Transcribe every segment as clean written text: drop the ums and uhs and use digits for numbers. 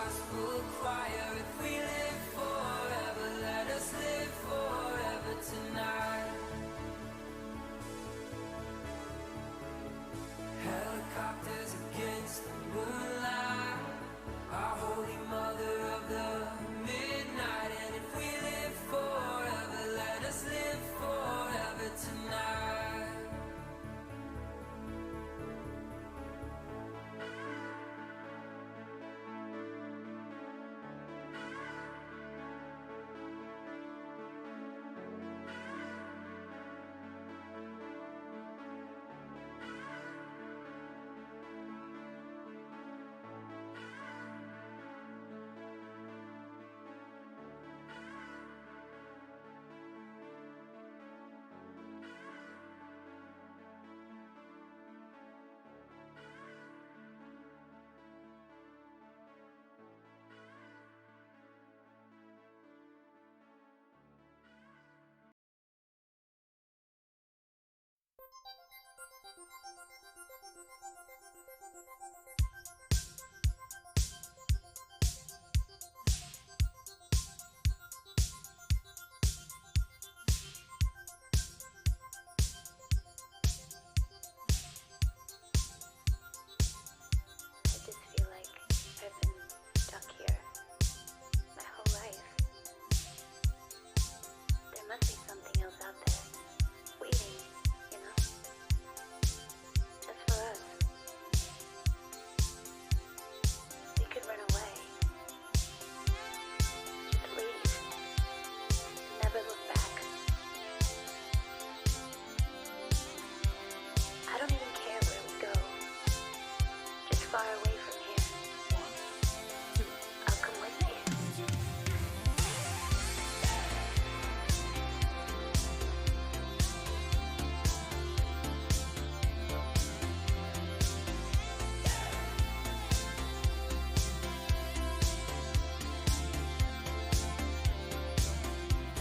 gospel choir. If we live forever, let us live forever tonight. Helicopters against the moonlight, our holy mother of the midnight. And if we live forever, let us live forever tonight.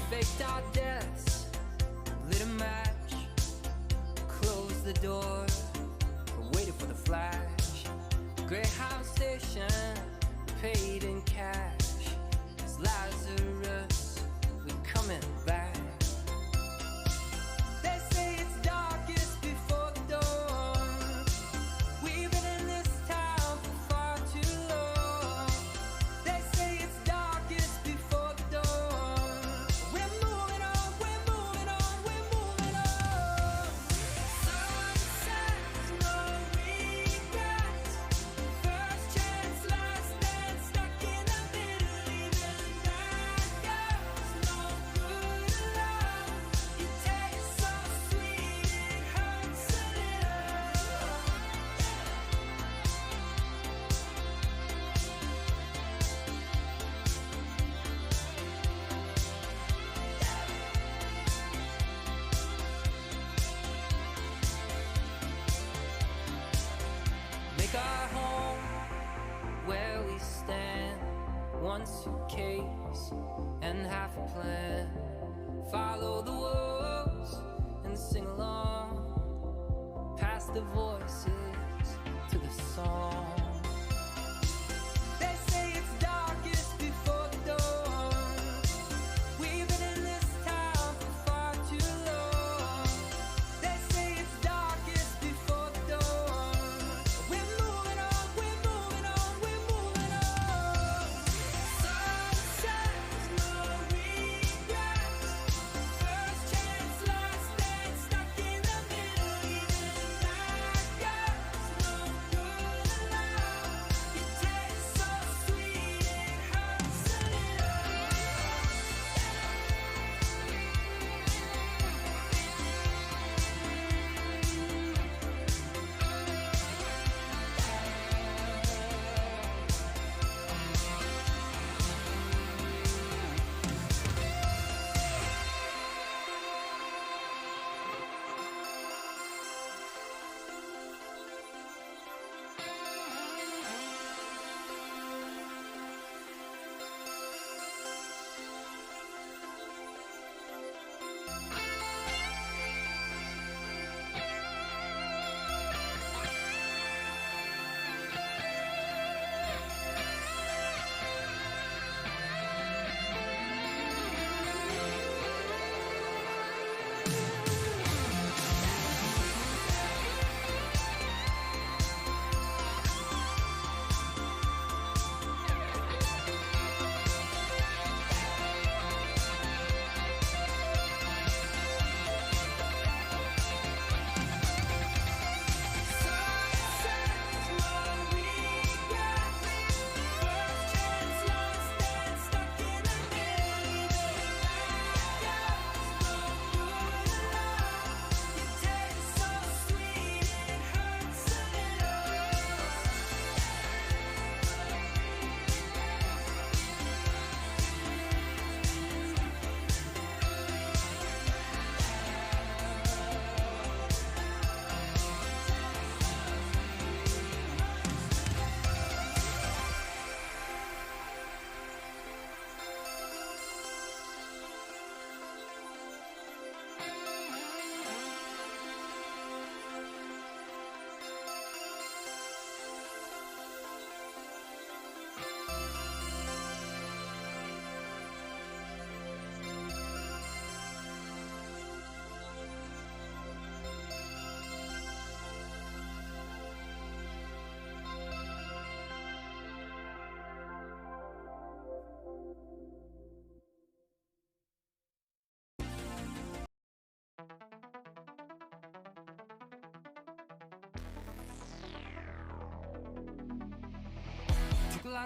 Faked our deaths, lit a match, closed the door, waited for the flash. Greyhound station, paid in cash. It's Lazarus, we coming back. They say it's darkest before the dawn. We've been in this town for far too long. They say it's darkest before the dawn. We're moving on, we're moving on, we're moving on. Sunsets, no regrets. First chance, last dance, stuck in the middle. Even that girl's no good love. It tastes so sweet, it hurts a little. Make our home where we stand. One suitcase and half a plan. Follow the wolves and sing along. Pass the voices to the song. They say it's darkest before the dawn. We've been in this town for far too long. They say it's darkest before the dawn. We're moving on, we're moving on, we're moving on. Sunsets, no regrets. First chance, last dance, stuck in the middle. Even that girl's no good love.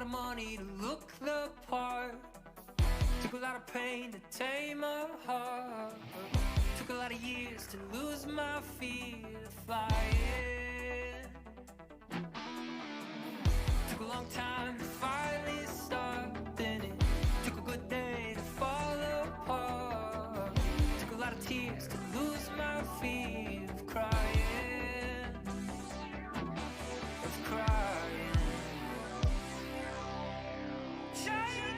of money to look the part. Took a lot of pain to tame a heart. Took a lot of years to lose my fear to flying. Took a long time to finally start, then it took a good day to fall apart. Took a lot of tears to lose my fear of crying. Of crying. Change your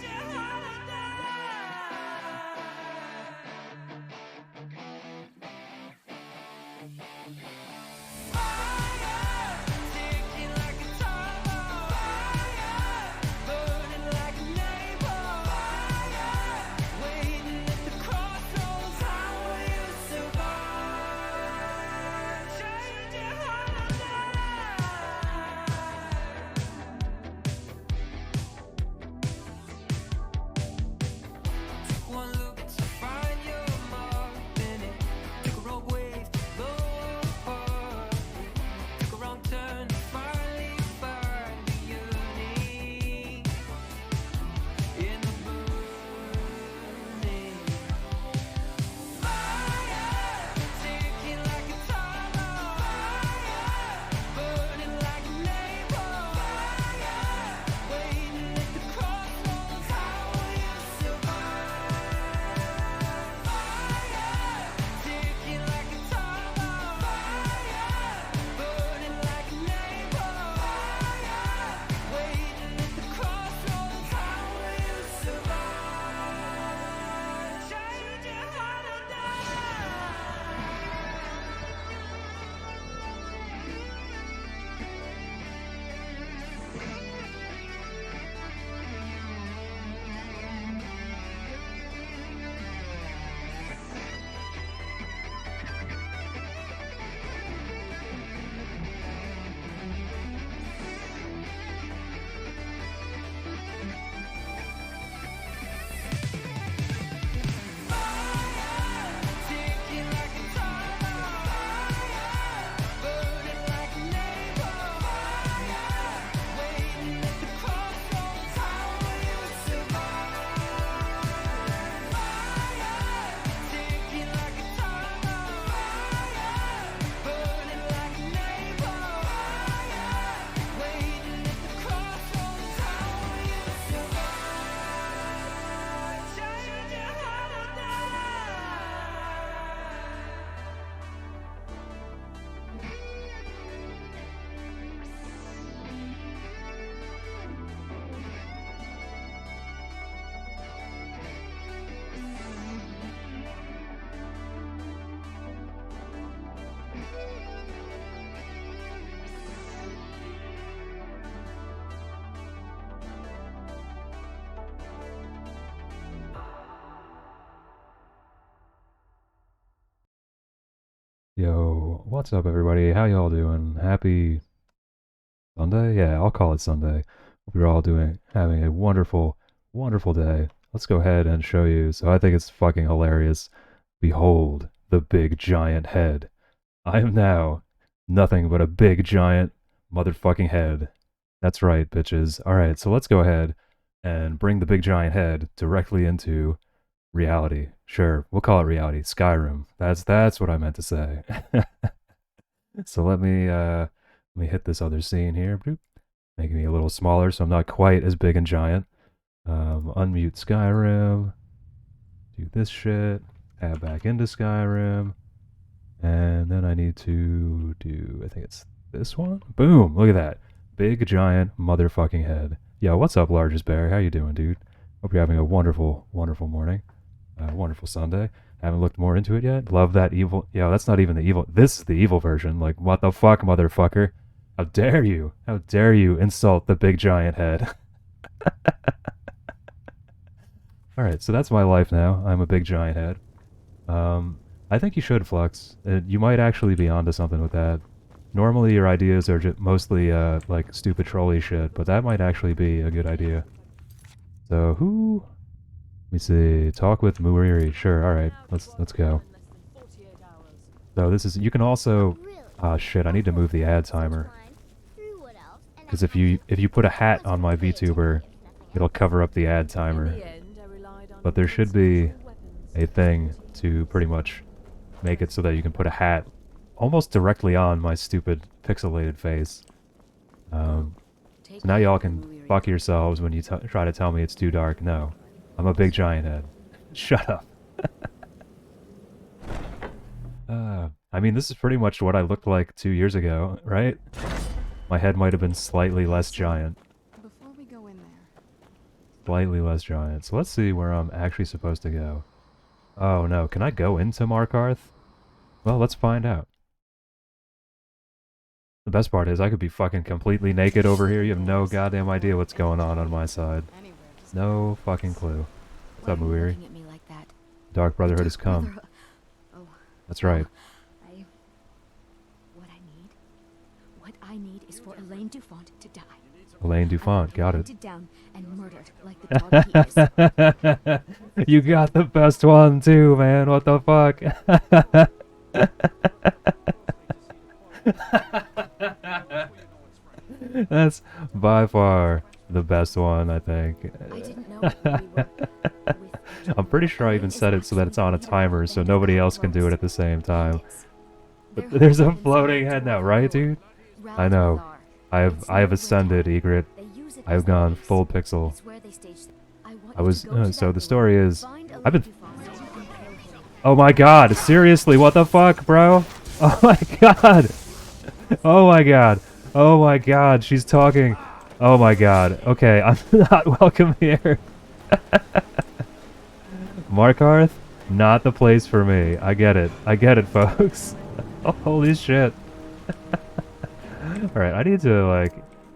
Yo, what's up, everybody? How y'all doing? Happy Sunday? Yeah, I'll call it Sunday. Hope you're all having a wonderful, wonderful day. Let's go ahead and show you. So I think it's fucking hilarious. Behold the big giant head. I am now nothing but a big giant motherfucking head. That's right, bitches. All right, so let's go ahead and bring the big giant head directly into reality. Sure, we'll call it reality. Skyrim. That's what I meant to say. So let me hit this other scene here. Boop. Making me a little smaller so I'm not quite as big and giant. Unmute Skyrim. Do this shit. Add back into Skyrim. And then I need to do, I think it's this one. Boom! Look at that. Big giant motherfucking head. Yo, what's up, largest bear? How you doing, dude? Hope you're having a wonderful, wonderful morning. Wonderful Sunday. Haven't looked more into it yet. Love that evil. Yo, that's not even the evil. This is the evil version. Like, what the fuck, motherfucker? How dare you? How dare you insult the big giant head? Alright, so that's my life now. I'm a big giant head. I think you should, Flux. You might actually be onto something with that. Normally your ideas are just mostly, like, stupid trolley shit, but that might actually be a good idea. So, who... Let me see. Talk with Muiri. Sure, alright. Let's go. So this is... You can also... Ah, shit, I need to move the ad timer. Because if you put a hat on my VTuber, it'll cover up the ad timer. But there should be a thing to pretty much make it so that you can put a hat almost directly on my stupid pixelated face. So now y'all can fuck yourselves when you try to tell me it's too dark. No, I'm a big giant head. Shut up. I mean, this is pretty much what I looked like 2 years ago, right? My head might have been slightly less giant. Before we go in there. Slightly less giant. So let's see where I'm actually supposed to go. Oh no, can I go into Markarth? Well, let's find out. The best part is I could be fucking completely naked over here. You have no goddamn idea what's going on my side. No fucking clue. What's up, Muiri? Dark Brotherhood has come. That's right. What I need is for Elaine Dufont to die. Elaine Dufont, got it. Down and murdered like the dog he is. You got the best one too, man. What the fuck? That's by far the best one, I think. I didn't know we were I'm pretty sure I even set it so that it's on a timer so nobody else can do it at the same time. But there's a floating head now, right, dude? I know. I have ascended, Egret. I've gone full pixel. I was so the story is I've been. Oh my god! Seriously, what the fuck, bro? Oh my god! Oh my god! Oh my god! She's talking. Oh my god. Okay, I'm not welcome here. Markarth, not the place for me. I get it. I get it, folks. Oh, holy shit. Alright, I need to, like,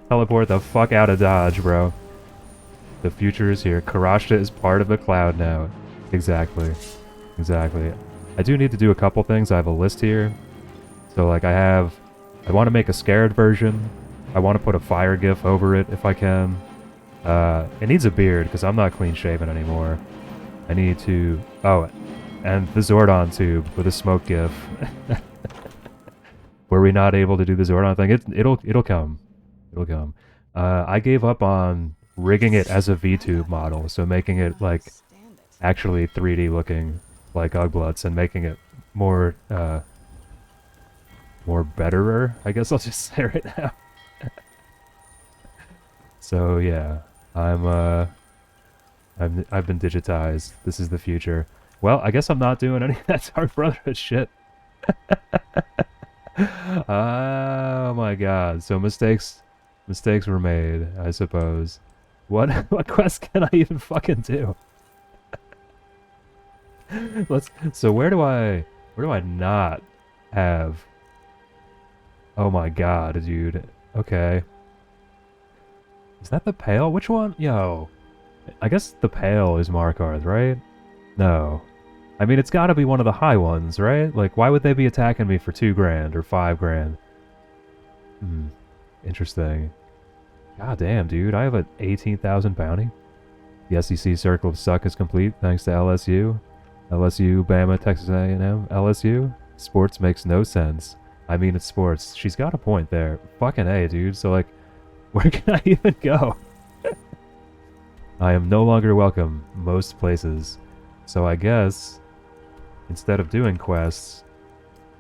teleport the fuck out of Dodge, bro. The future is here. Karashta is part of the cloud now. Exactly. Exactly. I do need to do a couple things. I have a list here. So, like, I want to make a scared version. I want to put a fire gif over it if I can. It needs a beard because I'm not clean shaven anymore. I need to... Oh, and the Zordon tube with a smoke gif. Were we not able to do the Zordon thing? It'll come. It'll come. I gave up on rigging it as a VTube model, so making it like actually 3D looking like Ugblutz and making it more more betterer, I guess I'll just say right now. So yeah, I've been digitized. This is the future. Well, I guess I'm not doing any of that Dark Brotherhood shit. Oh my god. So mistakes were made, I suppose. What quest can I even fucking do? So where do I not have? Oh my god, dude. Okay. Is that the Pale? Which one? Yo. I guess the Pale is Markarth, right? No. I mean, it's gotta be one of the high ones, right? Like, why would they be attacking me for 2 grand or 5 grand? Interesting. God damn, dude. I have an 18,000 bounty. The SEC Circle of Suck is complete thanks to LSU. LSU, Bama, Texas A&M, LSU. Sports makes no sense. I mean, it's sports. She's got a point there. Fucking A, dude. So, like, where can I even go? I am no longer welcome most places. So I guess, instead of doing quests,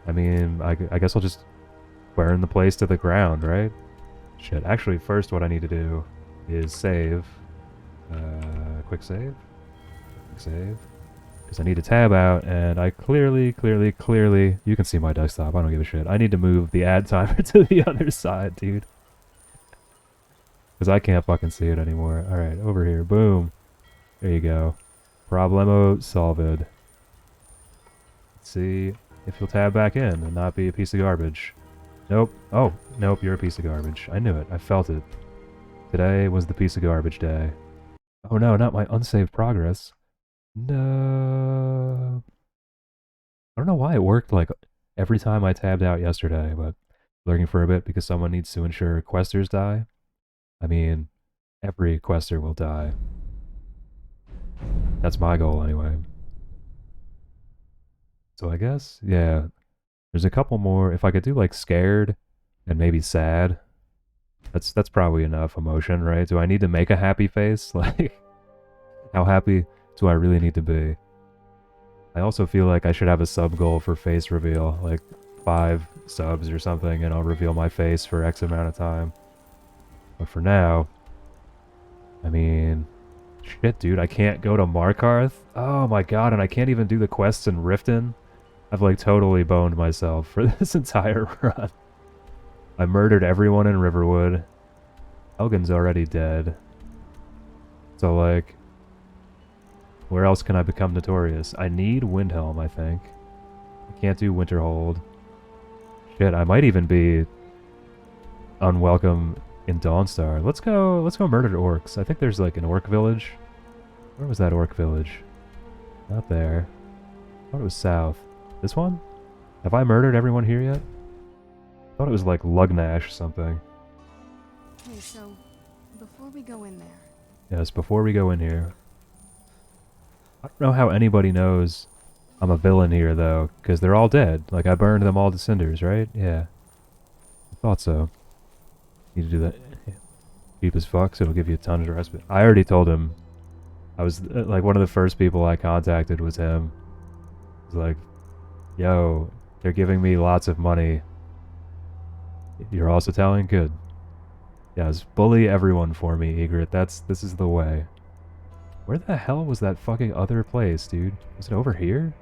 I mean, I guess I'll just burn the place to the ground, right? Shit. Actually, first what I need to do is save. Quick save. Quick save. Because I need to tab out, and I clearly, you can see my desktop, I don't give a shit. I need to move the ad timer to the other side, dude. Because I can't fucking see it anymore. Alright, over here. Boom. There you go. Problemo solved. Let's see if you'll tab back in and not be a piece of garbage. Nope. Oh, nope, you're a piece of garbage. I knew it. I felt it. Today was the piece of garbage day. Oh no, not my unsaved progress. No. I don't know why it worked like every time I tabbed out yesterday, but lurking for a bit because someone needs to ensure questers die. I mean, every quester will die. That's my goal anyway. So I guess, yeah, there's a couple more. If I could do like scared and maybe sad, That's probably enough emotion, right? Do I need to make a happy face? Like, how happy do I really need to be? I also feel like I should have a sub goal for face reveal, like 5 subs or something, and I'll reveal my face for X amount of time. But for now, I mean, shit, dude, I can't go to Markarth. Oh my god, and I can't even do the quests in Riften. I've like totally boned myself for this entire run. I murdered everyone in Riverwood. Elgin's already dead. So like, where else can I become notorious? I need Windhelm, I think. I can't do Winterhold. Shit, I might even be unwelcome in Dawnstar. Let's go murder orcs. I think there's like an orc village. Where was that orc village? Not there. I thought it was south. This one? Have I murdered everyone here yet? I thought it was like Lugnash something. Hey, so before we go in there, Yes, before we go in here. I don't know how anybody knows I'm a villain here though, because they're all dead. Like I burned them all to cinders, right? Yeah. I thought so. Need to do that. Cheap as fuck, so it'll give you a ton of respite. I already told him. I was like one of the first people I contacted was him. He's like, yo, they're giving me lots of money. You're also telling? Good. Yes, bully everyone for me, Egret. This is the way. Where the hell was that fucking other place, dude? Was it over here?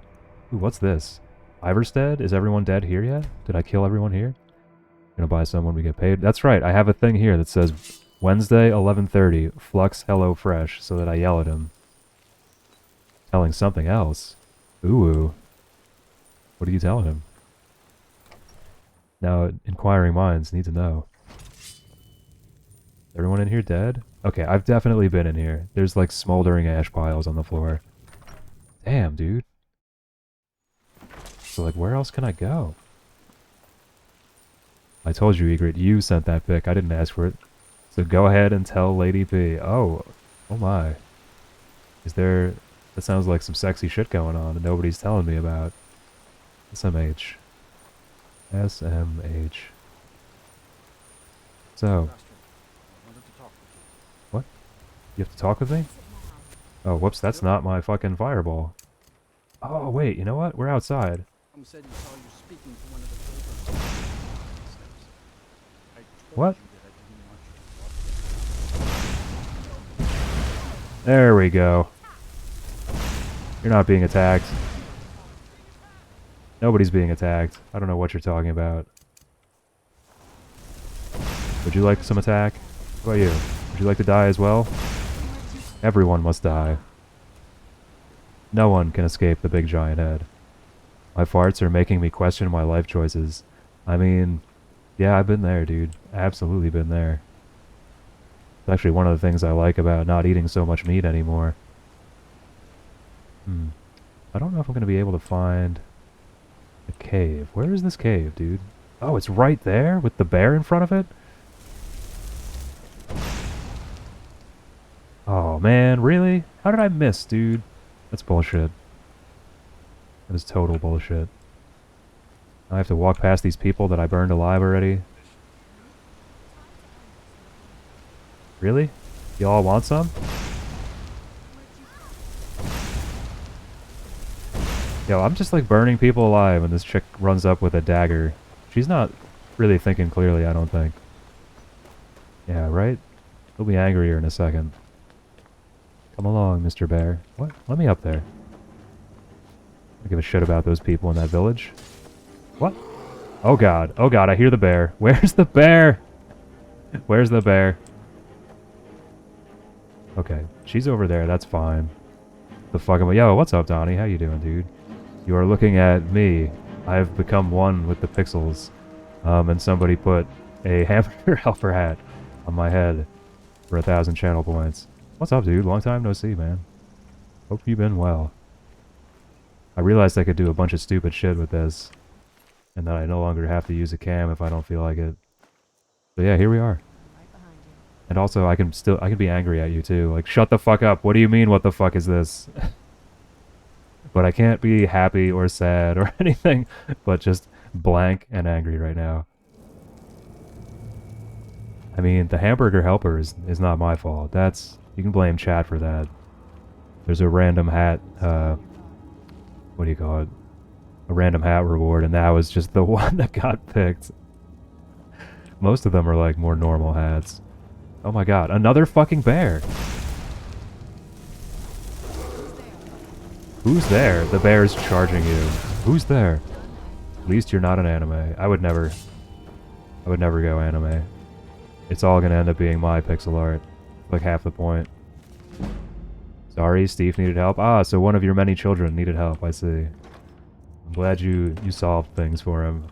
Ooh, what's this? Iverstead? Is everyone dead here yet? Did I kill everyone here? Gonna buy some when we get paid. That's right, I have a thing here that says Wednesday 11:30, Flux HelloFresh, so that I yell at him. Telling something else. Ooh. What are you telling him? Now, inquiring minds need to know. Everyone in here dead? Okay, I've definitely been in here. There's like smoldering ash piles on the floor. Damn, dude. So like, where else can I go? I told you, Egret, you sent that pic. I didn't ask for it. So go ahead and tell Lady B. Oh my. Is there... That sounds like some sexy shit going on that nobody's telling me about. SMH. SMH. So... What? You have to talk with me? Oh, whoops, that's not my fucking fireball. Oh, wait, you know what? We're outside. Said he saw you speaking to one of the builders. What? There we go. You're not being attacked. Nobody's being attacked. I don't know what you're talking about. Would you like some attack? How about you? Would you like to die as well? Everyone must die. No one can escape the big giant head. My farts are making me question my life choices. I mean, yeah, I've been there, dude. Absolutely been there. It's actually one of the things I like about not eating so much meat anymore. I don't know if I'm going to be able to find a cave. Where is this cave, dude? Oh, it's right there with the bear in front of it? Oh, man, really? How did I miss, dude? That's bullshit. That is total bullshit. I have to walk past these people that I burned alive already. Really? Y'all want some? Yo, I'm just like burning people alive and this chick runs up with a dagger. She's not really thinking clearly, I don't think. Yeah, right? He'll be angrier in a second. Come along, Mr. Bear. What? Let me up there. I don't give a shit about those people in that village. What? Oh god, I hear the bear. Where's the bear? Where's the bear? Okay, she's over there, that's fine. The fuck am I? Yo, what's up, Donnie? How you doing, dude? You are looking at me. I have become one with the pixels. And somebody put a hamburger helper hat on my head for 1,000 channel points. What's up, dude? Long time no see, man. Hope you've been well. I realized I could do a bunch of stupid shit with this. And that I no longer have to use a cam if I don't feel like it. So yeah, here we are. right behind you. And also, I can be angry at you too. Like, shut the fuck up. What do you mean, what the fuck is this? But I can't be happy or sad or anything, but just blank and angry right now. I mean, the hamburger helper is not my fault. You can blame chat for that. There's a random hat, what do you call it? A random hat reward, and that was just the one that got picked. Most of them are like more normal hats. Oh my god, another fucking bear! Who's there? The bear's charging you. Who's there? At least you're not an anime. I would never go anime. It's all gonna end up being my pixel art. Like half the point. Sorry, Steve needed help. Ah, so one of your many children needed help, I see. I'm glad you solved things for him.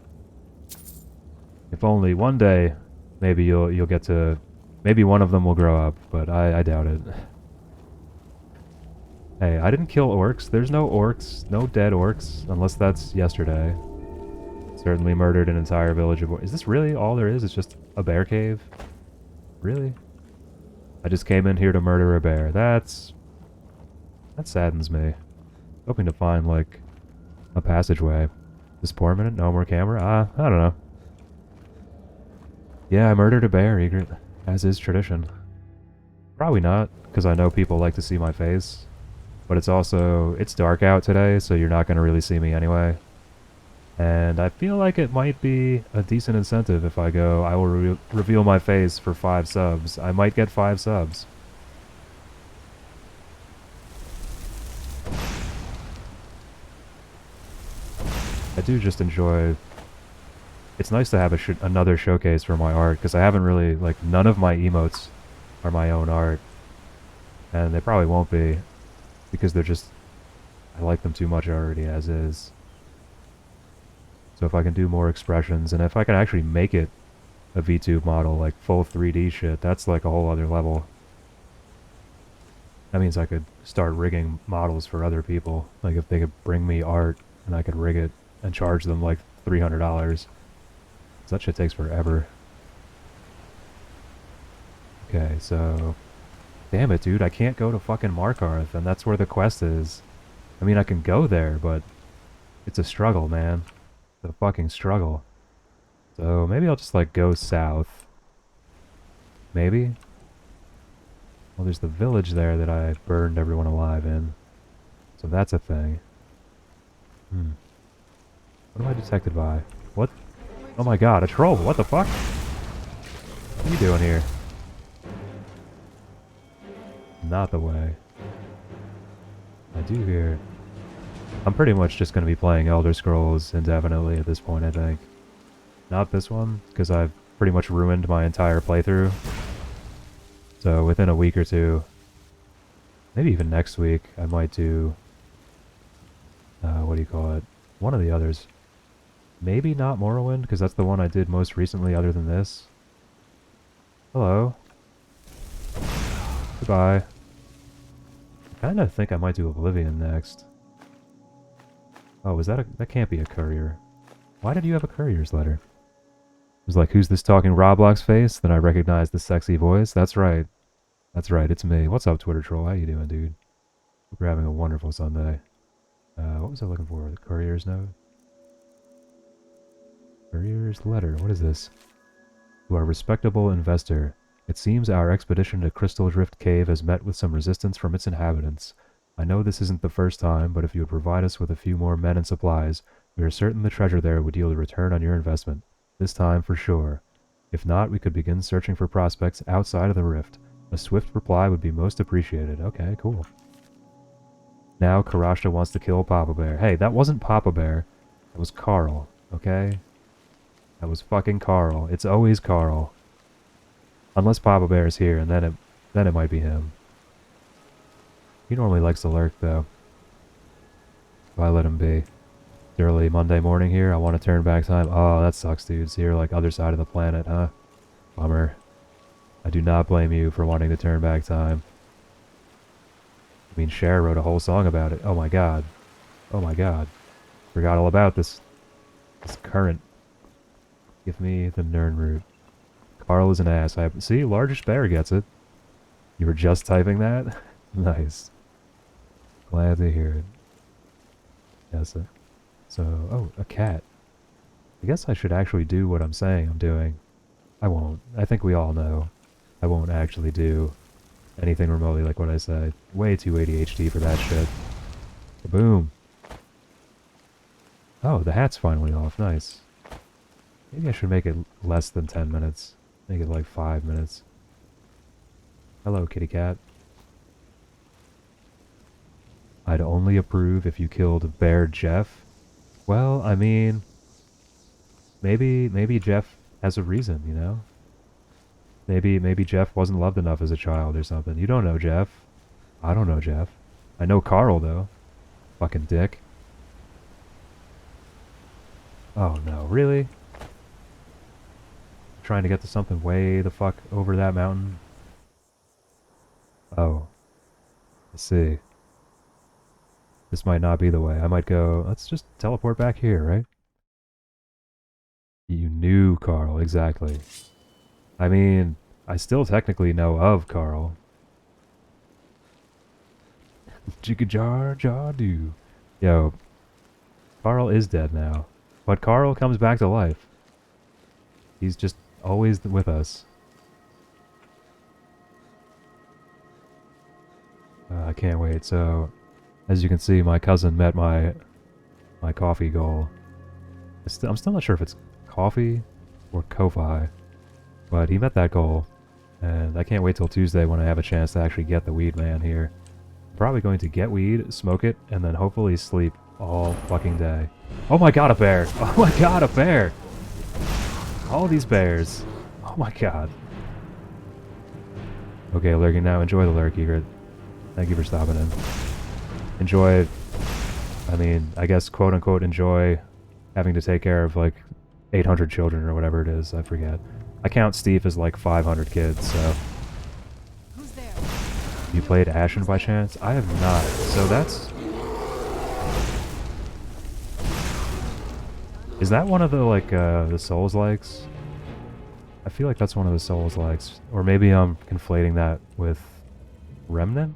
If only one day, maybe you'll get to... Maybe one of them will grow up, but I doubt it. Hey, I didn't kill orcs. There's no orcs, no dead orcs, unless that's yesterday. Certainly murdered an entire village of orcs. Is this really all there is? It's just a bear cave? Really? I just came in here to murder a bear. That saddens me. Hoping to find, like, a passageway. This poor minute? No more camera? I don't know. Yeah, I murdered a bear, Egret. As is tradition. Probably not, because I know people like to see my face. But it's dark out today, so you're not going to really see me anyway. And I feel like it might be a decent incentive if I go, I will reveal my face for 5 subs. I might get 5 subs. I do just enjoy... It's nice to have another showcase for my art, because I haven't really, like, none of my emotes are my own art. And they probably won't be, because they're just... I like them too much already as is. So if I can do more expressions, and if I can actually make it a VTube model, like full 3D shit, that's like a whole other level. That means I could start rigging models for other people. Like if they could bring me art, and I could rig it and charge them like $300. That shit takes forever. Okay, so... Damn it, dude, I can't go to fucking Markarth, and that's where the quest is. I mean, I can go there, but... It's a struggle, man. It's a fucking struggle. So, maybe I'll just, like, go south. Maybe? Well, there's the village there that I burned everyone alive in. So that's a thing. What am I detected by? What? Oh my god, a troll! What the fuck? What are you doing here? Not the way. I do hear... I'm pretty much just going to be playing Elder Scrolls indefinitely at this point, I think. Not this one, because I've pretty much ruined my entire playthrough. So within a week or two, maybe even next week, I might do... what do you call it? One of the others. Maybe not Morrowind, because that's the one I did most recently other than this. Hello. Goodbye. I kind of think I might do Oblivion next. Oh, that can't be a courier. Why did you have a courier's letter? It was like, who's this talking Roblox face? Then I recognized the sexy voice. That's right. That's right, it's me. What's up, Twitter troll? How you doing, dude? Hope you're having a wonderful Sunday. What was I looking for? The courier's note? Courier's letter. What is this? To our respectable investor, it seems our expedition to Crystal Drift Cave has met with some resistance from its inhabitants. I know this isn't the first time, but if you would provide us with a few more men and supplies, we are certain the treasure there would yield a return on your investment. This time, for sure. If not, we could begin searching for prospects outside of the rift. A swift reply would be most appreciated. Okay, cool. Now Karashta wants to kill Papa Bear. Hey, that wasn't Papa Bear. That was Carl, okay? That was fucking Carl. It's always Carl. Unless Papa Bear is here, and then it might be him. He normally likes to lurk, though. If I let him be. It's early Monday morning here. I want to turn back time. Oh, that sucks, dude. So you're like other side of the planet, huh? Bummer. I do not blame you for wanting to turn back time. I mean, Cher wrote a whole song about it. Oh my god. Oh my god. Forgot all about this current. Give me the Nern route. Carl is an ass. See, largest bear gets it. You were just typing that? Nice. Glad to hear it. Yes. Oh, a cat. I guess I should actually do what I'm saying I'm doing. I won't. I think we all know I won't actually do anything remotely like what I said. Way too ADHD for that shit. Boom. Oh, the hat's finally off. Nice. Maybe I should make it less than 10 minutes. Make it like 5 minutes. Hello, kitty cat. I'd only approve if you killed Bear Jeff. Well, I mean, maybe Jeff has a reason, you know? Maybe Jeff wasn't loved enough as a child or something. You don't know Jeff. I don't know Jeff. I know Carl, though. Fucking dick. Oh no, really? Trying to get to something way the fuck over that mountain? Oh. Let's see. This might not be the way. I might go, let's just teleport back here, right? You knew Carl, exactly. I mean, I still technically know of Carl. Jigga jar jar do. Yo, Carl is dead now. But Carl comes back to life. He's just always with us. I can't wait. So, as you can see, my cousin met my coffee goal. I'm still not sure if it's coffee or kofi, but he met that goal, and I can't wait till Tuesday when I have a chance to actually get the weed man here. I'm probably going to get weed, smoke it, and then hopefully sleep all fucking day. Oh my god, a bear! Oh my god, a bear! All these bears. Oh my god. Okay, lurking now. Enjoy the lurk, Egret. Thank you for stopping in. Enjoy, I mean, I guess quote-unquote enjoy having to take care of like 800 children or whatever it is. I forget. I count Steve as like 500 kids, so. Who's there? You played Ashen by chance? I have not. So that's... Is that one of the like the Souls-likes? I feel like that's one of the Souls-likes. Or maybe I'm conflating that with Remnant?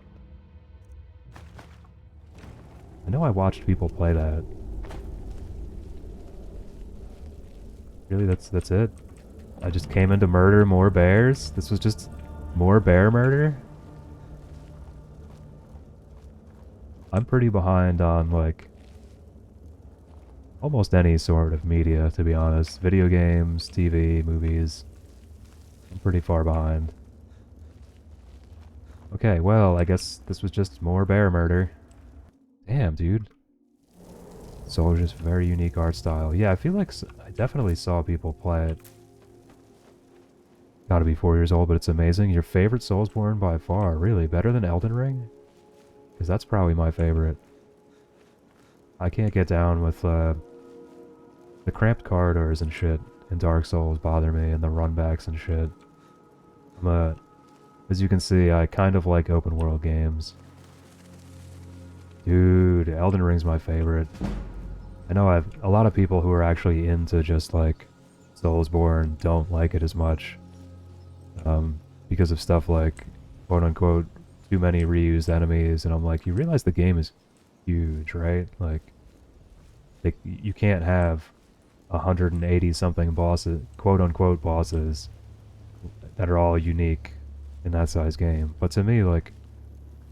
I know I watched people play that. Really, that's it? I just came in to murder more bears? This was just more bear murder? I'm pretty behind on, like, almost any sort of media, to be honest. Video games, TV, movies. I'm pretty far behind. Okay, well, I guess this was just more bear murder. Damn, dude. So just very unique art style. Yeah, I feel like I definitely saw people play it. Gotta be 4 years old, but it's amazing. Your favorite Soulsborne by far, really? Better than Elden Ring? Because that's probably my favorite. I can't get down with, the cramped corridors and shit in Dark Souls bother me, and the runbacks and shit. As you can see, I kind of like open world games. Dude, Elden Ring's my favorite. I know a lot of people who are actually into just like Soulsborne don't like it as much. Because of stuff like, quote unquote, too many reused enemies, and I'm like, you realize the game is huge, right? Like you can't have 180 something bosses, quote unquote bosses, that are all unique in that size game. But to me, like,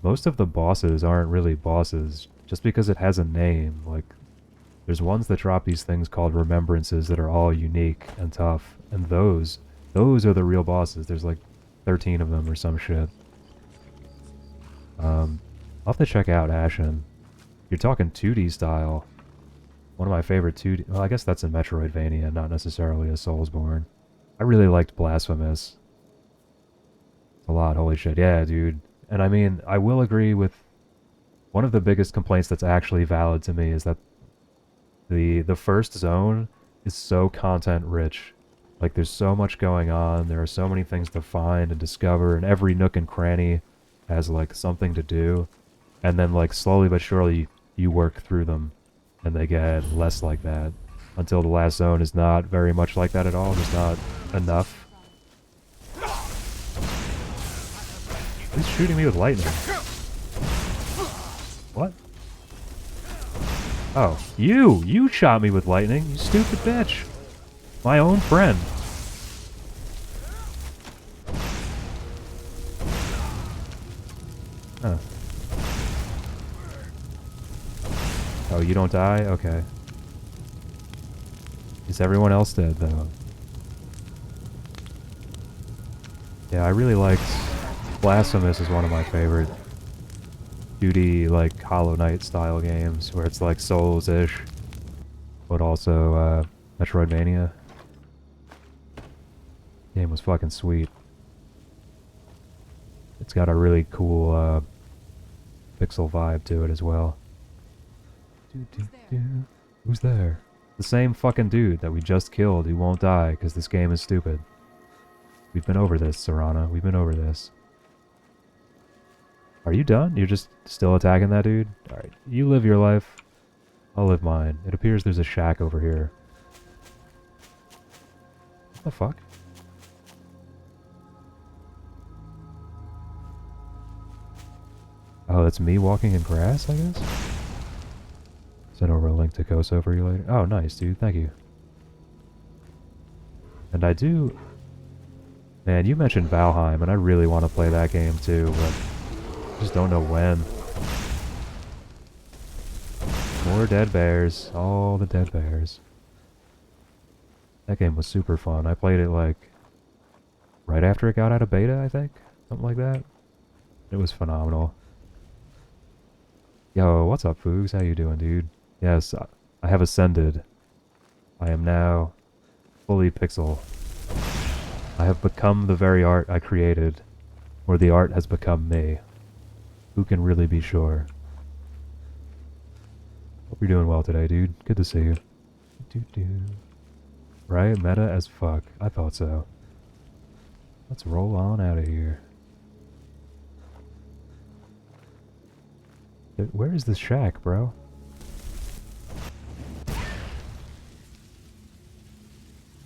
most of the bosses aren't really bosses just because it has a name. Like, there's ones that drop these things called remembrances that are all unique and tough, and those are the real bosses. There's like 13 of them or some shit. I'll have to check out Ashen. You're talking 2D style. One of my favorite 2D... Well, I guess that's a Metroidvania, not necessarily a Soulsborne. I really liked Blasphemous. A lot, holy shit. Yeah, dude. And I mean, I will agree with... One of the biggest complaints that's actually valid to me is that the first zone is so content-rich. Like, there's so much going on, there are so many things to find and discover, and every nook and cranny has, like, something to do. And then, like, slowly but surely, you work through them, and they get less like that. Until the last zone is not very much like that at all, there's not enough. He's shooting me with lightning. What? Oh, you shot me with lightning, you stupid bitch. My own friend. Oh, you don't die? Okay. Is everyone else dead, though? Yeah, I really liked... Blasphemous is one of my favorite 2D, like, Hollow Knight style games, where it's like Souls-ish, but also, Metroidvania. Game was fucking sweet. It's got a really cool, pixel vibe to it as well. Who's there? The same fucking dude that we just killed who won't die because this game is stupid. We've been over this, Serana. We've been over this. Are you done? You're just still attacking that dude? Alright, you live your life. I'll live mine. It appears there's a shack over here. What the fuck? Oh, that's me walking in grass, I guess? Send over a link to Koso for you later. Oh, nice, dude. Thank you. And I do... Man, you mentioned Valheim, and I really want to play that game too, but I just don't know when. More dead bears. All the dead bears. That game was super fun. I played it, like, right after it got out of beta, I think? Something like that. It was phenomenal. Yo, what's up, Foogs? How you doing, dude? Yes, I have ascended. I am now fully pixel. I have become the very art I created, or the art has become me. Who can really be sure? Hope you're doing well today, dude. Good to see you. Right? Meta as fuck. I thought so. Let's roll on out of here. Where is this shack, bro?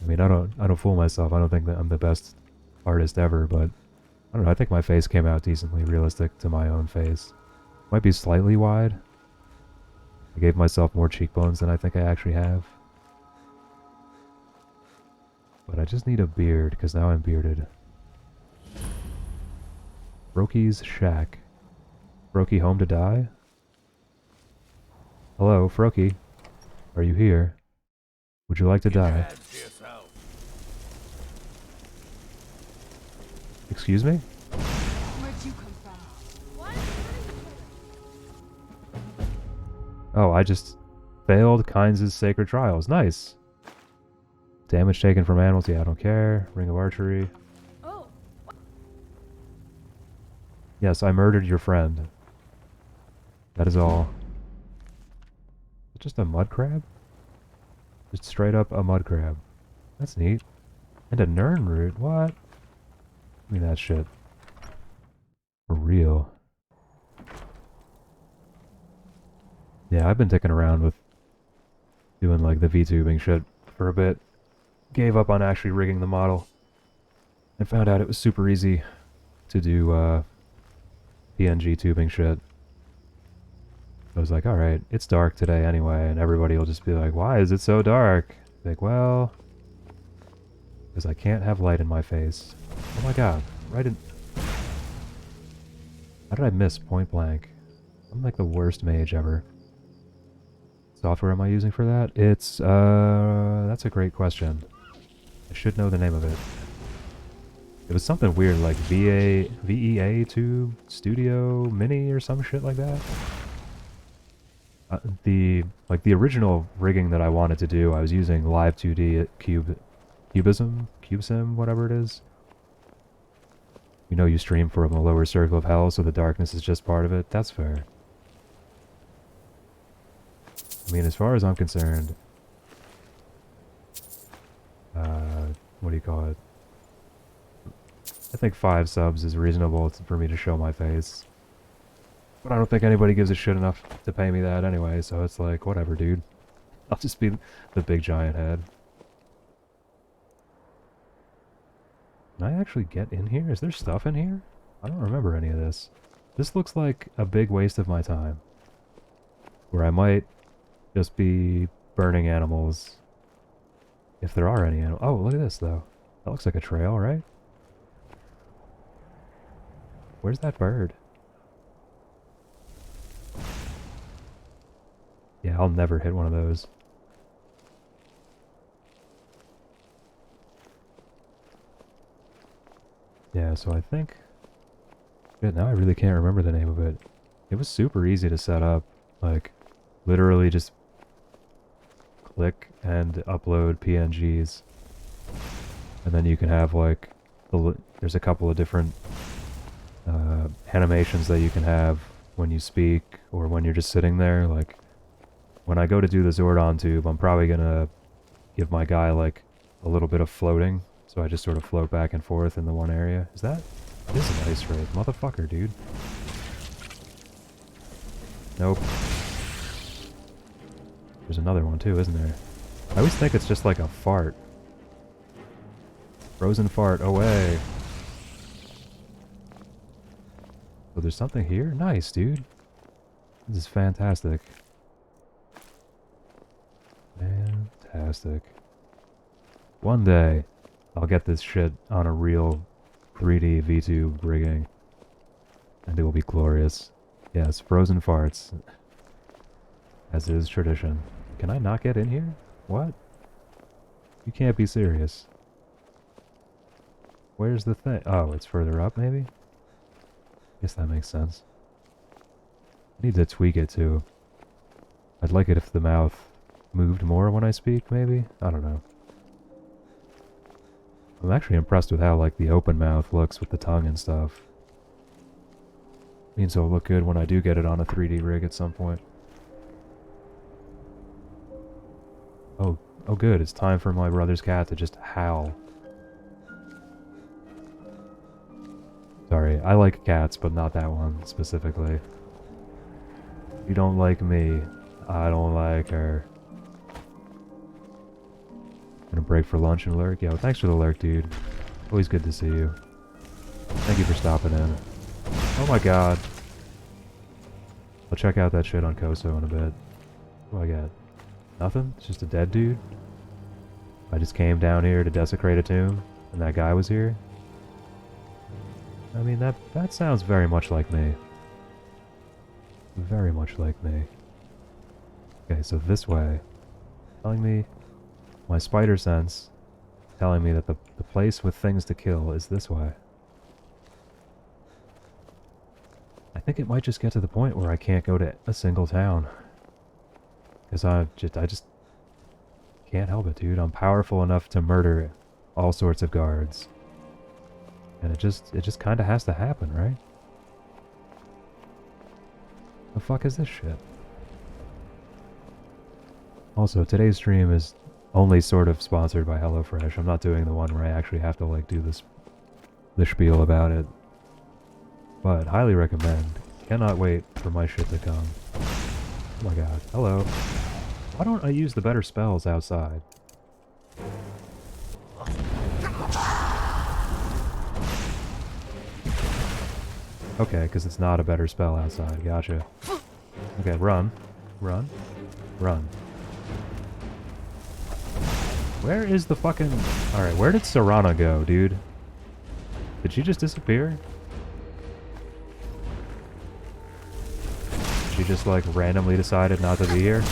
I mean, I don't fool myself. I don't think that I'm the best artist ever, but I don't know. I think my face came out decently realistic to my own face. Might be slightly wide. I gave myself more cheekbones than I think I actually have. But I just need a beard, because now I'm bearded. Froki's shack. Froki home to die? Hello, Froki. Are you here? Would you like to die? Excuse me? Where'd you come from? Oh, I just failed Kynes' sacred trials. Nice. Damage taken from animals. Yeah, I don't care. Ring of archery. Oh. Yes, I murdered your friend. That is all. Just a mud crab? Just straight up a mud crab. That's neat. And a Nern root. What? Give me that shit. For real. Yeah, I've been dicking around with doing like the VTubing shit for a bit. Gave up on actually rigging the model. And found out it was super easy to do PNG tubing shit. I was like, alright, it's dark today anyway, and everybody will just be like, why is it so dark? Like, well, because I can't have light in my face. Oh my god, right in... How did I miss point blank? I'm like the worst mage ever. Software am I using for that? It's, that's a great question. I should know the name of it. It was something weird, like VEA Tube Studio Mini or some shit like that. The original rigging that I wanted to do, I was using Live 2D Cubism, whatever it is. You know you stream from a lower circle of hell, so the darkness is just part of it. That's fair. I mean, as far as I'm concerned, what do you call it? I think 5 subs is reasonable for me to show my face. But I don't think anybody gives a shit enough to pay me that anyway, so it's like, whatever, dude. I'll just be the big giant head. Can I actually get in here? Is there stuff in here? I don't remember any of this. This looks like a big waste of my time. Where I might just be burning animals. If there are any animals. Oh, look at this, though. That looks like a trail, right? Where's that bird? Yeah, I'll never hit one of those. Yeah, so I think... Shit, now I really can't remember the name of it. It was super easy to set up. Like, literally just click and upload PNGs. And then you can have, like, there's a couple of different animations that you can have when you speak or when you're just sitting there. Like, when I go to do the Zordon tube, I'm probably gonna give my guy, like, a little bit of floating. So I just sort of float back and forth in the one area. Is that? This is an ice wraith. Motherfucker, dude. Nope. There's another one too, isn't there? I always think it's just like a fart. Frozen fart, away. Oh, there's something here? Nice, dude. This is fantastic. Fantastic. One day, I'll get this shit on a real 3D V2 rigging. And it will be glorious. Yes, frozen farts. As is tradition. Can I not get in here? What? You can't be serious. Where's the thing? Oh, it's further up, maybe? Guess that makes sense. I need to tweak it, too. I'd like it if the mouth moved more when I speak, maybe? I don't know. I'm actually impressed with how, like, the open mouth looks with the tongue and stuff. Means it'll look good when I do get it on a 3D rig at some point. Oh good, it's time for my brother's cat to just howl. Sorry, I like cats, but not that one, specifically. You don't like me, I don't like her. Gonna break for lunch and lurk? Yo, thanks for the lurk, dude. Always good to see you. Thank you for stopping in. Oh my god. I'll check out that shit on Koso in a bit. What do I got? Nothing? It's just a dead dude? I just came down here to desecrate a tomb, and that guy was here? I mean, that sounds very much like me. Very much like me. Okay, so this way. Telling me... My spider sense telling me that the place with things to kill is this way. I think it might just get to the point where I can't go to a single town. Because I just can't help it, dude. I'm powerful enough to murder all sorts of guards. And it just kind of has to happen, right? The fuck is this shit? Also, today's stream is only sort of sponsored by HelloFresh. I'm not doing the one where I actually have to, like, do the spiel about it. But highly recommend. Cannot wait for my shit to come. Oh my god. Hello. Why don't I use the better spells outside? Okay, because it's not a better spell outside. Gotcha. Okay, run. Run. Run. Where is the fucking... Alright, where did Serana go, dude? Did she just disappear? She just, like, randomly decided not to be here?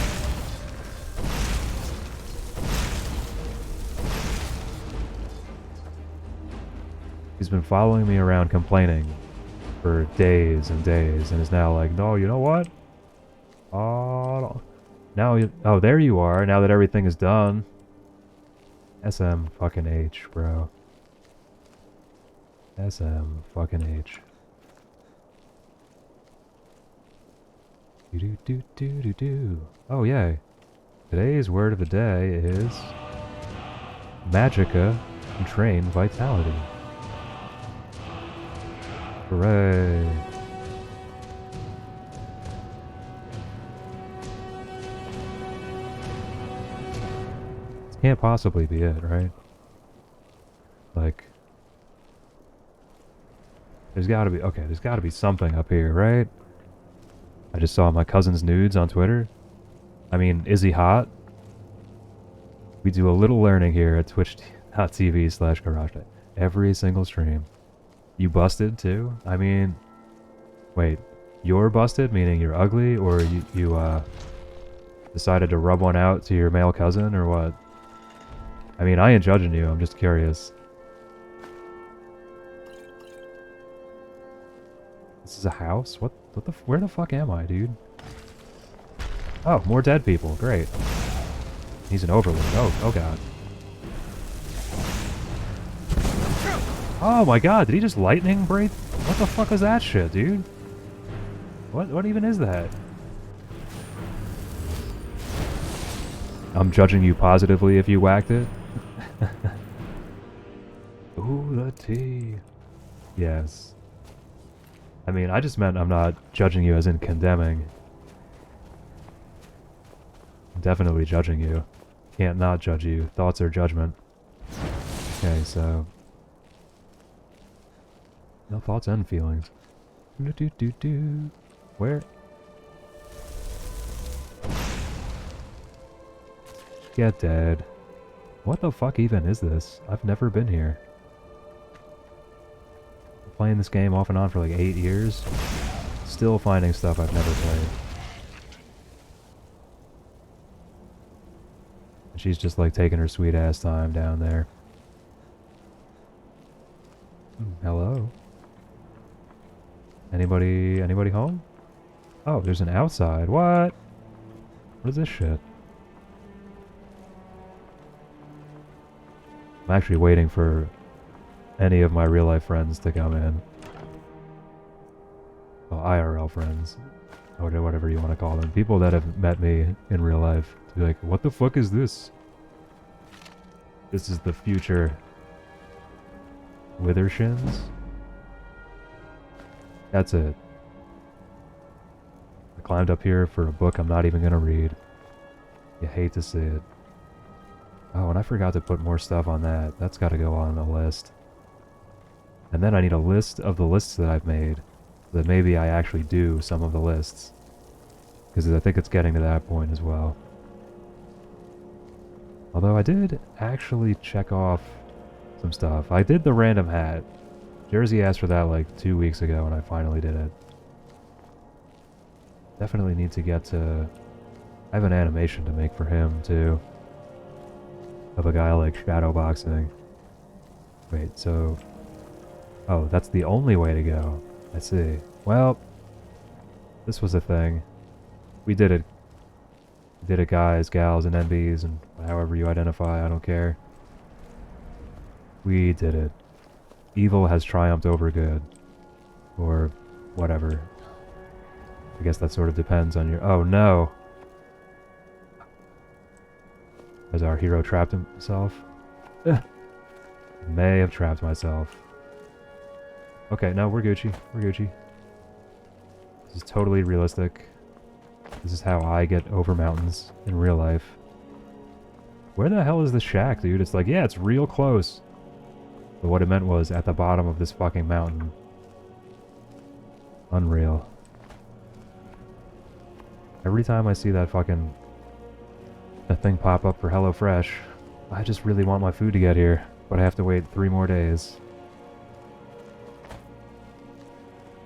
He's been following me around complaining for days and days, and is now like, no, you know what? Oh, now you... Oh, there you are, now that everything is done. SM fucking H, bro. SM fucking H. Do do do do do. Oh yay! Today's word of the day is Magica Drain Vitality. Hooray! Can't possibly be it, right? Like, there's gotta be, okay, there's gotta be something up here, right? I just saw my cousin's nudes on Twitter. I mean, is he hot? We do a little learning here at twitch.tv/GarageDay. Every single stream. You busted too? I mean, wait, you're busted, meaning you're ugly, or Decided to rub one out to your male cousin or what? I mean, I ain't judging you, I'm just curious. This is a house? Where the fuck am I, dude? Oh, more dead people, great. He's an overlord, oh god. Oh my god, did he just lightning break? What the fuck is that shit, dude? What even is that? I'm judging you positively if you whacked it. Ooh, the tea. Yes. I mean, I just meant I'm not judging you as in condemning. I'm definitely judging you. Can't not judge you. Thoughts are judgment. Okay, so... no thoughts and feelings. Do-do-do-do. Where? Get dead. What the fuck even is this? I've never been here. I'm playing this game off and on for like 8 years. Still finding stuff I've never played. And she's just like taking her sweet ass time down there. Hello? Anybody home? Oh, there's an outside. What? What is this shit? I'm actually waiting for any of my real life friends to come in. Well, IRL friends. Or whatever you want to call them. People that have met me in real life. To be like, what the fuck is this? This is the future Withershins? That's it. I climbed up here for a book I'm not even gonna read. You hate to see it. Oh, and I forgot to put more stuff on that. That's gotta go on the list. And then I need a list of the lists that I've made. So that maybe I actually do some of the lists. Because I think it's getting to that point as well. Although I did actually check off some stuff. I did the random hat. Jersey asked for that like 2 weeks ago and I finally did it. Definitely need to get to... I have an animation to make for him too. Of a guy like shadowboxing. Wait, so... oh, that's the only way to go. I see. Well, this was a thing. We did it. We did it, guys, gals, and NBs, and however you identify, I don't care. We did it. Evil has triumphed over good. Or whatever. I guess that sort of depends on your... oh no! Has our hero trapped himself? May have trapped myself. Okay, no, we're Gucci. We're Gucci. This is totally realistic. This is how I get over mountains in real life. Where the hell is the shack, dude? It's like, yeah, it's real close. But what it meant was at the bottom of this fucking mountain. Unreal. Every time I see that fucking... that thing pop up for HelloFresh, I just really want my food to get here. But I have to wait 3 more days.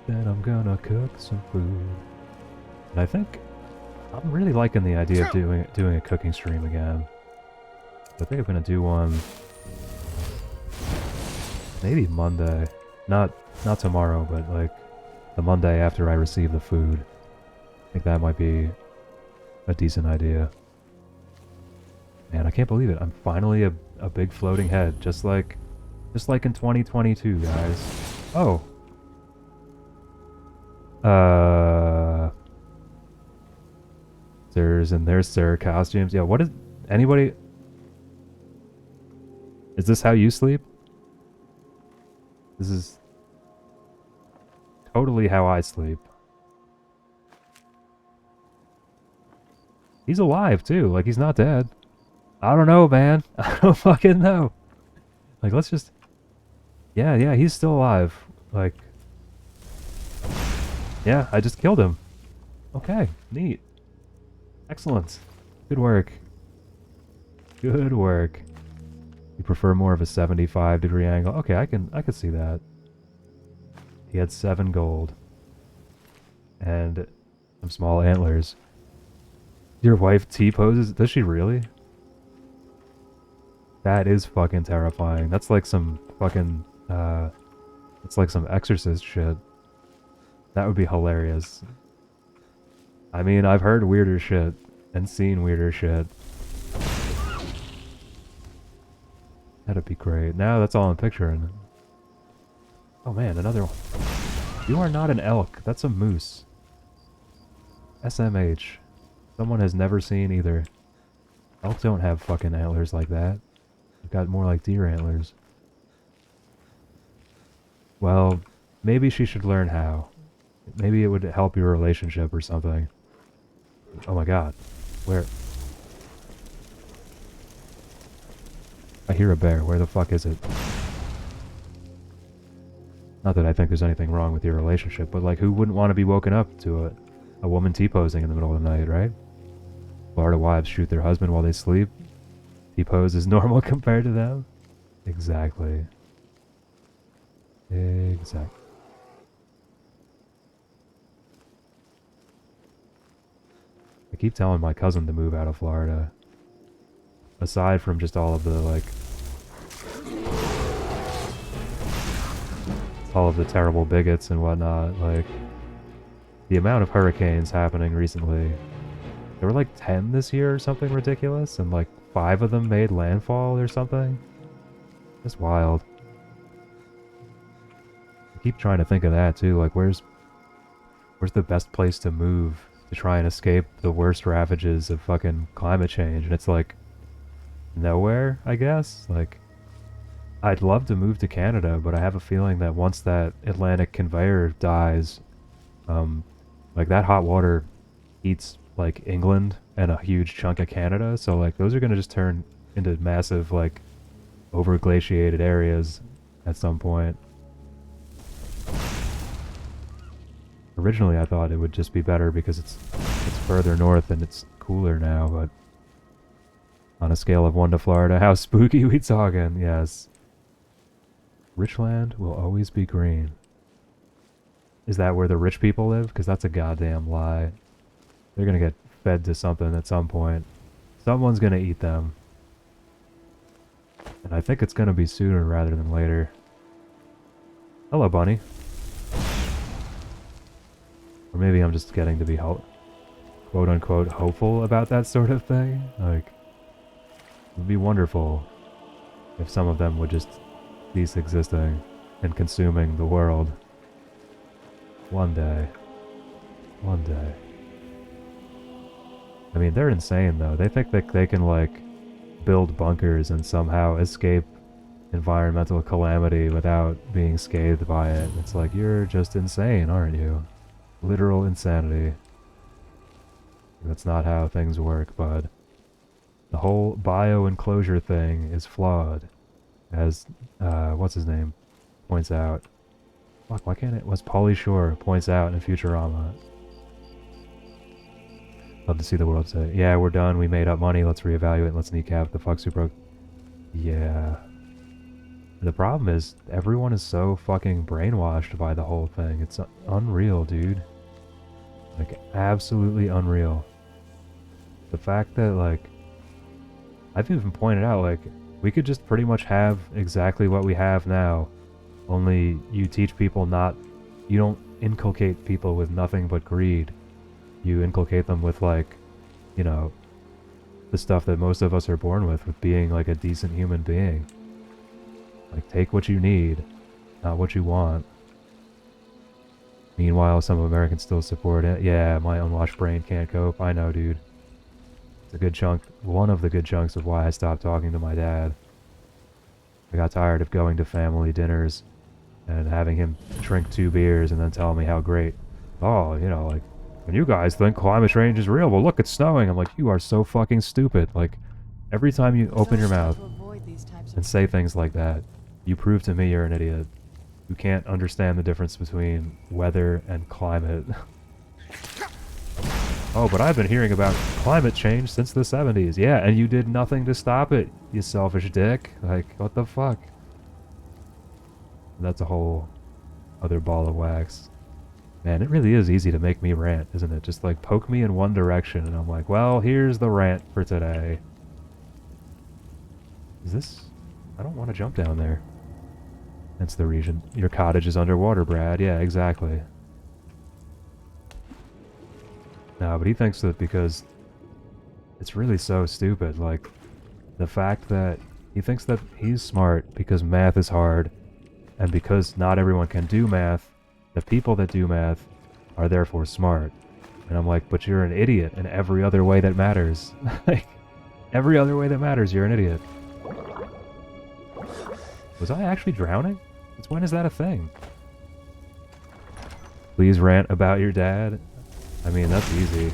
Then I'm gonna cook some food. And I think I'm really liking the idea of doing a cooking stream again. I think I'm gonna do one maybe Monday. Not tomorrow, but like the Monday after I receive the food. I think that might be a decent idea. Man, I can't believe it. I'm finally a big floating head, just like in 2022, guys. Oh. There's Sarah costumes. Yeah, what is... anybody... is this how you sleep? This is... totally how I sleep. He's alive, too. Like, he's not dead. I don't know, man. I don't fucking know. Like, let's just... yeah, he's still alive. Like... yeah, I just killed him. Okay, neat. Excellent. Good work. Good work. You prefer more of a 75-degree angle? Okay, I can see that. He had 7 gold. And some small antlers. Your wife T-poses? Does she really? That is fucking terrifying. That's like some fucking, it's like some exorcist shit. That would be hilarious. I mean, I've heard weirder shit and seen weirder shit. That'd be great. Now that's all I'm picturing. Oh man, another one. You are not an elk. That's a moose. SMH. Someone has never seen either. Elk don't have fucking antlers like that. They've got more like deer antlers. Well, maybe she should learn how. Maybe it would help your relationship or something. Oh my god. Where? I hear a bear. Where the fuck is it? Not that I think there's anything wrong with your relationship, but like, who wouldn't want to be woken up to a woman T-posing in the middle of the night, right? Florida wives shoot their husband while they sleep. T-pose is normal compared to them. Exactly. Exactly. I keep telling my cousin to move out of Florida. Aside from just all of the, like, all of the terrible bigots and whatnot, like, the amount of hurricanes happening recently. There were like 10 this year or something ridiculous, and like 5 of them made landfall or something. It's wild. I keep trying to think of that too, like where's the best place to move to try and escape the worst ravages of fucking climate change, and it's like nowhere, I guess. Like, I'd love to move to Canada, but I have a feeling that once that Atlantic conveyor dies, like that hot water heats like England and a huge chunk of Canada, so like those are gonna just turn into massive like over-glaciated areas at some point. Originally I thought it would just be better because it's further north and it's cooler now, but on a scale of 1 to Florida, how spooky we talking? Yes. Richland will always be green. Is that where the rich people live? Because that's a goddamn lie. They're gonna get fed to something at some point. Someone's gonna eat them. And I think it's gonna be sooner rather than later. Hello, bunny. Or maybe I'm just getting to be quote-unquote hopeful about that sort of thing. Like, it would be wonderful if some of them would just cease existing and consuming the world. One day. One day. I mean, they're insane though. They think that they can like build bunkers and somehow escape environmental calamity without being scathed by it. It's like, you're just insane, aren't you? Literal insanity. That's not how things work, bud. The whole bio-enclosure thing is flawed. As, what's his name points out. Fuck, why can't it? Was Pauly Shore points out in Futurama. Love to see the world say, yeah, we're done, we made up money, let's reevaluate, let's kneecap the fucks who broke. Yeah. The problem is, everyone is so fucking brainwashed by the whole thing. It's unreal, dude. Like, absolutely unreal. The fact that, like, I've even pointed out, like, we could just pretty much have exactly what we have now. Only you teach people not... You don't inculcate people with nothing but greed. You inculcate them with, like, you know, the stuff that most of us are born with being, like, a decent human being. Like, take what you need, not what you want. Meanwhile, some Americans still support it. Yeah, my unwashed brain can't cope. I know, dude. It's a good chunk, one of the good chunks of why I stopped talking to my dad. I got tired of going to family dinners and having him drink 2 beers and then tell me how great, oh, you know, like, when you guys think climate change is real, well look, it's snowing. I'm like, you are so fucking stupid. Like, every time you open your mouth and say things like that, you prove to me you're an idiot. You can't understand the difference between weather and climate. Oh, but I've been hearing about climate change since the 70s. Yeah, and you did nothing to stop it, you selfish dick. Like, what the fuck? That's a whole other ball of wax. Man, it really is easy to make me rant, isn't it? Just like poke me in one direction and I'm like, well, here's the rant for today. Is this... I don't want to jump down there. That's the region. Your cottage is underwater, Brad. Yeah, exactly. No, but he thinks that because... It's really so stupid, like... The fact that he thinks that he's smart because math is hard, and because not everyone can do math, the people that do math are therefore smart. And I'm like, but you're an idiot in every other way that matters. Like, every other way that matters, you're an idiot. Was I actually drowning? Since when is that a thing? Please rant about your dad. I mean, that's easy.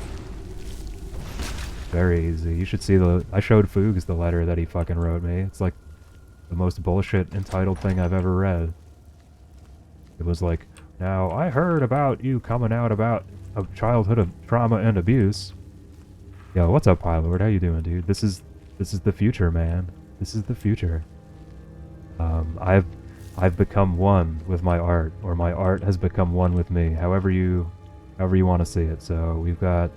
Very easy. You should see the... I showed Fugs the letter that he fucking wrote me. It's like the most bullshit entitled thing I've ever read. It was like, now I heard about you coming out about a childhood of trauma and abuse. Yo, what's up, Pylord? How you doing, dude? This is the future, man. This is the future. I've become one with my art, or my art has become one with me. However you want to see it. So we've got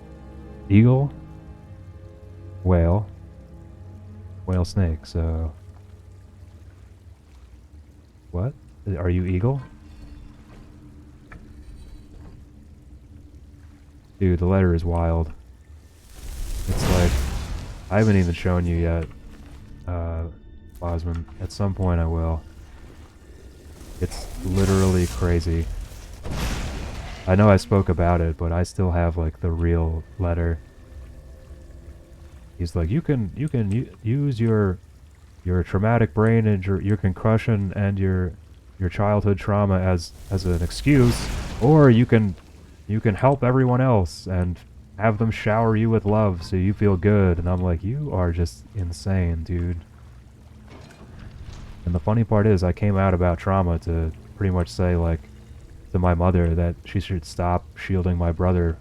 eagle, whale, snake. So what? Are you eagle? Dude, the letter is wild. It's like, I haven't even shown you yet, Bosman. At some point I will. It's literally crazy. I know I spoke about it, but I still have like the real letter. He's like, you can use your traumatic brain and your concussion and your childhood trauma as an excuse, or you can help everyone else and have them shower you with love so you feel good. And I'm like, you are just insane, dude. And the funny part is, I came out about trauma to pretty much say, like, to my mother that she should stop shielding my brother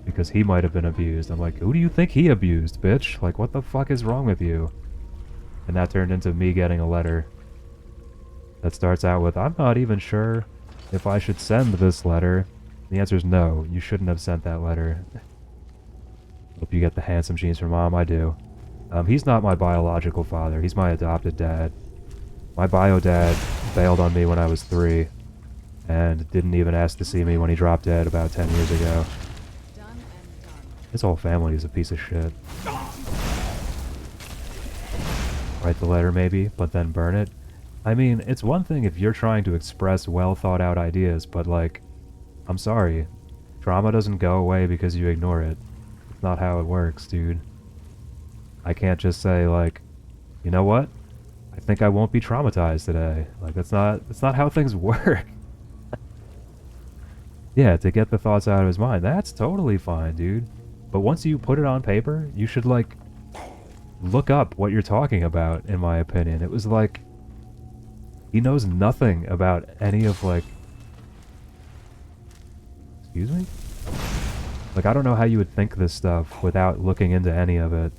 because he might have been abused. I'm like, who do you think he abused, bitch? Like, what the fuck is wrong with you? And that turned into me getting a letter that starts out with, I'm not even sure if I should send this letter. The answer is no, you shouldn't have sent that letter. Hope you get the handsome genes from Mom. I do. He's not my biological father. He's my adopted dad. My bio dad bailed on me when I was 3 and didn't even ask to see me when he dropped dead about 10 years ago. His whole family is a piece of shit. Write the letter maybe, but then burn it. I mean, it's one thing if you're trying to express well thought out ideas, but like, I'm sorry. Trauma doesn't go away because you ignore it. It's not how it works, dude. I can't just say like, you know what? I think I won't be traumatized today. Like, that's not how things work. Yeah, to get the thoughts out of his mind, that's totally fine, dude. But once you put it on paper, you should like look up what you're talking about, in my opinion. It was like, he knows nothing about any of like... Excuse me? Like, I don't know how you would think this stuff without looking into any of it.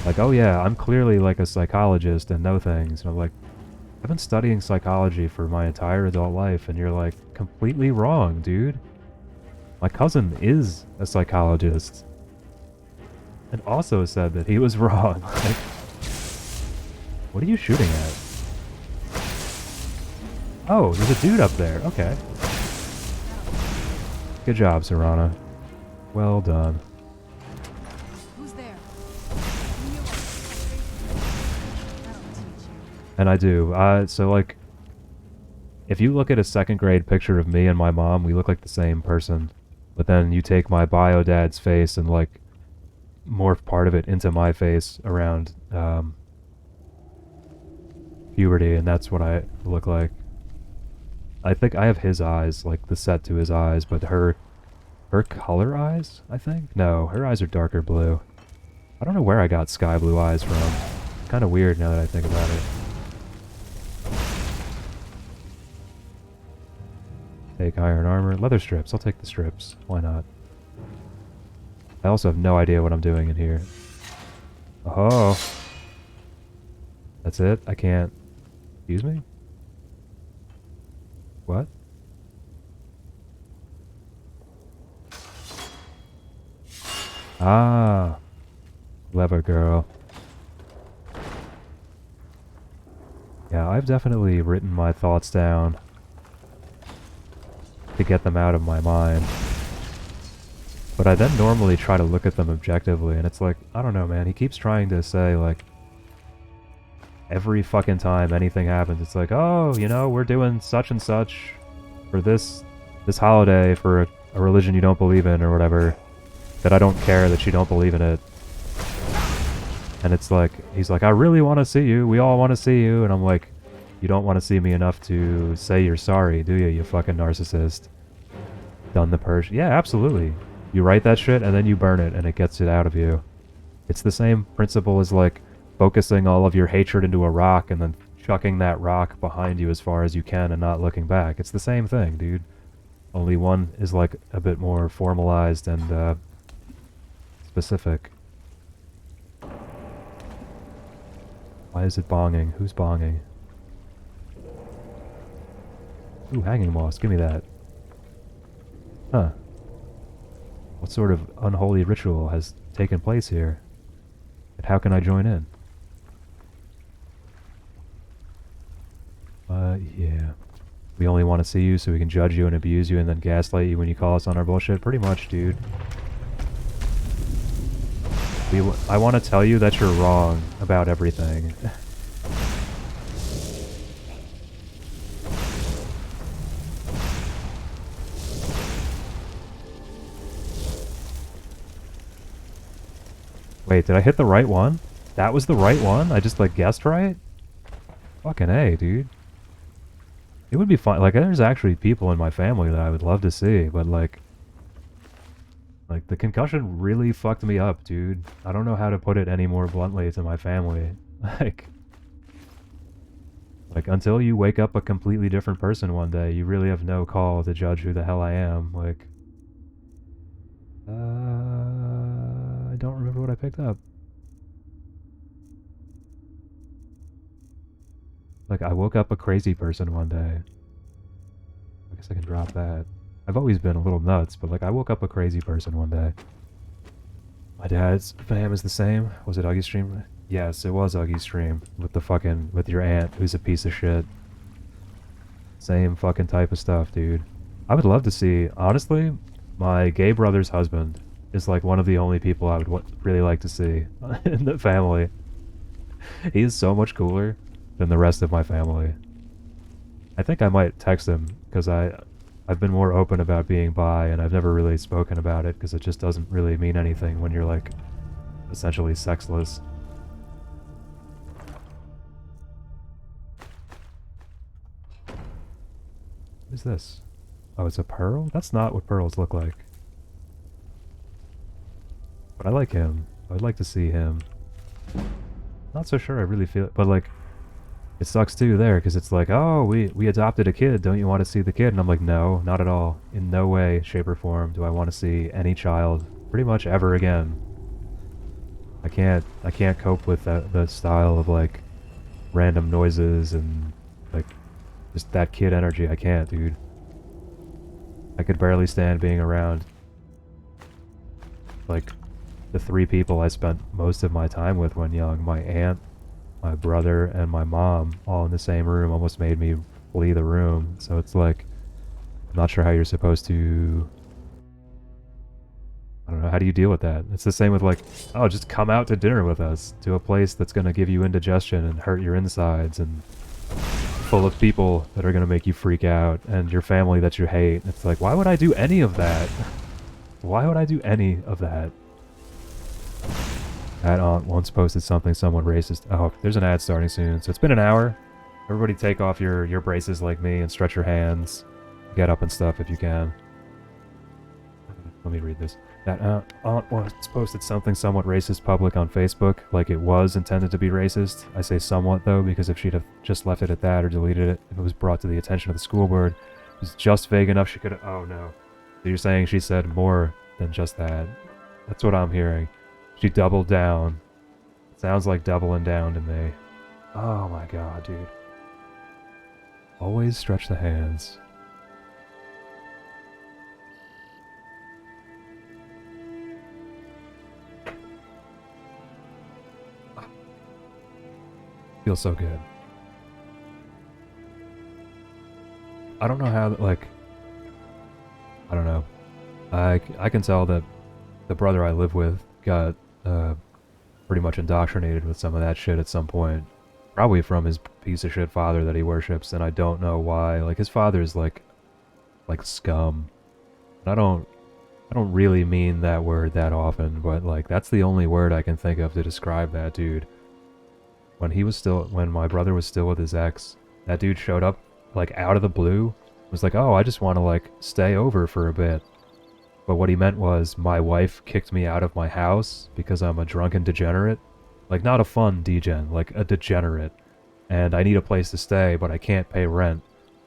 Like, oh yeah, I'm clearly like a psychologist and know things. And I'm like, I've been studying psychology for my entire adult life, and you're like, completely wrong, dude. My cousin is a psychologist. And also said that he was wrong. Like, what are you shooting at? Oh, there's a dude up there. Okay. Good job, Serana. Well done. Who's there? And I do. So like, if you look at a second grade picture of me and my mom, we look like the same person. But then you take my bio dad's face and like morph part of it into my face around puberty, and that's what I look like. I think I have his eyes, like the set to his eyes, but her color eyes, I think? No, her eyes are darker blue. I don't know where I got sky blue eyes from. It's kind of weird now that I think about it. Take iron armor. Leather strips. I'll take the strips. Why not? I also have no idea what I'm doing in here. Oh. That's it? I can't... Excuse me? What? Ah, clever girl. Yeah, I've definitely written my thoughts down to get them out of my mind. But I then normally try to look at them objectively, and it's like, I don't know, man. He keeps trying to say, like, every fucking time anything happens, it's like, oh, you know, we're doing such and such for this holiday for a religion you don't believe in or whatever, that I don't care that you don't believe in it. And it's like, he's like, I really want to see you. We all want to see you. And I'm like, you don't want to see me enough to say you're sorry, do you fucking narcissist? Done the purge. Yeah, absolutely. You write that shit and then you burn it and it gets it out of you. It's the same principle as like focusing all of your hatred into a rock and then chucking that rock behind you as far as you can and not looking back. It's the same thing, dude. Only one is like a bit more formalized and specific. Why is it bonging? Who's bonging? Ooh, hanging moss. Give me that. Huh. What sort of unholy ritual has taken place here? And how can I join in? Yeah. We only want to see you so we can judge you and abuse you and then gaslight you when you call us on our bullshit? Pretty much, dude. I want to tell you that you're wrong about everything. Wait, did I hit the right one? That was the right one? I just, like, guessed right? Fucking A, dude. It would be fun. Like, there's actually people in my family that I would love to see, but, like, the concussion really fucked me up, dude. I don't know how to put it any more bluntly to my family. Like, until you wake up a completely different person one day, you really have no call to judge who the hell I am. Like, I don't remember what I picked up. Like, I woke up a crazy person one day. I guess I can drop that. I've always been a little nuts, but, like, I woke up a crazy person one day. My dad's fam is the same. Was it Uggy Stream? Yes, it was Uggy Stream. With your aunt, who's a piece of shit. Same fucking type of stuff, dude. I would love to see, honestly, my gay brother's husband is, like, one of the only people I would really like to see in the family. He is so much cooler than the rest of my family. I think I might text him, because I've been more open about being bi, and I've never really spoken about it, because it just doesn't really mean anything when you're, like, essentially sexless. What is this? Oh, it's a pearl? That's not what pearls look like. But I like him. I'd like to see him. Not so sure I really feel it, but, like, it sucks too there, because it's like, oh, we adopted a kid, don't you want to see the kid? And I'm like, no, not at all. In no way, shape, or form do I want to see any child pretty much ever again. I can't cope with the style of, like, random noises and, like, just that kid energy. I can't, dude. I could barely stand being around, like, the three people I spent most of my time with when young. My aunt, my brother, and my mom, all in the same room, almost made me flee the room. So it's like, I'm not sure how you're supposed to... I don't know, how do you deal with that? It's the same with, like, oh, just come out to dinner with us, to a place that's gonna give you indigestion and hurt your insides, and full of people that are gonna make you freak out, and your family that you hate. It's like, why would I do any of that? Why would I do any of that? That aunt once posted something somewhat racist. Oh, there's an ad starting soon. So it's been an hour. Everybody take off your braces like me and stretch your hands. Get up and stuff if you can. Let me read this. That aunt once posted something somewhat racist public on Facebook, like it was intended to be racist. I say somewhat, though, because if she'd have just left it at that or deleted it, if it was brought to the attention of the school board, it was just vague enough she could have... Oh, no. So you're saying she said more than just that. That's what I'm hearing. She doubled down. Sounds like doubling down to me. Oh my god, dude. Always stretch the hands. Feels so good. I don't know how, like, I don't know. I can tell that the brother I live with got pretty much indoctrinated with some of that shit at some point. Probably from his piece of shit father that he worships, and I don't know why. Like, his father's like scum. And I don't really mean that word that often, but like that's the only word I can think of to describe that dude. When my brother was still with his ex, that dude showed up like out of the blue, was like, "Oh, I just want to like stay over for a bit." But what he meant was, my wife kicked me out of my house because I'm a drunken degenerate. Like, not a fun degen, like a degenerate. And I need a place to stay, but I can't pay rent.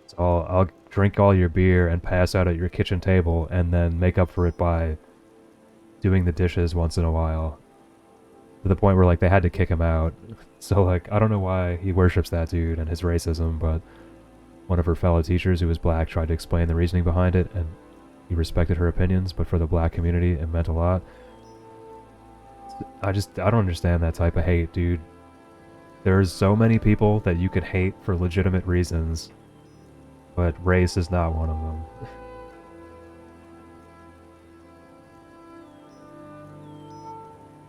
So I'll drink all your beer and pass out at your kitchen table and then make up for it by doing the dishes once in a while. To the point where, like, they had to kick him out. So, like, I don't know why he worships that dude and his racism, but one of her fellow teachers who was black tried to explain the reasoning behind it, and he respected her opinions, but for the black community, it meant a lot. I don't understand that type of hate, dude. There's so many people that you could hate for legitimate reasons, but race is not one of them.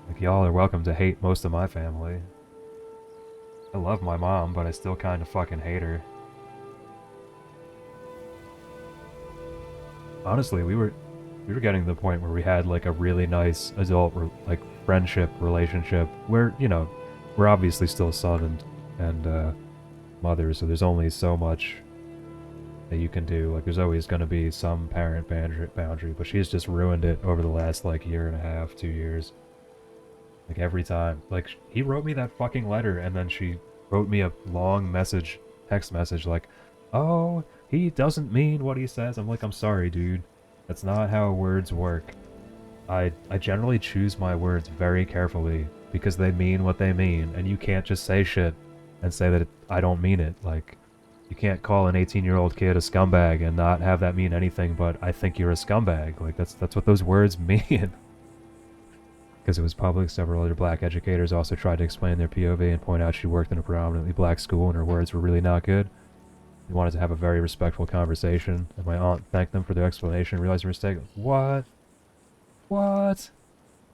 Like, y'all are welcome to hate most of my family. I love my mom, but I still kind of fucking hate her. Honestly, we were getting to the point where we had like a really nice adult like friendship relationship where, you know, we're obviously still son and mother, so there's only so much that you can do. Like, there's always going to be some parent boundary, but she's just ruined it over the last like year and a half, 2 years. Like, every time, like, he wrote me that fucking letter, and then she wrote me a long text message like, "Oh, he doesn't mean what he says." I'm like, "I'm sorry, dude. That's not how words work. I generally choose my words very carefully because they mean what they mean, and you can't just say shit and say that I don't mean it. Like, you can't call an 18-year-old kid a scumbag and not have that mean anything but I think you're a scumbag. Like, that's what those words mean." Because it was public, several other black educators also tried to explain their POV and point out she worked in a predominantly black school and her words were really not good. They wanted to have a very respectful conversation, and my aunt thanked them for their explanation and realized her mistake. What? What?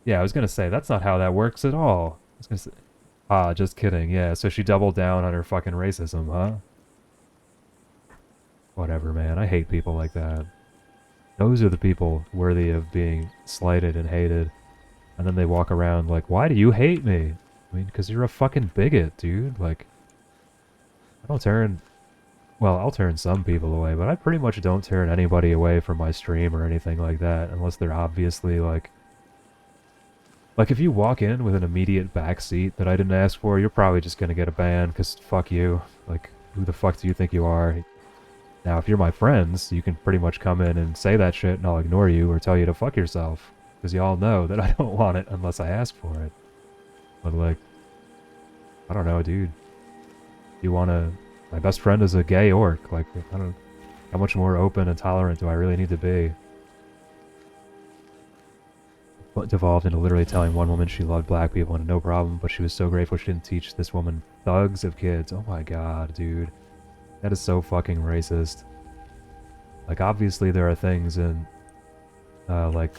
Yeah, I was gonna say, that's not how that works at all. I was gonna say, just kidding, yeah, so she doubled down on her fucking racism, huh? Whatever, man, I hate people like that. Those are the people worthy of being slighted and hated. And then they walk around like, "Why do you hate me?" I mean, because you're a fucking bigot, dude. Like, I'll turn some people away, but I pretty much don't turn anybody away from my stream or anything like that, unless they're obviously like if you walk in with an immediate backseat that I didn't ask for, you're probably just gonna get a ban, because fuck you. Like, who the fuck do you think you are? Now, if you're my friends, you can pretty much come in and say that shit and I'll ignore you or tell you to fuck yourself. Because y'all know that I don't want it unless I ask for it. But like, I don't know, dude. My best friend is a gay orc. Like, I don't know. How much more open and tolerant do I really need to be? It devolved into literally telling one woman she loved black people and no problem, but she was so grateful she didn't teach this woman thugs of kids. Oh my god, dude. That is so fucking racist. Like, obviously there are things in, like,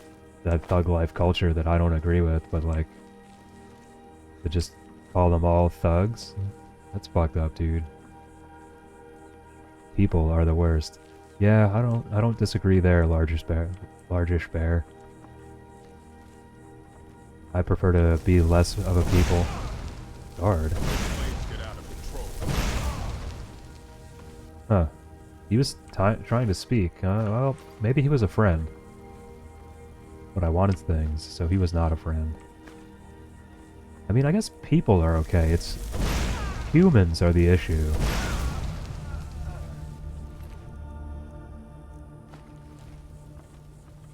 that thug life culture that I don't agree with, but like, to just call them all thugs? That's fucked up, dude. People are the worst. Yeah, I don't disagree there, largish bear. I prefer to be less of a people. Guard. Huh. He was trying to speak. Well, maybe he was a friend. But I wanted things, so he was not a friend. I mean, I guess people are okay. It's humans are the issue.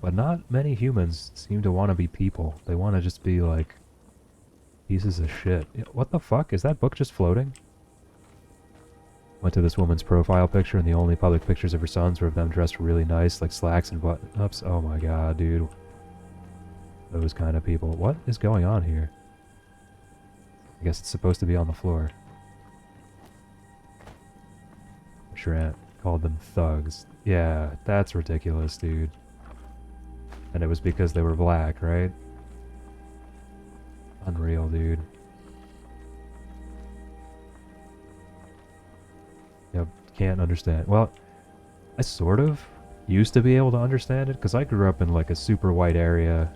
But not many humans seem to want to be people. They want to just be like pieces of shit. What the fuck? Is that book just floating? Went to this woman's profile picture and the only public pictures of her sons were of them dressed really nice, like slacks and button-ups. Oh my god, dude. Those kind of people. What is going on here? I guess it's supposed to be on the floor. teacher aunt called them thugs. Yeah, that's ridiculous, dude. And it was because they were black, right? Unreal, dude. Yep, can't understand. Well, I sort of used to be able to understand it because I grew up in like a super white area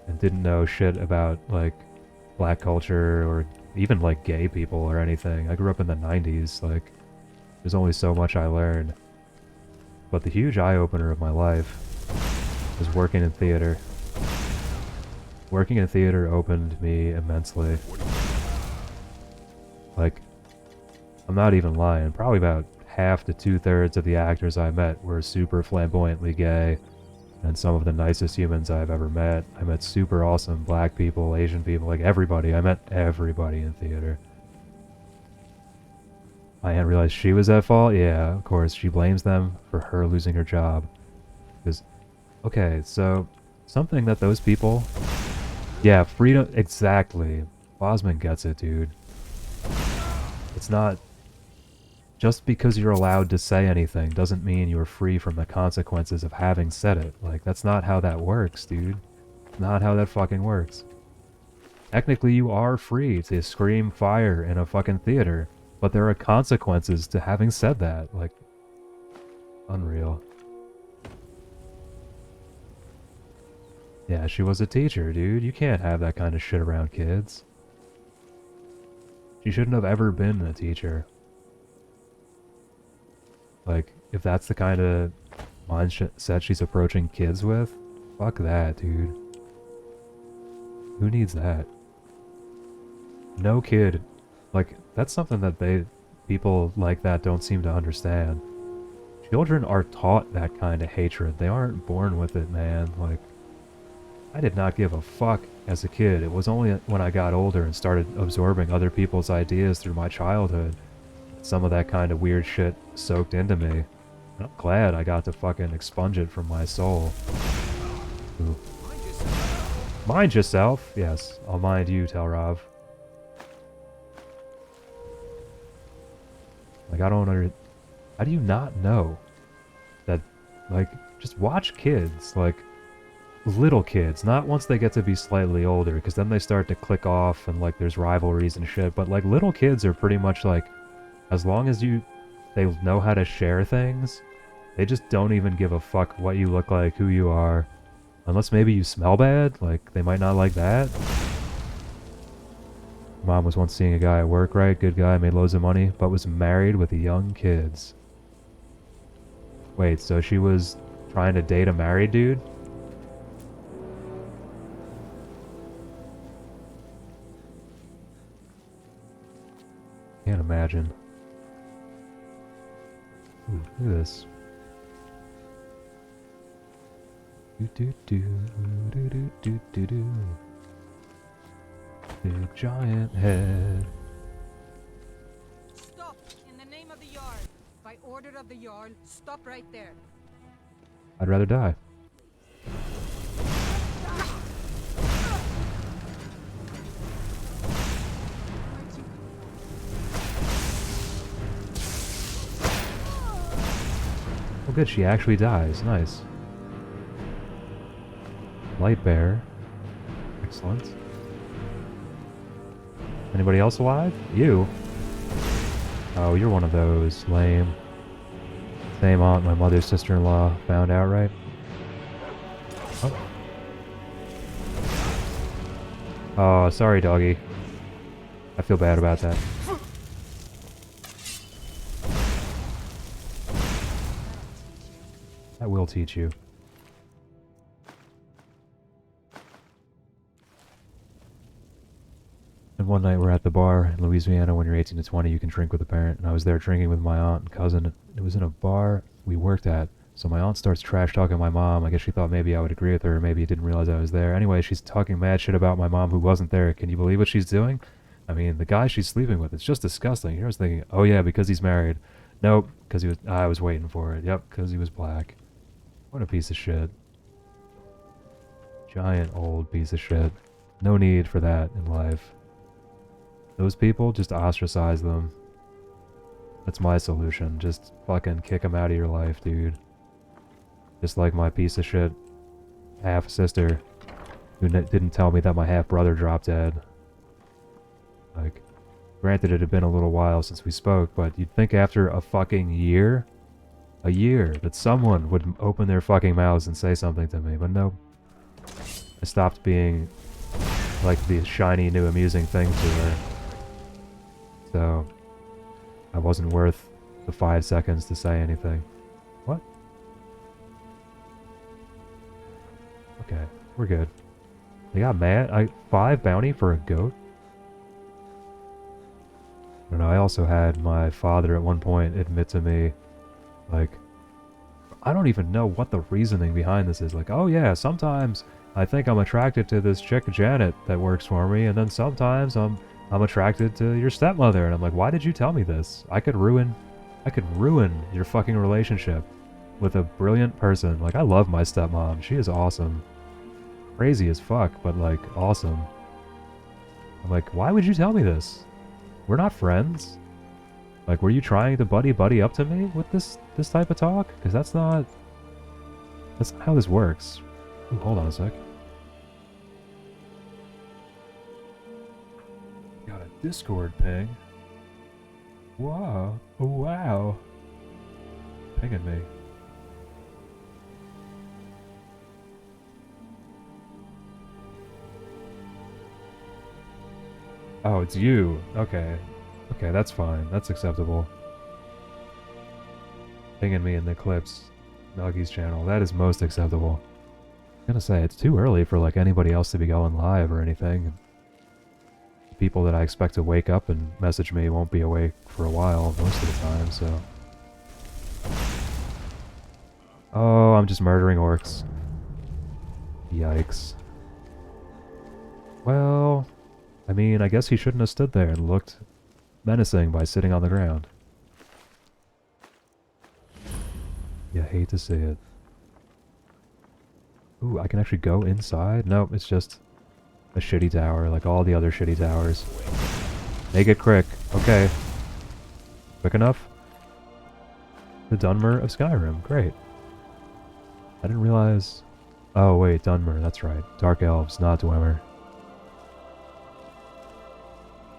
and didn't know shit about like black culture or even like gay people or anything. I grew up in the 90s, like there's only so much I learned. But the huge eye-opener of my life was working in theater. Working in theater opened me immensely. Like, I'm not even lying, probably about half to 2/3 of the actors I met were super flamboyantly gay, and some of the nicest humans I've ever met. I met super awesome black people, Asian people, like everybody. I met everybody in theater. My aunt realized she was at fault. Yeah, of course, she blames them for her losing her job. Because, okay, so something that those people... Yeah, freedom, exactly. Bosman gets it, dude. It's not... Just because you're allowed to say anything doesn't mean you're free from the consequences of having said it. Like, that's not how that works, dude. Not how that fucking works. Technically, you are free to scream fire in a fucking theater, but there are consequences to having said that. Like, unreal. Yeah, she was a teacher, dude. You can't have that kind of shit around kids. She shouldn't have ever been a teacher. Like, if that's the kind of mindset she's approaching kids with, fuck that, dude. Who needs that? No kid. Like, that's something that people like that don't seem to understand. Children are taught that kind of hatred. They aren't born with it, man. Like, I did not give a fuck as a kid. It was only when I got older and started absorbing other people's ideas through my childhood, some of that kind of weird shit soaked into me. And I'm glad I got to fucking expunge it from my soul. Ooh. Mind yourself? Yes, I'll mind you, Telrav. Like, I don't how do you not know that, like, just watch kids, like, little kids, not once they get to be slightly older, because then they start to click off and, like, there's rivalries and shit, but, like, little kids are pretty much, like, as long as they know how to share things, they just don't even give a fuck what you look like, who you are. Unless maybe you smell bad, like, they might not like that. Mom was once seeing a guy at work, right? Good guy, made loads of money, but was married with young kids. Wait, so she was trying to date a married dude? Can't imagine. Ooh, look at this. Do. Big giant head. Stop! In the name of the Jarl. By order of the Jarl, stop right there. I'd rather die. Oh good, she actually dies. Nice. Light bear. Excellent. Anybody else alive? You? Oh, you're one of those. Lame. Same aunt my mother's sister-in-law found out, right? Oh. Oh, sorry, doggy. I feel bad about that. That will teach you. And one night we're at the bar in Louisiana. When you're 18 to 20, you can drink with a parent. And I was there drinking with my aunt and cousin. It was in a bar we worked at. So my aunt starts trash talking my mom. I guess she thought maybe I would agree with her, or maybe didn't realize I was there. Anyway, she's talking mad shit about my mom who wasn't there. Can you believe what she's doing? I mean, the guy she's sleeping with, it's just disgusting. Here I was thinking, oh yeah, because he's married. Nope, because he was, I was waiting for it. Yep, because he was black. What a piece of shit. Giant old piece of shit. No need for that in life. Those people, just ostracize them. That's my solution. Just fucking kick him out of your life, dude. Just like my piece of shit half-sister who didn't tell me that my half-brother dropped dead. Like, granted it had been a little while since we spoke, but you'd think after a fucking year, that someone would open their fucking mouths and say something to me, but nope. I stopped being like the shiny new amusing thing to her. So, I wasn't worth the 5 seconds to say anything. What? Okay, we're good. They got mad? 5 bounty for a goat? I don't know, I also had my father at one point admit to me, like, I don't even know what the reasoning behind this is. Like, oh yeah, sometimes I think I'm attracted to this chick Janet that works for me, and then sometimes I'm attracted to your stepmother. And I'm like, why did you tell me this? I could ruin your fucking relationship with a brilliant person. Like, I love my stepmom. She is awesome. Crazy as fuck, but like, awesome. I'm like, why would you tell me this? We're not friends. Like, were you trying to buddy up to me with this type of talk? Because that's not how this works. Ooh, hold on a sec. Got a Discord ping. Wow. Oh, wow. Pinging me. Oh, it's you. Okay. Okay, that's fine. That's acceptable. Pinging me in the clips. Nuggy's channel. That is most acceptable. I'm gonna say, it's too early for like anybody else to be going live or anything. People that I expect to wake up and message me won't be awake for a while most of the time, so... Oh, I'm just murdering orcs. Yikes. Well... I mean, I guess he shouldn't have stood there and looked menacing by sitting on the ground. You hate to see it. Ooh, I can actually go inside? Nope, it's just a shitty tower, like all the other shitty towers. Make it quick. Okay. Quick enough? The Dunmer of Skyrim. Great. I didn't realize... Oh, wait, Dunmer. That's right. Dark Elves, not Dwemer.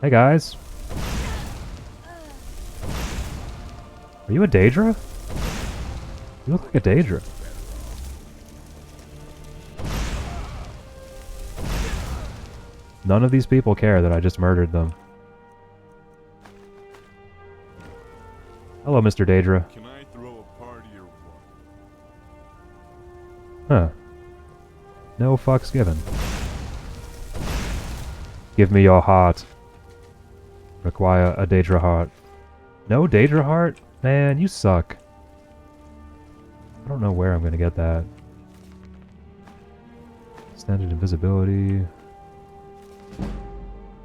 Hey, guys. Are you a Daedra? You look like a Daedra. None of these people care that I just murdered them. Hello, Mr. Daedra. Can I throw a party or what? Huh. No fucks given. Give me your heart. Require a Daedra heart. No Daedra heart? Man, you suck. I don't know where I'm gonna get that. Extended invisibility.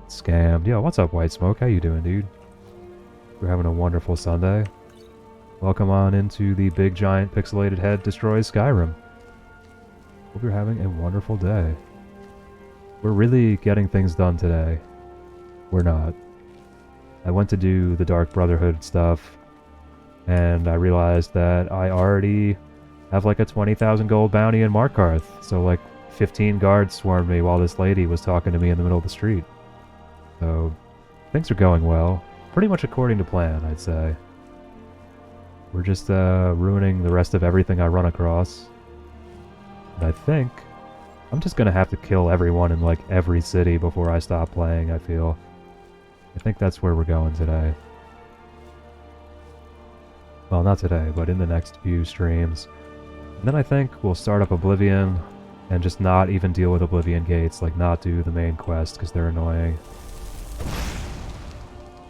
Scammed. Yo, what's up, White Smoke? How you doing, dude? We're having a wonderful Sunday. Welcome on into the big giant pixelated head destroys Skyrim. Hope you're having a wonderful day. We're really getting things done today. We're not. I went to do the Dark Brotherhood stuff, and I realized that I already have like a 20,000 gold bounty in Markarth, so like 15 guards swarmed me while this lady was talking to me in the middle of the street. So, things are going well. Pretty much according to plan, I'd say. We're just ruining the rest of everything I run across. And I think I'm just gonna have to kill everyone in like every city before I stop playing, I feel. I think that's where we're going today. Well, not today, but in the next few streams. And then I think we'll start up Oblivion and just not even deal with Oblivion gates, like not do the main quest because they're annoying.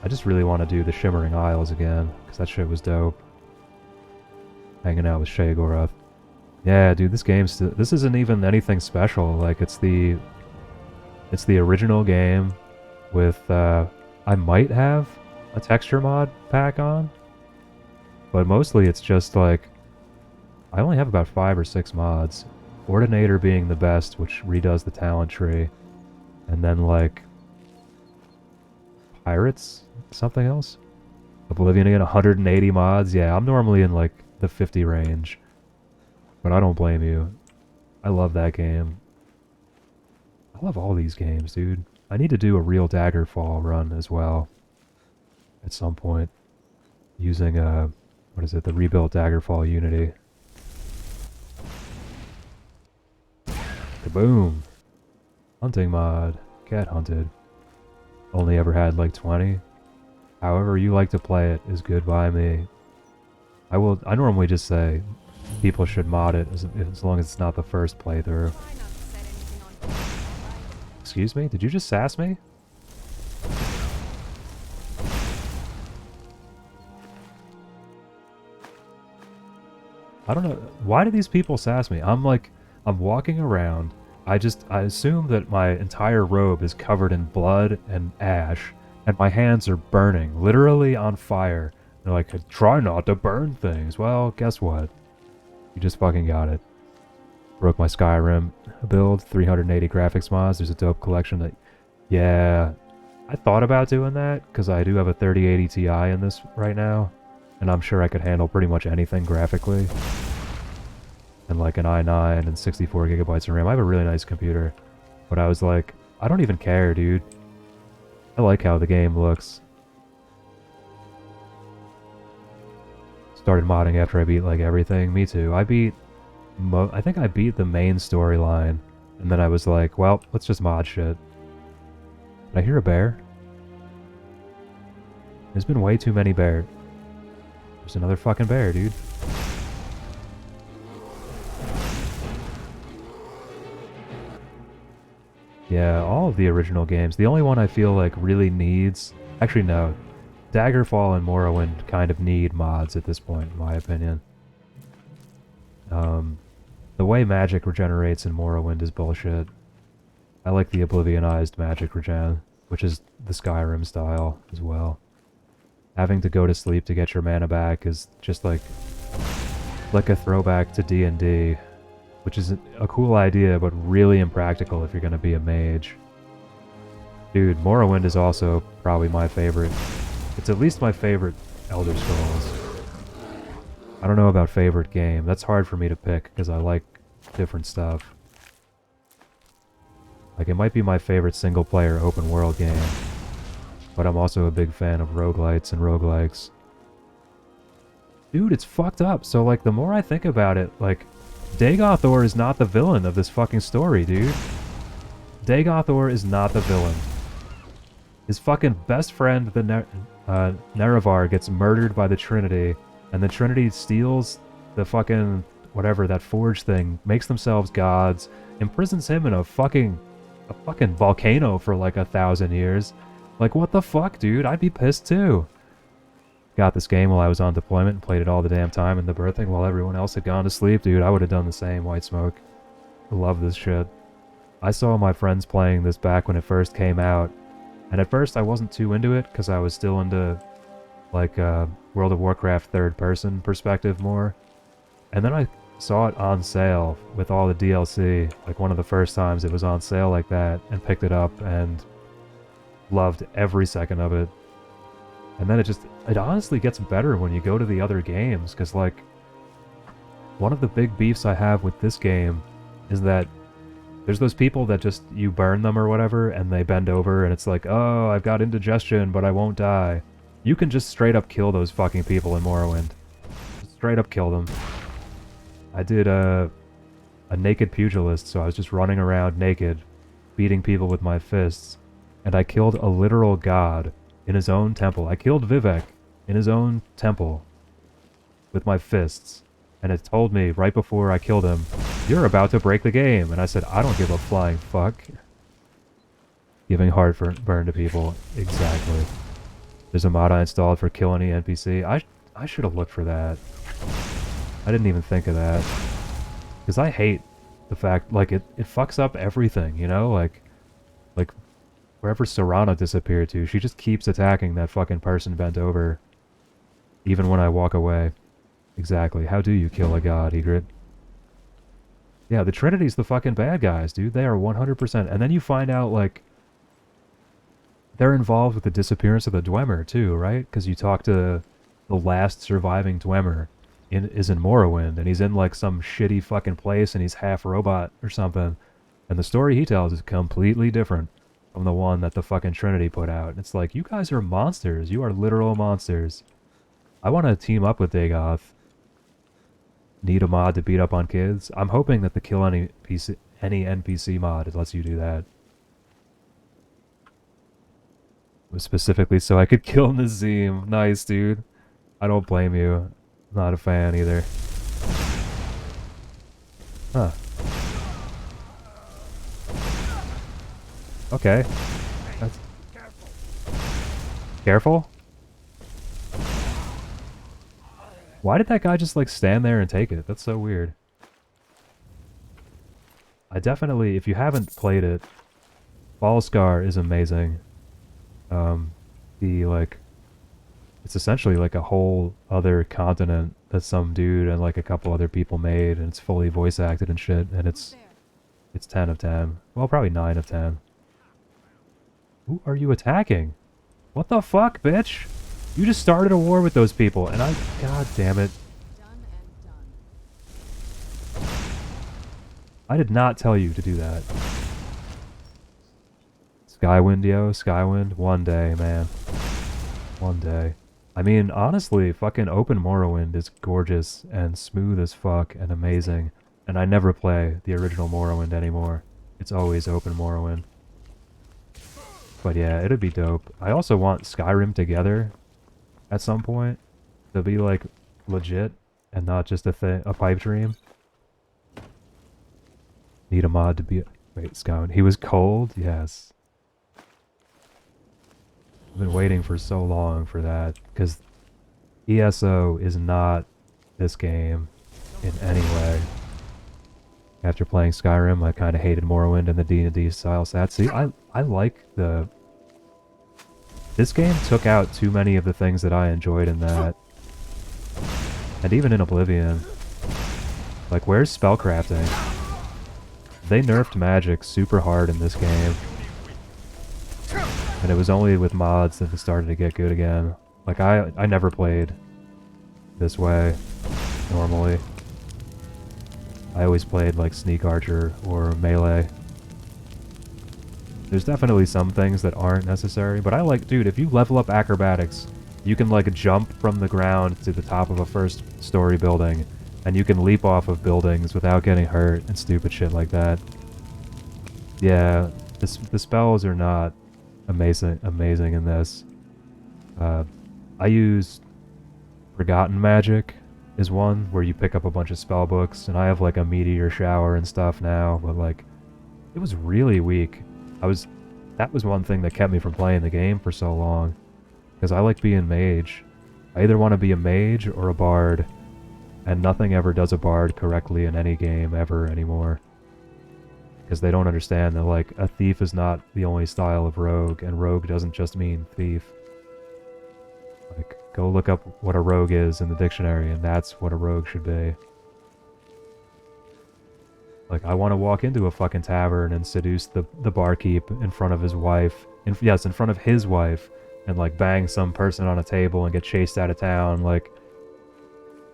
I just really want to do the Shimmering Isles again, because that shit was dope. Hanging out with Sheogorath. Yeah, dude, this game's this isn't even anything special. Like, it's the original game with I might have a texture mod pack on, but mostly it's just like I only have about 5 or 6 mods. Ordinator being the best, which redoes the talent tree, and then like Pirates, something else. Oblivion again, 180 mods. Yeah, I'm normally in like the 50 range. But I don't blame you. I love that game. I love all these games, dude. I need to do a real Daggerfall run as well. At some point. Using, what is it? The rebuilt Daggerfall Unity. Kaboom! Hunting mod. Cat hunted. Only ever had like 20. However you like to play it is good by me. I normally just say people should mod it as long as it's not the first playthrough. Try not to set anything on fire. Excuse me? Did you just sass me? I don't know. Why do these people sass me? I'm walking around. I assume that my entire robe is covered in blood and ash, and my hands are burning, literally on fire. They're like, try not to burn things. Well, guess what? You just fucking got it. Broke my Skyrim build, 380 graphics mods. There's a dope collection that... Yeah, I thought about doing that, because I do have a 3080 Ti in this right now, and I'm sure I could handle pretty much anything graphically. And like an i9 and 64 gigabytes of RAM. I have a really nice computer, but I was like, I don't even care, dude. I like how the game looks. Started modding after I beat like everything. Me too. I think I beat the main storyline, and then I was like, well, let's just mod shit. Did I hear a bear? There's been way too many bears. There's another fucking bear, dude. Yeah, all of the original games. The only one I feel like really needs... Actually, no. Daggerfall and Morrowind kind of need mods at this point, in my opinion. The way magic regenerates in Morrowind is bullshit. I like the Oblivionized magic regen, which is the Skyrim style as well. Having to go to sleep to get your mana back is just like a throwback to D&D, which is a cool idea, but really impractical if you're going to be a mage. Dude, Morrowind is also probably my favorite. It's at least my favorite Elder Scrolls. I don't know about favorite game. That's hard for me to pick, because I like different stuff. Like, it might be my favorite single-player open-world game, but I'm also a big fan of roguelites and roguelikes. Dude, it's fucked up. So, like, the more I think about it, like, Dagothor is not the villain of this fucking story, dude. Dagothor is not the villain. His fucking best friend, the Nerevar, gets murdered by the Trinity, and the Trinity steals the fucking, whatever, that forge thing, makes themselves gods, imprisons him in a fucking volcano for like 1,000 years. Like, what the fuck, dude? I'd be pissed too. Got this game while I was on deployment and played it all the damn time in the birthing while everyone else had gone to sleep. Dude, I would have done the same, White Smoke. I love this shit. I saw my friends playing this back when it first came out, and at first I wasn't too into it because I was still into like World of Warcraft third-person perspective more. And then I saw it on sale with all the DLC, like one of the first times it was on sale like that, and picked it up and loved every second of it. And then it honestly gets better when you go to the other games, because like, one of the big beefs I have with this game is that there's those people that just, you burn them or whatever, and they bend over, and it's like, oh, I've got indigestion, but I won't die. You can just straight up kill those fucking people in Morrowind. Just straight up kill them. I did a naked pugilist, so I was just running around naked, beating people with my fists, and I killed a literal god in his own temple. I killed Vivek in his own temple with my fists, and it told me right before I killed him, you're about to break the game, and I said, I don't give a flying fuck. Giving heartburn to people. Exactly. There's a mod I installed for kill any NPC. I should have looked for that. I didn't even think of that. Because I hate the fact, like, it fucks up everything, you know? Like, wherever Serana disappeared to, she just keeps attacking that fucking person bent over. Even when I walk away. Exactly. How do you kill a god, Egret? Yeah, the Trinity's the fucking bad guys, dude. They are 100%. And then you find out, like, they're involved with the disappearance of the Dwemer too, right? Because you talk to the last surviving Dwemer is in Morrowind, and he's in like some shitty fucking place, and he's half robot or something. And the story he tells is completely different from the one that the fucking Trinity put out. It's like, you guys are monsters. You are literal monsters. I want to team up with Dagoth. Need a mod to beat up on kids? I'm hoping that the kill any NPC mod lets you do that. It was specifically so I could kill Nazim. Nice, dude. I don't blame you. Not a fan either. Huh. Okay. That's... Careful? Why did that guy just like stand there and take it? That's so weird. I definitely, if you haven't played it, Ballscar is amazing. It's essentially like a whole other continent that some dude and like a couple other people made, and it's fully voice acted and shit, and it's 10 of 10. Well, probably 9 of 10. Who are you attacking? What the fuck, bitch? You just started a war with those people, and god damn it. I did not tell you to do that. Skywind, yo, Skywind. One day, man. One day. I mean, honestly, fucking open Morrowind is gorgeous and smooth as fuck and amazing. And I never play the original Morrowind anymore. It's always open Morrowind. But yeah, it'd be dope. I also want Skyrim together at some point to be like legit and not just a pipe dream. Need a mod to be... Wait, Skywind. He was cold? Yes. I've been waiting for so long for that, because ESO is not this game in any way. After playing Skyrim, I kind of hated Morrowind and the D&D style stats. See, I like the... This game took out too many of the things that I enjoyed in that. And even in Oblivion. Like, where's spellcrafting? They nerfed magic super hard in this game. And it was only with mods that it started to get good again. Like, I never played this way, normally. I always played, like, Sneak Archer or Melee. There's definitely some things that aren't necessary, but I like, dude, if you level up acrobatics, you can, like, jump from the ground to the top of a first-story building, and you can leap off of buildings without getting hurt and stupid shit like that. Yeah, the spells are not amazing in this. I use Forgotten Magic is one where you pick up a bunch of spell books, and I have like a meteor shower and stuff now, but like it was really weak. That was one thing that kept me from playing the game for so long, because I like being mage. I either want to be a mage or a bard, and nothing ever does a bard correctly in any game ever anymore. Because they don't understand that, like, a thief is not the only style of rogue, and rogue doesn't just mean thief. Like, go look up what a rogue is in the dictionary, and that's what a rogue should be. Like, I want to walk into a fucking tavern and seduce the barkeep in front of his wife. In front of his wife, and, like, bang some person on a table and get chased out of town. Like,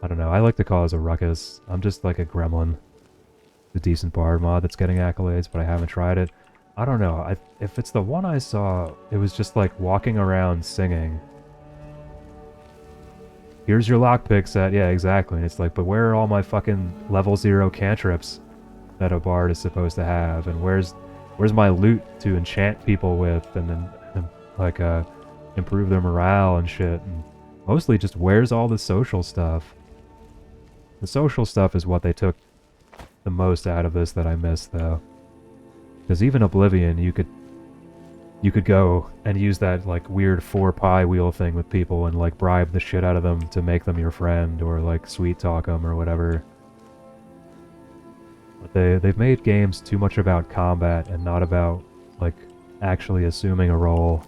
I don't know, I like to cause a ruckus. I'm just like a gremlin. A decent bard mod that's getting accolades, but I haven't tried it. I don't know. If it's the one I saw, it was just like walking around singing. Here's your lockpick set. Yeah, exactly. And it's like, but where are all my fucking level 0 cantrips that a bard is supposed to have? And where's my loot to enchant people with and like improve their morale and shit? And mostly just where's all the social stuff? The social stuff is what they took the most out of this that I missed, though. Because even Oblivion, you could go and use that like weird 4-pie wheel thing with people and like bribe the shit out of them to make them your friend, or like sweet talk them or whatever. But they've made games too much about combat and not about like actually assuming a role.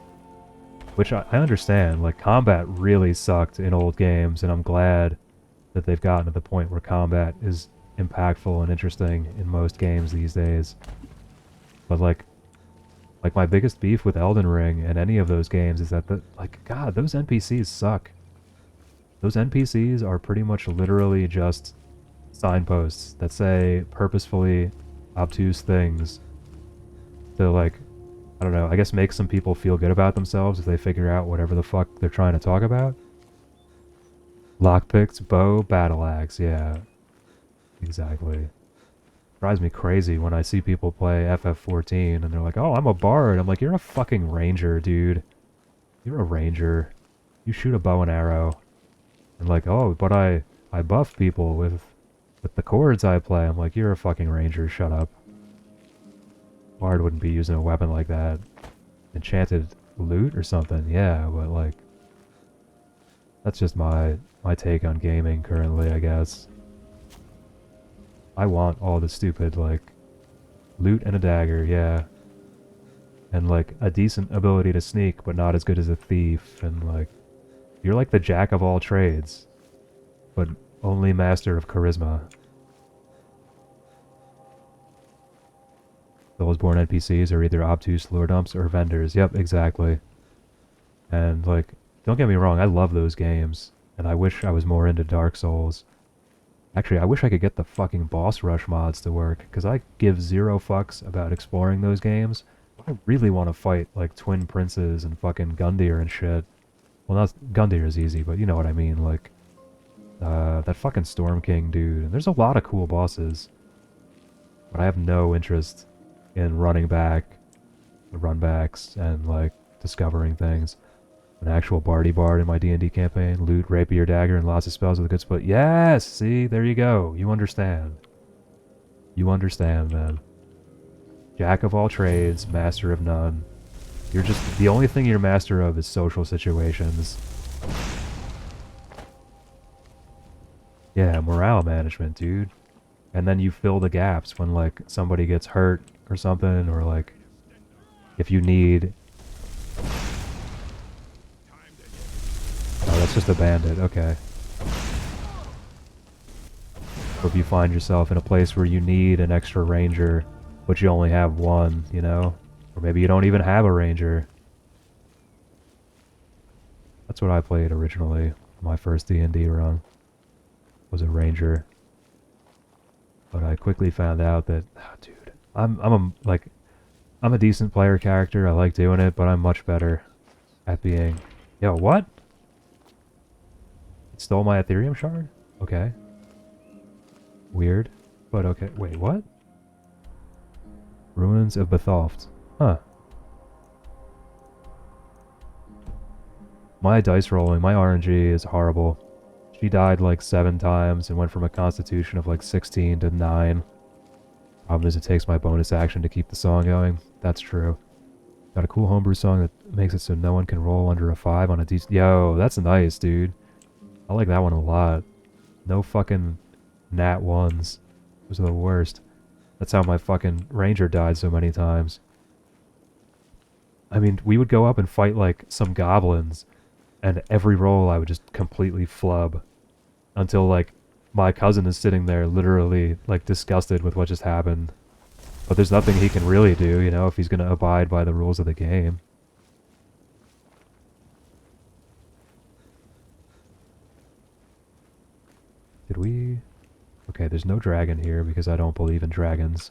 Which I understand, like combat really sucked in old games, and I'm glad that they've gotten to the point where combat is impactful and interesting in most games these days. But like Like, my biggest beef with Elden Ring and any of those games is that, like, God, those NPCs suck. Those NPCs are pretty much literally just signposts that say purposefully obtuse things to, like, I don't know, I guess make some people feel good about themselves if they figure out whatever the fuck they're trying to talk about. Lockpicks, bow, battle axe, yeah. Exactly. Drives me crazy when I see people play FF14 and they're like, oh, I'm a bard. I'm like, you're a fucking ranger, dude. You're a ranger. You shoot a bow and arrow. And like, oh, but I buff people with the chords I play. I'm like, you're a fucking ranger, shut up. Bard wouldn't be using a weapon like that. Enchanted loot or something, yeah, but like, that's just my take on gaming currently, I guess. I want all the stupid, like, loot and a dagger, yeah. And, like, a decent ability to sneak, but not as good as a thief, and, like, you're like the jack of all trades, but only master of charisma. Soulsborne NPCs are either obtuse lore dumps or vendors. Yep, exactly. And, like, don't get me wrong, I love those games, and I wish I was more into Dark Souls. Actually, I wish I could get the fucking boss rush mods to work, because I give zero fucks about exploring those games. I really want to fight, like, Twin Princes and fucking Gundyr and shit. Well, not Gundyr is easy, but you know what I mean, like, that fucking Storm King dude. And there's a lot of cool bosses. But I have no interest in running back, the runbacks, and, like, discovering things. An actual bardy bard in my D&D campaign. Loot, rapier, dagger, and lots of spells with a good split. Yes! See? There you go. You understand. You understand, then. Jack of all trades, master of none. You're just... The only thing you're master of is social situations. Yeah, morale management, dude. And then you fill the gaps when, like, somebody gets hurt or something, or, like, if you need... Oh, that's just a bandit, okay. Or if you find yourself in a place where you need an extra ranger, but you only have one, you know? Or maybe you don't even have a ranger. That's what I played originally. My first D&D run was a ranger. But I quickly found out that, oh, dude, I'm a decent player character. I like doing it, but I'm much better at being... Yo, what? It stole my Ethereum shard? Okay. Weird. But okay. Wait, what? Ruins of Bethalft. Huh. My dice rolling, my RNG is horrible. She died like 7 times and went from a constitution of like 16 to 9. Problem is it takes my bonus action to keep the song going. That's true. Got a cool homebrew song that makes it so no one can roll under a 5 on a decent... Yo, that's nice, dude. I like that one a lot. No fucking nat 1s. Those are the worst. That's how my fucking ranger died so many times. I mean, we would go up and fight like some goblins, and every roll I would just completely flub. Until like my cousin is sitting there literally like disgusted with what just happened. But there's nothing he can really do, you know, if he's gonna abide by the rules of the game. Did we... Okay, there's no dragon here because I don't believe in dragons.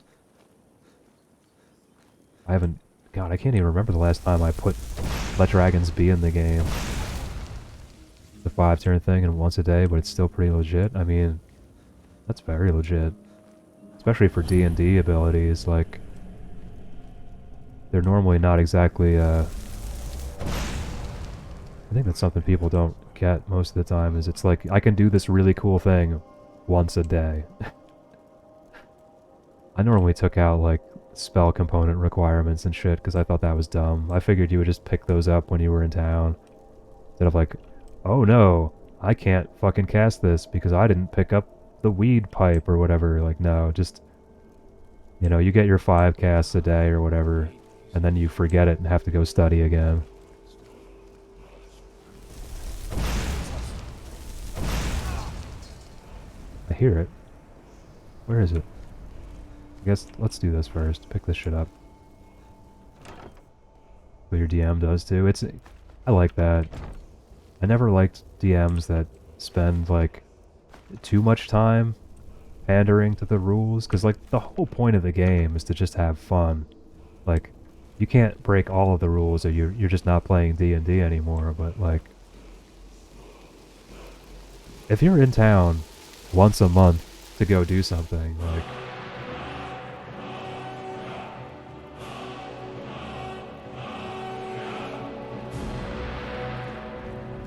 I haven't... God, I can't even remember the last time I let dragons be in the game. The 5-turn thing and once a day, but it's still pretty legit. I mean, that's very legit. Especially for D&D abilities, like... They're normally not exactly, I think that's something people don't get most of the time, is it's like, I can do this really cool thing once a day. I normally took out, like, spell component requirements and shit, because I thought that was dumb. I figured you would just pick those up when you were in town. Instead of like, oh no, I can't fucking cast this because I didn't pick up the weed pipe or whatever. Like, no, just, you know, you get your 5 casts a day or whatever, and then you forget it and have to go study again. I hear it. Where is it? I guess let's do this first. Pick this shit up. what your DM does too. I like that. I never liked DMs that spend like too much time pandering to the rules, because like the whole point of the game is to just have fun. Like, you can't break all of the rules or you're just not playing D&D anymore, but like, if you're in town once a month to go do something, like,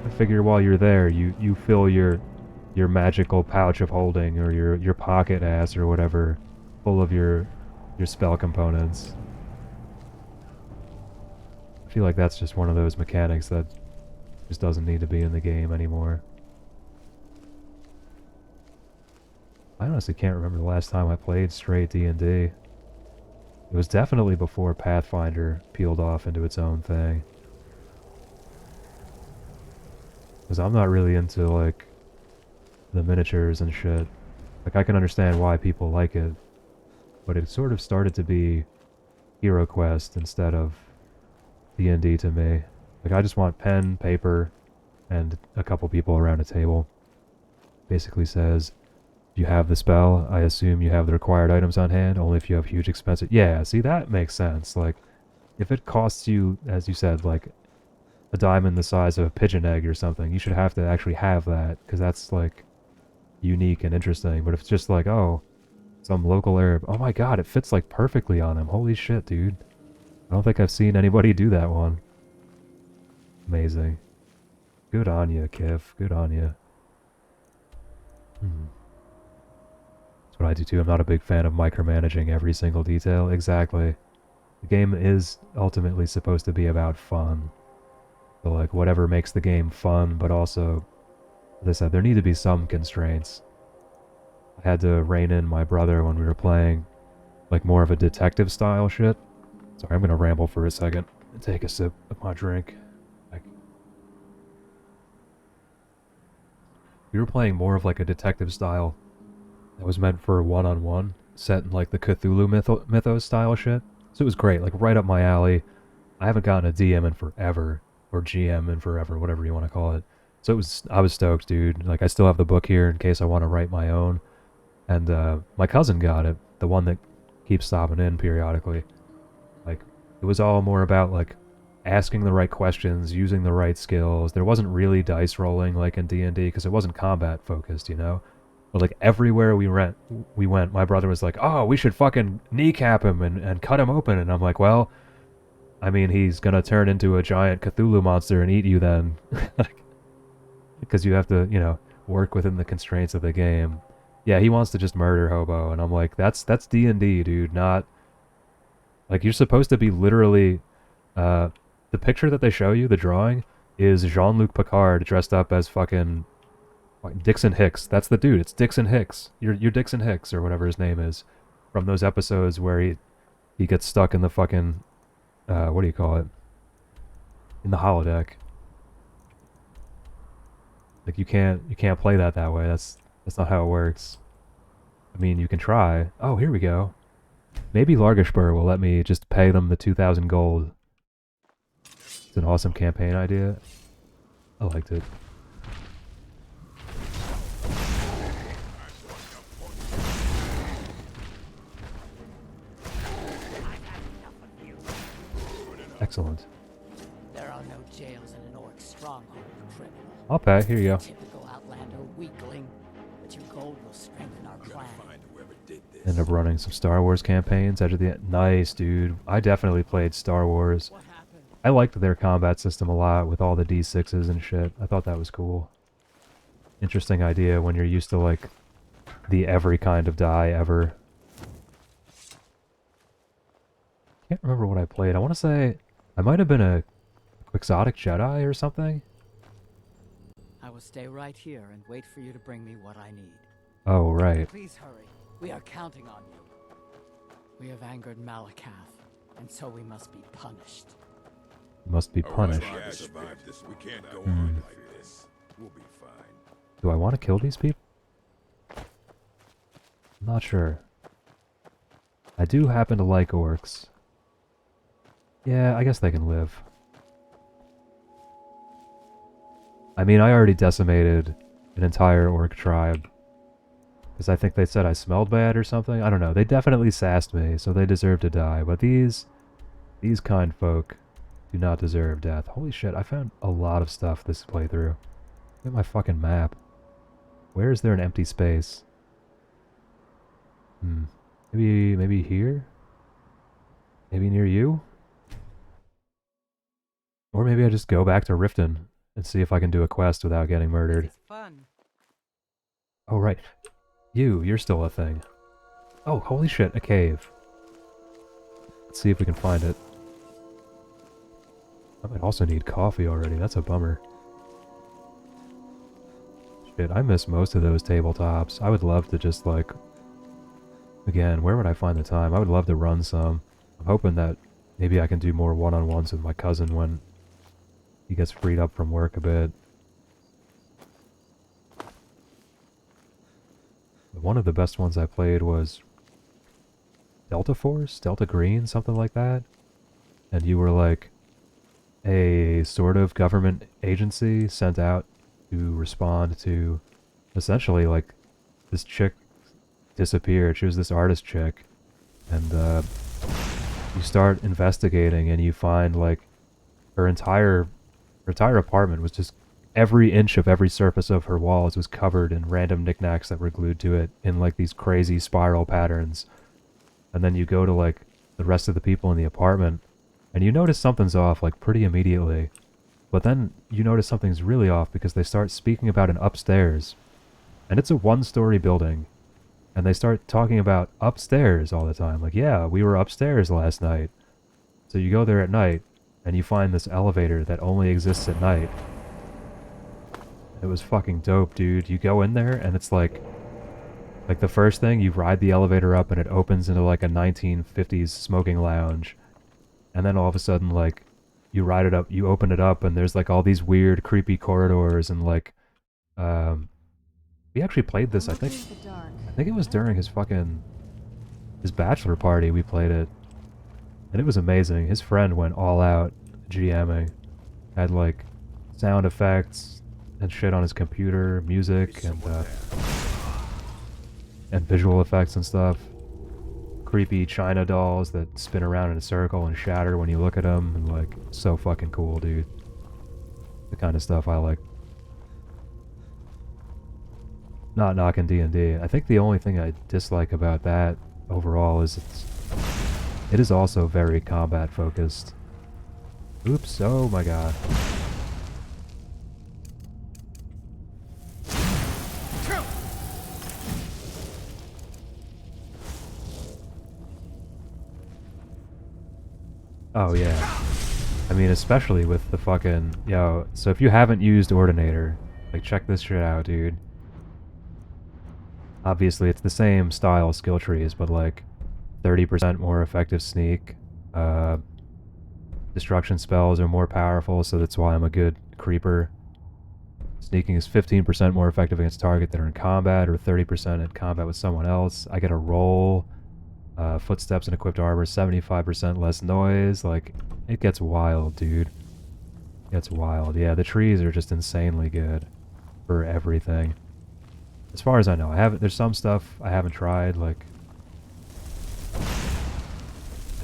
I figure while you're there, you fill your magical pouch of holding, or your pocket ass or whatever, full of your spell components. I feel like that's just one of those mechanics that just doesn't need to be in the game anymore. I honestly can't remember the last time I played straight D&D. It was definitely before Pathfinder peeled off into its own thing. Because I'm not really into, like, the miniatures and shit. Like, I can understand why people like it, but it sort of started to be HeroQuest instead of D&D to me. Like, I just want pen, paper, and a couple people around a table. Basically says, you have the spell, I assume you have the required items on hand, only if you have huge expensive... Yeah, see, that makes sense. Like, if it costs you, as you said, like, a diamond the size of a pigeon egg or something, you should have to actually have that, because that's, like, unique and interesting. But if it's just like, oh, some local Arab, oh my god, it fits, like, perfectly on him. Holy shit, dude. I don't think I've seen anybody do that one. Amazing. Good on you, Kiv. Good on you. That's what I do too. I'm not a big fan of micromanaging every single detail. Exactly. The game is ultimately supposed to be about fun. So like, whatever makes the game fun, but also, as I said, there need to be some constraints. I had to rein in my brother when we were playing, like, more of a detective style shit. Sorry, I'm gonna ramble for a second and take a sip of my drink. Like, we were playing more of like a detective style that was meant for one-on-one, set in like the Cthulhu mythos style shit. So it was great, like right up my alley. I haven't gotten a DM in forever, or GM in forever, whatever you want to call it. So I was stoked, dude. Like, I still have the book here in case I want to write my own. And my cousin got it, the one that keeps stopping in periodically. Like, it was all more about like asking the right questions, using the right skills. There wasn't really dice rolling like in D&D because it wasn't combat focused, you know? But like everywhere we went, my brother was like, oh, we should fucking kneecap him and cut him open. And I'm like, well, I mean, he's gonna turn into a giant Cthulhu monster and eat you then. Because you have to, you know, work within the constraints of the game. Yeah, he wants to just murder Hobo, and I'm like, that's D&D, dude, not... Like, you're supposed to be literally... the picture that they show you, the drawing, is Jean-Luc Picard dressed up as fucking... Dixon Hicks. That's the dude, it's Dixon Hicks. You're Dixon Hicks, or whatever his name is. From those episodes where he gets stuck in the fucking... what do you call it? In the holodeck. Like, you can't play that way. That's not how it works. I mean, you can try. Oh, here we go. Maybe Largashbur will let me just pay them the 2,000 gold. It's an awesome campaign idea. I liked it. Excellent. There are no jails in an orc stronghold, criminal. I'll pay. Here you go. Typical outlander weakling, but your gold will strengthen our plan. End up running some Star Wars campaigns after the end. Nice, dude. I definitely played Star Wars. What happened? I liked their combat system a lot with all the D6s and shit. I thought that was cool. Interesting idea when you're used to, like, the every kind of die ever. Can't remember what I played. I want to say I might have been a Quixotic Jedi or something. I will stay right here and wait for you to bring me what I need. Oh, right. Please hurry. We are counting on you. We have angered Malakath, and so we must be punished. Must be punished. We can't go on like this. We'll be fine. Do I want to kill these people? I'm not sure. I do happen to like orcs. Yeah, I guess they can live. I mean, I already decimated an entire orc tribe. Because I think they said I smelled bad or something. I don't know. They definitely sassed me, so they deserve to die. But these kind folk do not deserve death. Holy shit, I found a lot of stuff this playthrough. Look at my fucking map. Where is there an empty space? Maybe here? Maybe near you? Or maybe I just go back to Riften and see if I can do a quest without getting murdered. It's fun. Oh, right. You're still a thing. Oh, holy shit, a cave. Let's see if we can find it. I might also need coffee already, that's a bummer. Shit, I miss most of those tabletops. I would love to just like... Again, where would I find the time? I would love to run some. I'm hoping that maybe I can do more one-on-ones with my cousin when he gets freed up from work a bit. One of the best ones I played was Delta Force? Delta Green? Something like that? And you were like a sort of government agency sent out to respond to essentially like this chick disappeared. She was this artist chick. And you start investigating and you find like her entire apartment was just every inch of every surface of her walls was covered in random knickknacks that were glued to it in like these crazy spiral patterns. And then you go to like the rest of the people in the apartment and you notice something's off like pretty immediately. But then you notice something's really off because they start speaking about an upstairs. And it's a one-story building. And they start talking about upstairs all the time. Like, yeah, we were upstairs last night. So you go there at night and you find this elevator that only exists at night. It was fucking dope, dude. You go in there and it's like the first thing, you ride the elevator up and it opens into like a 1950s smoking lounge. And then all of a sudden, like, you ride it up, you open it up and there's like all these weird, creepy corridors and like, we actually played this, I think it was during his bachelor party we played it. And it was amazing. His friend went all out GMing. Had like sound effects and shit on his computer, music and visual effects and stuff. Creepy China dolls that spin around in a circle and shatter when you look at them, and like, so fucking cool, dude. The kind of stuff I like. Not knocking D&D. I think the only thing I dislike about that overall is it is also very combat focused. Oops, oh my god. Oh yeah. I mean, especially with the fucking... Yo, so if you haven't used Ordinator, like, check this shit out, dude. Obviously, it's the same style skill trees, but like 30% more effective sneak. Destruction spells are more powerful, so that's why I'm a good creeper. Sneaking is 15% more effective against target that are in combat, or 30% in combat with someone else. I get a roll. Footsteps and equipped armor, 75% less noise. Like, it gets wild, dude. It gets wild. Yeah, the trees are just insanely good for everything. As far as I know, there's some stuff I haven't tried, like...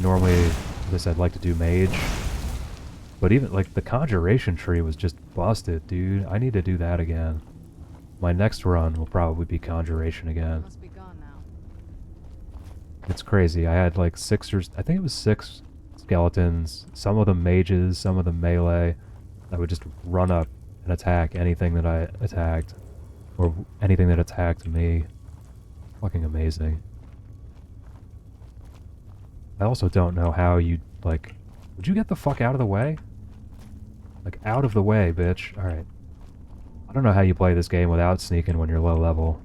Normally, this I'd like to do mage. But even, like, the conjuration tree was just busted, dude. I need to do that again. My next run will probably be conjuration again. Must be gone now. It's crazy. I had like I think it was 6 skeletons, some of them mages, some of them melee. I would just run up and attack anything that I attacked. Or anything that attacked me. Fucking amazing. I also don't know how you, like... Would you get the fuck out of the way? Like, out of the way, bitch. Alright. I don't know how you play this game without sneaking when you're low level.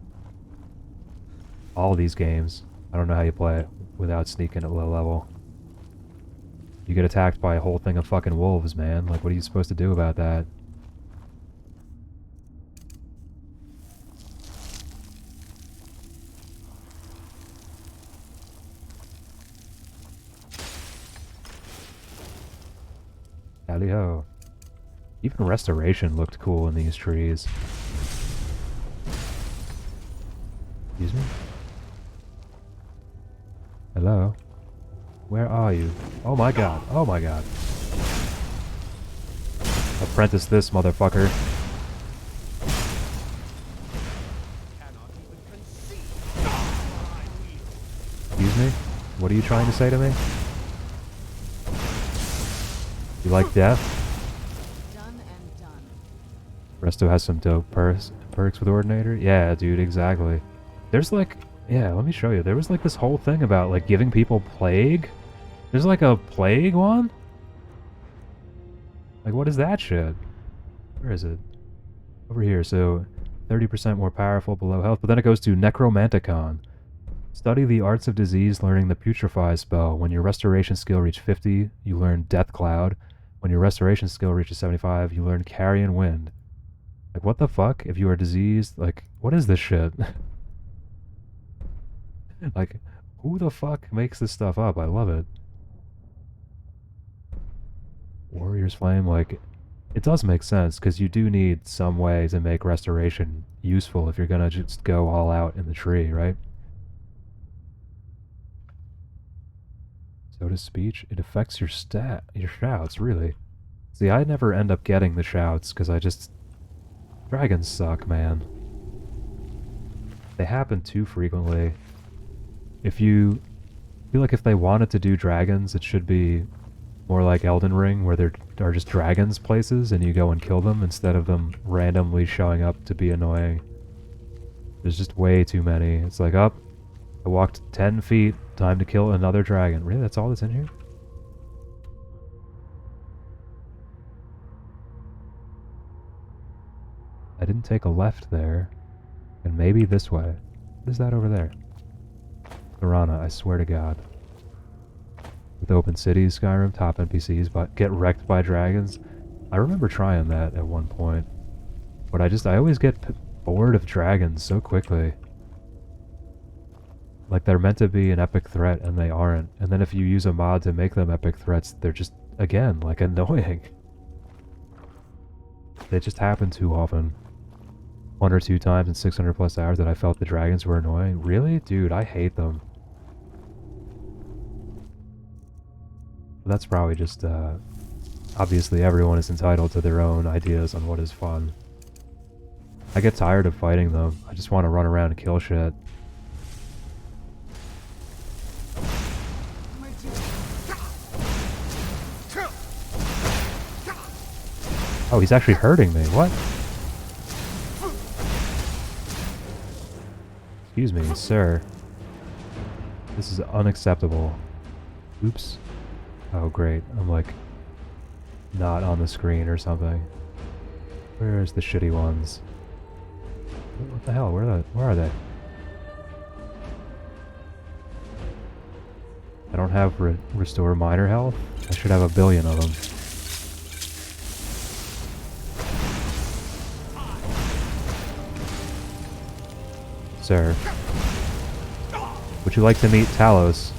All these games. I don't know how you play it without sneaking at low level. You get attacked by a whole thing of fucking wolves, man. Like, what are you supposed to do about that? Howdy ho. Even restoration looked cool in these trees. Excuse me? Hello? Where are you? Oh my god. Oh my god. Apprentice this, motherfucker. Excuse me? What are you trying to say to me? You like death? Done and done. Resto has some dope perks with Ordinator? Yeah, dude, exactly. There's like... Yeah, let me show you. There was like this whole thing about like giving people plague. There's like a plague one? Like what is that shit? Where is it? Over here, so 30% more powerful below health, but then it goes to Necromanticon. Study the arts of disease, learning the Putrefy spell. When your restoration skill reaches 50, you learn Death Cloud. When your restoration skill reaches 75, you learn Carrion Wind. Like, what the fuck? If you are diseased, like, what is this shit? Like, who the fuck makes this stuff up? I love it. Warrior's Flame, like, it does make sense, because you do need some way to make restoration useful if you're gonna just go all out in the tree, right? So does speech. It affects your shouts, really. See, I never end up getting the shouts, because I just... Dragons suck, man. They happen too frequently. If you... I feel like if they wanted to do dragons, it should be more like Elden Ring, where there are just dragons places, and you go and kill them, instead of them randomly showing up to be annoying. There's just way too many. It's like, up, I walked 10 feet, time to kill another dragon. Really? That's all that's in here? I didn't take a left there. And maybe this way. What is that over there? Piranha, I swear to God. With open cities, Skyrim, top NPCs, but get wrecked by dragons. I remember trying that at one point. But I always get bored of dragons so quickly. Like, they're meant to be an epic threat, and they aren't. And then if you use a mod to make them epic threats, they're just, again, like, annoying. They just happen too often. 1 or 2 times in 600 plus hours that I felt the dragons were annoying. Really? Dude, I hate them. That's probably just, obviously everyone is entitled to their own ideas on what is fun. I get tired of fighting them. I just want to run around and kill shit. Oh, he's actually hurting me. What? Excuse me, sir. This is unacceptable. Oops. Oh, great. I'm like not on the screen or something. Where's the shitty ones? What the hell? Where are they? I don't have restore minor health. I should have 1 billion of them. Sir, would you like to meet Talos?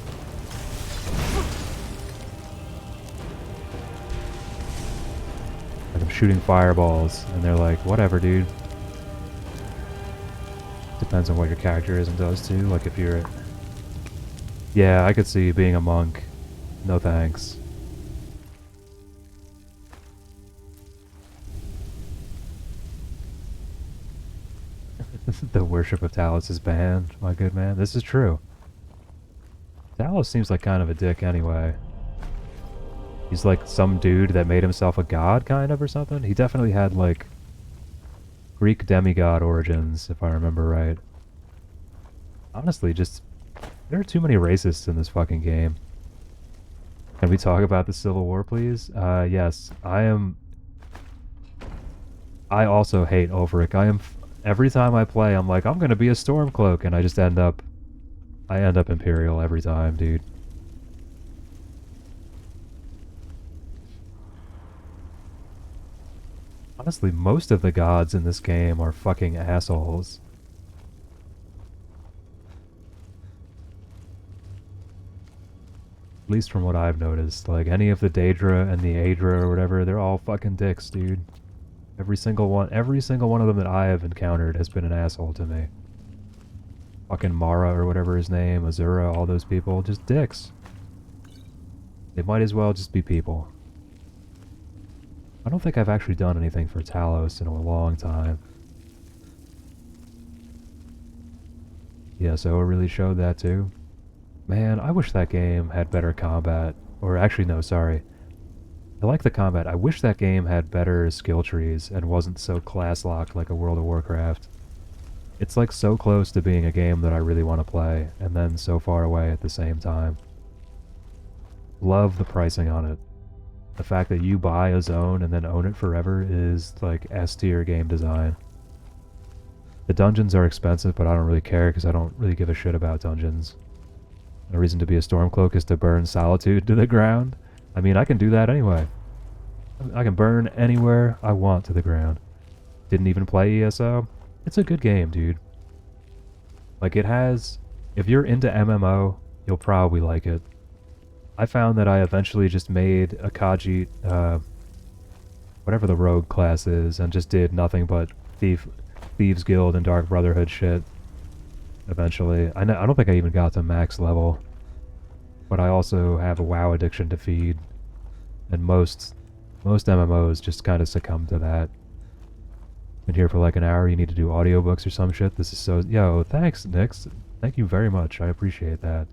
Like, I'm shooting fireballs, and they're like, whatever, dude. Depends on what your character is and does too. Like, if you're... Yeah, I could see being a monk. No thanks. The worship of Talos is banned, my good man. This is true. Talos seems like kind of a dick anyway. He's like some dude that made himself a god, kind of, or something. He definitely had, like, Greek demigod origins, if I remember right. Honestly, just... There are too many racists in this fucking game. Can we talk about the Civil War, please? Yes. I also hate Ulfric. Every time I play, I'm like, I'm gonna be a Stormcloak, and I just end up... I end up Imperial every time, dude. Honestly, most of the gods in this game are fucking assholes. At least from what I've noticed. Like, any of the Daedra and the Aedra or whatever, they're all fucking dicks, dude. Every single one of them that I have encountered has been an asshole to me. Fucking Mara or whatever his name, Azura, all those people, just dicks. They might as well just be people. I don't think I've actually done anything for Talos in a long time. ESO really showed that too. Man, I wish that game had better combat. Or actually, no, sorry. I like the combat. I wish that game had better skill trees and wasn't so class-locked like a World of Warcraft. It's like so close to being a game that I really want to play, and then so far away at the same time. Love the pricing on it. The fact that you buy a zone and then own it forever is like S-tier game design. The dungeons are expensive, but I don't really care because I don't really give a shit about dungeons. The reason to be a Stormcloak is to burn Solitude to the ground. I mean, I can do that anyway. I can burn anywhere I want to the ground. Didn't even play ESO. It's a good game, dude. Like, it has... If you're into MMO, you'll probably like it. I found that I eventually just made a Khajiit, whatever the rogue class is, and just did nothing but Thieves Guild and Dark Brotherhood shit. Eventually. I don't think I even got to max level. But I also have a WoW addiction to feed. And most MMOs just kind of succumb to that. Been here for like an hour, you need to do audiobooks or some shit. This is so... Yo, thanks, Nix. Thank you very much. I appreciate that.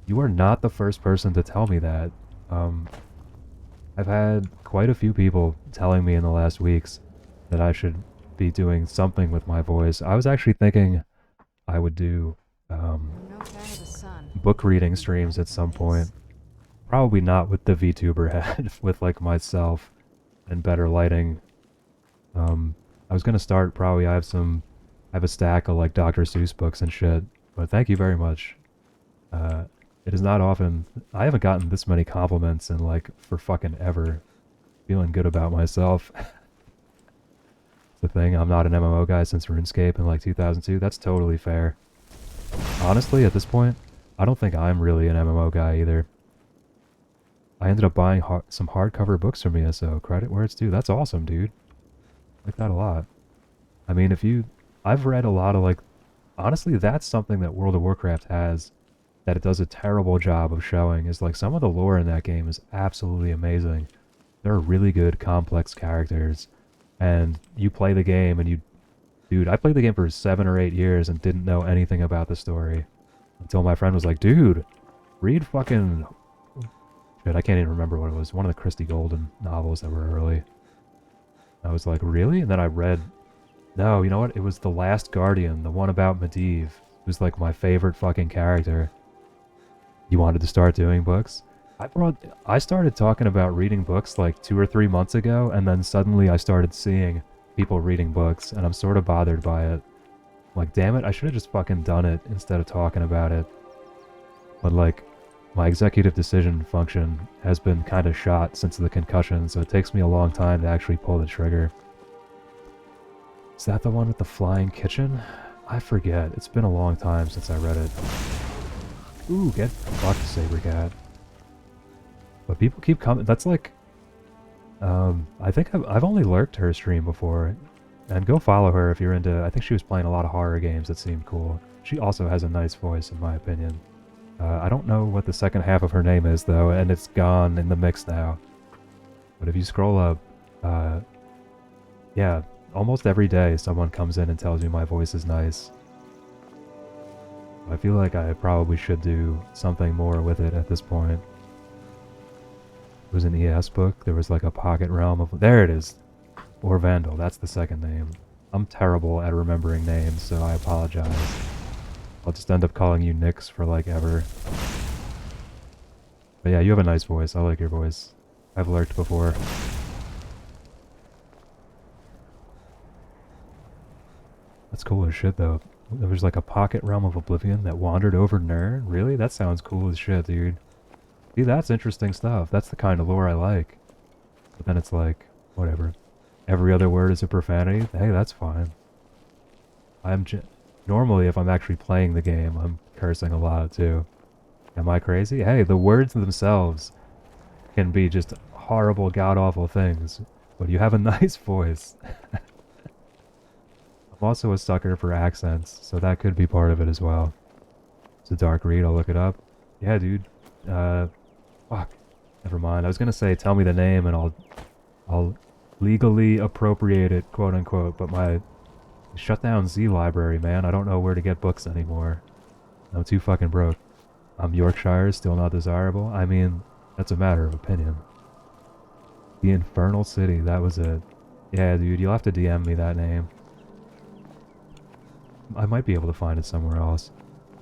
You are not the first person to tell me that. I've had quite a few people telling me in the last weeks that I should be doing something with my voice. I was actually thinking I would do No fan of the sun. book reading streams at some point. Probably not with the VTuber head, with like myself and better lighting. I was gonna start probably, I have a stack of like Dr. Seuss books and shit, but thank you very much. It is not often, I haven't gotten this many compliments in like for fucking ever. Feeling good about myself. It's the thing, I'm not an MMO guy since RuneScape in like 2002, that's totally fair. Honestly, at this point, I don't think I'm really an MMO guy either. I ended up buying some hardcover books from ESO, credit where it's due. That's awesome, dude. I like that a lot. I mean, I've read a lot of like, honestly, that's something that World of Warcraft has that it does a terrible job of showing, is like some of the lore in that game is absolutely amazing. There are really good, complex characters, and you play the game and dude, I played the game for 7 or 8 years and didn't know anything about the story. Until my friend was like, dude, read fucking... Shit, I can't even remember what it was. One of the Christie Golden novels that were early. I was like, really? And then I read... No, you know what? It was The Last Guardian, the one about Medivh. It was like my favorite fucking character. You wanted to start doing books? I started talking about reading books like 2 or 3 months ago, and then suddenly I started seeing people reading books, and I'm sort of bothered by it. I'm like, damn it, I should have just fucking done it instead of talking about it. But like, my executive decision function has been kind of shot since the concussion, so it takes me a long time to actually pull the trigger. Is that the one with the flying kitchen? I forget. It's been a long time since I read it. Ooh, get fucked, Saber Cat. But people keep coming. That's like... I think I've only lurked her stream before. And go follow her if you're into... I think she was playing a lot of horror games that seemed cool. She also has a nice voice, in my opinion. I don't know what the second half of her name is, though, and it's gone in the mix now. But if you scroll up... yeah, almost every day someone comes in and tells me my voice is nice. I feel like I probably should do something more with it at this point. It was an ES book. There was like a pocket realm of... There it is! Or Vandal, that's the second name. I'm terrible at remembering names, so I apologize. I'll just end up calling you Nix for like ever. But yeah, you have a nice voice. I like your voice. I've lurked before. That's cool as shit though. There was like a pocket realm of oblivion that wandered over Nirn? Really? That sounds cool as shit, dude. See, that's interesting stuff. That's the kind of lore I like. But then it's like, whatever. Every other word is a profanity? Hey, that's fine. Normally, if I'm actually playing the game, I'm cursing a lot too. Am I crazy? Hey, the words themselves can be just horrible, god-awful things, but you have a nice voice. I'm also a sucker for accents, so that could be part of it as well. It's a dark read, I'll look it up. Yeah, dude. Fuck. Never mind. I was gonna say tell me the name and I'll legally appropriate it, quote unquote, but my shut down Z library, man. I don't know where to get books anymore. I'm too fucking broke. Yorkshire is still not desirable. I mean, that's a matter of opinion. The Infernal City, that was it. Yeah, dude, you'll have to DM me that name. I might be able to find it somewhere else.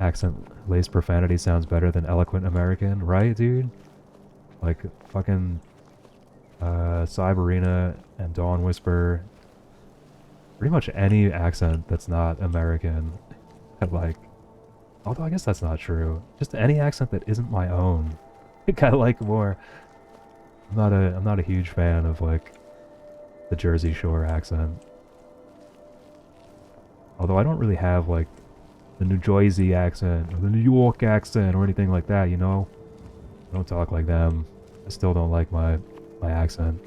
Accent-laced profanity sounds better than eloquent American, right, dude? Like, fucking, Cyberina and Dawn Whisper. Pretty much any accent that's not American. Like, although I guess that's not true. Just any accent that isn't my own. I think I like more. I'm not a huge fan of, like, the Jersey Shore accent. Although I don't really have, like, the New Jersey accent or the New York accent or anything like that, you know? I don't talk like them. I still don't like my accent.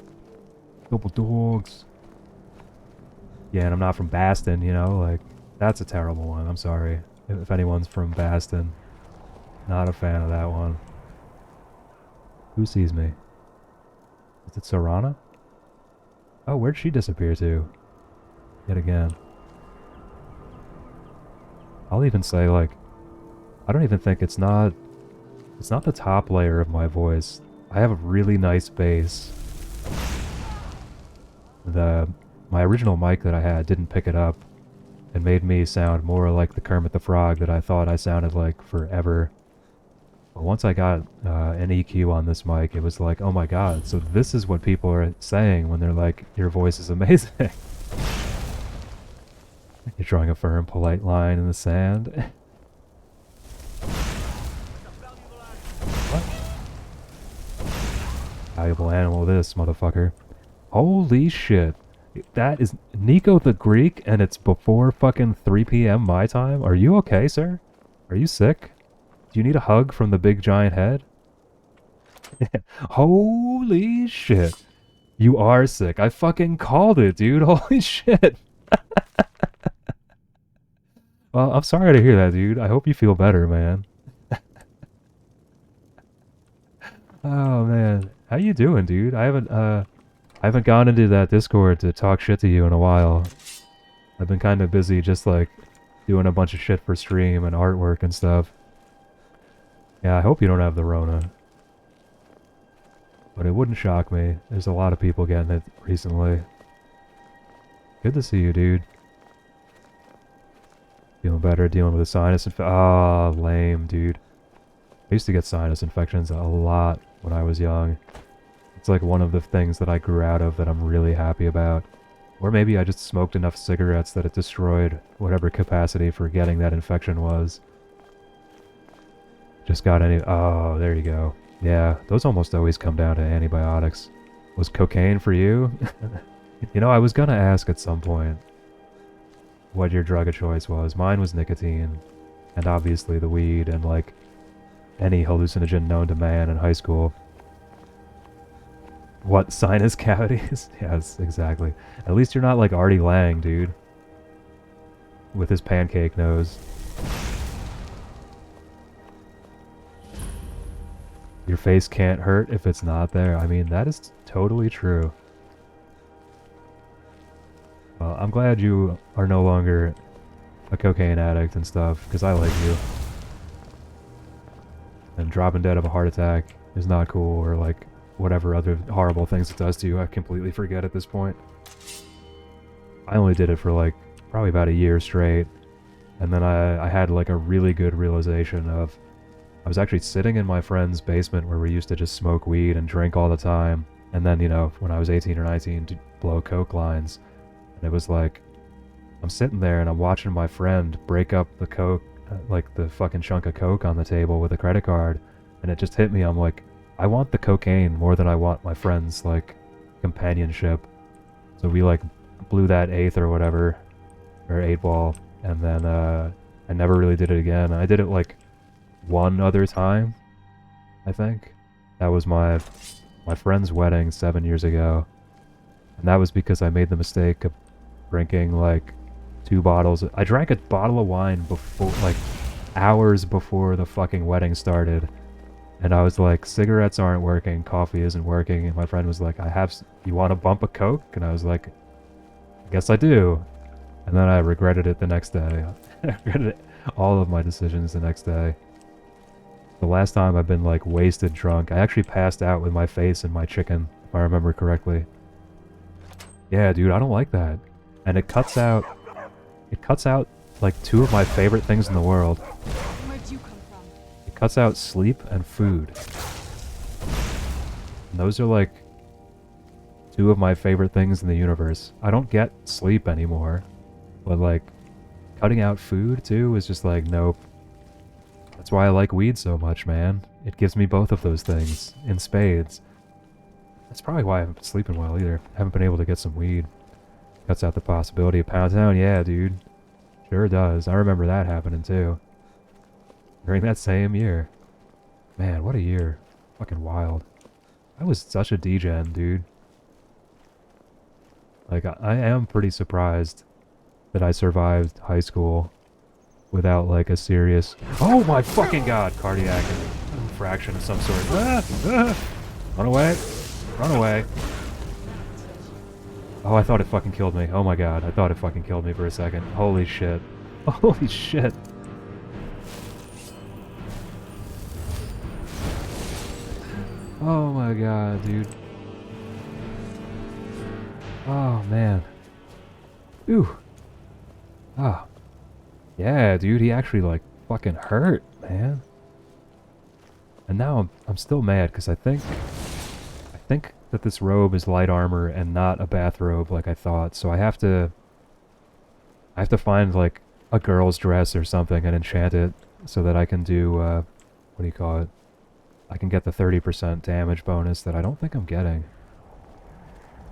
Couple dogs. Yeah, and I'm not from Boston, you know? Like, that's a terrible one. I'm sorry. If anyone's from Boston. Not a fan of that one. Who sees me? Is it Sarana? Oh, where'd she disappear to? Yet again. I'll even say, like, I don't even think it's not the top layer of my voice. I have a really nice bass. My original mic that I had didn't pick it up. It made me sound more like the Kermit the Frog that I thought I sounded like forever. But once I got an EQ on this mic, it was like, oh my god, so this is what people are saying when they're like, your voice is amazing. You're drawing a firm, polite line in the sand. What? Valuable animal this, motherfucker. Holy shit. That is Nico the Greek, and it's before fucking 3 p.m. my time? Are you okay, sir? Are you sick? Do you need a hug from the big giant head? Holy shit. You are sick. I fucking called it, dude. Holy shit. Well, I'm sorry to hear that, dude. I hope you feel better, man. Oh, man. How you doing, dude? I haven't gone into that Discord to talk shit to you in a while. I've been kind of busy just, like, doing a bunch of shit for stream and artwork and stuff. Yeah, I hope you don't have the Rona. But it wouldn't shock me. There's a lot of people getting it recently. Good to see you, dude. Feeling better, dealing with a sinus infection. Ah, lame, dude. I used to get sinus infections a lot when I was young. It's like one of the things that I grew out of that I'm really happy about. Or maybe I just smoked enough cigarettes that it destroyed whatever capacity for getting that infection was. Just got any... Oh, there you go. Yeah, those almost always come down to antibiotics. Was cocaine for you? You know, I was gonna ask at some point what your drug of choice was. Mine was nicotine, and obviously the weed, and like any hallucinogen known to man in high school. What, sinus cavities? Yes, exactly. At least you're not like Artie Lang, dude. With his pancake nose. Your face can't hurt if it's not there. I mean, that is totally true. Well, I'm glad you are no longer a cocaine addict and stuff, because I like you. And dropping dead of a heart attack is not cool, or like whatever other horrible things it does to you, I completely forget at this point. I only did it for like probably about a year straight, and then I had like a really good realization of I was actually sitting in my friend's basement where we used to just smoke weed and drink all the time, and then, you know, when I was 18 or 19, to blow coke lines. And it was like, I'm sitting there and I'm watching my friend break up the coke, like the fucking chunk of coke on the table with a credit card, and it just hit me. I'm like, I want the cocaine more than I want my friend's, like, companionship. So we, like, blew that eighth or whatever, or 8 ball, and then I never really did it again. I did it, like, one other time, I think. That was my friend's wedding 7 years ago. And that was because I made the mistake of drinking like 2 bottles. I drank a bottle of wine before, like, hours before the fucking wedding started. And I was like, cigarettes aren't working, coffee isn't working. And my friend was like, you want a bump of Coke? And I was like, I guess I do. And then I regretted it the next day. I regretted all of my decisions the next day. The last time I've been like wasted drunk, I actually passed out with my face in my chicken, if I remember correctly. Yeah, dude, I don't like that. And it cuts out like 2 of my favorite things in the world. Where'd you come from? It cuts out sleep and food. And those are like 2 of my favorite things in the universe. I don't get sleep anymore, but like cutting out food too is just like, nope. That's why I like weed so much, man. It gives me both of those things in spades. That's probably why I haven't been sleeping well either. I haven't been able to get some weed. Cuts out the possibility of Pound Town. Yeah, dude. Sure does. I remember that happening too. During that same year. Man, what a year. Fucking wild. I was such a degen, dude. Like, I am pretty surprised that I survived high school without, like, a serious... Oh my fucking god! Cardiac infraction of some sort. Run away! Run away! Oh, I thought it fucking killed me. Oh my god, I thought it fucking killed me for a second. Holy shit. Holy shit. Oh my god, dude. Oh, man. Ooh. Ah. Yeah, dude, he actually, like, fucking hurt, man. And now I'm still mad, because I think that this robe is light armor and not a bathrobe like I thought, so I have to find, like, a girl's dress or something and enchant it so that I can do, what do you call it? I can get the 30% damage bonus that I don't think I'm getting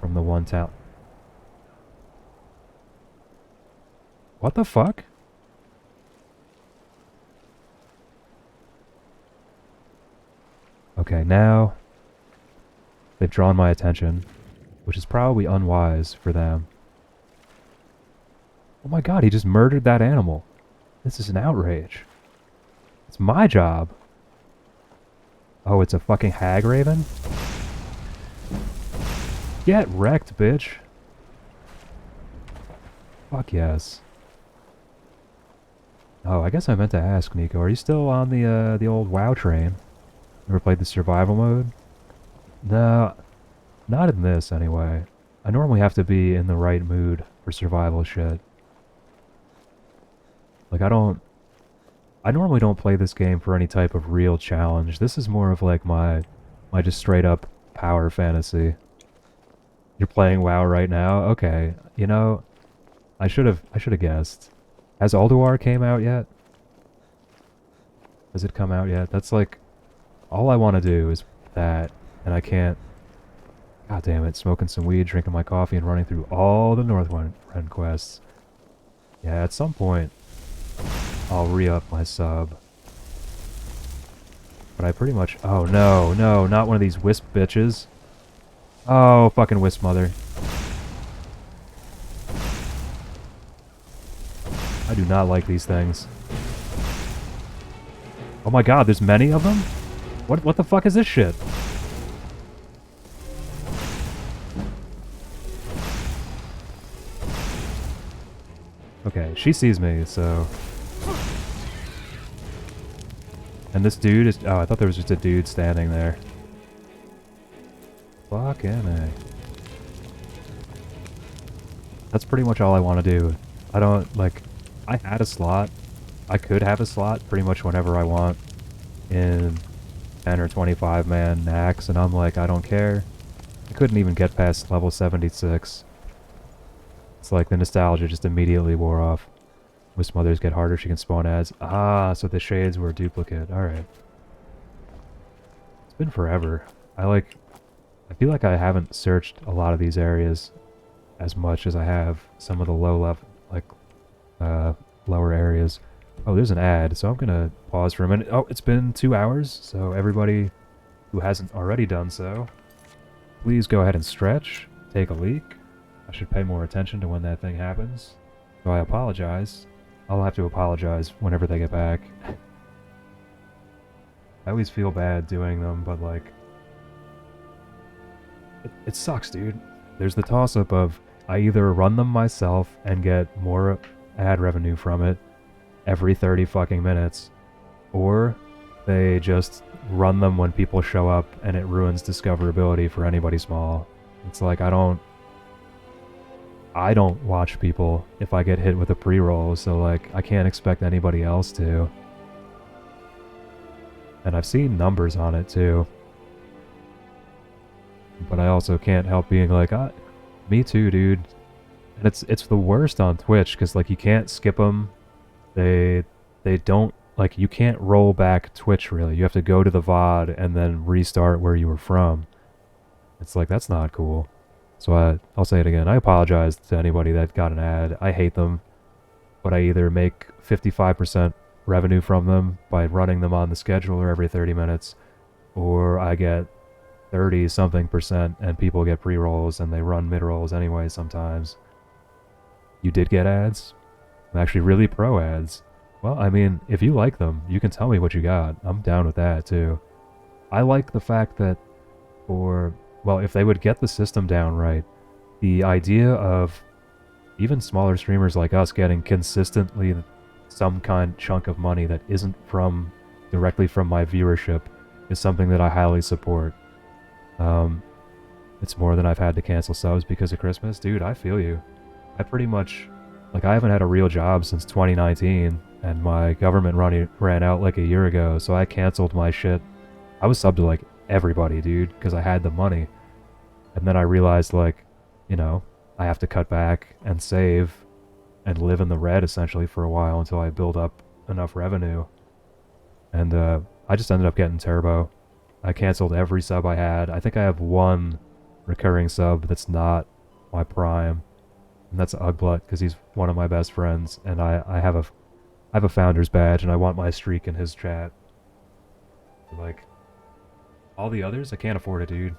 from the one town. What the fuck? Okay, now they've drawn my attention, which is probably unwise for them. Oh my god, he just murdered that animal. This is an outrage. It's my job. Oh, it's a fucking hag raven? Get wrecked, bitch. Fuck yes. Oh, I guess I meant to ask, Nico, are you still on the old WoW train? Ever played the survival mode? No, not in this anyway. I normally have to be in the right mood for survival shit. Like, I normally don't play this game for any type of real challenge. This is more of like my just straight up power fantasy. You're playing WoW right now? Okay. You know, I should have guessed. Has Ulduar came out yet? Has it come out yet? That's like all I want to do is that, and I can't. God damn it, smoking some weed, drinking my coffee, and running through all the Northrend quests. Yeah, at some point I'll re-up my sub. But I pretty much... Oh, no, no, not one of these wisp bitches. Oh, fucking wisp mother. I do not like these things. Oh my god, there's many of them? What the fuck is this shit? Okay, she sees me, so... And this dude is... Oh, I thought there was just a dude standing there. Fucking A. That's pretty much all I want to do. I don't, like... I had a slot. I could have a slot pretty much whenever I want in 10 or 25 man max, and I'm like, I don't care. I couldn't even get past level 76. It's like the nostalgia just immediately wore off. Wisp mothers get harder, she can spawn ads. Ah, so the shades were a duplicate. Alright. It's been forever. I feel like I haven't searched a lot of these areas as much as I have some of the low level, like, lower areas. Oh, there's an ad, so I'm gonna pause for a minute. Oh, it's been 2 hours, so everybody who hasn't already done so, please go ahead and stretch, take a leak. I should pay more attention to when that thing happens. So I apologize. I'll have to apologize whenever they get back. I always feel bad doing them, but like... It sucks, dude. There's the toss-up of I either run them myself and get more ad revenue from it every 30 fucking minutes, or they just run them when people show up and it ruins discoverability for anybody small. It's like I don't watch people if I get hit with a pre-roll, so like I can't expect anybody else to. And I've seen numbers on it too. But I also can't help being like, me too, dude. And it's the worst on Twitch, because like you can't skip them. They don't, like, you can't roll back Twitch really. You have to go to the VOD and then restart where you were from. It's like, that's not cool. So I'll say it again. I apologize to anybody that got an ad. I hate them. But I either make 55% revenue from them by running them on the scheduler every 30 minutes, or I get 30-something% and people get pre-rolls and they run mid-rolls anyway sometimes. You did get ads? I'm actually really pro ads. Well, I mean, if you like them, you can tell me what you got. I'm down with that too. I like the fact that well, if they would get the system down right, the idea of even smaller streamers like us getting consistently some kind chunk of money that isn't directly from my viewership is something that I highly support. It's more than I've had to cancel subs because of Christmas. Dude, I feel you. I pretty much, like, I haven't had a real job since 2019, and my government ran out like a year ago, so I canceled my shit. I was subbed to like everybody, dude, because I had the money. And then I realized, like, you know, I have to cut back and save and live in the red essentially for a while until I build up enough revenue. And I just ended up getting Turbo. I canceled every sub I had. I think I have one recurring sub that's not my prime, and that's Ugblut, because he's one of my best friends, and I have a founder's badge, and I want my streak in his chat. Like, all the others, I can't afford it, dude.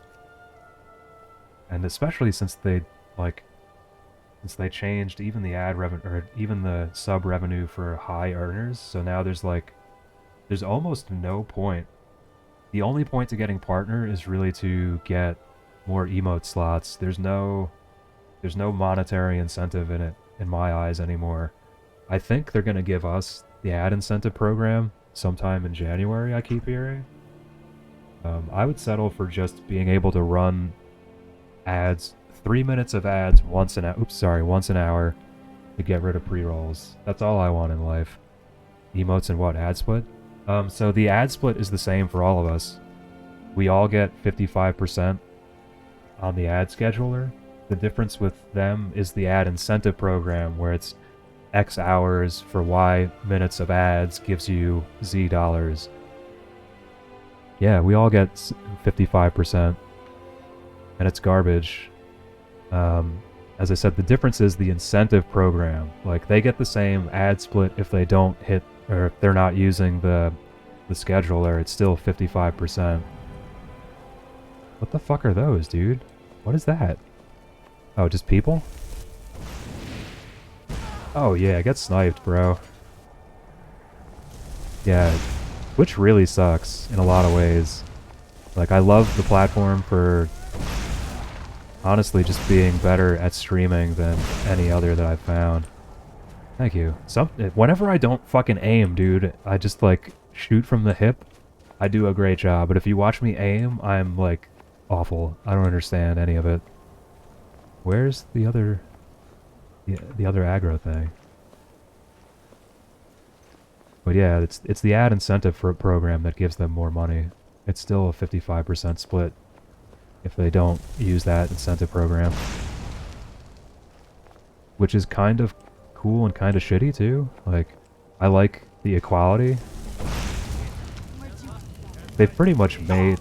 And especially since they changed even the ad revenue, or even the sub revenue for high earners, so now there's almost no point. The only point to getting partner is really to get more emote slots. There's no monetary incentive in it, in my eyes, anymore. I think they're going to give us the ad incentive program sometime in January, I keep hearing. I would settle for just being able to run ads, 3 minutes of ads once an hour to get rid of pre-rolls. That's all I want in life. Emotes and what? Ad split? So the ad split is the same for all of us. We all get 55% on the ad scheduler. The difference with them is the ad incentive program, where it's X hours for Y minutes of ads gives you Z dollars. Yeah, we all get 55%, and it's garbage. As I said, the difference is the incentive program. Like, they get the same ad split if they don't hit, or if they're not using the scheduler. It's still 55%. What the fuck are those, dude? What is that? Oh, just people? Oh yeah, get sniped, bro. Yeah, Twitch really sucks in a lot of ways. Like, I love the platform for honestly just being better at streaming than any other that I've found. Thank you. Whenever I don't fucking aim, dude, I just like shoot from the hip, I do a great job. But if you watch me aim, I'm like awful. I don't understand any of it. Where's the other aggro thing? But yeah, it's the ad incentive for a program that gives them more money. It's still a 55% split if they don't use that incentive program. Which is kind of cool and kind of shitty too. Like, I like the equality. They've pretty much made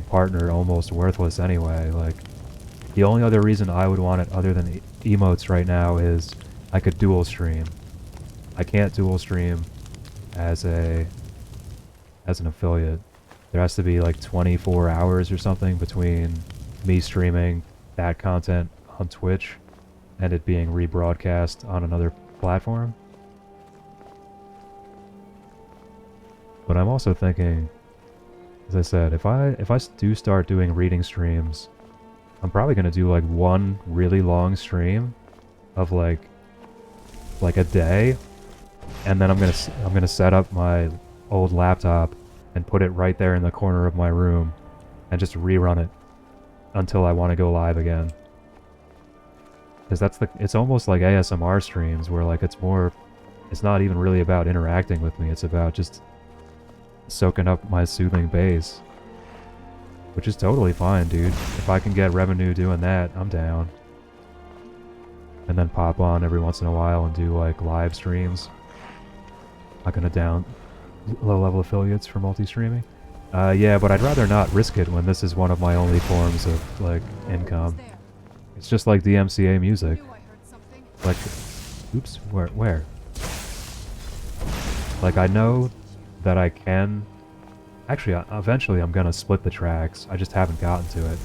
partner almost worthless anyway. Like, the only other reason I would want it other than emotes right now is I could dual stream. I can't dual stream as an affiliate. There has to be like 24 hours or something between me streaming that content on Twitch and it being rebroadcast on another platform. But I'm also thinking, as I said, if I do start doing reading streams, I'm probably gonna do like one really long stream of like a day, and then I'm gonna set up my old laptop and put it right there in the corner of my room and just rerun it until I want to go live again. Because it's almost like ASMR streams where like it's not even really about interacting with me, it's about just soaking up my soothing bass. Which is totally fine, dude. If I can get revenue doing that, I'm down. And then pop on every once in a while and do like live streams. Not gonna down low-level affiliates for multi-streaming. Yeah, but I'd rather not risk it when this is one of my only forms of like income. It's just like DMCA music. Like, oops, where? Like, I know that I can... Actually, eventually I'm gonna split the tracks. I just haven't gotten to it.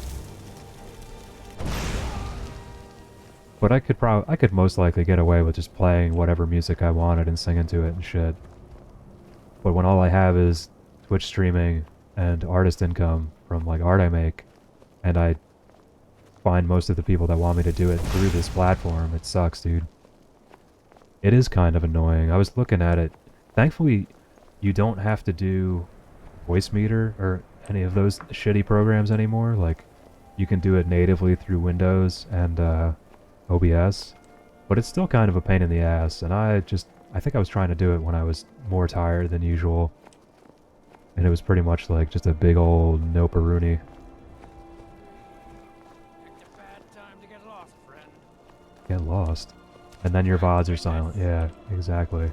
But I could most likely get away with just playing whatever music I wanted and singing to it and shit. But when all I have is Twitch streaming and artist income from like art I make, and I find most of the people that want me to do it through this platform, it sucks, dude. It is kind of annoying. I was looking at it. Thankfully, you don't have to do Voicemeeter or any of those shitty programs anymore. Like, you can do it natively through Windows and OBS, but it's still kind of a pain in the ass, and I think I was trying to do it when I was more tired than usual, and it was pretty much like just a big old nope-a-rooney. Get lost. And then your VODs are silent. Yeah, exactly.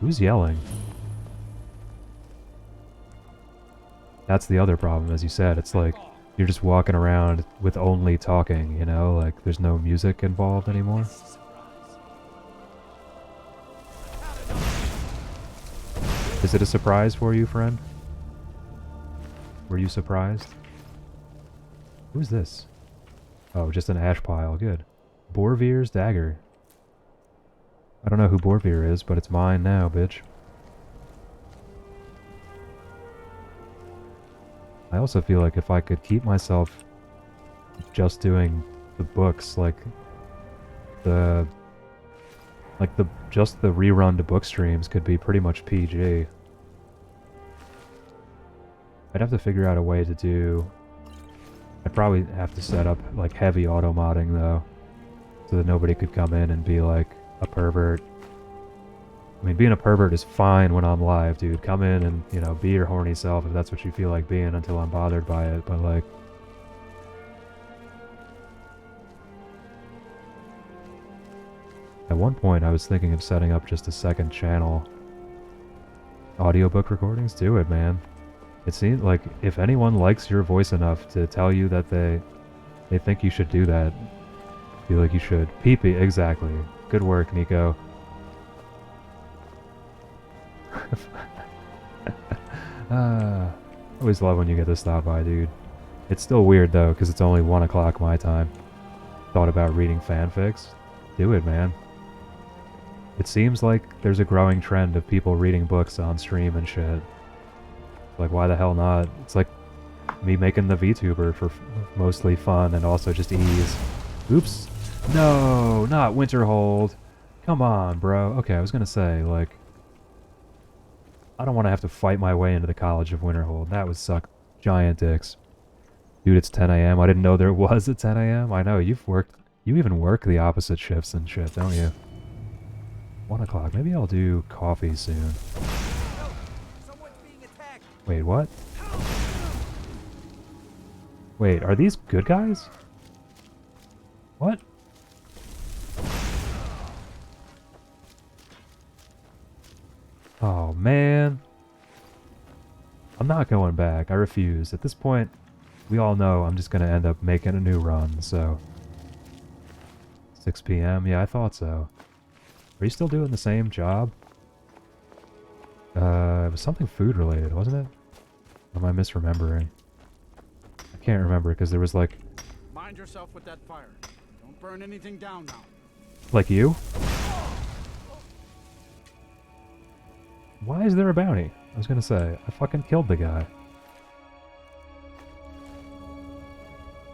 Who's yelling? That's the other problem, as you said. It's like, you're just walking around with only talking, you know? Like, there's no music involved anymore. Is it a surprise for you, friend? Were you surprised? Who's this? Oh, just an ash pile. Good. Borvir's dagger. I don't know who Borvir is, but it's mine now, bitch. I also feel like if I could keep myself just doing the books, just the rerun to book streams could be pretty much PG. I'd have to figure out a way to do... I'd probably have to set up like heavy auto modding though, so that nobody could come in and be like a pervert. I mean, being a pervert is fine when I'm live, dude. Come in and, you know, be your horny self if that's what you feel like being until I'm bothered by it, but like... At one point I was thinking of setting up just a second channel. Audiobook recordings? Do it, man. It seems like if anyone likes your voice enough to tell you that they think you should do that, I feel like you should. Pee-pee, exactly. Good work, Nico. Always love when you get to stop by, dude. It's still weird though, because it's only 1 o'clock my time. Thought about reading fanfics? Do it, man. It seems like there's a growing trend of people reading books on stream and shit. Like, why the hell not? It's like me making the VTuber for mostly fun and also just ease. Oops. No, not Winterhold. Come on, bro. Okay, I was gonna say, like... I don't want to have to fight my way into the College of Winterhold. That would suck giant dicks. Dude, it's 10 a.m. I didn't know there was a 10 a.m. I know, you even work the opposite shifts and shit, don't you? 1 o'clock. Maybe I'll do coffee soon. Wait, what? Wait, are these good guys? What? Oh, man. I'm not going back. I refuse. At this point, we all know I'm just going to end up making a new run, so... 6 p.m.? Yeah, I thought so. Are you still doing the same job? It was something food related, wasn't it? Or am I misremembering? I can't remember because there was like... Mind yourself with that fire. Don't burn anything down now. Like you? Why is there a bounty? I was gonna say, I fucking killed the guy.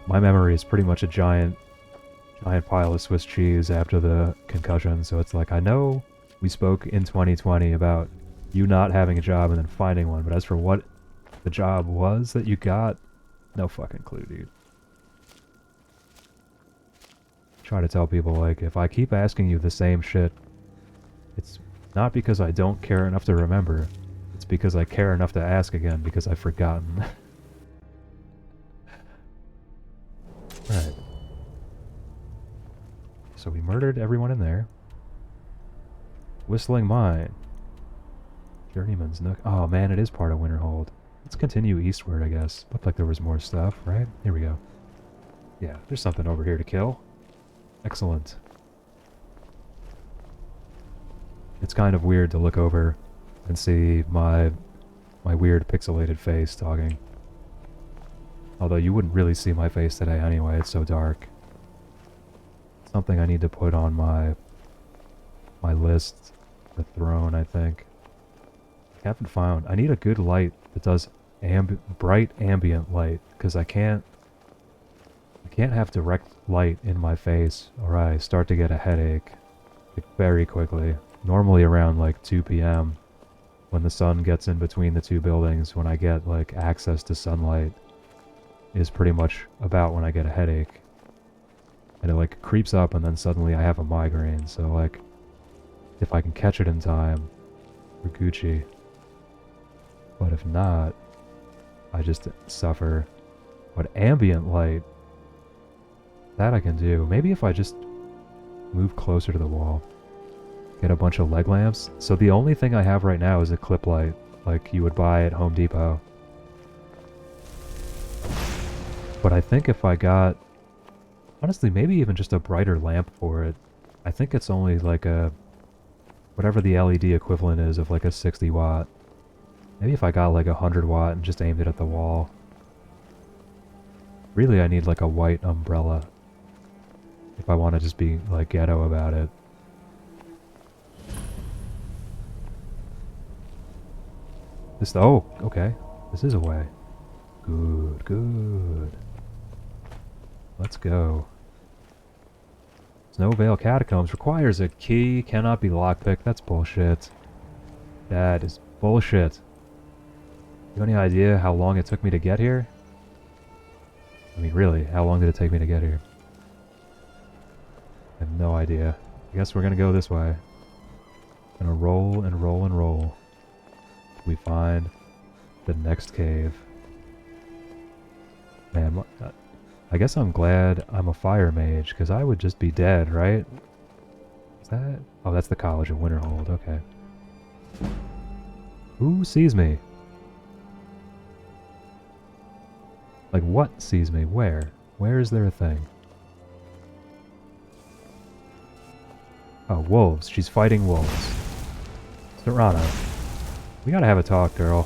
My memory is pretty much a giant pile of Swiss cheese after the concussion, so it's like, I know we spoke in 2020 about you not having a job and then finding one, but as for what the job was that you got, no fucking clue, dude. Try to tell people, like, if I keep asking you the same shit, it's not because I don't care enough to remember, it's because I care enough to ask again because I've forgotten. Right. So we murdered everyone in there. Whistling Mine. Journeyman's Nook. Oh man, it is part of Winterhold. Let's continue eastward, I guess. Looked like there was more stuff, right? Here we go. Yeah, there's something over here to kill. Excellent. It's kind of weird to look over and see my weird pixelated face talking. Although you wouldn't really see my face today anyway, it's so dark. Something I need to put on my list. The throne, I think. I haven't found... I need a good light that does bright ambient light, because I can't have direct light in my face or I start to get a headache like, very quickly. Normally around like 2 p.m. when the sun gets in between the two buildings, when I get like access to sunlight, is pretty much about when I get a headache. And it like creeps up and then suddenly I have a migraine, so like if I can catch it in time, we're Gucci. But if not, I just suffer. But ambient light, that I can do. Maybe if I just move closer to the wall. Get a bunch of leg lamps. So the only thing I have right now is a clip light, like you would buy at Home Depot. But I think if I got, honestly, maybe even just a brighter lamp for it. I think it's only like a, whatever the LED equivalent is of like a 60 watt. Maybe if I got like a 100 watt and just aimed it at the wall. Really, I need like a white umbrella. If I want to just be like ghetto about it. This, oh, okay. This is a way. Good, good. Let's go. Snowvale Catacombs requires a key, cannot be lockpicked. That's bullshit. That is bullshit. You have any idea how long it took me to get here? I mean, really, how long did it take me to get here? I have no idea. I guess we're gonna go this way. Gonna roll and roll and roll. We find the next cave. Man, I guess I'm glad I'm a fire mage, because I would just be dead, right? Is that? Oh, that's the College of Winterhold, okay. Who sees me? Like, what sees me? Where? Where is there a thing? Oh, wolves. She's fighting wolves. Serrano. We gotta have a talk, girl.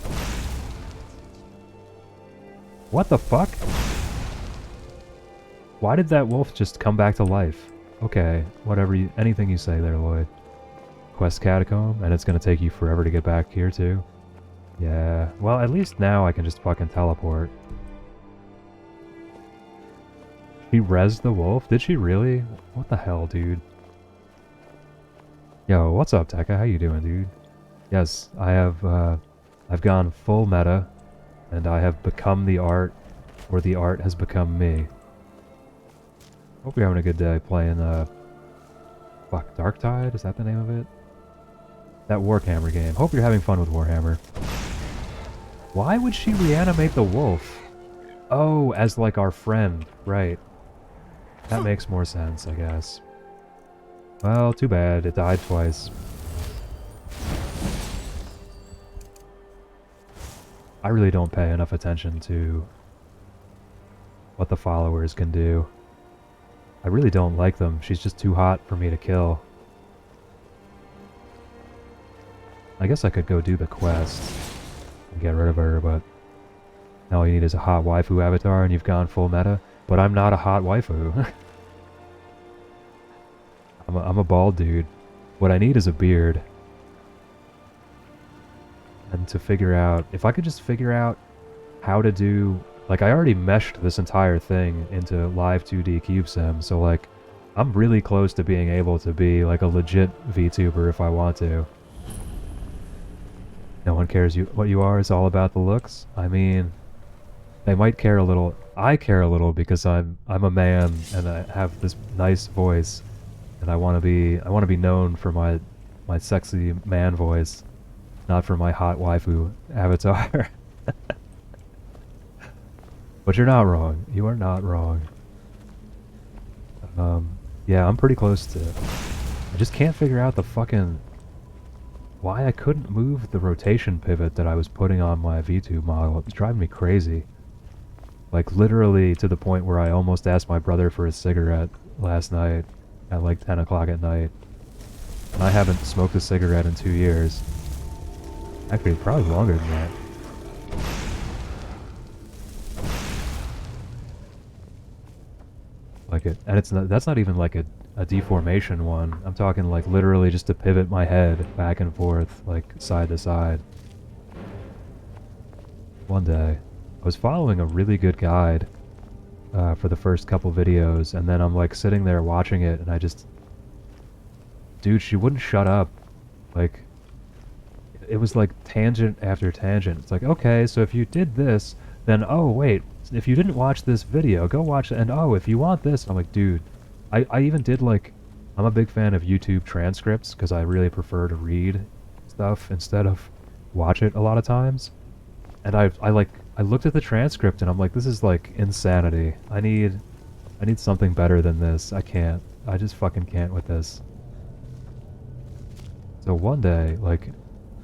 What the fuck? Why did that wolf just come back to life? Okay, whatever you, anything you say there, Lloyd. Quest Catacomb, and it's gonna take you forever to get back here too? Yeah, well at least now I can just fucking teleport. She rezzed the wolf? Did she really? What the hell, dude? Yo, what's up, Tekka? How you doing, dude? Yes, I have, I've gone full meta, and I have become the art, or the art has become me. Hope you're having a good day playing, fuck, Darktide? Is that the name of it? That Warhammer game. Hope you're having fun with Warhammer. Why would she reanimate the wolf? Oh, as like our friend, right. That makes more sense, I guess. Well, too bad, it died twice. I really don't pay enough attention to what the followers can do. I really don't like them. She's just too hot for me to kill. I guess I could go do the quest and get rid of her, but now all you need is a hot waifu avatar and you've gone full meta. But I'm not a hot waifu. I'm a bald dude. What I need is a beard. And to figure out, if I could just figure out how to do, like I already meshed this entire thing into live 2D CubeSim, so like I'm really close to being able to be like a legit VTuber if I want to. No one cares what you are, it's all about the looks. I mean, they might care a little. I care a little because I'm a man and I have this nice voice, and I want to be known for my sexy man voice, not for my hot waifu avatar. But you're not wrong. You are not wrong. Yeah, I'm pretty close to. I just can't figure out the fucking why I couldn't move the rotation pivot that I was putting on my VTube model. It's driving me crazy. Like literally to the point where I almost asked my brother for a cigarette last night at like 10 o'clock at night. And I haven't smoked a cigarette in 2 years. Actually, probably longer than that. Like it, and that's not even like a deformation one. I'm talking like literally just to pivot my head back and forth, like side to side. One day, I was following a really good guide for the first couple videos, and then I'm like sitting there watching it, and I just, dude, she wouldn't shut up. Like, it was like tangent after tangent. It's like, okay, so if you did this, then oh wait, if you didn't watch this video, go watch it, and oh, if you want this, I'm like, dude, I even did like, I'm a big fan of YouTube transcripts because I really prefer to read stuff instead of watch it a lot of times. And I looked at the transcript and I'm like, this is like insanity. I need something better than this. I just fucking can't with this. So one day, like,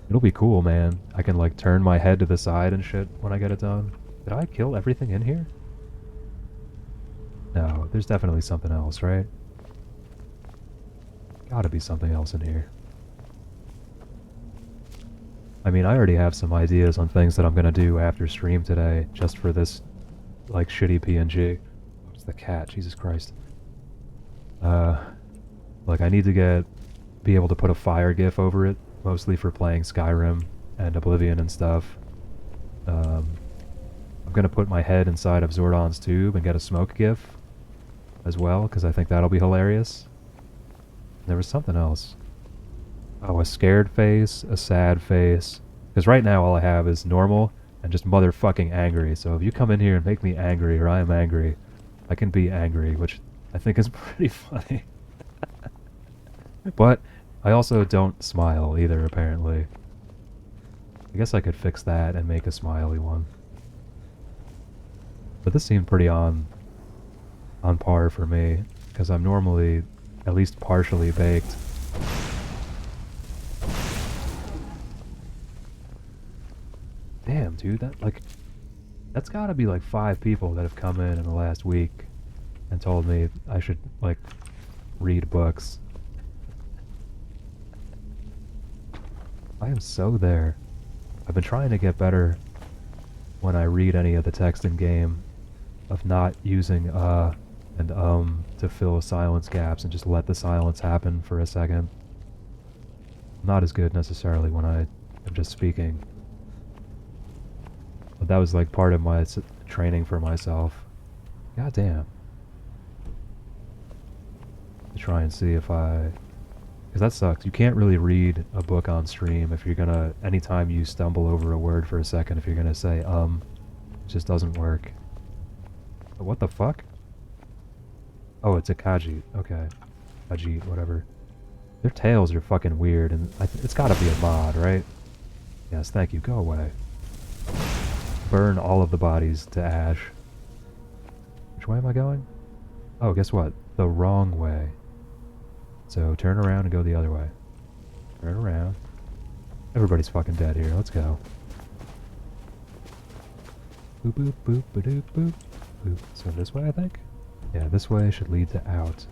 it'll be cool, man. I can like turn my head to the side and shit when I get it done. Did I kill everything in here? No, there's definitely something else, right? Gotta be something else in here. I mean, I already have some ideas on things that I'm gonna do after stream today, just for this, like, shitty PNG. It's the cat, Jesus Christ. Like, I need to be able to put a fire GIF over it, mostly for playing Skyrim and Oblivion and stuff. I'm gonna put my head inside of Zordon's tube and get a smoke GIF as well, because I think that'll be hilarious. There was something else. Oh, a scared face, a sad face. Because right now all I have is normal and just motherfucking angry. So if you come in here and make me angry, or I am angry, I can be angry, which I think is pretty funny. But I also don't smile either, apparently. I guess I could fix that and make a smiley one. But this seemed pretty on par for me, because I'm normally at least partially baked. Damn, dude, that's gotta be like 5 people that have come in the last week and told me I should, like, read books. I am so there. I've been trying to get better when I read any of the text in game, of not using and to fill silence gaps and just let the silence happen for a second. I'm not as good necessarily when I am just speaking. But that was like part of my training for myself. God damn. To try and see if because that sucks. You can't really read a book on stream if you're gonna, anytime you stumble over a word for a second, if you're gonna say, it just doesn't work. But what the fuck? Oh, it's a Khajiit. Okay. Khajiit, whatever. Their tails are fucking weird, and it's gotta be a mod, right? Yes, thank you. Go away. Burn all of the bodies to ash. Which way am I going? Oh, guess what? The wrong way. So turn around and go the other way. Turn around. Everybody's fucking dead here. Let's go. Boop boop boop ba doop boop. Boop. So this way, I think? Yeah, this way should lead to out.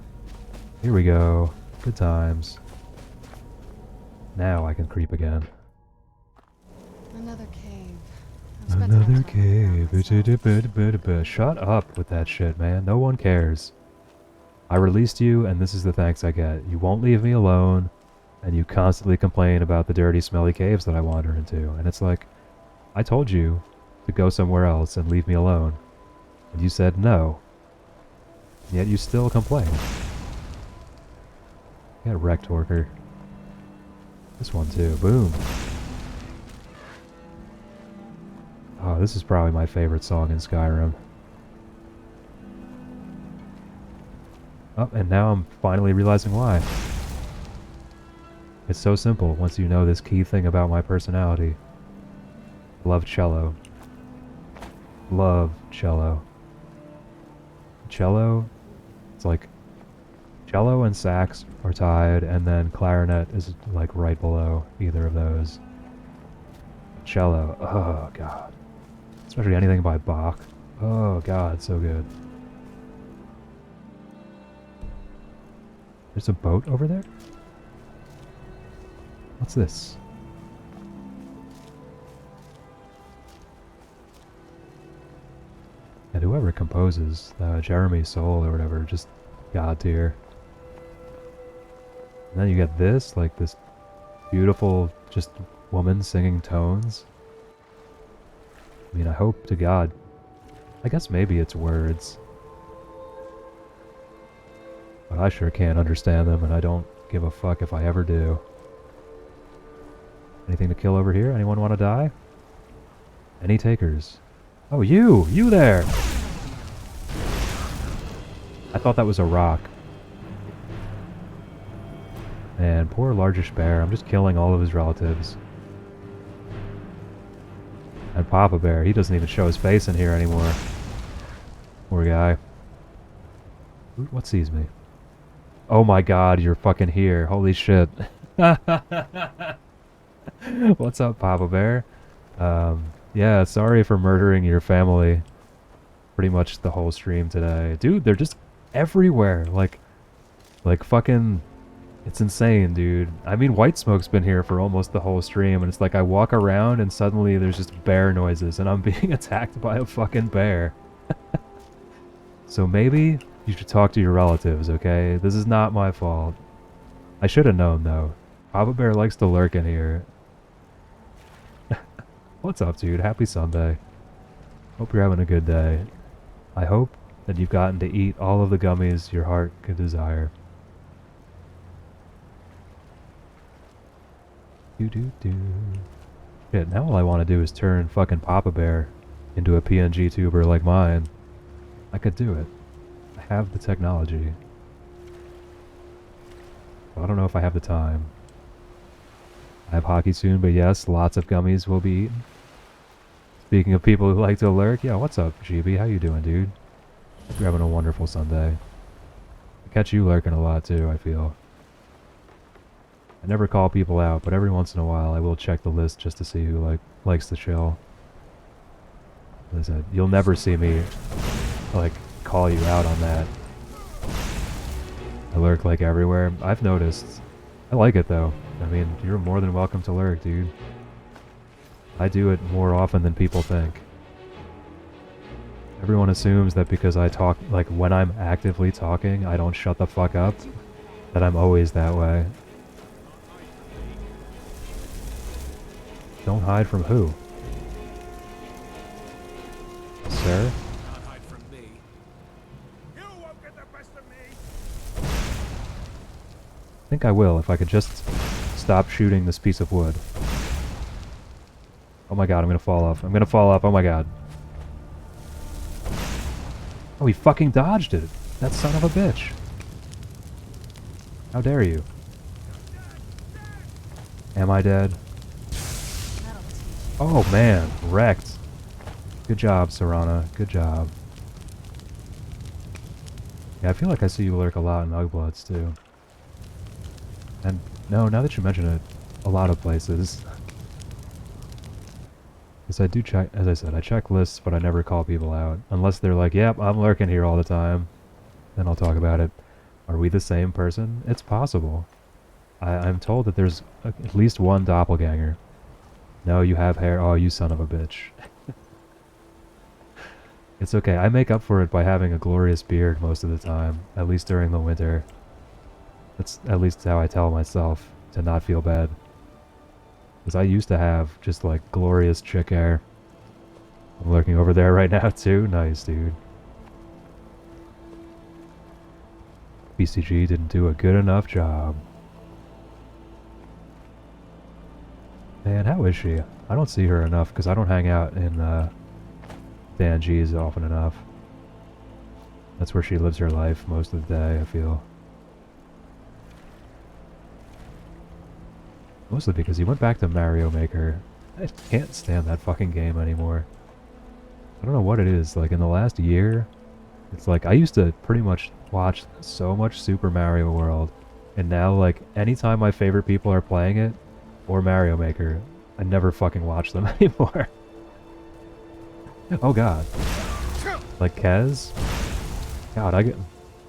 Here we go. Good times. Now I can creep again. Another cave. I've spent enough Another time underground cave. myself. Shut up with that shit, man. No one cares. I released you, and this is the thanks I get. You won't leave me alone, and you constantly complain about the dirty, smelly caves that I wander into. And it's like, I told you to go somewhere else and leave me alone. And you said no. And yet you still complain. Get wrecked, Horker. This one too. Boom. Oh, this is probably my favorite song in Skyrim. Oh, and now I'm finally realizing why. It's so simple once you know this key thing about my personality. Love cello. Love cello. Cello, it's like cello and sax are tied, and then clarinet is like right below either of those. Cello, oh god. Especially anything by Bach. Oh god, so good. There's a boat over there? What's this? And whoever composes, Jeremy Soule or whatever, just god tier. And then you get this, like this beautiful, just woman singing tones. I mean, I hope to God. I guess maybe it's words. But I sure can't understand them, and I don't give a fuck if I ever do. Anything to kill over here? Anyone want to die? Any takers? Oh, you! You there! I thought that was a rock. Man, poor largish bear. I'm just killing all of his relatives. And Papa Bear, he doesn't even show his face in here anymore. Poor guy. What sees me? Oh my god, you're fucking here. Holy shit. What's up, Papa Bear? Yeah, sorry for murdering your family pretty much the whole stream today. Dude, they're just everywhere. Like fucking... It's insane, dude. I mean, White Smoke's been here for almost the whole stream, and it's like I walk around and suddenly there's just bear noises, and I'm being attacked by a fucking bear. So maybe you should talk to your relatives, okay? This is not my fault. I should have known, though. Papa Bear likes to lurk in here. What's up, dude? Happy Sunday. Hope you're having a good day. I hope that you've gotten to eat all of the gummies your heart could desire. Do. Shit, now all I want to do is turn fucking Papa Bear into a PNG tuber like mine. I could do it. I have the technology. But I don't know if I have the time. I have hockey soon, but yes, lots of gummies will be eaten. Speaking of people who like to lurk, yeah, what's up, GB? How you doing, dude? Hope you're having a wonderful Sunday. I catch you lurking a lot too, I feel. I never call people out, but every once in a while I will check the list just to see who likes to chill. As I said, you'll never see me call you out on that. I lurk everywhere. I've noticed. I like it though. I mean, you're more than welcome to lurk, dude. I do it more often than people think. Everyone assumes that because I talk, when I'm actively talking, I don't shut the fuck up, that I'm always that way. Don't hide from who? Sir? Not hide from me. You won't get the best of me. I think I will if I could just stop shooting this piece of wood. Oh my god, I'm gonna fall off. I'm gonna fall off. Oh my god. Oh, he fucking dodged it. That son of a bitch. How dare you? Am I dead? Oh man, wrecked. Good job, Serana. Good job. Yeah, I feel like I see you lurk a lot in Ugbloods too. And no, now that you mention it, a lot of places. Because I do check, as I said, I check lists, but I never call people out. Unless they're like, yep, I'm lurking here all the time. Then I'll talk about it. Are we the same person? It's possible. I'm told that there's at least one doppelganger. No, you have hair. Oh, you son of a bitch. It's okay. I make up for it by having a glorious beard most of the time, at least during the winter. That's at least how I tell myself to not feel bad. Because I used to have just like glorious chick hair. I'm looking over there right now too. Nice, dude. BCG didn't do a good enough job. Man, how is she? I don't see her enough because I don't hang out in Dan G's often enough. That's where she lives her life most of the day, I feel. Mostly because he went back to Mario Maker. I can't stand that fucking game anymore. I don't know what it is, like in the last year, it's like I used to pretty much watch so much Super Mario World, and now like anytime my favorite people are playing it, or Mario Maker, I never fucking watch them anymore. Oh god. Like Kez? God, I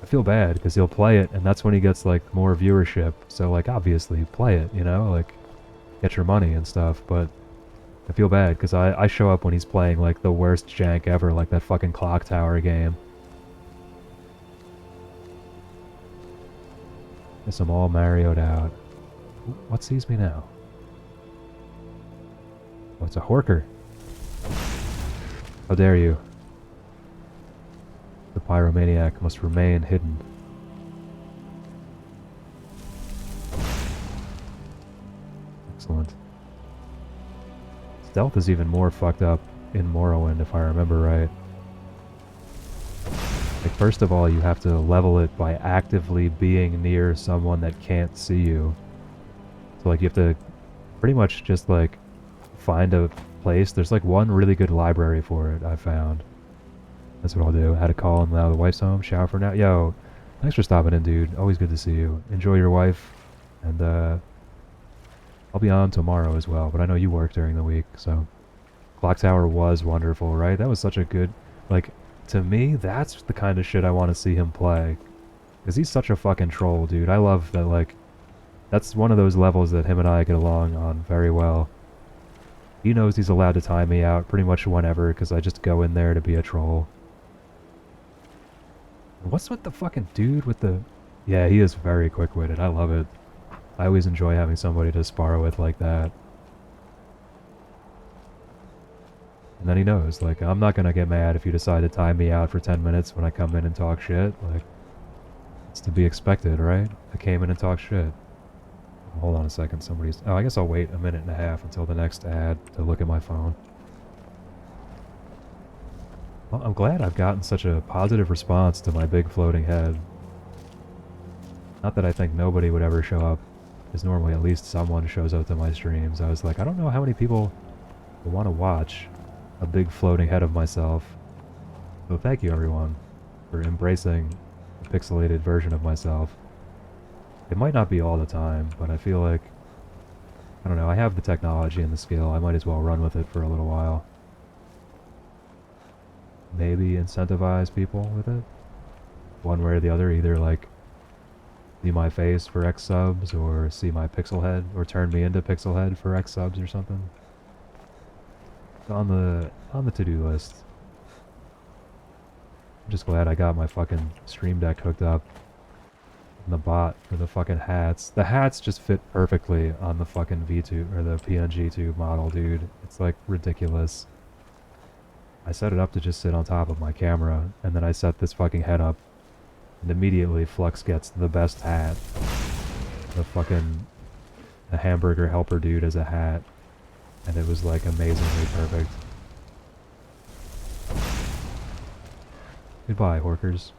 feel bad because he'll play it and that's when he gets like more viewership. So like obviously play it, you know, like get your money and stuff, but I feel bad because I show up when he's playing like the worst jank ever, like that fucking Clock Tower game. Guess I'm all Mario'd out. What sees me now? Oh, it's a Horker. How dare you? The pyromaniac must remain hidden. Excellent. Stealth is even more fucked up in Morrowind, if I remember right. Like, first of all, you have to level it by actively being near someone that can't see you. So, like, you have to pretty much just, like, find a place. There's, like, one really good library for it, I found. That's what I'll do. Had a call and now the wife's home. Shower for now. Yo, thanks for stopping in, dude. Always good to see you. Enjoy your wife. And, I'll be on tomorrow as well, but I know you work during the week, so... Clock Tower was wonderful, right? That was such a good... Like, to me, that's the kind of shit I want to see him play. Because he's such a fucking troll, dude. I love that, like... That's one of those levels that him and I get along on very well. He knows he's allowed to time me out pretty much whenever, because I just go in there to be a troll. What's with the fucking dude with the... Yeah, he is very quick-witted. I love it. I always enjoy having somebody to spar with like that. And then he knows, like, I'm not gonna get mad if you decide to time me out for 10 minutes when I come in and talk shit. Like, it's to be expected, right? I came in and talked shit. Hold on a second, somebody's... Oh, I guess I'll wait a minute and a half until the next ad to look at my phone. Well, I'm glad I've gotten such a positive response to my big floating head. Not that I think nobody would ever show up, because normally at least someone shows up to my streams. I was like, I don't know how many people will want to watch a big floating head of myself. So thank you everyone for embracing a pixelated version of myself. It might not be all the time, but I feel like, I don't know, I have the technology and the skill. I might as well run with it for a little while. Maybe incentivize people with it. One way or the other, either like see my face for X subs, or see my pixel head, or turn me into pixel head for X subs or something. It's on the to-do list. I'm just glad I got my fucking stream deck hooked up. And the bot for the fucking hats. The hats just fit perfectly on the fucking V-tube, or the PNG tube model, dude. It's like ridiculous. I set it up to just sit on top of my camera, and then I set this fucking head up, and immediately Flux gets the best hat. The hamburger helper dude as a hat. And it was like amazingly perfect. Goodbye, Horkers.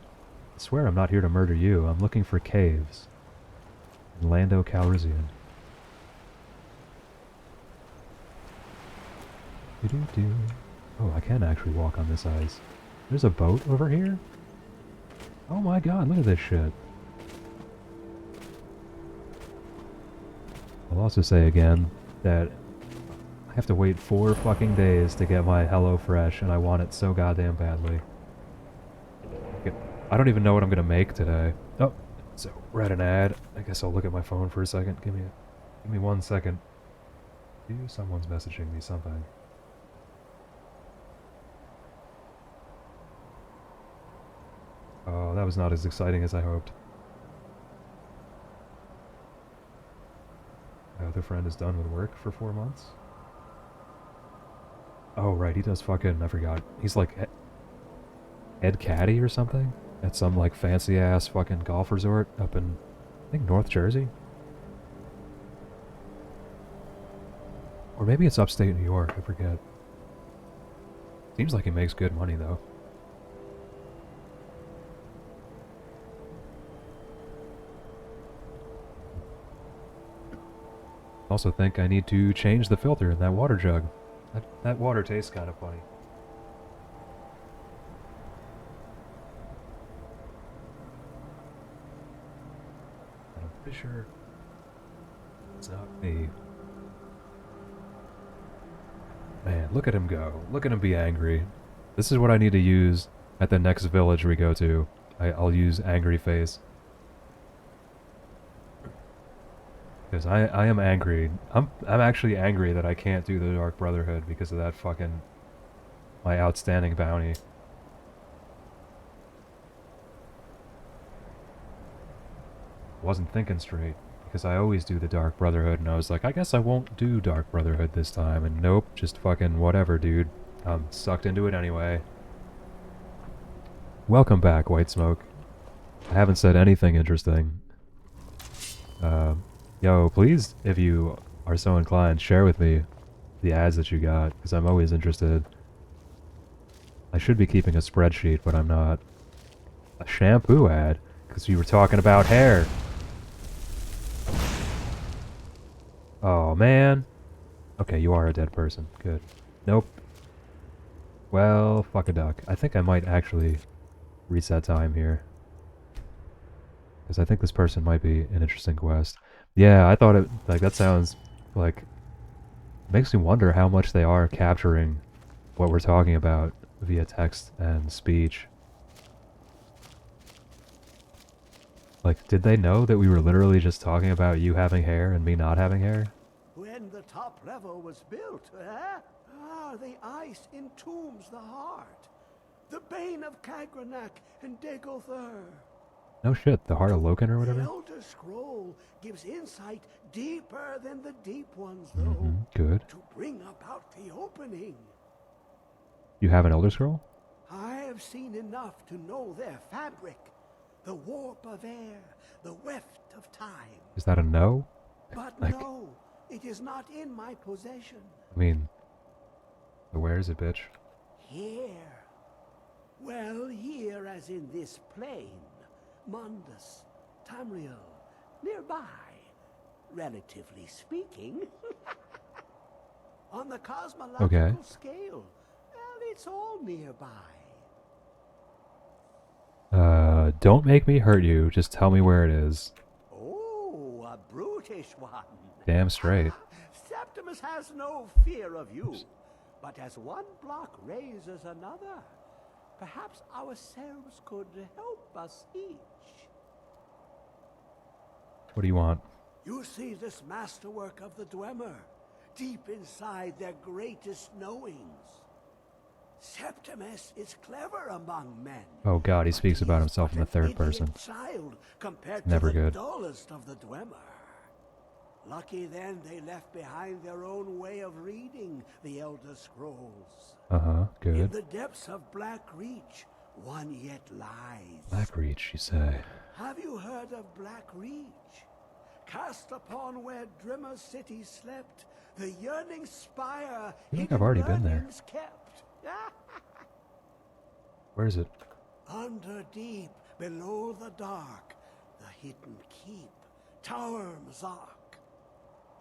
I swear I'm not here to murder you. I'm looking for caves. In Lando Calrissian. Doo-doo-doo. Oh, I can actually walk on this ice. There's a boat over here? Oh my god, look at this shit. I'll also say again that I have to wait 4 fucking days to get my HelloFresh, and I want it so goddamn badly. I don't even know what I'm gonna make today. Oh, so we're at an ad. I guess I'll look at my phone for a second. Give me 1 second. Someone's messaging me something. Oh, that was not as exciting as I hoped. My other friend is done with work for 4 months. Oh, right, he does fucking, I forgot. He's like Ed Caddy or something? At some like fancy ass fucking golf resort up in, I think, North Jersey? Or maybe it's upstate New York, I forget. Seems like he makes good money though. Also think I need to change the filter in that water jug. That water tastes kind of funny. I'm pretty sure it's not me. Man, look at him go. Look at him be angry. This is what I need to use at the next village we go to. I'll use angry face. Because I am angry. I'm actually angry that I can't do the Dark Brotherhood because of that fucking... my outstanding bounty. Wasn't thinking straight. Because I always do the Dark Brotherhood, and I was like, I guess I won't do Dark Brotherhood this time, and nope, just fucking whatever, dude. I'm sucked into it anyway. Welcome back, White Smoke. I haven't said anything interesting. Yo, please, if you are so inclined, share with me the ads that you got, because I'm always interested. I should be keeping a spreadsheet, but I'm not. A shampoo ad? Because you were talking about hair. Oh, man. Okay, you are a dead person. Good. Nope. Well, fuck a duck. I think I might actually reset time here. Because I think this person might be an interesting quest. Yeah, I thought it... like, that sounds like... makes me wonder how much they are capturing what we're talking about via text and speech. Like, did they know that we were literally just talking about you having hair and me not having hair? When the top level was built, the ice entombs the heart. The bane of Kagranak and Degolthur. No shit, the Heart of Loken or whatever? The Elder Scroll gives insight deeper than the deep ones, though. Good. To bring about the opening. You have an Elder Scroll? I have seen enough to know their fabric. The warp of air, the weft of time. Is that a no? But like, no, it is not in my possession. I mean, where is it, bitch? Here. Well, here as in this plain. Mundus, Tamriel, nearby, relatively speaking. On the cosmological scale, well, it's all nearby. Don't make me hurt you, just tell me where it is. Oh, a brutish one. Damn straight. Septimus has no fear of you, but as one block raises another, perhaps ourselves could help us each. What do you want? You see this masterwork of the Dwemer, deep inside their greatest knowings. Septimus is clever among men. Oh god, he speaks about himself in the third person. Child compared Never to the good. dullest of the Dwemer. Lucky then they left behind their own way of reading the Elder Scrolls. Good. In the depths of Black Reach, one yet lies. Black Reach, you say? Have you heard of Black Reach? Cast upon where Drimmer's city slept, the yearning spire I think I've already been there. kept. Where is it? Under deep, below the dark, the hidden keep, Tower Mzark.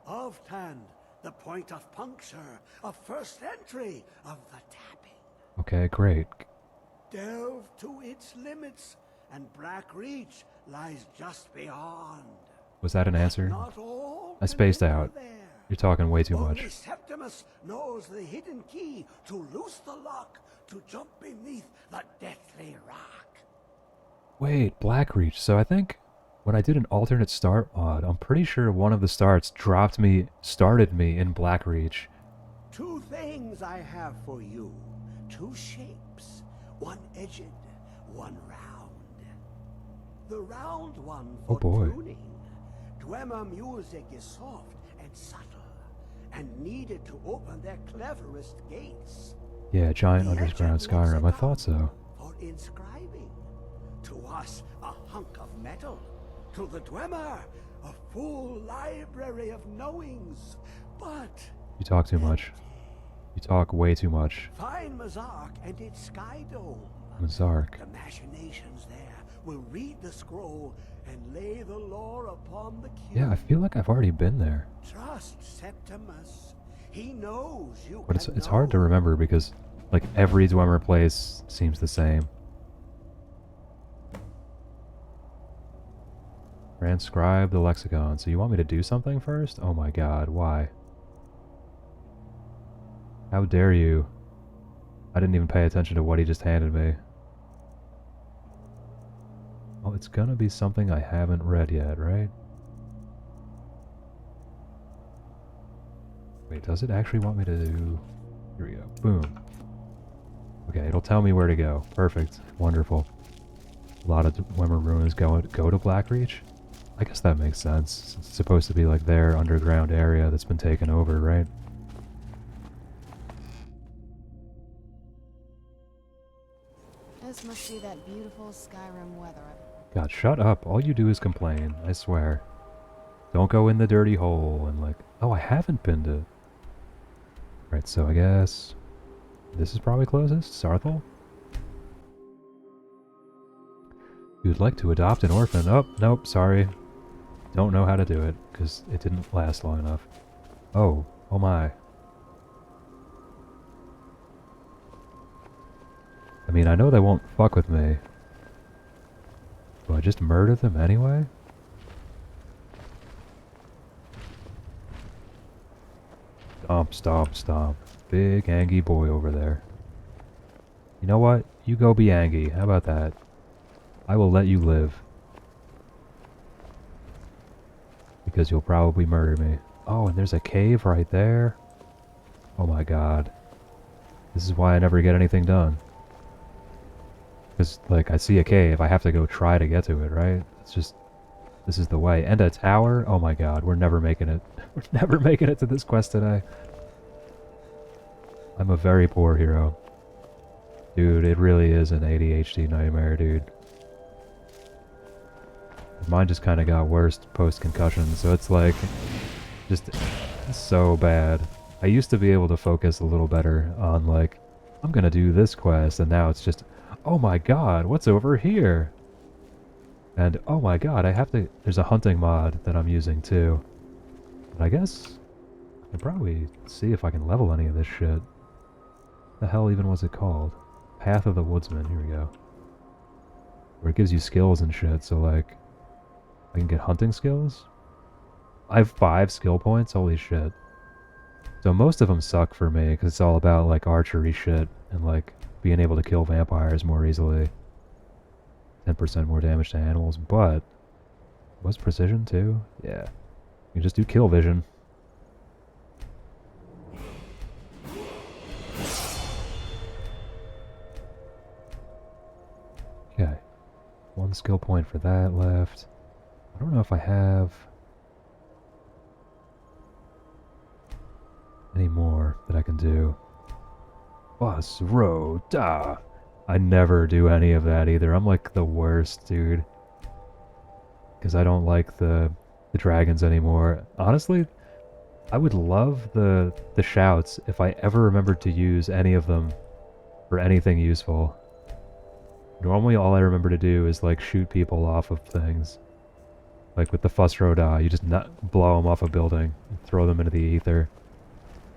Of Tand, the point of puncture, of first entry of the tapping. Okay, great. Delve to its limits, and Black Reach lies just beyond. Was that an answer? Not all I spaced can enter out. there. You're talking way too Only much. Septimus knows the hidden key to loose the lock, to jump beneath the deathly rock. Wait, Black Reach. So I think when I did an alternate start mod, I'm pretty sure one of the starts started me in Blackreach. Two things I have for you. Two shapes. One edged, one round. The round one for tuning. Dwemer music is soft and subtle, and needed to open their cleverest gates. Yeah, giant underground Skyrim. I thought so. For inscribing. To us, a hunk of metal. To the Dwemer, a full library of knowings. But You talk too much. You talk way too much. find Mazark and its sky dome. Mazark. The machinations there will read the scroll and lay the lore upon the cube. Yeah, I feel like I've already been there. Trust Septimus. He knows you. But it's hard to remember because like every Dwemer place seems the same. Transcribe the lexicon. So you want me to do something first? Oh my god, why? How dare you? I didn't even pay attention to what he just handed me. Oh, it's gonna be something I haven't read yet, right? Wait, does it actually want me to do... Here we go. Boom. Okay, it'll tell me where to go. Perfect. Wonderful. A lot of Dwemer ruins go to Blackreach. I guess that makes sense. It's supposed to be like their underground area that's been taken over, right? This must be that beautiful Skyrim weather. God, shut up. All you do is complain, I swear. Don't go in the dirty hole and like... Oh, I haven't been to... Right, so I guess... This is probably closest? Sarthal? You'd like to adopt an orphan. Oh, nope, sorry. Don't know how to do it, because it didn't last long enough. Oh, oh my. I mean, I know they won't fuck with me. Do I just murder them anyway? Stomp, stomp, stomp. Big Angie boy over there. You know what? You go be Angie. How about that? I will let you live. Because you'll probably murder me. Oh, and there's a cave right there. Oh my god. This is why I never get anything done. Because, like, I see a cave, I have to go try to get to it, right? It's just... This is the way. And a tower? Oh my god, we're never making it. We're never making it to this quest today. I'm a very poor hero. Dude, it really is an ADHD nightmare, dude. Mine just kind of got worse post-concussion, so it's like... Just so bad. I used to be able to focus a little better on, like, I'm gonna do this quest, and now it's just... Oh my god, what's over here? And oh my god, I have to... There's a hunting mod that I'm using too. But I guess I can probably see if I can level any of this shit. The hell even was it called? Path of the Woodsman, here we go. Where it gives you skills and shit, so like... I can get hunting skills? I have 5 skill points? Holy shit. So most of them suck for me, because it's all about like archery shit, and like being able to kill vampires more easily. 10% more damage to animals, but... Was precision too? Yeah. You just do kill vision. Okay. 1 skill point for that left. I don't know if I have... any more that I can do. Bus, road, da! I never do any of that either. I'm like the worst, dude. Because I don't like the dragons anymore. Honestly, I would love the shouts if I ever remembered to use any of them for anything useful. Normally all I remember to do is like shoot people off of things. Like with the Fuss Roda, you just blow them off a building and throw them into the ether.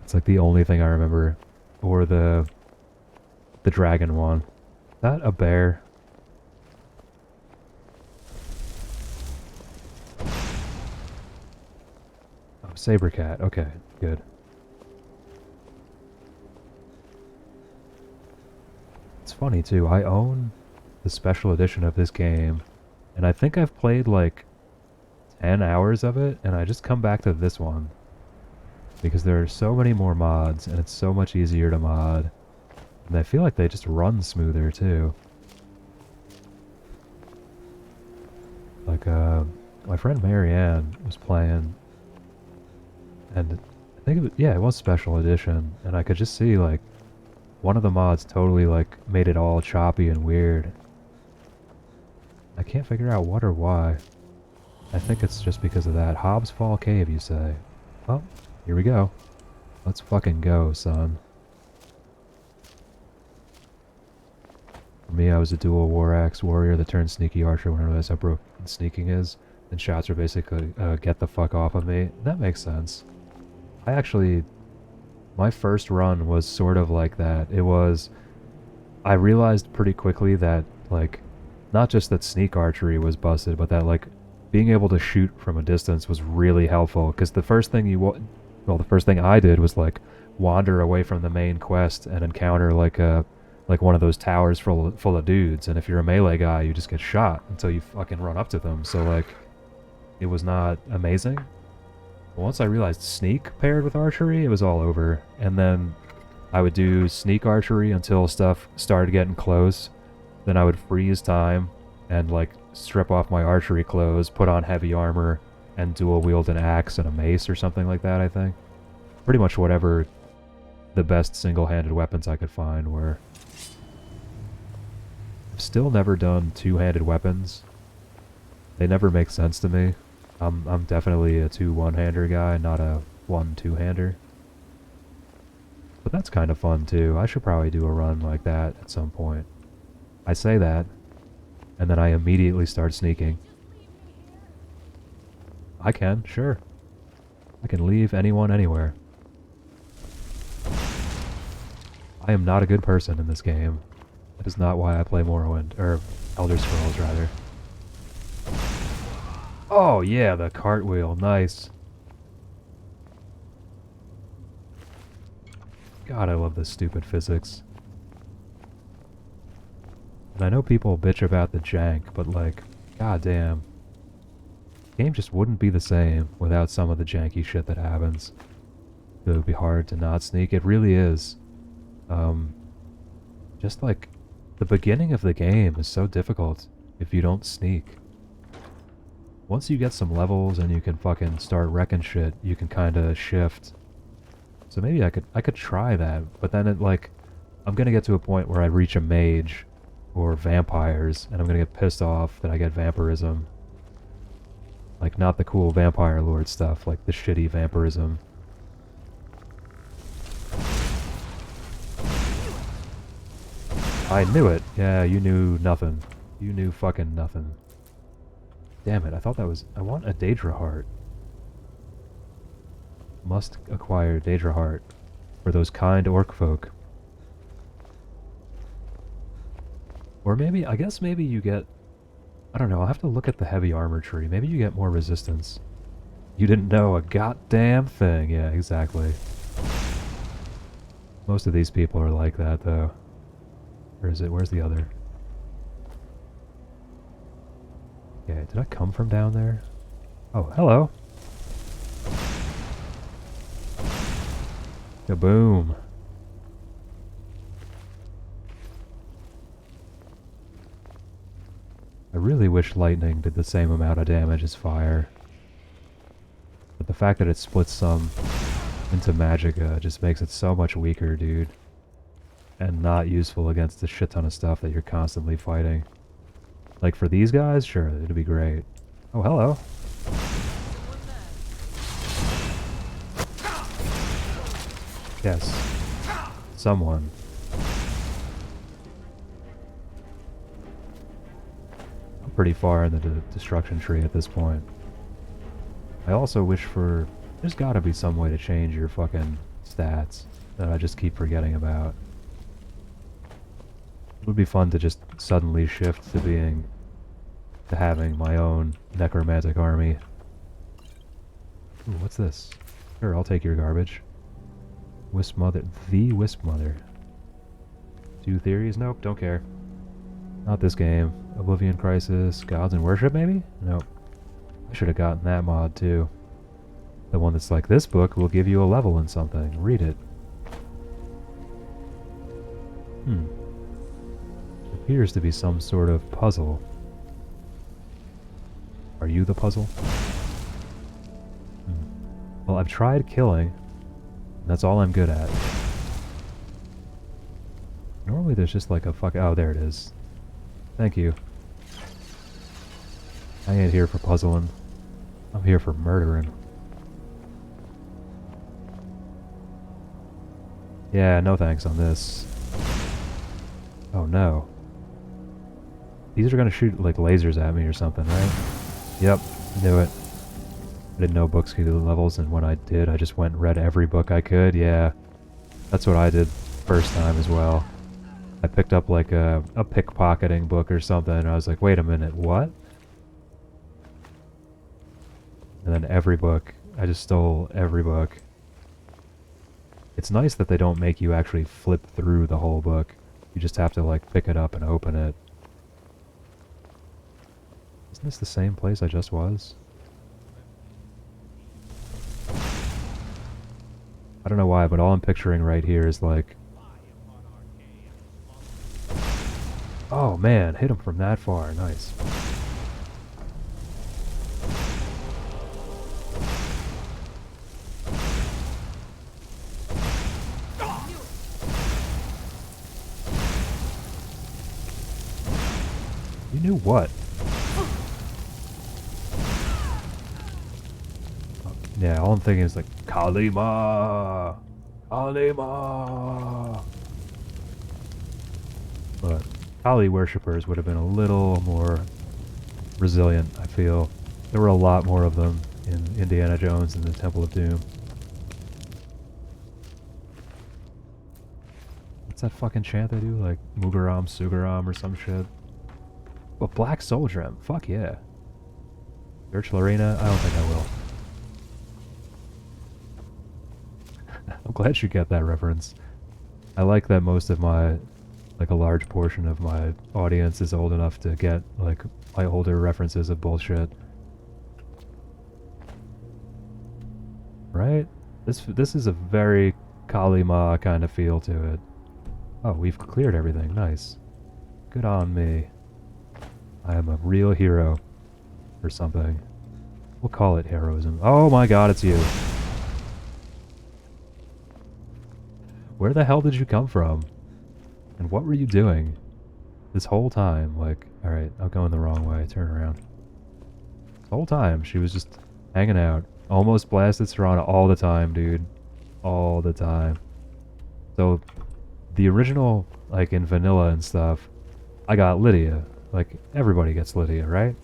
It's like the only thing I remember. Or the dragon one. Is that a bear? Oh, saber cat. Okay, good. It's funny too. I own the special edition of this game, and I think I've played like 10 hours of it, and I just come back to this one. Because there are so many more mods, and it's so much easier to mod. And I feel like they just run smoother, too. Like, my friend Marianne was playing, and I think it was Special Edition, and I could just see, like, one of the mods totally, like, made it all choppy and weird. I can't figure out what or why. I think it's just because of that. Hobbs Fall Cave, you say? Well, here we go. Let's fucking go, son. For me, I was a dual war axe warrior that turned sneaky archer when I realized how broken sneaking is. And shots are basically, get the fuck off of me. That makes sense. My first run was sort of like that. I realized pretty quickly that, like, not just that sneak archery was busted, but that, like, being able to shoot from a distance was really helpful. Because the first thing the first thing I did was, like, wander away from the main quest and encounter, like one of those towers full of dudes. And if you're a melee guy, you just get shot until you fucking run up to them. So, like, it was not amazing. But once I realized sneak paired with archery, it was all over. And then I would do sneak archery until stuff started getting close. Then I would freeze time and, like, strip off my archery clothes, put on heavy armor, and dual wield an axe and a mace or something like that, I think. Pretty much whatever the best single-handed weapons I could find were. I've still never done two-handed weapons. They never make sense to me. I'm definitely a 2 one-hander guy, not a 1 two-hander. But that's kind of fun too. I should probably do a run like that at some point. I say that, and then I immediately start sneaking. I can, sure. I can leave anyone anywhere. I am not a good person in this game. That is not why I play Morrowind, or Elder Scrolls rather. Oh yeah, the cartwheel, nice. God, I love this stupid physics. And I know people bitch about the jank, but, like, goddamn. The game just wouldn't be the same without some of the janky shit that happens. It would be hard to not sneak. It really is. Just like, the beginning of the game is so difficult if you don't sneak. Once you get some levels and you can fucking start wrecking shit, you can kinda shift. So maybe I could try that, but then I'm gonna get to a point where I reach a mage or vampires, and I'm gonna get pissed off that I get vampirism. Like, not the cool vampire lord stuff, like the shitty vampirism. I knew it! Yeah, you knew nothing. You knew fucking nothing. Damn it, I thought that was... I want a Daedra heart. Must acquire Daedra heart for those kind orc folk. Or maybe, I guess maybe you get... I don't know, I'll have to look at the heavy armor tree. Maybe you get more resistance. You didn't know a goddamn thing. Yeah, exactly. Most of these people are like that, though. Where is it? Where's the other? Okay, did I come from down there? Oh, hello! Kaboom! I really wish lightning did the same amount of damage as fire. But the fact that it splits some into magicka just makes it so much weaker, dude. And not useful against a shit ton of stuff that you're constantly fighting. Like for these guys, sure, it'd be great. Oh, hello. Yes. Someone. I'm pretty far in the destruction tree at this point. I also wish for... There's gotta be some way to change your fucking stats that I just keep forgetting about. It would be fun to just suddenly shift to having my own necromantic army. Ooh, what's this? Sure, I'll take your garbage. Wisp Mother. The Wisp Mother. 2 theories? Nope, don't care. Not this game. Oblivion Crisis. Gods and Worship, maybe? Nope. I should have gotten that mod too. The one that's like, this book will give you a level in something. Read it. It appears to be some sort of puzzle. Are you the puzzle? Well, I've tried killing. And that's all I'm good at. Normally there's just like a fuck... Oh, there it is. Thank you. I ain't here for puzzling. I'm here for murdering. Yeah, no thanks on this. Oh no. These are gonna shoot like lasers at me or something, right? Yep, knew it. I didn't know books could do the levels, and when I did, I just went and read every book I could. Yeah, that's what I did first time as well. I picked up like a pickpocketing book or something, and I was like, wait a minute, what? And then every book, I just stole every book. It's nice that they don't make you actually flip through the whole book. You just have to like pick it up and open it. Isn't this the same place I just was? I don't know why, but all I'm picturing right here is like... Oh man, hit him from that far, nice. You knew what? Yeah, all I'm thinking is like, Kalima! Kalima! But Kali worshippers would have been a little more resilient, I feel. There were a lot more of them in Indiana Jones and the Temple of Doom. What's that fucking chant they do? Like, Mugaram, Sugaram or some shit? But Black Soul Gem, fuck yeah. Search Lorena? I don't think I will. I'm glad you get that reference. I like that most of my, like a large portion of my audience is old enough to get like my older references of bullshit. Right? This is a very Kali Ma kind of feel to it. Oh, we've cleared everything. Nice. Good on me. I am a real hero. Or something. We'll call it heroism. Oh my god, it's you. Where the hell did you come from? And what were you doing this whole time? Like, alright, I'm going the wrong way. Turn around. The whole time, she was just hanging out. Almost blasted Serana all the time, dude. All the time. So, the original, like in vanilla and stuff, I got Lydia. Like, everybody gets Lydia, right?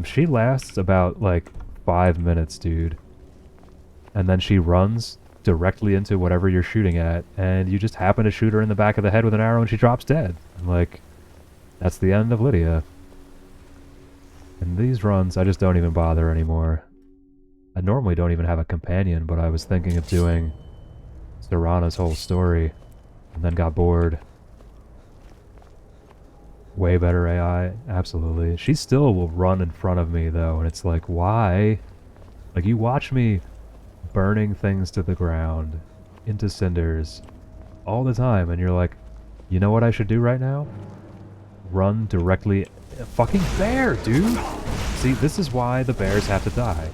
She lasts about, like, 5 minutes, dude. And then she runs directly into whatever you're shooting at, and you just happen to shoot her in the back of the head with an arrow and she drops dead. And, like, that's the end of Lydia. And these runs, I just don't even bother anymore. I normally don't even have a companion, but I was thinking of doing Serana's whole story, and then got bored. Way better AI, absolutely. She still will run in front of me though, and it's like, why? Like, you watch me burning things to the ground, into cinders, all the time, and you're like, you know what I should do right now? Run directly... Fucking bear, dude! See, this is why the bears have to die.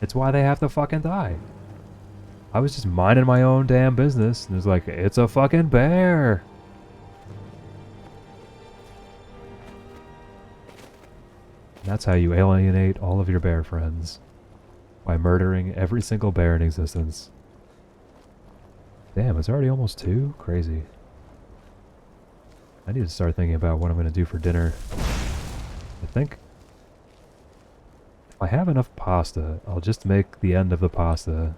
It's why they have to fucking die. I was just minding my own damn business, and it's like, it's a fucking bear! That's how you alienate all of your bear friends. By murdering every single bear in existence. Damn, it's already almost 2? Crazy. I need to start thinking about what I'm going to do for dinner. I think if I have enough pasta, I'll just make the end of the pasta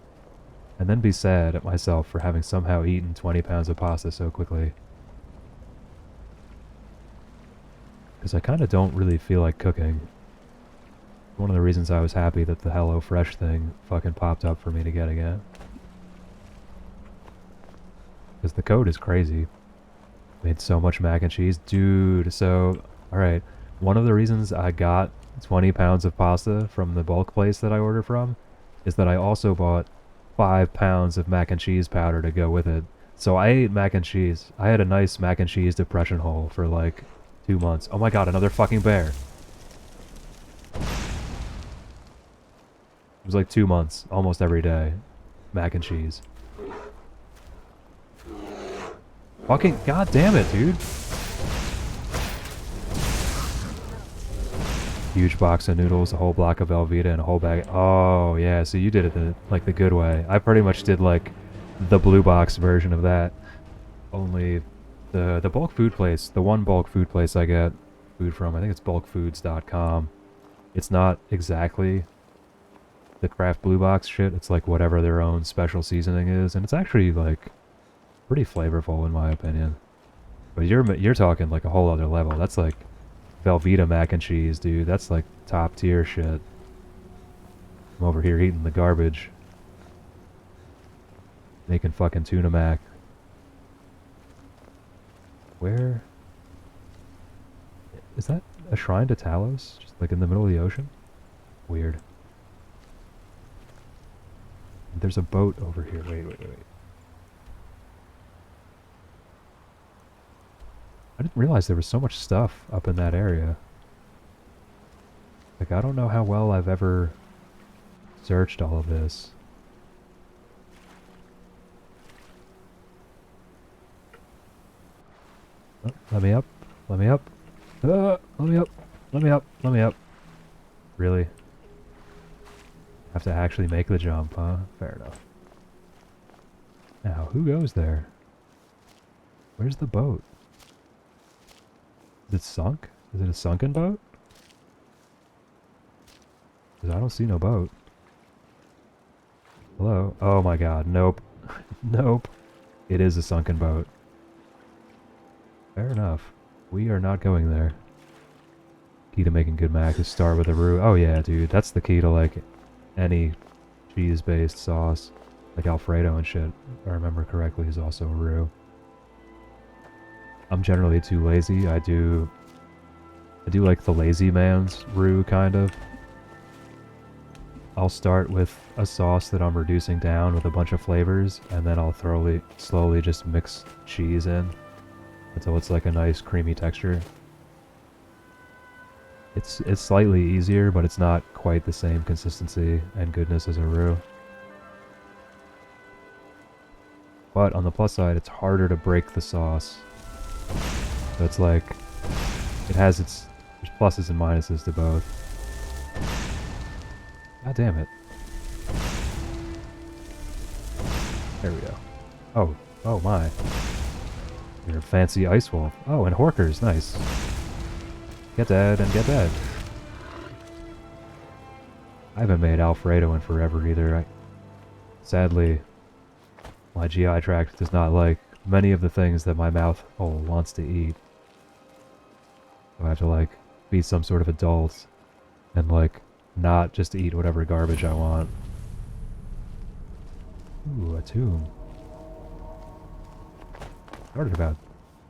and then be sad at myself for having somehow eaten 20 pounds of pasta so quickly. Because I kind of don't really feel like cooking. One of the reasons I was happy that the HelloFresh thing fucking popped up for me to get again. Because the code is crazy. Made so much mac and cheese. Dude, so... Alright, one of the reasons I got 20 pounds of pasta from the bulk place that I order from is that I also bought 5 pounds of mac and cheese powder to go with it. So I ate mac and cheese. I had a nice mac and cheese depression hole for like 2 months. Oh my god, another fucking bear. It was like 2 months, almost every day. Mac and cheese. Fucking god damn it, dude. Huge box of noodles, a whole block of Velveeta, and a whole bag. Oh yeah, so you did it like the good way. I pretty much did like the blue box version of that. Only the bulk food place, the one bulk food place I get food from, I think it's bulkfoods.com. It's not exactly the craft blue box shit. It's like whatever their own special seasoning is, and it's actually like pretty flavorful in my opinion. But you're talking like a whole other level. That's like Velveeta mac and cheese, dude. That's like top tier shit. I'm over here eating the garbage. Making fucking tuna mac. Where? Is that a shrine to Talos? Just like in the middle of the ocean? Weird. There's a boat over here. Wait. I didn't realize there was so much stuff up in that area. Like, I don't know how well I've ever searched all of this. Oh, let me up. Let me up. Let me up. Let me up. Let me up. Really? Have to actually make the jump, huh? Fair enough. Now, who goes there? Where's the boat? Is it sunk? Is it a sunken boat? Because I don't see no boat. Hello? Oh my god, nope. Nope. It is a sunken boat. Fair enough. We are not going there. Key to making good mac is start with a roux. Oh yeah, dude. That's the key to like any cheese-based sauce. Like Alfredo and shit, if I remember correctly, is also a roux. I'm generally too lazy. I do like the lazy man's roux, kind of. I'll start with a sauce that I'm reducing down with a bunch of flavors, and then I'll slowly just mix cheese in until it's like a nice creamy texture. It's slightly easier, but it's not quite the same consistency and goodness as a roux. But on the plus side, it's harder to break the sauce. So it's like, it has its there's pluses and minuses to both. God damn it. There we go. Oh my. You're a fancy ice wolf. Oh, and Horkers, nice. Get dead and get dead. I haven't made Alfredo in forever either. Sadly, my GI tract does not like many of the things that my mouth hole wants to eat. So I have to like be some sort of adult and like not just eat whatever garbage I want. Ooh, a tomb. Started about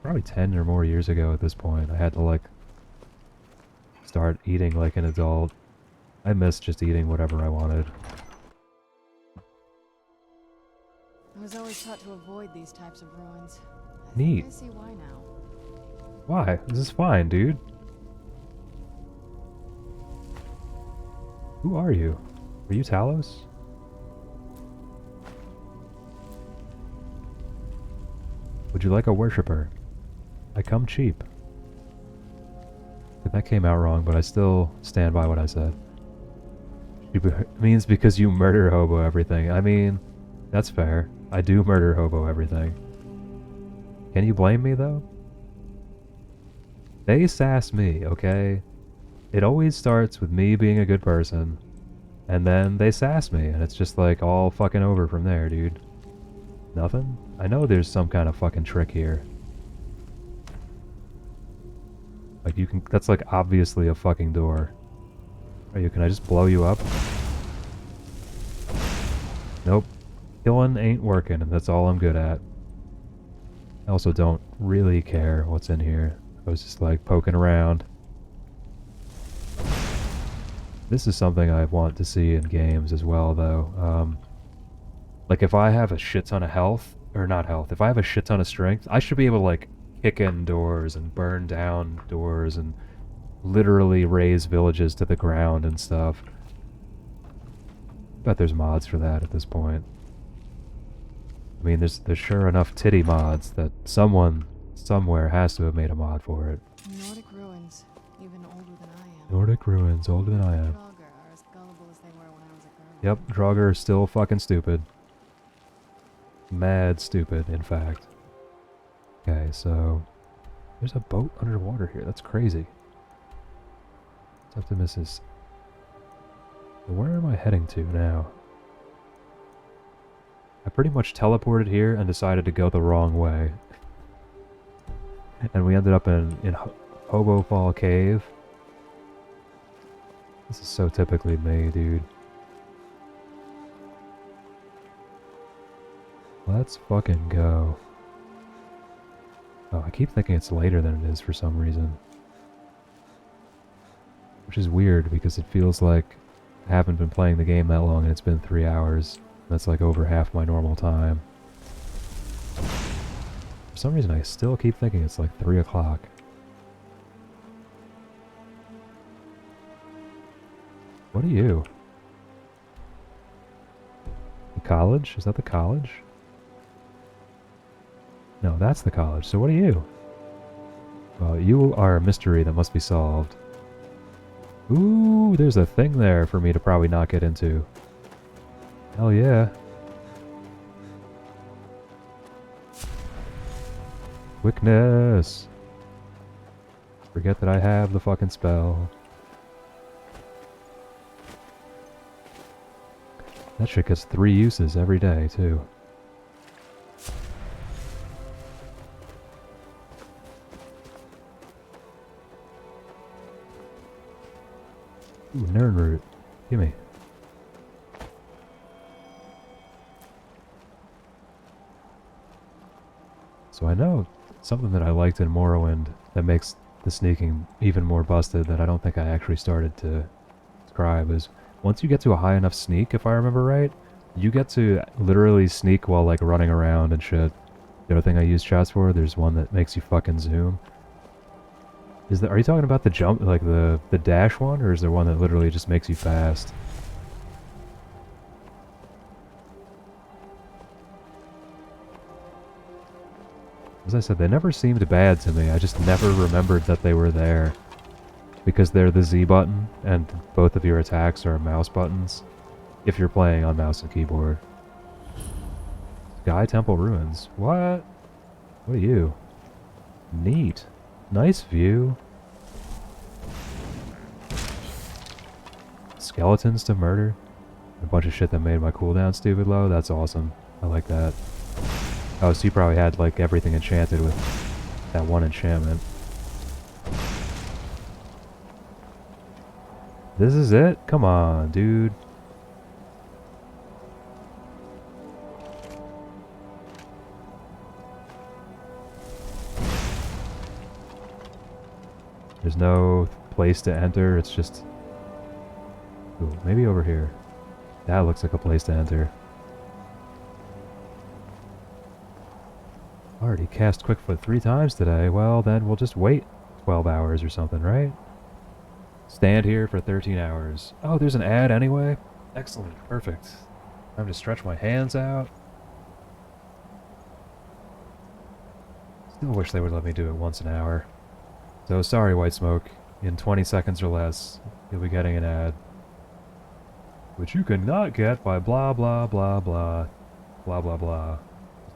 probably 10 or more years ago at this point. I had to like start eating like an adult. I miss just eating whatever I wanted. I was always taught to avoid these types of ruins. Neat. I see why now. Why? This is fine, dude. Who are you? Are you Talos? Would you like a worshipper? I come cheap. That came out wrong, but I still stand by what I said. It means because you murder hobo everything. I mean, that's fair. I do murder hobo everything. Can you blame me, though? They sass me, okay? It always starts with me being a good person, and then they sass me, and it's just like all fucking over from there, dude. Nothing? I know there's some kind of fucking trick here. Like you can, that's like obviously a fucking door. Can I just blow you up? Nope. Killing ain't working, and that's all I'm good at. I also don't really care what's in here. I was just like poking around. This is something I want to see in games as well, though. Like, if I have a shit ton of health, or not health, if I have a shit ton of strength, I should be able to, like, kick in doors and burn down doors and literally raise villages to the ground and stuff. Bet there's mods for that at this point. I mean, there's sure enough titty mods that someone, somewhere, has to have made a mod for it. Nordic ruins, even older than I am. Nordic ruins, older than I am. Draugr are as gullible as they were when I was a girl. Yep, Draugr are still fucking stupid. Mad stupid, in fact. Okay, so there's a boat underwater here. That's crazy. Optimus is... Where am I heading to now? I pretty much teleported here and decided to go the wrong way. And we ended up in Hobo Fall Cave. This is so typically me, dude. Let's fucking go. Oh, I keep thinking it's later than it is for some reason. Which is weird because it feels like I haven't been playing the game that long and it's been 3 hours. That's like over half my normal time. For some reason I still keep thinking it's like 3 o'clock. What are you? The college? Is that the college? No, that's the college. So what are you? Well, you are a mystery that must be solved. Ooh, there's a thing there for me to probably not get into. Hell yeah. Quickness. Forget that I have the fucking spell. That shit gets 3 uses every day, too. Ooh, Nern root. Gimme. So I know something that I liked in Morrowind that makes the sneaking even more busted that I don't think I actually started to describe is once you get to a high enough sneak, if I remember right, you get to literally sneak while like running around and shit. The other thing I use chats for, there's one that makes you fucking zoom. Are you talking about the jump, like the dash one, or is there one that literally just makes you fast? As I said, they never seemed bad to me. I just never remembered that they were there. Because they're the Z button, and both of your attacks are mouse buttons. If you're playing on mouse and keyboard. Sky Temple Ruins. What? What are you? Neat. Nice view. Skeletons to murder. A bunch of shit that made my cooldown stupid low. That's awesome. I like that. Oh, so you probably had like everything enchanted with that one enchantment. This is it? Come on, dude. There's no place to enter, it's just... Ooh, maybe over here. That looks like a place to enter. Already cast Quickfoot 3 times today. Well, then we'll just wait 12 hours or something, right? Stand here for 13 hours. Oh, there's an ad anyway? Excellent. Perfect. Time to stretch my hands out. Still wish they would let me do it once an hour. So sorry, White Smoke. In 20 seconds or less, you'll be getting an ad. Which you cannot get by blah blah blah blah. Blah blah blah.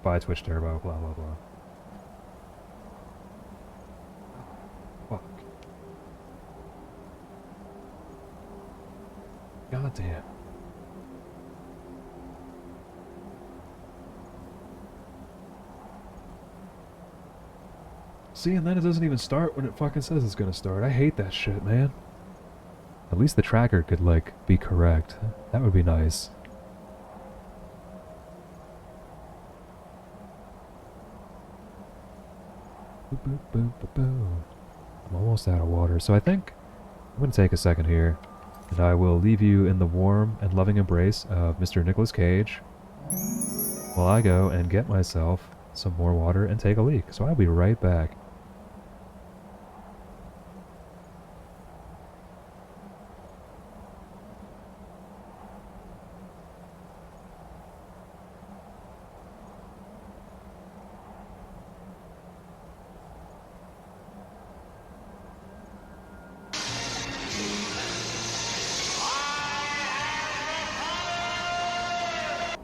Buy Twitch Turbo, blah blah blah. Fuck. God damn. See, and then it doesn't even start when it fucking says it's gonna start. I hate that shit, man. At least the tracker could, like, be correct. That would be nice. Boop, boop, boop, boop, boop. I'm almost out of water, so I think I'm gonna take a second here. And I will leave you in the warm and loving embrace of Mr. Nicolas Cage while I go and get myself some more water and take a leak. So I'll be right back.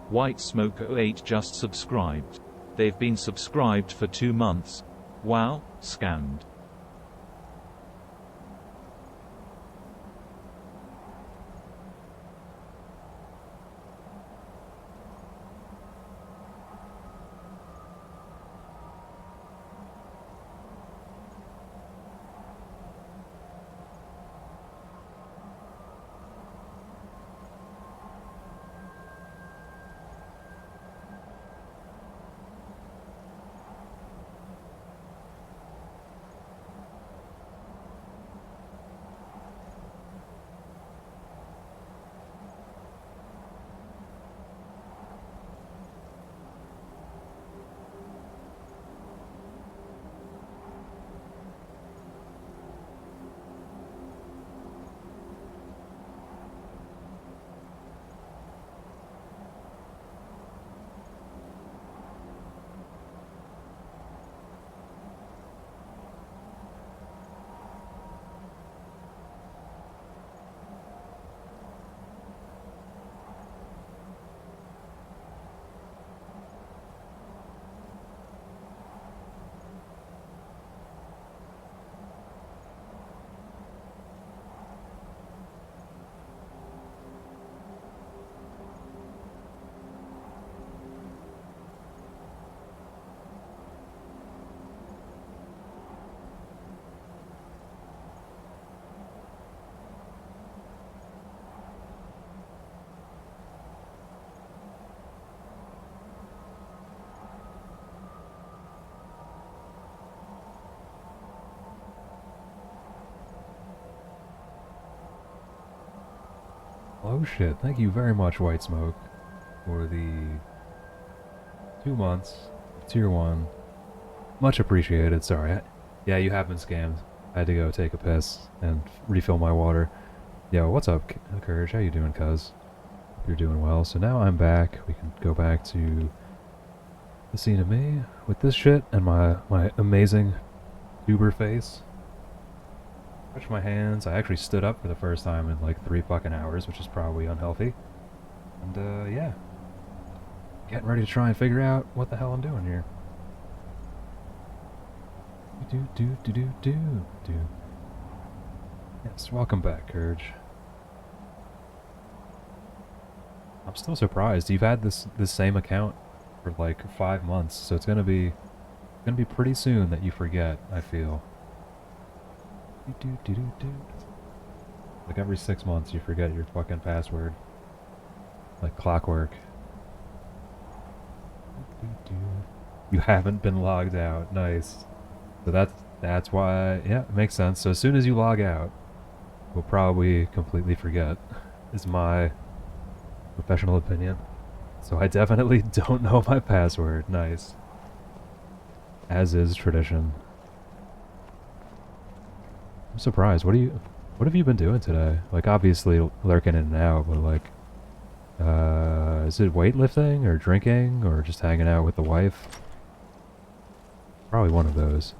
White Smoke 08 just subscribed. They've been subscribed for 2 months. Wow, scammed. Oh shit, thank you very much, White Smoke, for the 2 months, tier 1. Much appreciated, sorry. Yeah, you have been scammed. I had to go take a piss and refill my water. Yo, what's up, Courage? How you doing, cuz? You're doing well. So now I'm back. We can go back to the scene of me with this shit and my amazing tuber face. Touch my hands. I actually stood up for the first time in like 3 fucking hours, which is probably unhealthy. And yeah. Getting ready to try and figure out what the hell I'm doing here. Do. Yes, welcome back, Courage. I'm still surprised. You've had this same account for like 5 months, so it's gonna be pretty soon that you forget, I feel. Like every 6 months you forget your fucking password. Like clockwork. You haven't been logged out. Nice. So that's why, yeah, it makes sense. So as soon as you log out, we'll probably completely forget, is my professional opinion. So I definitely don't know my password. Nice. As is tradition. I'm surprised. What have you been doing today? Like, obviously lurking in and out, but like, is it weightlifting or drinking or just hanging out with the wife? Probably one of those.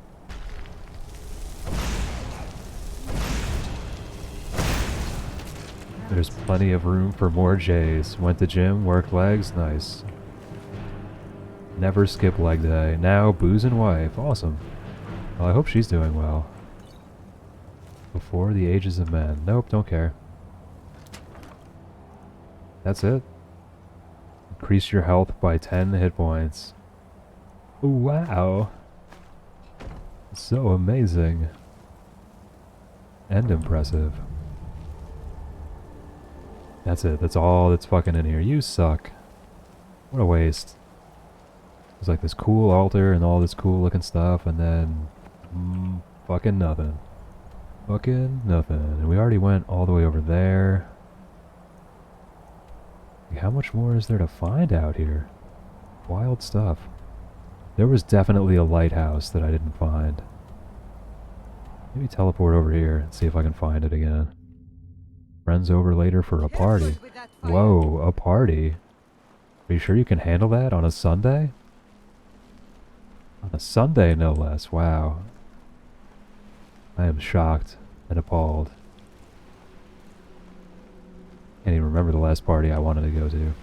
There's plenty of room for more J's. Went to gym, worked legs, nice. Never skip leg day. Now booze and wife, awesome. Well, I hope she's doing well. Before the ages of men. Nope, don't care. That's it. Increase your health by 10 hit points. Wow. So amazing. And impressive. That's it. That's all that's fucking in here. You suck. What a waste. There's like this cool altar and all this cool looking stuff, and then fucking nothing. Fucking nothing. And we already went all the way over there. How much more is there to find out here? Wild stuff. There was definitely a lighthouse that I didn't find. Maybe teleport over here and see if I can find it again. Friends over later for a party. Careful with that fire. Whoa, a party? Are you sure you can handle that on a Sunday? On a Sunday, no less. Wow. I am shocked and appalled. Can't even remember the last party I wanted to go to.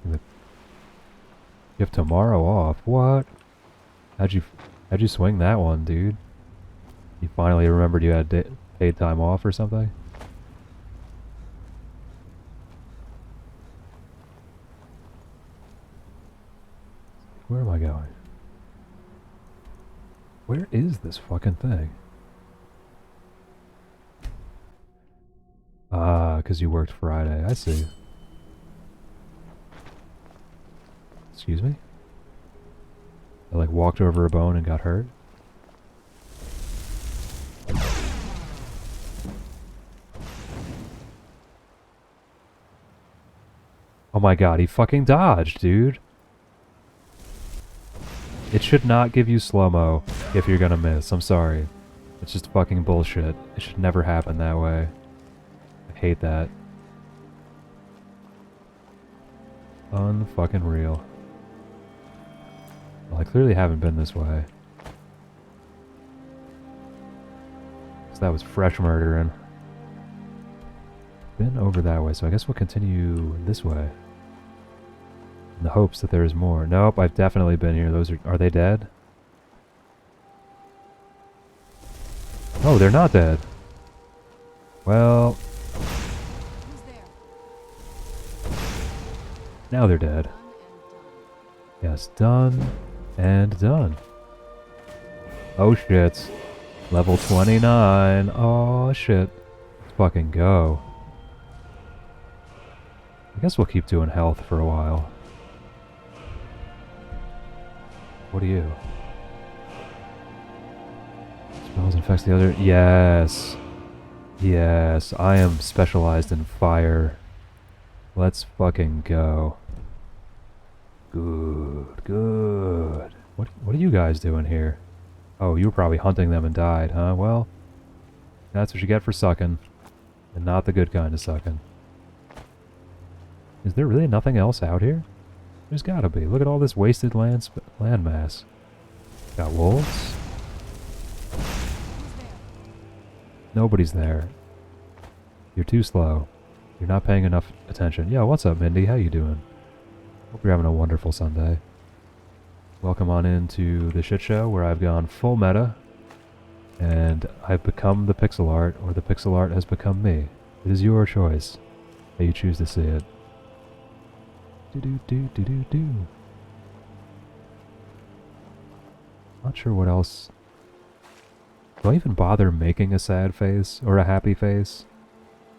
You have tomorrow off. What? How'd you swing that one, dude? You finally remembered you had paid time off or something? Where am I going? Where is this fucking thing? Ah, because you worked Friday. I see. Excuse me? I like walked over a bone and got hurt? Oh my god, he fucking dodged, dude. It should not give you slow-mo if you're gonna miss. I'm sorry. It's just fucking bullshit. It should never happen that way. I hate that. Unfucking real. Well, I clearly haven't been this way. So that was fresh murdering. Been over that way, so I guess we'll continue this way. In the hopes that there's more. Nope, I've definitely been here. Those are they dead? Oh, they're not dead. Well, Who's there? now they're dead. Yes, done and done. Oh shit. Level 29. Oh shit. Let's fucking go. I guess we'll keep doing health for a while. What are you? Spells infects the other. Yes. Yes, I am specialized in fire. Let's fucking go. Good, good. What are you guys doing here? Oh, you were probably hunting them and died, huh? Well, that's what you get for sucking. And not the good kind of sucking. Is there really nothing else out here? There's gotta be. Look at all this wasted land mass. Got wolves? Who's there? Nobody's there. You're too slow. You're not paying enough attention. Yo, what's up, Mindy? How you doing? Hope you're having a wonderful Sunday. Welcome on into the shit show where I've gone full meta and I've become the pixel art, or the pixel art has become me. It is your choice how you choose to see it. Do. Not sure what else. Do I even bother making a sad face or a happy face?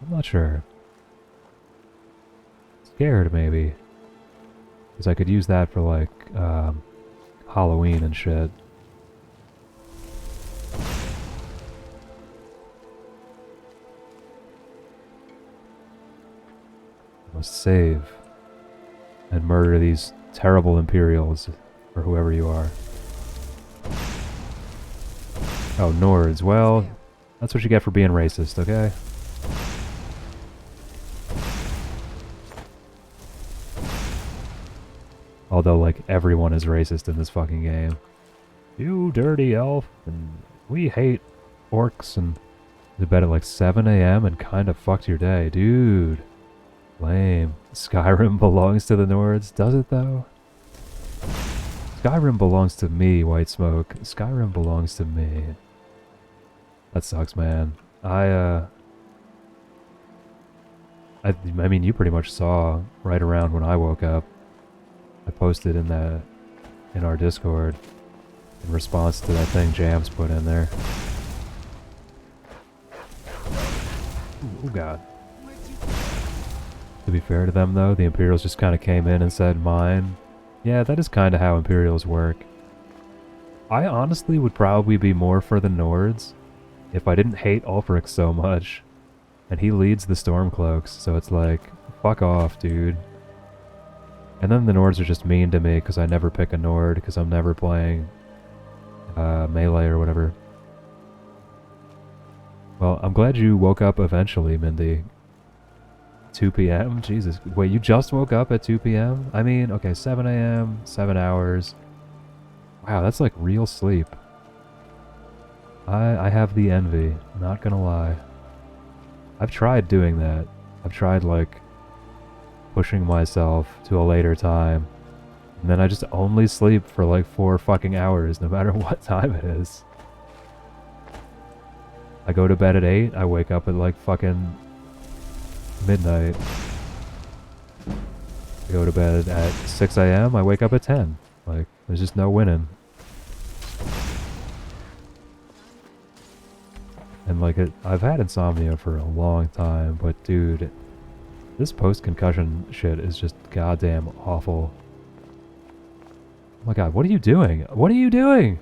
I'm not sure. Scared, maybe. Because I could use that for, like, Halloween and shit. I must save and murder these terrible Imperials, or whoever you are. Oh, Nords. Well, that's what you get for being racist, okay? Although, like, everyone is racist in this fucking game. You dirty elf, and we hate orcs, and to bed at like 7 a.m. and kind of fucked your day. Dude. Lame. Skyrim belongs to the Nords, does it though? Skyrim belongs to me, White Smoke. Skyrim belongs to me. That sucks, man. I mean, you pretty much saw right around when I woke up. I posted in our Discord in response to that thing Jams put in there. Oh god. To be fair to them though, the Imperials just kind of came in and said mine. Yeah, that is kind of how Imperials work. I honestly would probably be more for the Nords if I didn't hate Ulfric so much, and he leads the Stormcloaks, so it's like, fuck off, dude. And then the Nords are just mean to me because I never pick a Nord because I'm never playing melee or whatever. Well, I'm glad you woke up eventually, Mindy. 2 p.m.? Jesus. Wait, you just woke up at 2 p.m.? I mean, okay, 7 a.m., 7 hours. Wow, that's like real sleep. I have the envy, not gonna lie. I've tried doing that. I've tried, like, pushing myself to a later time. And then I just only sleep for like 4 fucking hours, no matter what time it is. I go to bed at 8, I wake up at like fucking midnight. I go to bed at 6 a.m., I wake up at 10. Like, there's just no winning. And like, I've had insomnia for a long time, but dude, this post-concussion shit is just goddamn awful. Oh my god, what are you doing? What are you doing?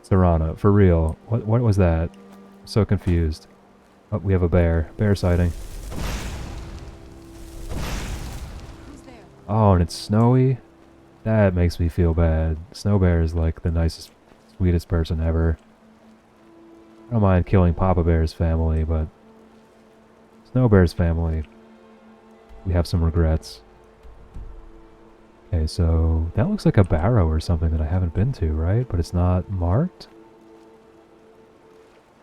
Serana, for real. What was that? I'm so confused. Oh, we have a bear. Bear sighting. Who's there? Oh, and it's snowy? That makes me feel bad. Snow Bear is like the nicest, sweetest person ever. I don't mind killing Papa Bear's family, but Snow Bear's family, we have some regrets. Okay, so that looks like a barrow or something that I haven't been to, right? But it's not marked?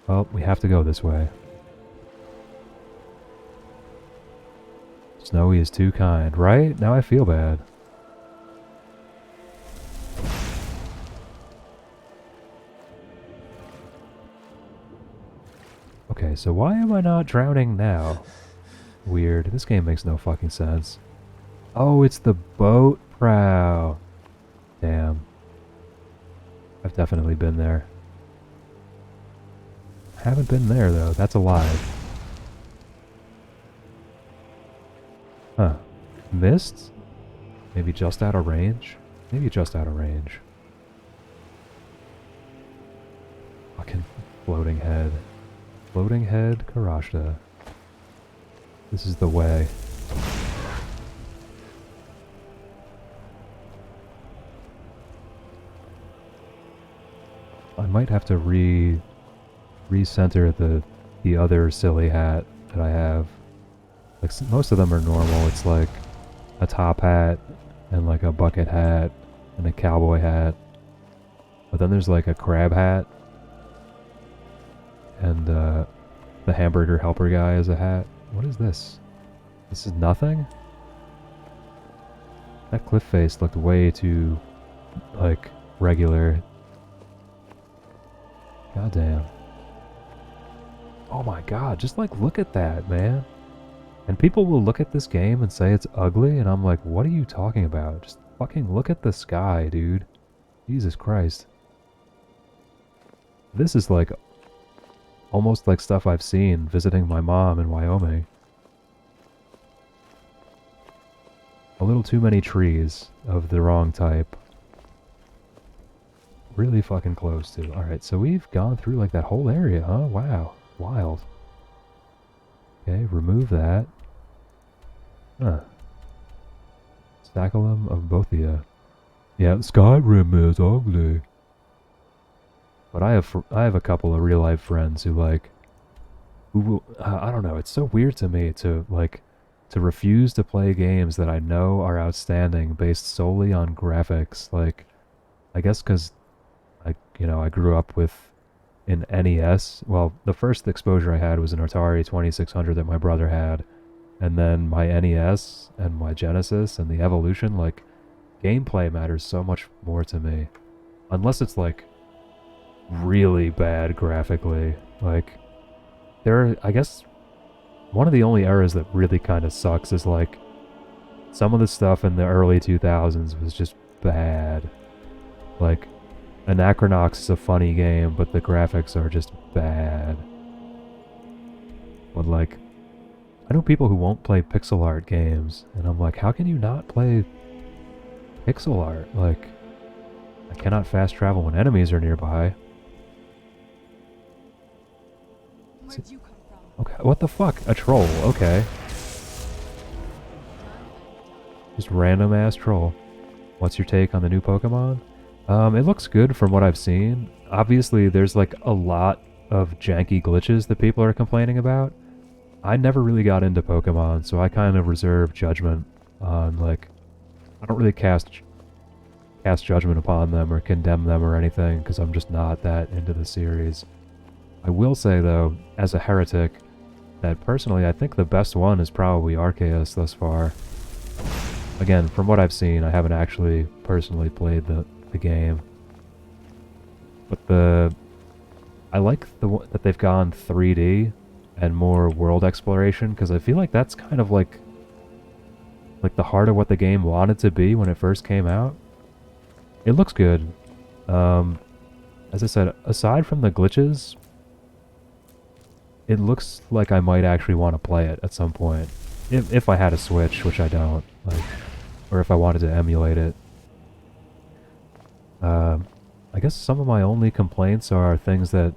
Well, we have to go this way. Snowy is too kind, right? Now I feel bad. Okay, so why am I not drowning now? Weird. This game makes no fucking sense. Oh, it's the boat prow. Damn. I've definitely been there. Haven't been there, though. That's a lie. Huh. Missed? Maybe just out of range? Maybe just out of range. Fucking floating head. Floating head, Karashta. This is the way. I might have to recenter the other silly hat that I have. Like, most of them are normal. It's like a top hat and like a bucket hat and a cowboy hat. But then there's like a crab hat. And the hamburger helper guy is a hat. What is this? This is nothing? That cliff face looked way too, like, regular. Goddamn. Oh my god, just like look at that, man. And people will look at this game and say it's ugly, and I'm like, what are you talking about? Just fucking look at the sky, dude. Jesus Christ. This is like almost like stuff I've seen visiting my mom in Wyoming. A little too many trees of the wrong type. Really fucking close to. Alright, so we've gone through like that whole area, huh? Wow. Wild. Okay, remove that. Huh. Stackle them of both of you. Yeah, Skyrim is ugly. But I have a couple of real life friends who like, I don't know, it's so weird to me to like, to refuse to play games that I know are outstanding based solely on graphics. Like, I guess because I grew up with an NES. Well, the first exposure I had was an Atari 2600 that my brother had. And then my NES and my Genesis and the Evolution, like, gameplay matters so much more to me. Unless it's like really bad graphically. Like, I guess one of the only eras that really kind of sucks is like some of the stuff in the early 2000s was just bad. Like, Anachronox is a funny game, but the graphics are just bad. But like, I know people who won't play pixel art games, and I'm like, how can you not play pixel art? Like, I cannot fast travel when enemies are nearby. Where'd you come from? Okay, what the fuck? A troll, okay. Just random ass troll. What's your take on the new Pokemon? It looks good from what I've seen. Obviously, there's like a lot of janky glitches that people are complaining about. I never really got into Pokemon, so I kind of reserve judgment on, like, I don't really cast judgment upon them or condemn them or anything, because I'm just not that into the series. I will say, though, as a heretic, that personally I think the best one is probably Arceus thus far. Again, from what I've seen, I haven't actually personally played the game. But I like that they've gone 3D and more world exploration, because I feel like that's kind of like the heart of what the game wanted to be when it first came out. It looks good. As I said, aside from the glitches, it looks like I might actually want to play it at some point. If I had a Switch, which I don't, like, or if I wanted to emulate it. I guess some of my only complaints are things that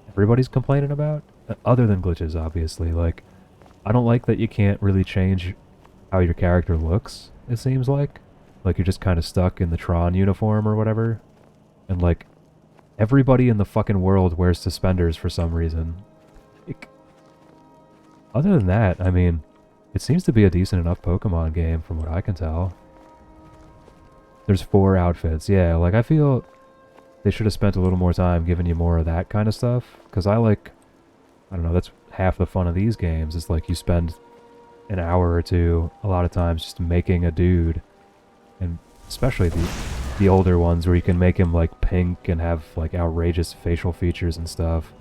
everybody's complaining about, other than glitches, obviously. Like, I don't like that you can't really change how your character looks, it seems like. Like, you're just kind of stuck in the Tron uniform or whatever. And, like, everybody in the fucking world wears suspenders for some reason. Like, other than that, I mean, it seems to be a decent enough Pokemon game from what I can tell. There's 4 outfits. Yeah, like, I feel they should have spent a little more time giving you more of that kind of stuff. Because I don't know, that's half the fun of these games. It's like you spend an hour or two, a lot of times, just making a dude. And especially the older ones where you can make him, like, pink and have, like, outrageous facial features and stuff.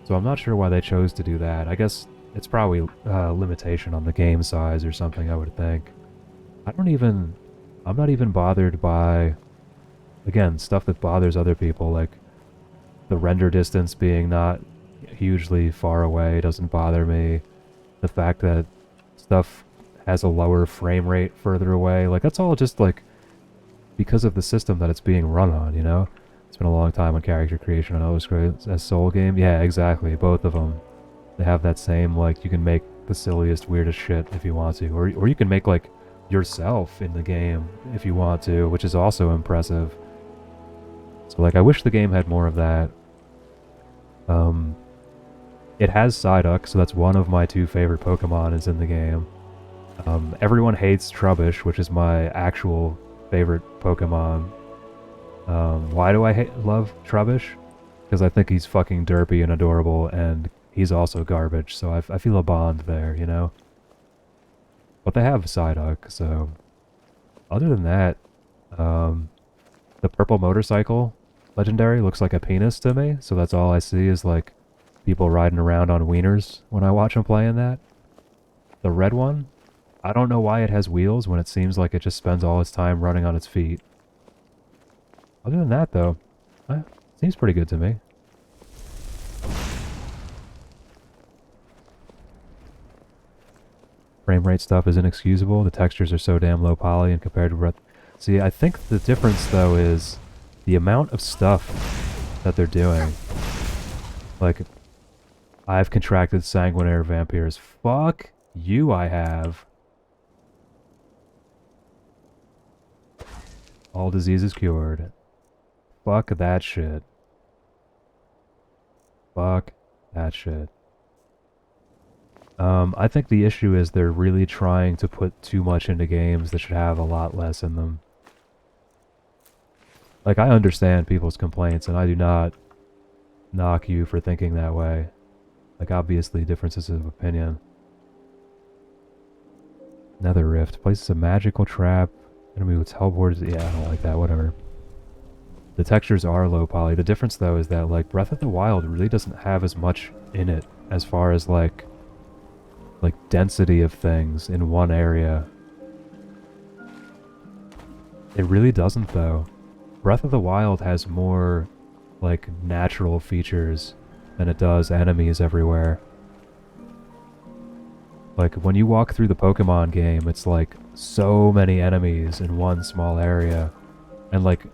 So I'm not sure why they chose to do that. I guess it's probably a limitation on the game size or something, I would think. I'm not even bothered by, again, stuff that bothers other people, like the render distance being not hugely far away doesn't bother me. The fact that stuff has a lower frame rate further away, like, that's all just, like, because of the system that it's being run on, you know? It's been a long time on character creation on Elder Scrolls as Soul game. Yeah, exactly, both of them. They have that same, like, you can make the silliest, weirdest shit if you want to. Or you can make, like, yourself in the game if you want to, which is also impressive. So, like, I wish the game had more of that. It has Psyduck, so that's one of my 2 favorite Pokemon is in the game. Everyone hates Trubbish, which is my actual favorite Pokemon. Why do I love Trubbish? Because I think he's fucking derpy and adorable, and he's also garbage, so I feel a bond there, you know? But they have Psyduck, so... Other than that, the purple motorcycle legendary looks like a penis to me, so that's all I see is, like, people riding around on wieners when I watch them playing that. The red one, I don't know why it has wheels when it seems like it just spends all its time running on its feet. Other than that, though, seems pretty good to me. Frame rate stuff is inexcusable. The textures are so damn low poly and compared to... See, I think the difference, though, is the amount of stuff that they're doing. Like, I've contracted sanguinary vampires. Fuck you, I have. All diseases cured. Fuck that shit. Fuck that shit. I think the issue is they're really trying to put too much into games that should have a lot less in them. Like, I understand people's complaints, and I do not knock you for thinking that way. Like, obviously, differences of opinion. Nether Rift. Places a magical trap. Enemy with teleports. Yeah, I don't like that. Whatever. The textures are low poly. The difference, though, is that, like, Breath of the Wild really doesn't have as much in it as far as, like density of things in one area. It really doesn't, though. Breath of the Wild has more, like, natural features than it does enemies everywhere. Like, when you walk through the Pokemon game, it's like so many enemies in one small area. And, like,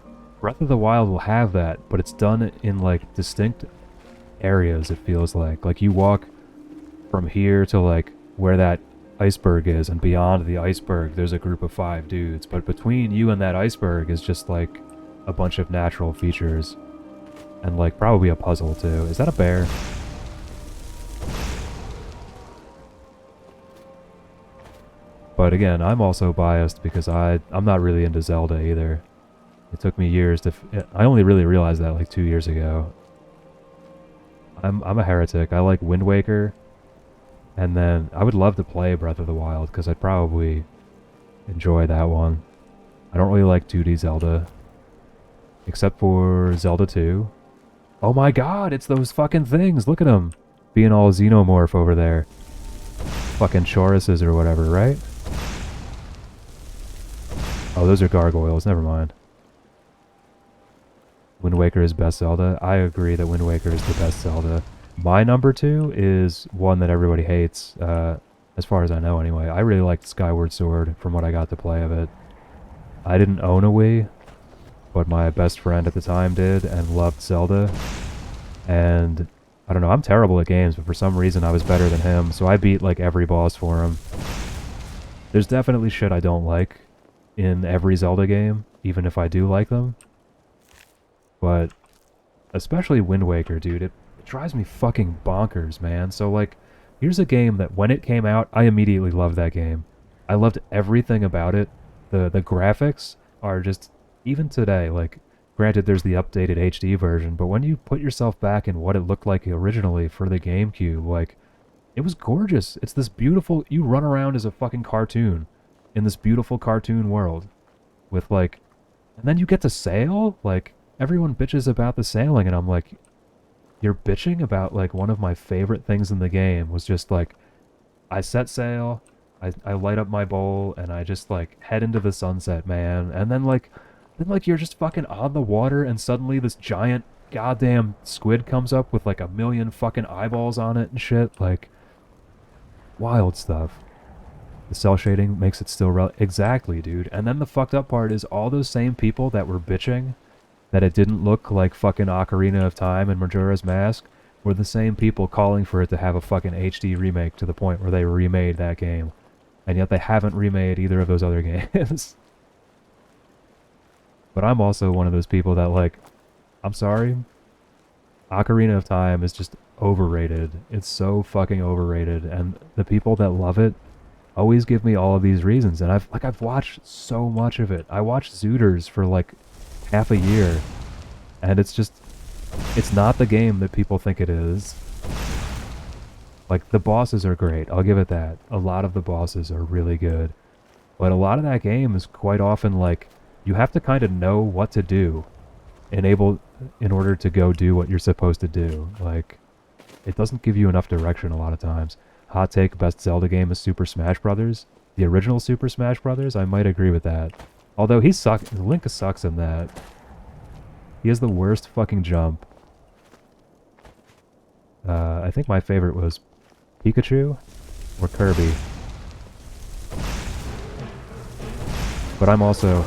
Breath of the Wild will have that, but it's done in, like, distinct areas, it feels like. Like, you walk from here to, like, where that iceberg is, and beyond the iceberg, there's a group of 5 dudes. But between you and that iceberg is just, like, a bunch of natural features. And, like, probably a puzzle, too. Is that a bear? But again, I'm also biased because I'm not really into Zelda either. It took me years to... I only really realized that like 2 years ago. I'm a heretic. I like Wind Waker. And then I would love to play Breath of the Wild because I'd probably enjoy that one. I don't really like 2D Zelda. Except for Zelda 2. Oh my god, it's those fucking things. Look at them. Being all xenomorph over there. Fucking choruses or whatever, right? Oh, those are gargoyles. Never mind. Wind Waker is best Zelda. I agree that Wind Waker is the best Zelda. My number 2 is one that everybody hates, as far as I know anyway. I really liked Skyward Sword from what I got to play of it. I didn't own a Wii, but my best friend at the time did and loved Zelda. And I don't know, I'm terrible at games, but for some reason I was better than him, so I beat like every boss for him. There's definitely shit I don't like in every Zelda game, even if I do like them. But especially Wind Waker, dude, it drives me fucking bonkers, man. So like, here's a game that when it came out, I immediately loved that game. I loved everything about it. The graphics are just, even today, like, granted there's the updated HD version, but when you put yourself back in what it looked like originally for the GameCube, like, it was gorgeous. It's this beautiful, you run around as a fucking cartoon in this beautiful cartoon world with like, and then you get to sail? Like, everyone bitches about the sailing, and I'm like, you're bitching about like one of my favorite things in the game was just like, I set sail, I light up my bowl, and I just like head into the sunset, man. And then like you're just fucking on the water, and suddenly this giant goddamn squid comes up with like a million fucking eyeballs on it and shit. Like, wild stuff. The cell shading makes it still exactly, dude. And then the fucked up part is all those same people that were bitching that it didn't look like fucking Ocarina of Time and Majora's Mask were the same people calling for it to have a fucking HD remake to the point where they remade that game. And yet they haven't remade either of those other games. But I'm also one of those people that like, I'm sorry, Ocarina of Time is just overrated. It's so fucking overrated, and the people that love it always give me all of these reasons, and I've watched so much of it. I watched Zooters for like half a year, and it's not the game that people think it is. Like, the bosses are great, I'll give it that. A lot of the bosses are really good. But a lot of that game is quite often like, you have to kind of know what to do in order to go do what you're supposed to do. Like, it doesn't give you enough direction a lot of times. Hot take, best Zelda game is Super Smash Brothers. The original Super Smash Brothers, I might agree with that. Although Link sucks in that. He has the worst fucking jump. I think my favorite was Pikachu or Kirby. But I'm also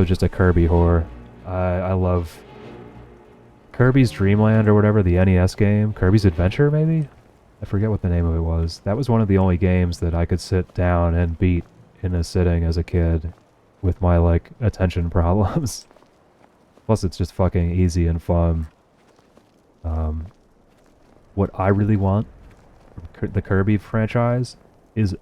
just a Kirby whore. I love Kirby's Dream Land or whatever, the NES game. Kirby's Adventure, maybe? I forget what the name of it was. That was one of the only games that I could sit down and beat in a sitting as a kid with my, like, attention problems. Plus, it's just fucking easy and fun. What I really want from the Kirby franchise is,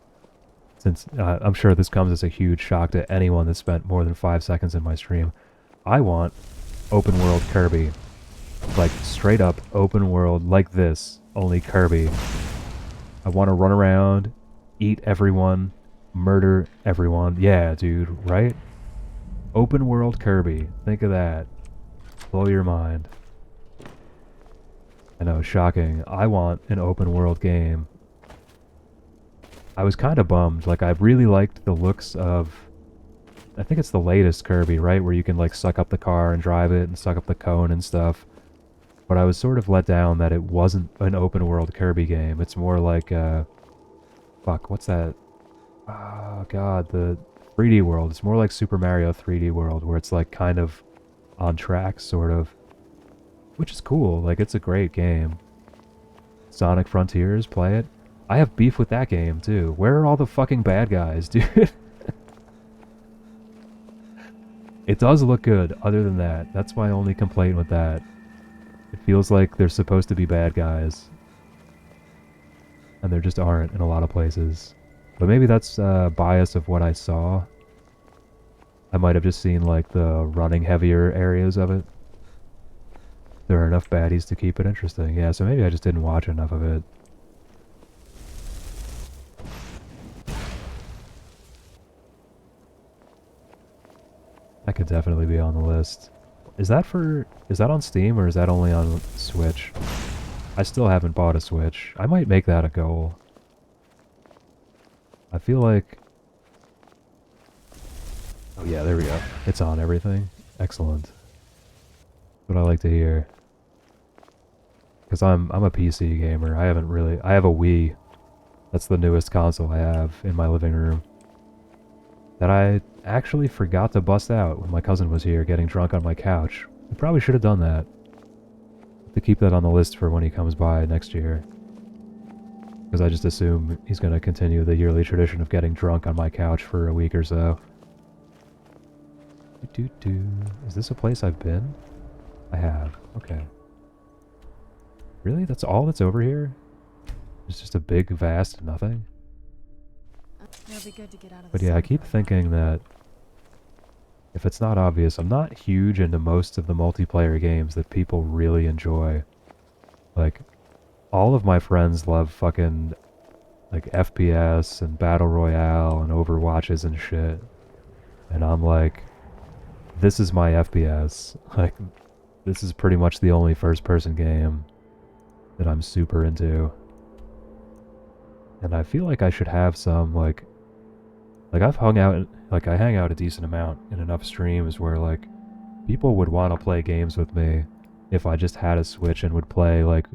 since I'm sure this comes as a huge shock to anyone that spent more than 5 seconds in my stream, I want open world Kirby. Like, straight up open world like this, only Kirby. I want to run around, eat everyone, murder everyone. Yeah, dude, right? Open world Kirby. Think of that. Blow your mind. I know, shocking. I want an open world game. I was kind of bummed. Like, I really liked the looks of, I think it's the latest Kirby, right? Where you can, like, suck up the car and drive it and suck up the cone and stuff. But I was sort of let down that it wasn't an open world Kirby game. It's more like, fuck, what's that? Oh, God, the 3D World. It's more like Super Mario 3D World, where it's, like, kind of on track, sort of. which is cool. Like, it's a great game. Sonic Frontiers, play it. I have beef with that game, too. Where are all the fucking bad guys, dude? It does look good, other than that. That's my only complaint with that. It feels like they're supposed to be bad guys. And there just aren't in a lot of places. But maybe that's bias of what I saw. I might have just seen like the running heavier areas of it. There are enough baddies to keep it interesting. Yeah, so maybe I just didn't watch enough of it. That could definitely be on the list. Is that on Steam or is that only on Switch? I still haven't bought a Switch. I might make that a goal. I feel like... Oh yeah, there we go. It's on everything. Excellent. What I like to hear. Because I'm a PC gamer. I have a Wii. That's the newest console I have in my living room. That I actually forgot to bust out when my cousin was here getting drunk on my couch. I probably should have done that. To keep that on the list for when he comes by next year. Because I just assume he's going to continue the yearly tradition of getting drunk on my couch for a week or so. Is this a place I've been? I have. Okay. Really? That's all that's over here? It's just a big, vast nothing? It'll be good to get out of the But yeah, I sun keep for a thinking that if it's not obvious, I'm not huge into most of the multiplayer games that people really enjoy. Like, all of my friends love fucking, like, FPS and Battle Royale and Overwatches and shit. And I'm like, this is my FPS. Like, this is pretty much the only first-person game that I'm super into. And I feel like I should have some, like I've hung out, like I hang out a decent amount in enough streams where like people would want to play games with me if I just had a Switch and would play like,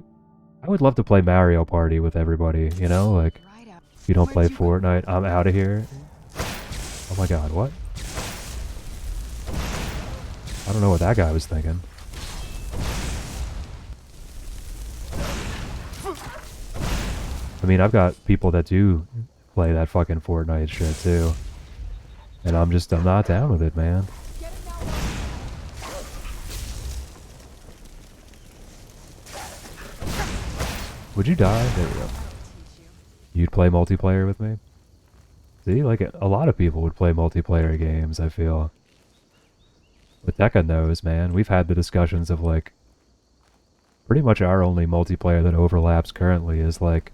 I would love to play Mario Party with everybody, you know, like right out. if you don't play Where'd you go? Fortnite, I'm out of here. Oh my god, what? I don't know what that guy was thinking. I mean, I've got people that do play that fucking Fortnite shit too. And I'm not down with it, man. Would you die? There we go. You'd play multiplayer with me? See, like, a lot of people would play multiplayer games, I feel. But Tekka knows, man. We've had the discussions of, like, pretty much our only multiplayer that overlaps currently is, like,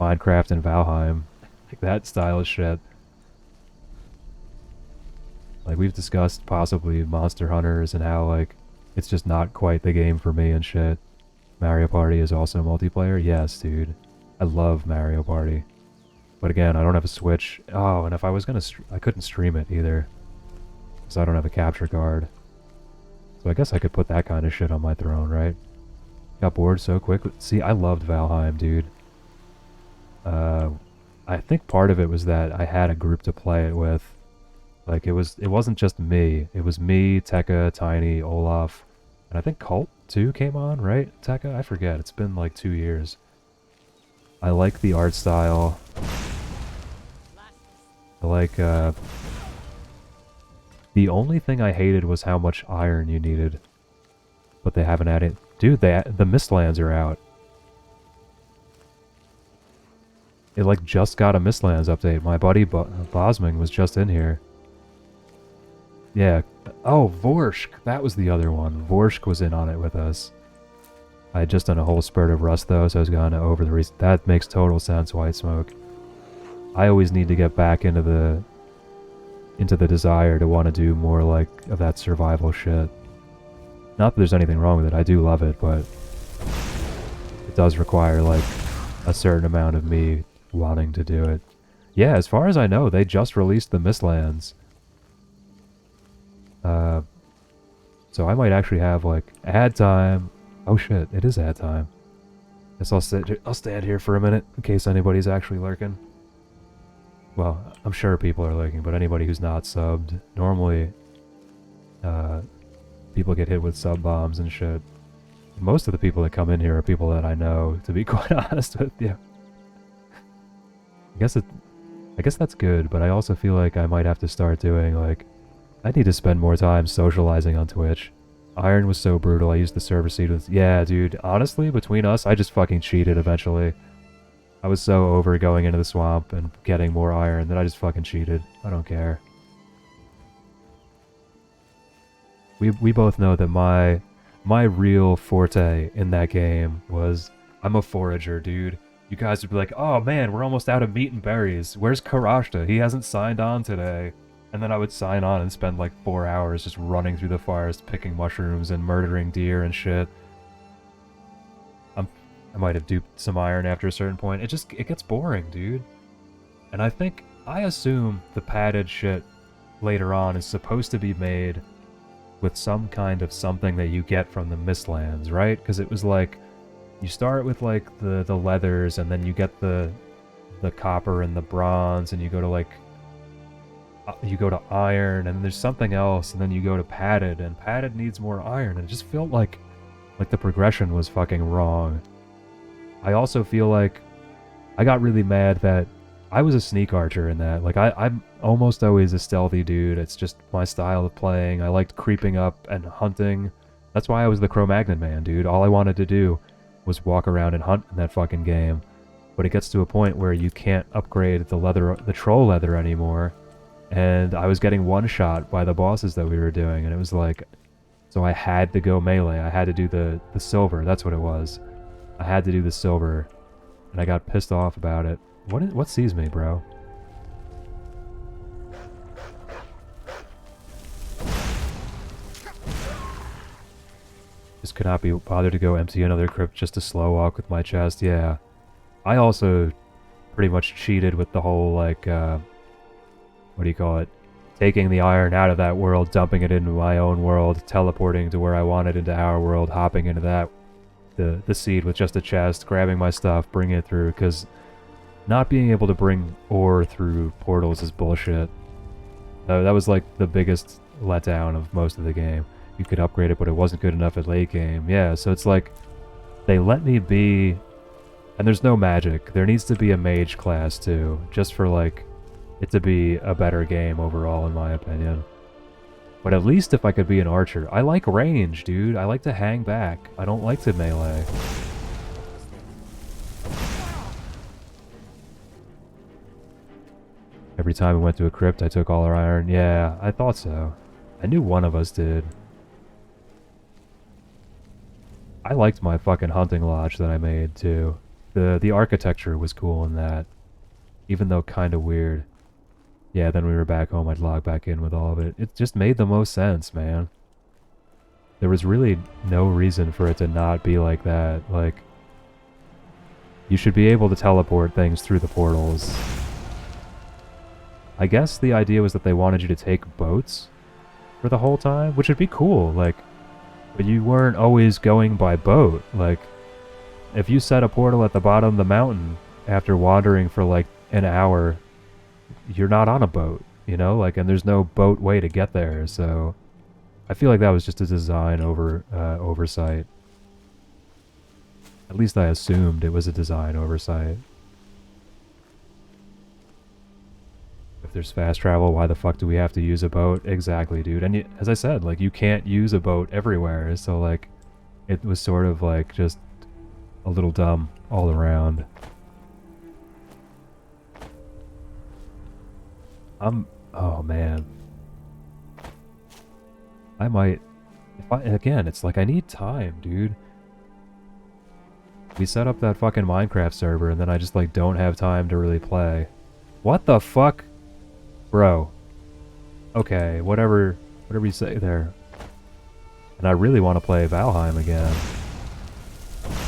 Minecraft and Valheim. Like, that style of shit. Like, we've discussed possibly Monster Hunters and how, like, it's just not quite the game for me and shit. Mario Party is also multiplayer? Yes, dude. I love Mario Party. But again, I don't have a Switch. Oh, and if I was gonna I couldn't stream it either. Because I don't have a capture card. So I guess I could put that kind of shit on my throne, right? Got bored so quick. See, I loved Valheim, dude. I think part of it was that I had a group to play it with. Like, it wasn't just me. It was me, Tekka, Tiny, Olaf, and I think Cult too came on, right? Tekka? I forget. It's been like 2 years. I like the art style. I like, the only thing I hated was how much iron you needed. But they haven't added... Dude, the Mistlands are out. It, like, just got a Mistlands update. My buddy Bosming was just in here. Yeah. Oh, Vorsk. That was the other one. Vorsk was in on it with us. I had just done a whole spurt of Rust, though, so I was going over the reason. That makes total sense, White Smoke. I always need to get back into the desire to want to do more, like, of that survival shit. Not that there's anything wrong with it. I do love it, but it does require, like, a certain amount of me wanting to do it. Yeah, as far as I know, they just released the Mistlands. So I might actually have, like, ad time. Oh shit, it is ad time. Guess I'll stand here for a minute in case anybody's actually lurking. Well, I'm sure people are lurking, but anybody who's not subbed, normally, people get hit with sub bombs and shit. Most of the people that come in here are people that I know, to be quite honest with you. I guess that's good, but I also feel like I might have to start doing, like, I need to spend more time socializing on Twitch. Iron was so brutal, I used the server seed with... Yeah, dude, honestly, between us, I just fucking cheated eventually. I was so over going into the swamp and getting more iron that I just fucking cheated. I don't care. We both know that my real forte in that game was... I'm a forager, dude. You guys would be like, oh man, we're almost out of meat and berries. Where's Karashta? He hasn't signed on today. And then I would sign on and spend like 4 hours just running through the forest, picking mushrooms and murdering deer and shit. I might have duped some iron after a certain point. It gets boring, dude. And I assume the padded shit later on is supposed to be made with some kind of something that you get from the Mistlands, right? Because it was like, you start with like the leathers, and then you get the copper and the bronze, and you go to like you go to iron, and there's something else, and then you go to padded, and padded needs more iron, and it just felt like the progression was fucking wrong. I also feel like I got really mad that I was a sneak archer in that. Like I'm almost always a stealthy dude. It's just my style of playing. I liked creeping up and hunting. That's why I was the Cro-Magnon man, dude. All I wanted to do was walk around and hunt in that fucking game. But it gets to a point where you can't upgrade the troll leather anymore. And I was getting one-shot by the bosses that we were doing, and it was like, so I had to go melee. I had to do the silver. That's what it was. I had to do the silver, and I got pissed off about it. What sees me, bro? Just could not be bothered to go empty another crypt just to slow walk with my chest. Yeah. I also pretty much cheated with the whole, like, what do you call it? Taking the iron out of that world, dumping it into my own world, teleporting to where I wanted into our world, hopping into that, the seed with just a chest, grabbing my stuff, bringing it through, because not being able to bring ore through portals is bullshit. That was like the biggest letdown of most of the game. You could upgrade it, but it wasn't good enough at late game. Yeah, so it's like, they let me be, and there's no magic. There needs to be a mage class too, just for like, it to be a better game overall, in my opinion. But at least if I could be an archer. I like range, dude. I like to hang back. I don't like to melee. Every time we went to a crypt, I took all our iron. Yeah, I thought so. I knew one of us did. I liked my fucking hunting lodge that I made, too. The architecture was cool in that. Even though kinda weird. Yeah, then we were back home, I'd log back in with all of it. It just made the most sense, man. There was really no reason for it to not be like that. Like, you should be able to teleport things through the portals. I guess the idea was that they wanted you to take boats for the whole time, which would be cool, like, but you weren't always going by boat. Like, if you set a portal at the bottom of the mountain after wandering for like an hour, you're not on a boat, you know, like, and there's no boat way to get there. So I feel like that was just a design oversight. At least I assumed it was a design oversight. If there's fast travel, why the fuck do we have to use a boat? Exactly, dude. And as I said, like, you can't use a boat everywhere, so like, it was sort of like just a little dumb all around. Oh man. I might, again, it's like I need time, dude. We set up that fucking Minecraft server and then I just like don't have time to really play. What the fuck? Bro. Okay, whatever you say there. And I really want to play Valheim again.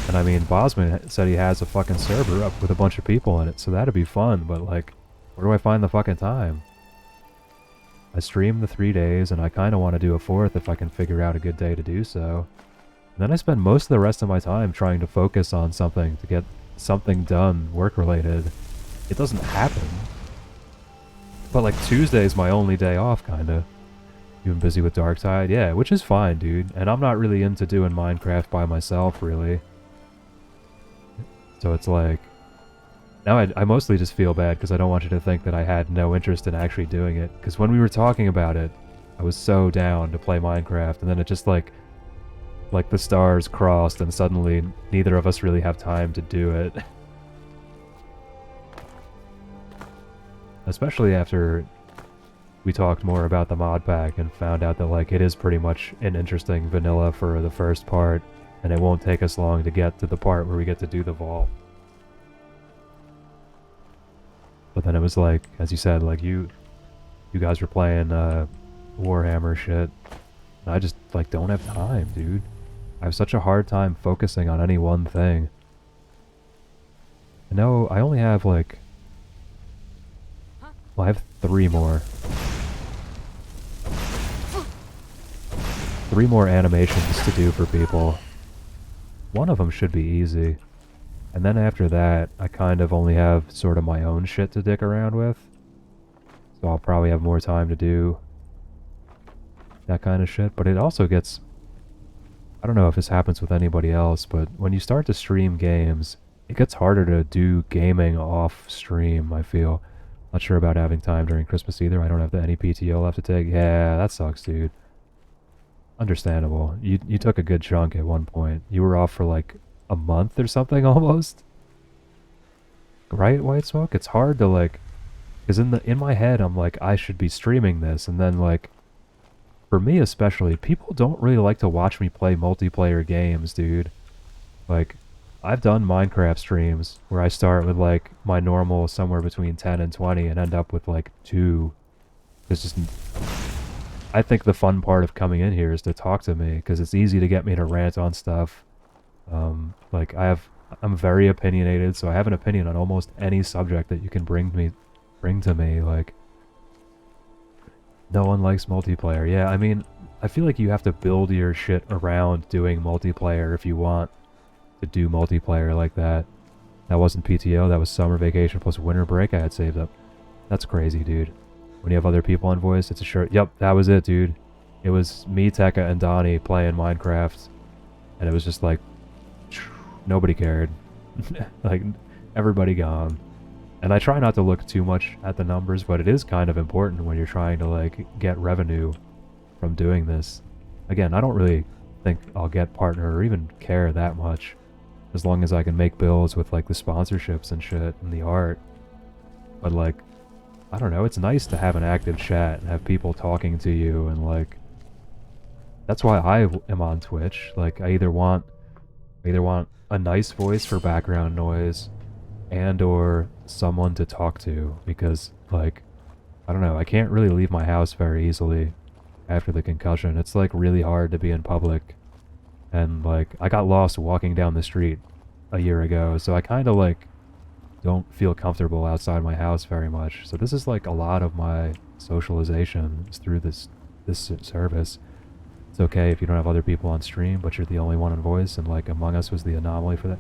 And I mean, Bosman said he has a fucking server up with a bunch of people in it, so that'd be fun, but like, where do I find the fucking time? I stream the 3 days, and I kind of want to do a 4th if I can figure out a good day to do so. And then I spend most of the rest of my time trying to focus on something to get something done work-related. It doesn't happen. But like Tuesday's my only day off, kinda. You've been busy with Darktide? Yeah, which is fine, dude. And I'm not really into doing Minecraft by myself, really. So it's like... Now I mostly just feel bad because I don't want you to think that I had no interest in actually doing it. Because when we were talking about it, I was so down to play Minecraft, and then it just like the stars crossed and suddenly neither of us really have time to do it. Especially after we talked more about the mod pack and found out that like it is pretty much an interesting vanilla for the first part, and it won't take us long to get to the part where we get to do the vault. But then it was like, as you said, like you guys were playing Warhammer shit. And I just like don't have time, dude. I have such a hard time focusing on any one thing. I know I only have like... Well, I have 3 more. 3 more animations to do for people. One of them should be easy. And then after that, I kind of only have sort of my own shit to dick around with. So I'll probably have more time to do that kind of shit. But it also gets... I don't know if this happens with anybody else, but when you start to stream games, it gets harder to do gaming off stream, I feel. Not sure about having time during Christmas either. I don't have any PTO left to take. Yeah, that sucks, dude. Understandable. You took a good chunk at one point. You were off for like a month or something almost. Right, White Smoke? It's hard to like... Because in my head, I'm like, I should be streaming this, and then like... For me especially, people don't really like to watch me play multiplayer games, dude. Like, I've done Minecraft streams where I start with like my normal somewhere between 10 and 20 and end up with like 2. It's just... I think the fun part of coming in here is to talk to me, because it's easy to get me to rant on stuff. Like, I'm very opinionated, so I have an opinion on almost any subject that you can bring to me, like... No one likes multiplayer. Yeah, I mean, I feel like you have to build your shit around doing multiplayer if you want to do multiplayer like that. That wasn't PTO, that was summer vacation plus winter break I had saved up. That's crazy, dude. When you have other people on voice, it's a shirt. Yep, that was it, dude. It was me, Tekka, and Donnie playing Minecraft. And it was just like... Nobody cared. Like, everybody gone. And I try not to look too much at the numbers, but it is kind of important when you're trying to, like, get revenue from doing this. Again, I don't really think I'll get partner or even care that much, as long as I can make bills with, like, the sponsorships and shit and the art. But, like, I don't know, it's nice to have an active chat and have people talking to you, and, like, that's why I am on Twitch. Like, I either want a nice voice for background noise, and or someone to talk to, because like I don't know, I can't really leave my house very easily after the concussion. It's like really hard to be in public, and like I got lost walking down the street a year ago, so I kind of like don't feel comfortable outside my house very much. So this is like a lot of my socialization is through this service. It's okay if you don't have other people on stream, but you're the only one on voice, and like Among Us was the anomaly for that.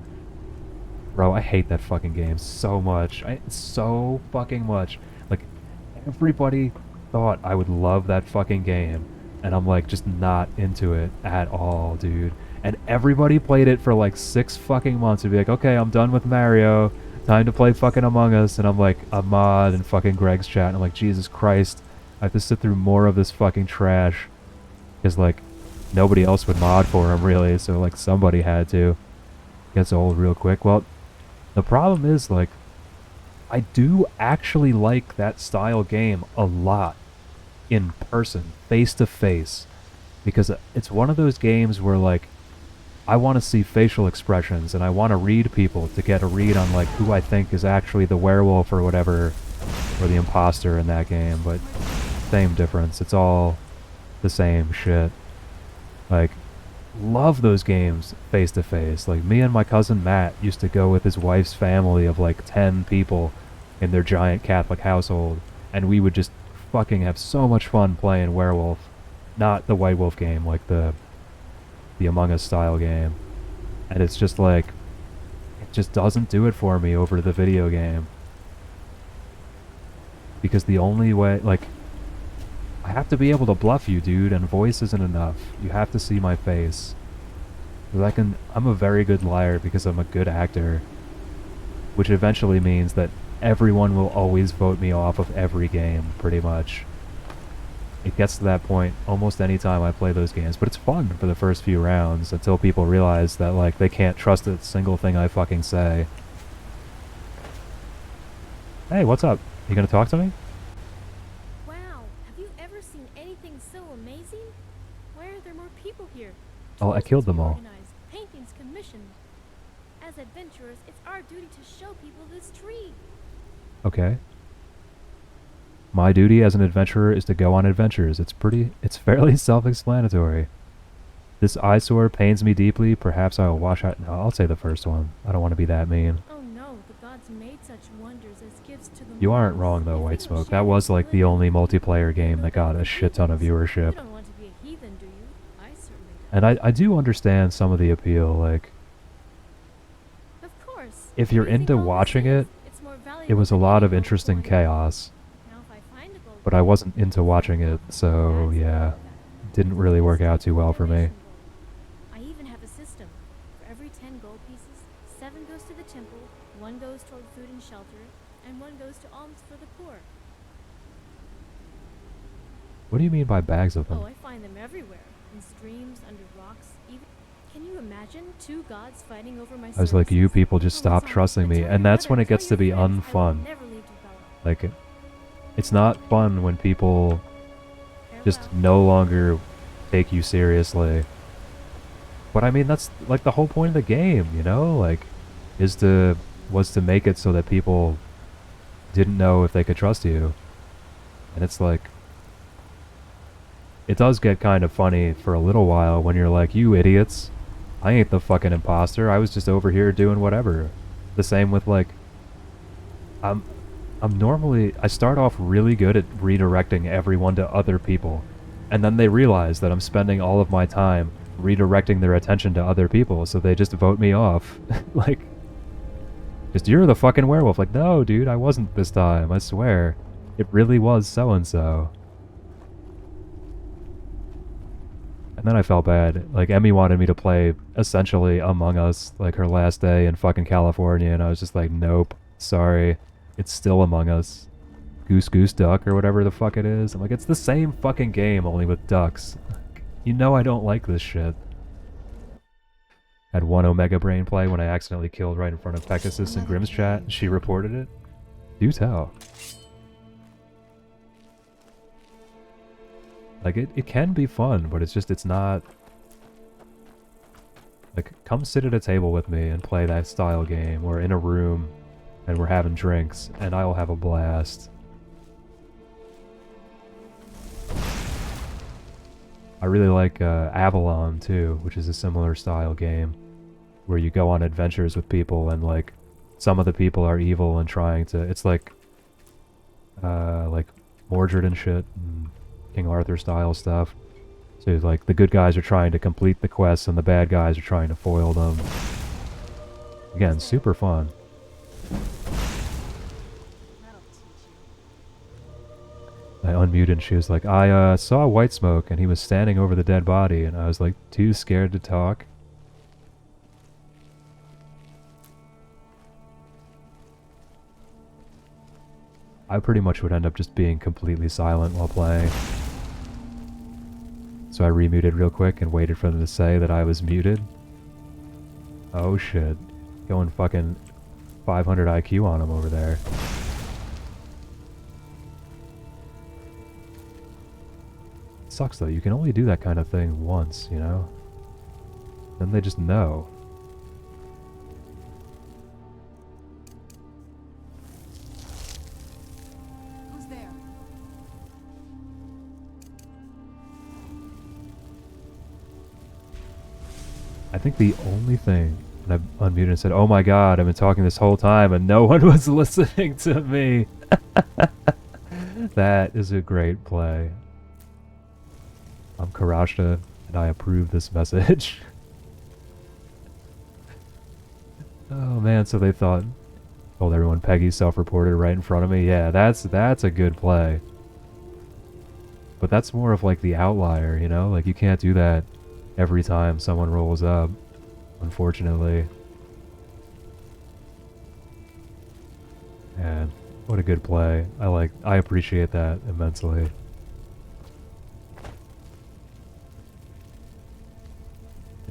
Bro, I hate that fucking game so much. So fucking much. Like, everybody thought I would love that fucking game, and I'm like just not into it at all, dude. And everybody played it for like 6 fucking months and be like, okay, I'm done with Mario, time to play fucking Among Us. And I'm like, Ahmad and fucking Greg's chat, and I'm like, Jesus Christ, I have to sit through more of this fucking trash. Because like, nobody else would mod for him really, so like somebody had to. Gets old real quick. Well, the problem is, like, I do actually like that style game a lot in person, face to face, because it's one of those games where, like, I want to see facial expressions, and I want to read people to get a read on, like, who I think is actually the werewolf or whatever, or the imposter in that game, but same difference. It's all the same shit. Like, love those games face to face. Like, me and my cousin Matt used to go with his wife's family of like 10 people in their giant Catholic household, and we would just fucking have so much fun playing werewolf. Not the White Wolf game, like the Among Us style game. And it's just like, it just doesn't do it for me over the video game. Because the only way, like, I have to be able to bluff you, dude, and voice isn't enough. You have to see my face. 'Cause I'm a very good liar because I'm a good actor. Which eventually means that everyone will always vote me off of every game, pretty much. It gets to that point almost any time I play those games, but it's fun for the first few rounds until people realize that, like, they can't trust a single thing I fucking say. Hey, what's up? You gonna talk to me? Wow, have you ever seen anything so amazing? Why are there more people here? Oh, I killed them all. Organized, paintings commissioned. As adventurers, it's our duty to show people this tree. Okay. My duty as an adventurer is to go on adventures. It's fairly self-explanatory. This eyesore pains me deeply. Perhaps I will wash out. No, I'll say the first one. I don't want to be that mean. Oh no, the gods made such wonders as gifts to the You aren't mortals. wrong though, If White we don't Smoke. share That was it, like the we'll only live in multiplayer game that got a shit ton of You viewership. don't want to be a heathen, do you? I certainly don't. And I do understand some of the appeal. Like, Of course. if you're Raising into all the watching sins, it, it's more it valuable was a than lot any of gold interesting coin. chaos. Now if I find a gold But I coin, wasn't into watching it, so yeah. Didn't really work out too well for me. I even have a system. For every 10 gold pieces, 7 goes to the temple, 1 goes toward food and shelter, and 1 goes to alms for the poor. What do you mean by bags of them? Oh, I find them everywhere. In streams, under rocks, even... Can you imagine 2 gods fighting over my I was like, you services? people just Oh, stop Lazar, trusting but me. tell And your that's when mother, it gets tell to be your friends, I will unfun. never leave Duvala. Like, it's not fun when people just Farewell. no longer take you seriously. But I mean, that's like the whole point of the game, you know? Like, was to make it so that people didn't know if they could trust you. And it's like, it does get kind of funny for a little while when you're like, you idiots, I ain't the fucking imposter, I was just over here doing whatever. The same with like, I start off really good at redirecting everyone to other people, and then they realize that I'm spending all of my time redirecting their attention to other people, so they just vote me off. Like, just, you're the fucking werewolf. Like, no, dude, I wasn't this time, I swear. It really was so-and-so. And then I felt bad. Like, Emmy wanted me to play, essentially, Among Us, like, her last day in fucking California, and I was just like, nope, sorry. It's still Among Us. Goose Goose Duck or whatever the fuck it is. I'm like, it's the same fucking game, only with ducks. You know I don't like this shit. Had one Omega Brain play when I accidentally killed right in front of Pegasus in Grimm's chat, and she reported it. Do tell. Like, it can be fun, but it's not... Like, come sit at a table with me and play that style game, or in a room, and we're having drinks, and I'll have a blast. I really like Avalon, too, which is a similar style game, where you go on adventures with people, and, like, some of the people are evil and trying to... It's like Mordred and shit, and King Arthur style stuff. So, like, the good guys are trying to complete the quests, and the bad guys are trying to foil them. Again, super fun. I unmuted and she was like, I saw White Smoke and he was standing over the dead body, and I was like, too scared to talk. I pretty much would end up just being completely silent while playing. So I remuted real quick and waited for them to say that I was muted. Oh shit. Going fucking 500 IQ on him over there. Sucks though, you can only do that kind of thing once, you know? Then they just know. Who's there? I think the only thing, and I unmuted and said, oh my god, I've been talking this whole time and no one was listening to me. That is a great play. I'm Karashta, and I approve this message. Oh man, so they thought, told everyone Peggy self-reported right in front of me. Yeah, that's a good play. But that's more of like the outlier, you know? Like you can't do that every time someone rolls up, unfortunately. And what a good play. I appreciate that immensely.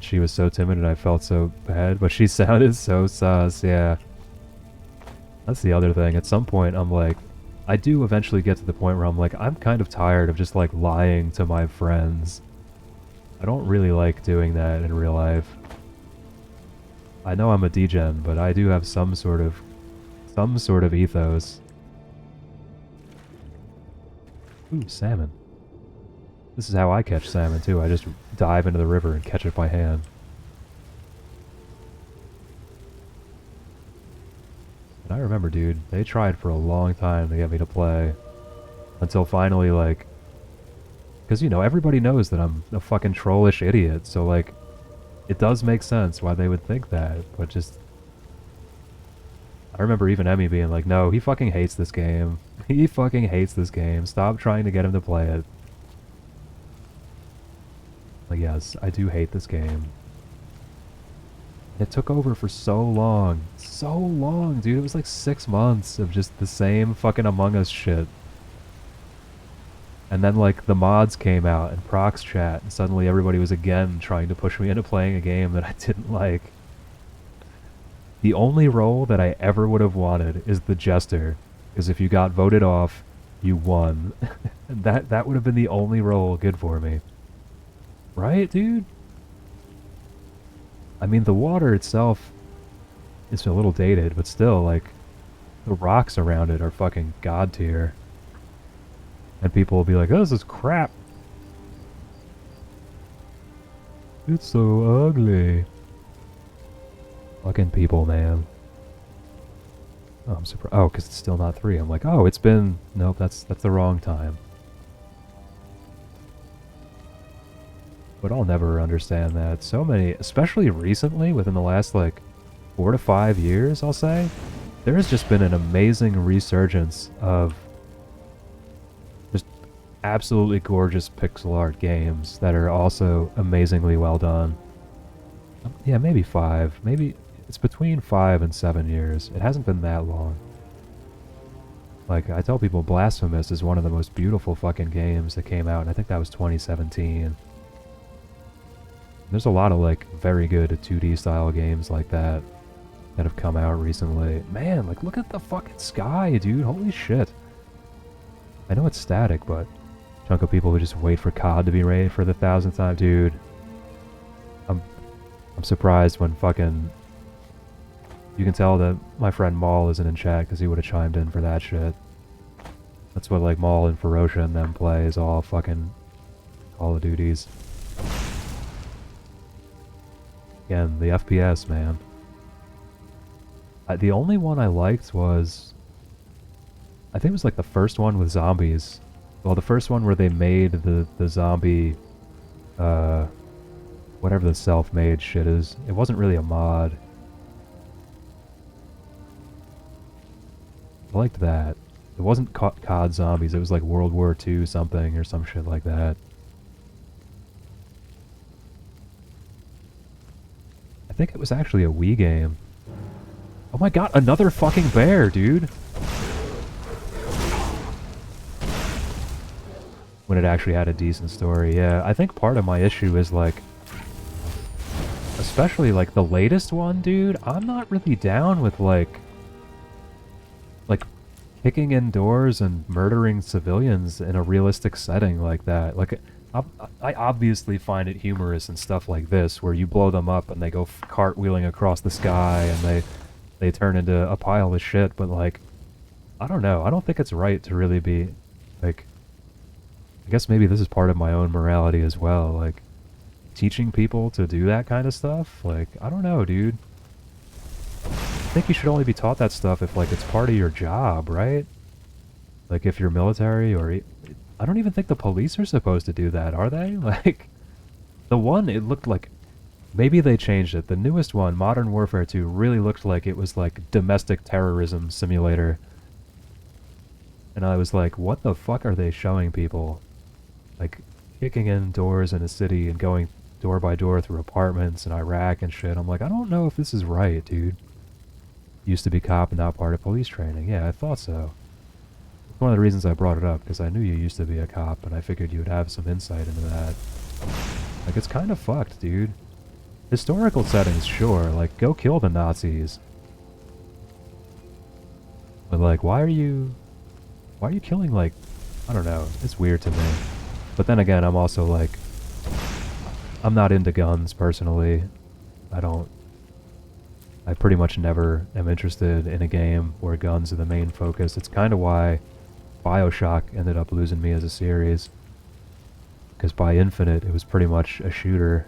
She was so timid and I felt so bad, but she sounded so sus, yeah. That's the other thing. At some point, I'm like, I do eventually get to the point where I'm like, I'm kind of tired of just like lying to my friends. I don't really like doing that in real life. I know I'm a degen, but I do have some sort of ethos. Ooh, salmon. This is how I catch salmon too. I just dive into the river and catch it by hand. And I remember, dude, they tried for a long time to get me to play. Until finally, like... Because, you know, everybody knows that I'm a fucking trollish idiot, so, like... It does make sense why they would think that, but just... I remember even Emmy being like, no, he fucking hates this game. He fucking hates this game. Stop trying to get him to play it. Like, yes, I do hate this game. It took over for so long. So long, dude. It was like 6 months of just the same fucking Among Us shit. And then, like, the mods came out and Prox Chat, and suddenly everybody was again trying to push me into playing a game that I didn't like. The only role that I ever would have wanted is the Jester, because if you got voted off, you won. And that would have been the only role good for me. Right, dude? I mean, the water itself is a little dated, but still, like, the rocks around it are fucking god tier. And people will be like, oh, this is crap. It's so ugly. Fucking people, man. Oh, I'm surprised. Oh, because it's still not 3. I'm like, oh, it's been... Nope, that's the wrong time. But I'll never understand that. So many, especially recently, within the last, like, 4 to 5 years, I'll say, there has just been an amazing resurgence of just absolutely gorgeous pixel art games that are also amazingly well done. Yeah, maybe 5. Maybe it's between 5 and 7 years. It hasn't been that long. Like, I tell people Blasphemous is one of the most beautiful fucking games that came out, and I think that was 2017. There's a lot of, like, very good 2D style games like that that have come out recently. Man, like, look at the fucking sky, dude. Holy shit. I know it's static, but a chunk of people who just wait for COD to be raid for the 1000th time. Dude, I'm surprised when fucking... You can tell that my friend Maul isn't in chat because he would have chimed in for that shit. That's what, like, Maul and Ferocia and them play, is all fucking Call of Duties. Again, the FPS, man. The only one I liked was... I think it was like the first one with zombies. Well, the first one where they made the zombie... whatever the self-made shit is. It wasn't really a mod. I liked that. It wasn't COD Zombies, it was like World War II something or some shit like that. I think it was actually a Wii game. Oh my god, another fucking bear, dude! When it actually had a decent story, yeah. I think part of my issue is like... Especially like the latest one, dude, I'm not really down with like kicking in doors and murdering civilians in a realistic setting like that. Like, I obviously find it humorous and stuff like this, where you blow them up and they go cartwheeling across the sky and they turn into a pile of shit, but like, I don't know. I don't think it's right to really be, like, I guess maybe this is part of my own morality as well, like, teaching people to do that kind of stuff. Like, I don't know, dude. I think you should only be taught that stuff if, like, it's part of your job, right? Like, if you're military, or... I don't even think the police are supposed to do that, are they? Like, the one, it looked like... Maybe they changed it. The newest one, Modern Warfare 2, really looked like it was, like, domestic terrorism simulator. And I was like, what the fuck are they showing people? like kicking in doors in a city and going door by door through apartments in Iraq and shit. I'm like, I don't know if this is right, dude. Used to be cop and not part of police training. Yeah, I thought so. It's one of the reasons I brought it up, because I knew you used to be a cop, and I figured you would have some insight into that. Like, it's kind of fucked, dude. Historical settings, sure. Like, go kill the Nazis. But, like, why are you killing, like, I don't know. It's weird to me. But then again, I'm also, like, I'm not into guns, personally. I pretty much never am interested in a game where guns are the main focus. It's kind of why BioShock ended up losing me as a series. Because by Infinite, it was pretty much a shooter.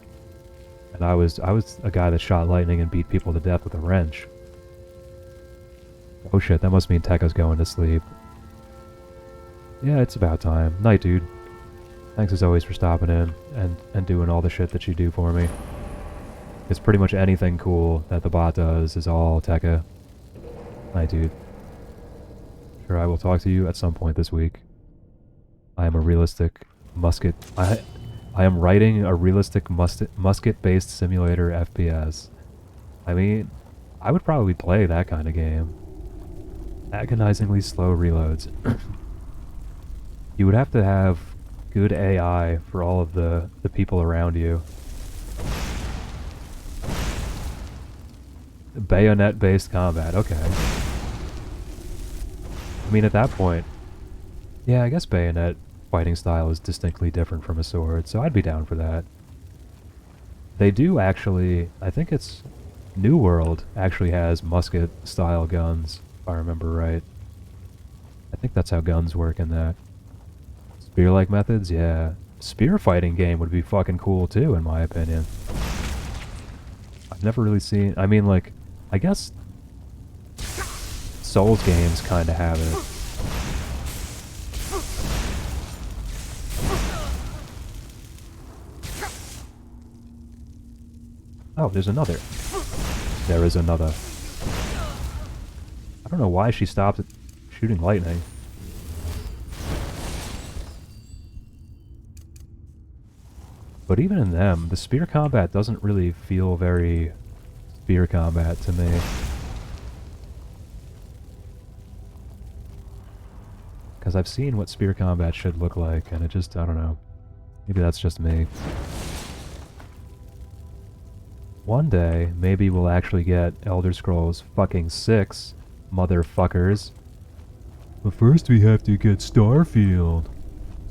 And I was a guy that shot lightning and beat people to death with a wrench. Oh shit, that must mean Tekka's going to sleep. Yeah, it's about time. Night, dude. Thanks as always for stopping in and doing all the shit that you do for me. It's pretty much anything cool that the bot does is all Tekka. Night, dude. Sure, I will talk to you at some point this week. I am a realistic musket... I am writing a realistic musket-based simulator FPS. I mean, I would probably play that kind of game. Agonizingly slow reloads. You would have to have good AI for all of the people around you. Bayonet-based combat, okay. I mean, at that point, yeah, I guess bayonet fighting style is distinctly different from a sword, so I'd be down for that. They do actually, I think it's New World actually has musket-style guns, if I remember right. I think that's how guns work in that. Spear-like methods, yeah. Spear fighting game would be fucking cool too, in my opinion. I've never really seen, I mean, like, I guess Souls games kind of have it. Oh, there's another. There is another. I don't know why she stopped shooting lightning. But even in them, the spear combat doesn't really feel very spear combat to me. Because I've seen what spear combat should look like, and it just, I don't know. Maybe that's just me. One day, maybe we'll actually get Elder Scrolls fucking 6, motherfuckers. But first we have to get Starfield.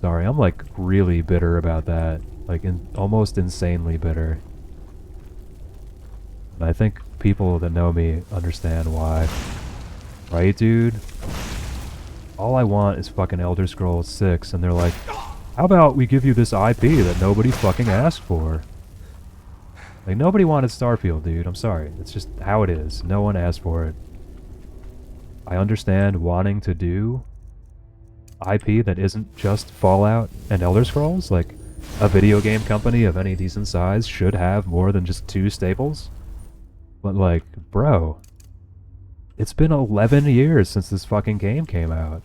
Sorry, I'm like really bitter about that. Like, almost insanely bitter. And I think people that know me understand why. Right, dude? All I want is fucking Elder Scrolls 6, and they're like, how about we give you this IP that nobody fucking asked for? Like, nobody wanted Starfield, dude. I'm sorry. It's just how it is. No one asked for it. I understand wanting to do IP that isn't just Fallout and Elder Scrolls. Like, a video game company of any decent size should have more than just 2 staples. But like, bro, it's been 11 years since this fucking game came out.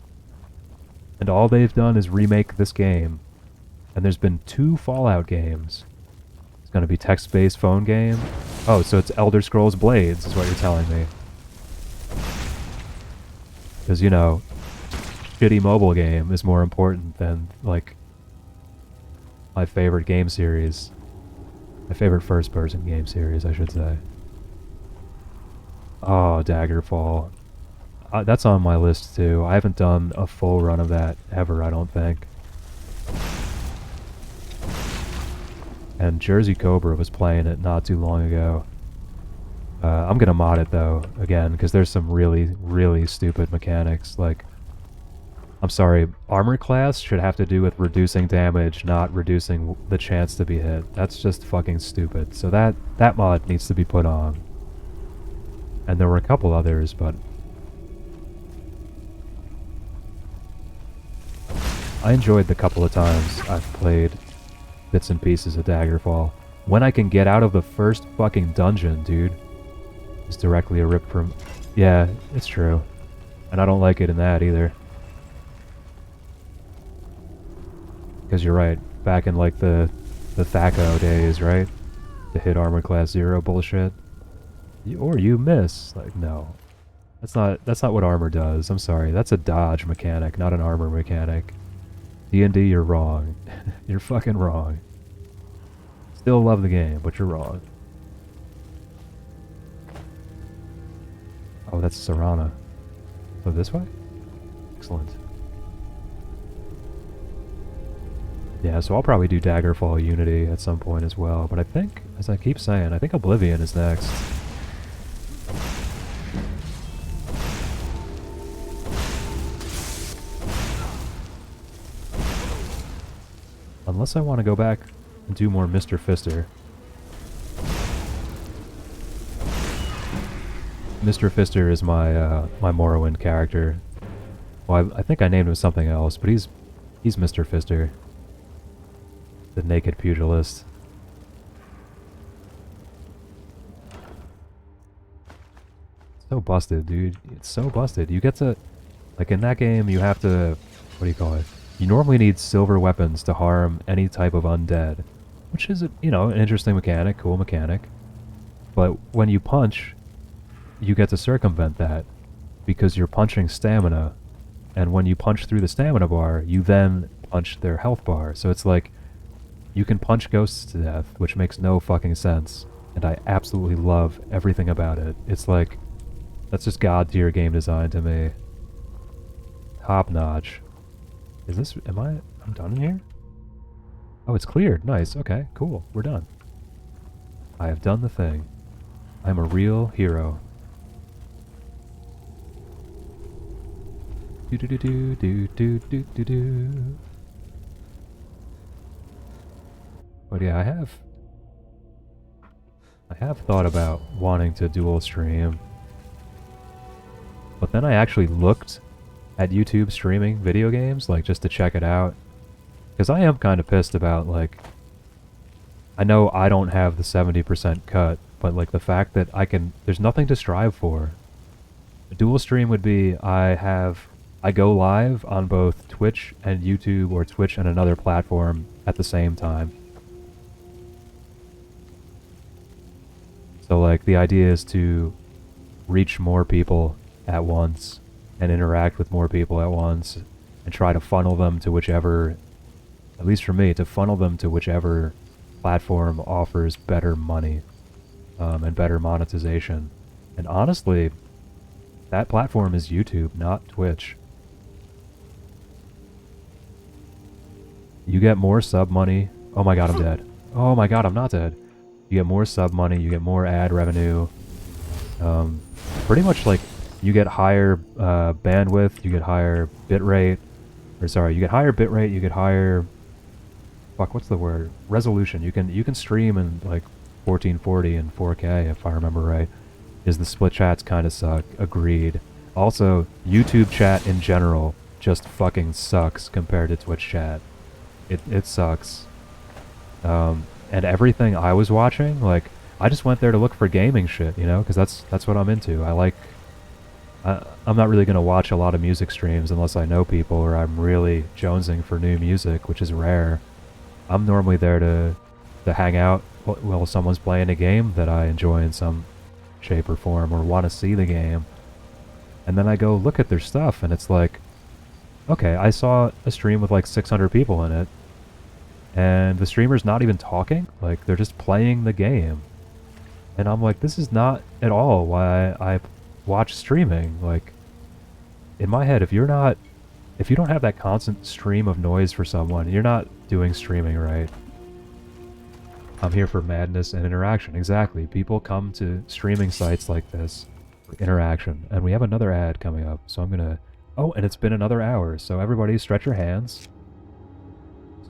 And all they've done is remake this game. And there's been 2 Fallout games. It's gonna be text-based phone game. Oh, so it's Elder Scrolls Blades, is what you're telling me. Because, you know, shitty mobile game is more important than, like, my favorite game series. My favorite first-person game series, I should say. Oh, Daggerfall. That's on my list, too. I haven't done a full run of that ever, I don't think. And Jersey Cobra was playing it not too long ago. I'm gonna mod it, though, again, because there's some really, really stupid mechanics. Like, I'm sorry, armor class should have to do with reducing damage, not reducing the chance to be hit. That's just fucking stupid. So that mod needs to be put on. And there were a couple others, but I enjoyed the couple of times I've played bits and pieces of Daggerfall. When I can get out of the first fucking dungeon, dude. It's directly a rip from... Yeah, it's true. And I don't like it in that either. Because you're right, back in like the THACO days, right? The hit armor class 0 bullshit. Or you miss. Like, no. That's not what armor does. I'm sorry. That's a dodge mechanic, not an armor mechanic. D&D, you're wrong. You're fucking wrong. Still love the game, but you're wrong. Oh, that's Serana. Oh, this way? Excellent. Yeah, so I'll probably do Daggerfall Unity at some point as well, but I think, as I keep saying, I think Oblivion is next. Unless I want to go back and do more Mr. Fister. Mr. Fister is my my Morrowind character. Well, I think I named him something else, but he's Mr. Fister. The naked pugilist. So busted, dude. It's so busted. You get to, like in that game, you have to, what do you call it? You normally need silver weapons to harm any type of undead, which is, you know, an interesting mechanic, cool mechanic. But when you punch, you get to circumvent that because you're punching stamina, and when you punch through the stamina bar, you then punch their health bar. So it's like, you can punch ghosts to death, which makes no fucking sense, and I absolutely love everything about it. It's like, that's just god tier game design to me. Top notch. Is this, I'm done in here? Oh, it's cleared. Nice. Okay, cool. We're done. I have done the thing. I'm a real hero. Do do do do do do do do do. But yeah, I have thought about wanting to dual stream. But then I actually looked at YouTube streaming video games, like just to check it out. Because I am kind of pissed about, like, I know I don't have the 70% cut, but like the fact that there's nothing to strive for. A dual stream would be I go live on both Twitch and YouTube, or Twitch and another platform at the same time. So like the idea is to reach more people at once and interact with more people at once and try to funnel them to whichever, at least for me, to funnel them to whichever platform offers better money and better monetization. And honestly, that platform is YouTube, not Twitch. You get more sub money. Oh my god, I'm dead. Oh my god, I'm not dead. You get more sub money, you get more ad revenue. Pretty much like you get higher bandwidth, you get higher bitrate. Or sorry, you get higher bitrate, you get higher, fuck, what's the word? Resolution. You can stream in like 1440 and 4K if I remember right. Is the split chats kind of suck. Agreed. Also, YouTube chat in general just fucking sucks compared to Twitch chat. It sucks. And everything I was watching, like, I just went there to look for gaming shit, you know, because that's what I'm into. I'm not really going to watch a lot of music streams unless I know people or I'm really jonesing for new music, which is rare. I'm normally there to hang out while someone's playing a game that I enjoy in some shape or form or want to see the game. And then I go look at their stuff and it's like, okay, I saw a stream with like 600 people in it. And the streamer's not even talking, like they're just playing the game. And I'm like, this is not at all why I watch streaming. Like, in my head, if you don't have that constant stream of noise for someone, you're not doing streaming right. I'm here for madness and interaction. Exactly. People come to streaming sites like this for interaction. And we have another ad coming up, so I'm gonna... Oh, and it's been another hour, so everybody stretch your hands.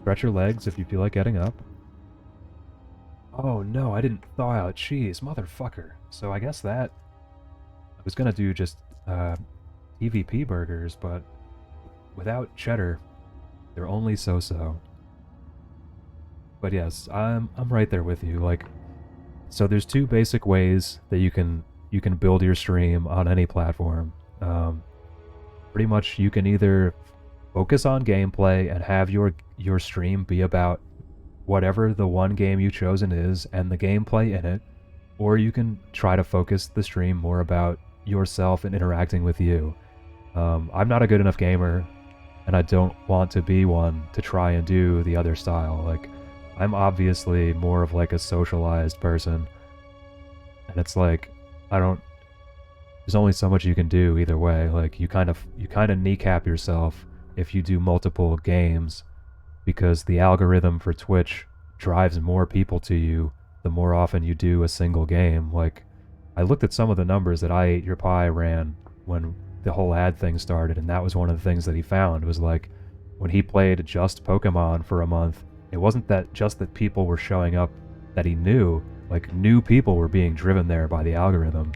Stretch your legs if you feel like getting up. Oh no, I didn't thaw out cheese, motherfucker. So I guess that... I was gonna do just EVP burgers, but without cheddar, they're only so-so. But yes, I'm right there with you. Like, so there's two basic ways that you can build your stream on any platform. Pretty much you can either focus on gameplay and have your stream be about whatever the one game you've chosen is and the gameplay in it, or you can try to focus the stream more about yourself and interacting with you. I'm not a good enough gamer, and I don't want to be one to try and do the other style. Like, I'm obviously more of like a socialized person, and it's like, there's only so much you can do either way. Like, you kind of kneecap yourself if you do multiple games, because the algorithm for Twitch drives more people to you the more often you do a single game. Like, I looked at some of the numbers that I Ate Your Pie ran when the whole ad thing started, and that was one of the things that he found, was like, when he played just Pokemon for a month, it wasn't that just that people were showing up that he knew, like, new people were being driven there by the algorithm.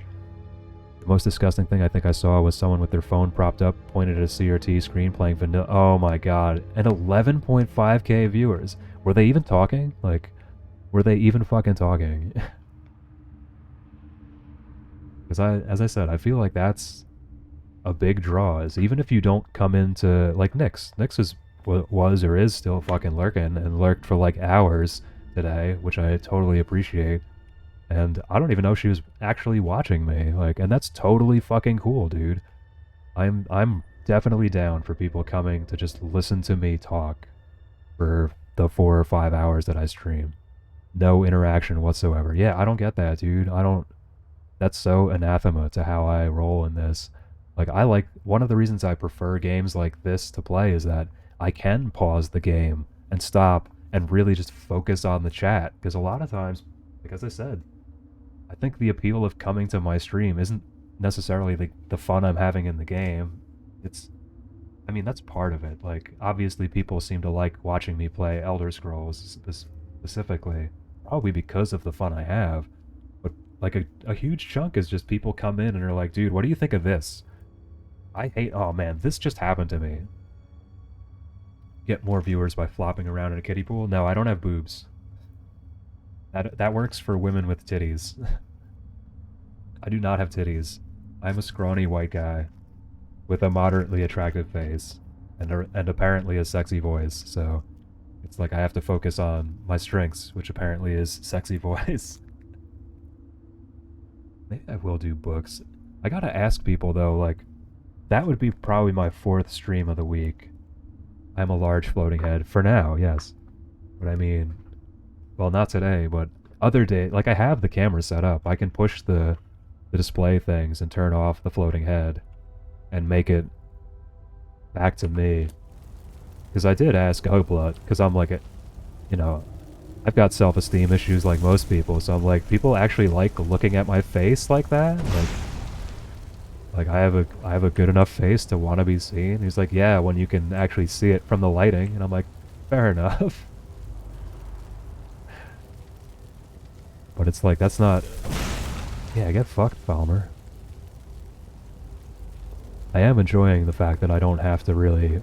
The most disgusting thing I think I saw was someone with their phone propped up, pointed at a CRT screen playing vanilla. Oh my god. And 11.5k viewers. Were they even talking? Like, were they even fucking talking? Because as I said, I feel like that's a big draw, is even if you don't come into, like, Nyx was or is still fucking lurking, and lurked for like hours today, which I totally appreciate. And I don't even know if she was actually watching me, like, and that's totally fucking cool, dude. I'm definitely down for people coming to just listen to me talk for the 4 or 5 hours that I stream. No interaction whatsoever. Yeah, I don't get that, dude. That's so anathema to how I roll in this. Like, one of the reasons I prefer games like this to play is that I can pause the game and stop and really just focus on the chat. Because a lot of times, like, as I said, I think the appeal of coming to my stream isn't necessarily the fun I'm having in the game. I mean, that's part of it. Like, obviously people seem to like watching me play Elder Scrolls specifically, probably because of the fun I have. But, like, a huge chunk is just people come in and are like, dude, what do you think of this? Oh man, this just happened to me. Get more viewers by flopping around in a kiddie pool? No, I don't have boobs. That works for women with titties. I do not have titties. I'm a scrawny white guy with a moderately attractive face and apparently a sexy voice, so it's like I have to focus on my strengths, which apparently is sexy voice. Maybe I will do books. I gotta ask people though, like, that would be probably my 4th stream of the week. I'm a large floating head. For now, yes. But I mean, well, not today, but other day, like, I have the camera set up. I can push the display things and turn off the floating head and make it back to me. Because I did ask Ugblut, because I'm like, I've got self-esteem issues like most people, so I'm like, people actually like looking at my face like that? Like I have a good enough face to want to be seen? He's like, yeah, when you can actually see it from the lighting. And I'm like, fair enough. But it's like, that's not... Yeah, get fucked, Palmer. I am enjoying the fact that I don't have to really...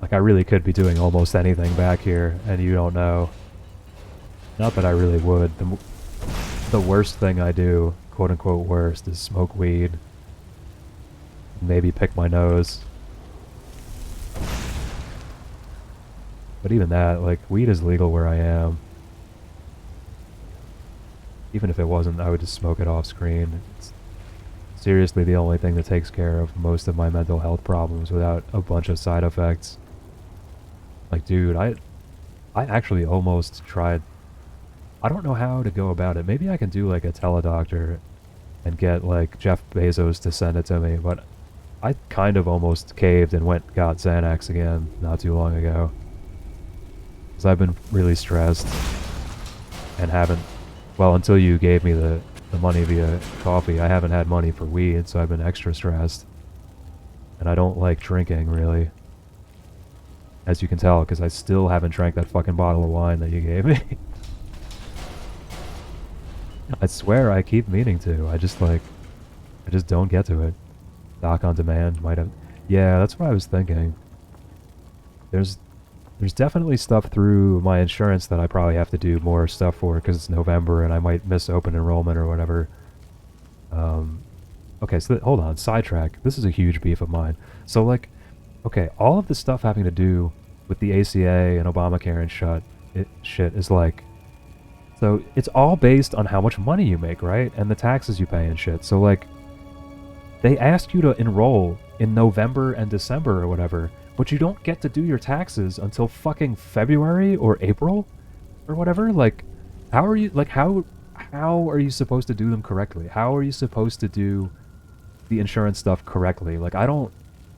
Like, I really could be doing almost anything back here, and you don't know. Not that I really would. The worst thing I do, quote-unquote worst, is smoke weed. Maybe pick my nose. But even that, like, weed is legal where I am. Even if it wasn't, I would just smoke it off screen. It's seriously the only thing that takes care of most of my mental health problems without a bunch of side effects. Like, dude, I actually almost tried... I don't know how to go about it. Maybe I can do, like, a teledoctor and get, like, Jeff Bezos to send it to me, but I kind of almost caved and got Xanax again not too long ago. Because I've been really stressed and haven't... Well, until you gave me the money via coffee, I haven't had money for weed, so I've been extra stressed. And I don't like drinking, really. As you can tell, because I still haven't drank that fucking bottle of wine that you gave me. I swear I keep meaning to. I just don't get to it. Doc on demand might have... Yeah, that's what I was thinking. There's definitely stuff through my insurance that I probably have to do more stuff for because it's November and I might miss open enrollment or whatever. Okay, so hold on, sidetrack. This is a huge beef of mine. So, like, okay, all of the stuff having to do with the ACA and Obamacare and shit is like, so it's all based on how much money you make, right? And the taxes you pay and shit. So like, they ask you to enroll in November and December or whatever, but you don't get to do your taxes until fucking February or April or whatever. Like, how are you, like, how are you supposed to do them correctly? How are you supposed to do the insurance stuff correctly? Like, I don't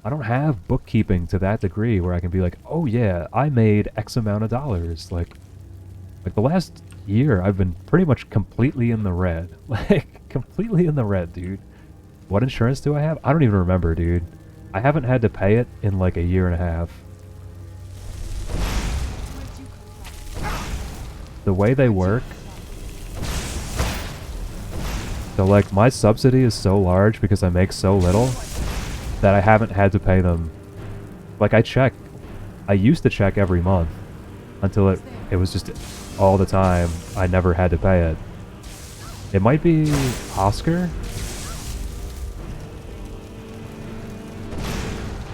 have bookkeeping to that degree where I can be like, oh yeah, I made X amount of dollars. Like the last year, I've been pretty much completely in the red. Like, completely in the red, dude. What insurance do I have? I don't even remember, dude. I haven't had to pay it in like a year and a half. The way they work... So like, my subsidy is so large because I make so little that I haven't had to pay them. Like, I used to check every month until it was just all the time. I never had to pay it. It might be Oscar?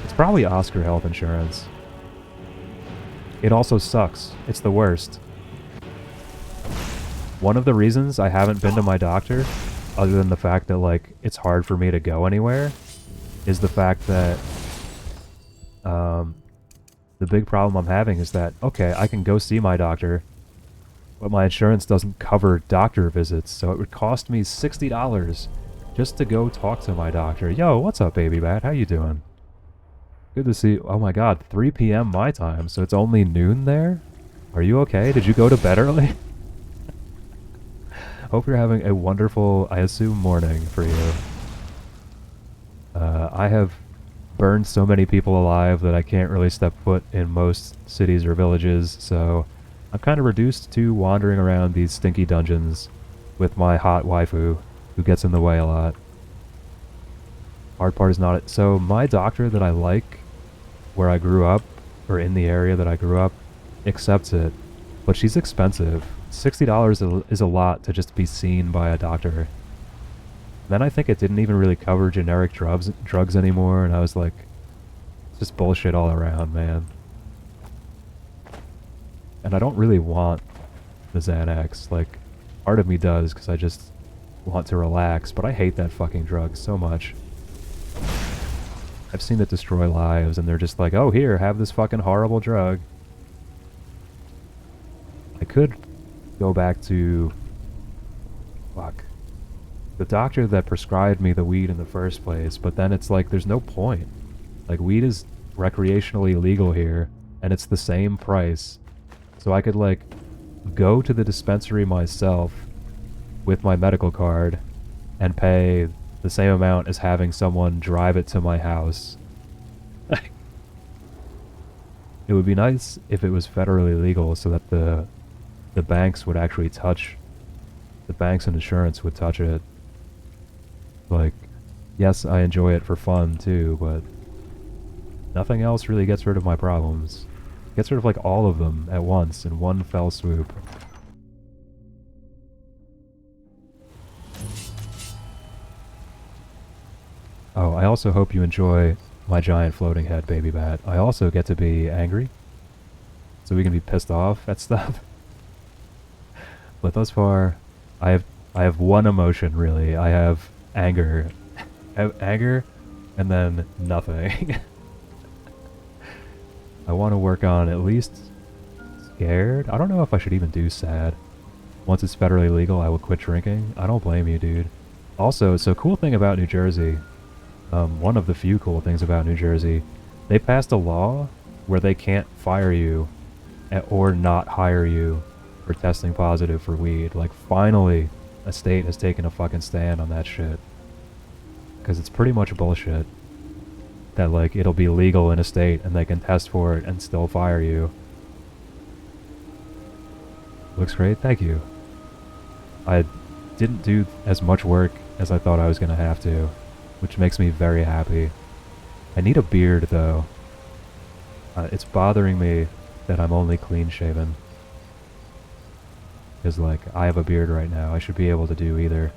It's probably Oscar Health Insurance. It also sucks. It's the worst. One of the reasons I haven't been to my doctor, other than the fact that, like, it's hard for me to go anywhere, is the fact that the big problem I'm having is that, okay, I can go see my doctor, but my insurance doesn't cover doctor visits, so it would cost me $60 just to go talk to my doctor. Yo, what's up, baby bat? How you doing? Good to see you. Oh my god, 3 p.m. my time, so it's only noon there? Are you okay? Did you go to bed early? Hope you're having a wonderful, I assume, morning for you. I have burned so many people alive that I can't really step foot in most cities or villages, so I'm kind of reduced to wandering around these stinky dungeons with my hot waifu, who gets in the way a lot. Hard part is not it. So my doctor that I like, where I grew up, or in the area that I grew up, accepts it, but she's expensive. $60 is a lot to just be seen by a doctor. Then I think it didn't even really cover generic drugs anymore, and I was like, it's just bullshit all around, man. And I don't really want the Xanax. Like, part of me does, because I just want to relax, but I hate that fucking drug so much. I've seen it destroy lives, and they're just like, oh, here, have this fucking horrible drug. I could go back to... Fuck. The doctor that prescribed me the weed in the first place, but then it's like, there's no point. Like, weed is recreationally legal here, and it's the same price. So I could, like, go to the dispensary myself with my medical card and pay the same amount as having someone drive it to my house. It would be nice if it was federally legal so that the banks would actually touch, the banks and insurance would touch it. Like, yes, I enjoy it for fun too, but nothing else really gets rid of my problems. Gets rid of like all of them at once in one fell swoop. Oh, I also hope you enjoy my giant floating head baby bat. I also get to be angry, so we can be pissed off at stuff. But thus far, I have one emotion really. I have anger. I have anger, and then nothing. I want to work on at least scared. I don't know if I should even do sad. Once it's federally legal, I will quit drinking. I don't blame you, dude. Also, it's a cool thing about New Jersey. One of the few cool things about New Jersey, they passed a law where they can't fire you or not hire you for testing positive for weed. Like, finally, a state has taken a fucking stand on that shit. Because it's pretty much bullshit that, like, it'll be legal in a state and they can test for it and still fire you. Looks great, thank you. I didn't do as much work as I thought I was going to have to, which makes me very happy. I need a beard, though. It's bothering me that I'm only clean-shaven. Because, like, I have a beard right now. I should be able to do either.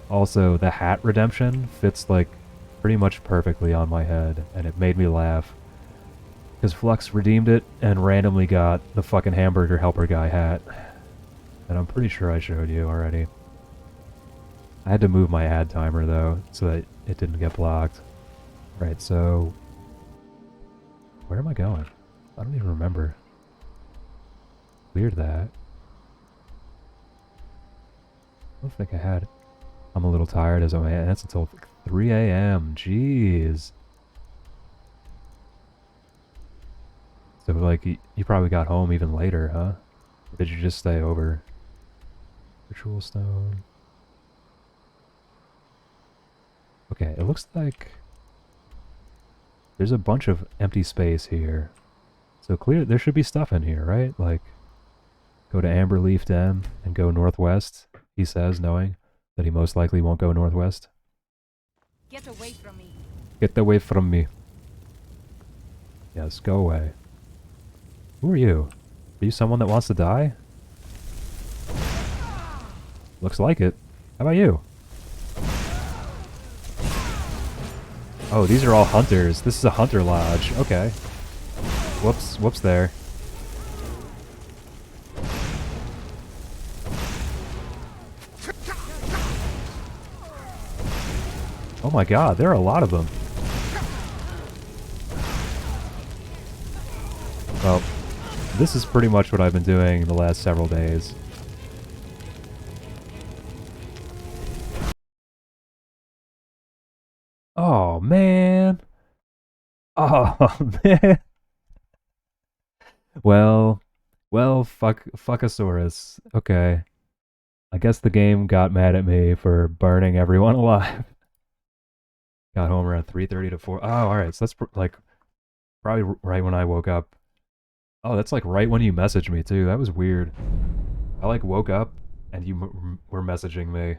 Also, the hat redemption fits, like, pretty much perfectly on my head, and it made me laugh Because Flux redeemed it and randomly got the fucking hamburger helper guy hat. And I'm pretty sure I showed you already. I had to move my ad timer though, so that it didn't get blocked. Right, so... where am I going? I don't even remember. Weird that. I don't think I had... I'm a little tired as I'm... That's until 3 a.m. Jeez. So, like, you probably got home even later, huh? Or did you just stay over? Ritual stone. Okay, it looks like... there's a bunch of empty space here. So clear, there should be stuff in here, right? Like, go to Amberleaf Den and go northwest, he says, knowing that he most likely won't go northwest. Get away from me. Get away from me. Yes, go away. Who are you? Are you someone that wants to die? Looks like it. How about you? Oh, these are all hunters. This is a hunter lodge. Okay. Whoops, whoops there. Oh my god, there are a lot of them. Well, this is pretty much what I've been doing the last several days. Oh, man. Oh, man. Well, fuckosaurus. Okay. I guess the game got mad at me for burning everyone alive. Got home around 3:30 to 4. Oh, alright, so that's like probably right when I woke up. Oh, that's like right when you messaged me too. That was weird. I like woke up and you were messaging me.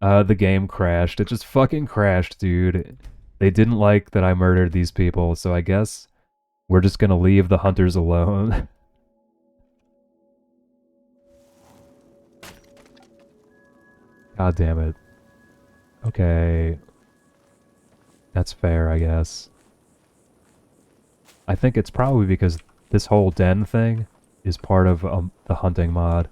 The game crashed. It just fucking crashed, dude. They didn't like that I murdered these people, so I guess we're just gonna leave the hunters alone. God damn it. Okay. That's fair, I guess. I think it's probably because this whole den thing is part of the hunting mod.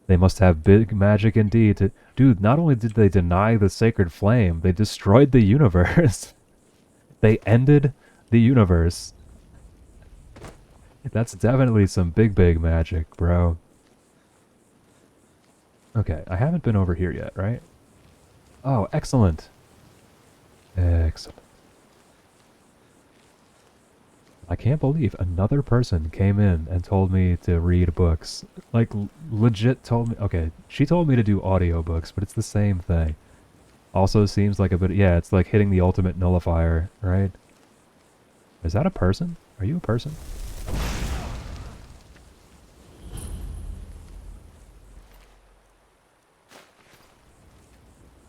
They must have big magic indeed to... Dude, not only did they deny the sacred flame, they destroyed the universe. They ended the universe. That's definitely some big magic, bro. Okay, I haven't been over here yet, right? Oh, excellent. Excellent. I can't believe another person came in and told me to read books. Like, legit told me... Okay, she told me to do audiobooks, but it's the same thing. Also seems like a bit... Yeah, it's like hitting the ultimate nullifier, right? Is that a person? Are you a person?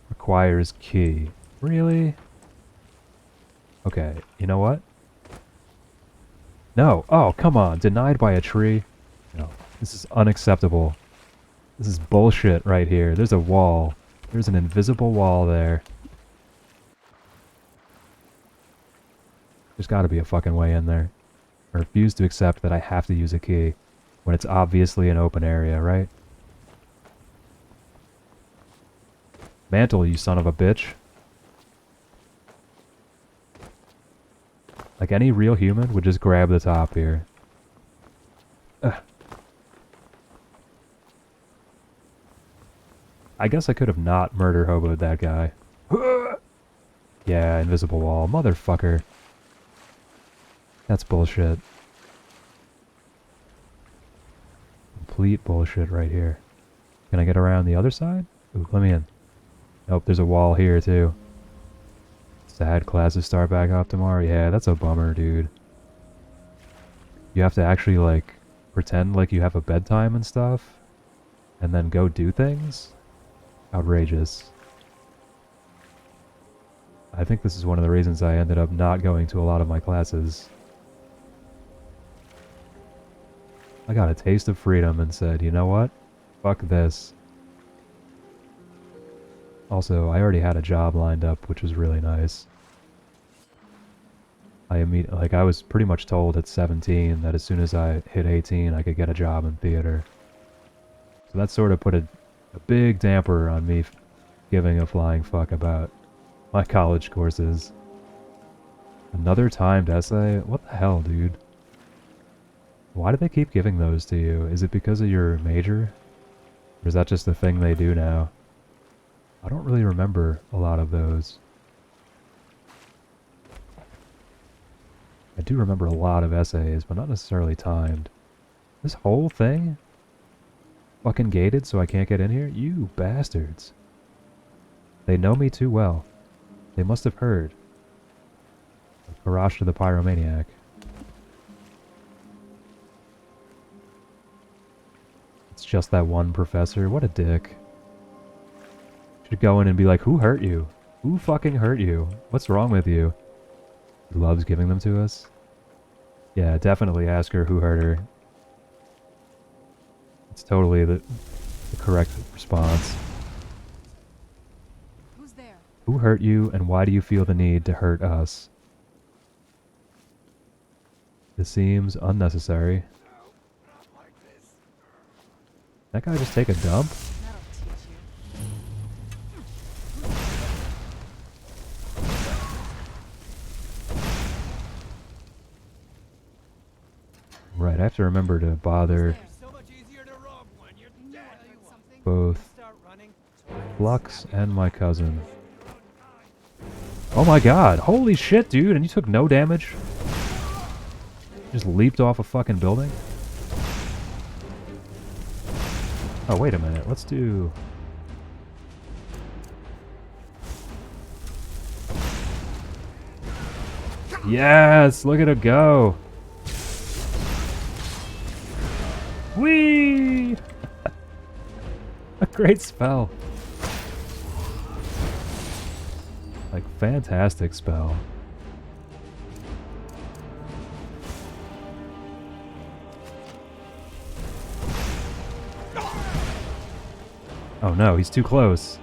Requires key. Really? Okay, you know what? No. Oh, come on. Denied by a tree? No. This is unacceptable. This is bullshit right here. There's a wall. There's an invisible wall there. There's gotta be a fucking way in there. I refuse to accept that I have to use a key when it's obviously an open area, right? Mantle, you son of a bitch. Like any real human would just grab the top here. Ugh. I guess I could have not murder hoboed that guy. Yeah, invisible wall. Motherfucker. That's bullshit. Complete bullshit right here. Can I get around the other side? Ooh, let me in. Nope, there's a wall here too. Sad classes start back up tomorrow. Yeah, that's a bummer, dude. You have to actually, like, pretend like you have a bedtime and stuff, and then go do things? Outrageous. I think this is one of the reasons I ended up not going to a lot of my classes. I got a taste of freedom and said, you know what? Fuck this. Also, I already had a job lined up, which was really nice. I was pretty much told at 17 that as soon as I hit 18, I could get a job in theater. So that sort of put a big damper on me giving a flying fuck about my college courses. Another timed essay? What the hell, dude? Why do they keep giving those to you? Is it because of your major? Or is that just the thing they do now? I don't really remember a lot of those. I do remember a lot of essays, but not necessarily timed. This whole thing? Fucking gated so I can't get in here? You bastards. They know me too well. They must have heard. Garage to the Pyromaniac. It's just that one professor. What a dick. Should go in and be like, who hurt you? Who fucking hurt you? What's wrong with you? He loves giving them to us. Yeah, definitely ask her who hurt her. It's totally the correct response. Who's there? Who hurt you and why do you feel the need to hurt us? This seems unnecessary. That guy just take a dump? That'll teach you. Right, I have to remember to bother both Flux and my cousin. Oh my god, holy shit, dude, and you took no damage? Just leaped off a fucking building? Oh, wait a minute, let's do... Yes, look at it go! Whee! A great spell. Like, fantastic spell. Oh no, he's too close.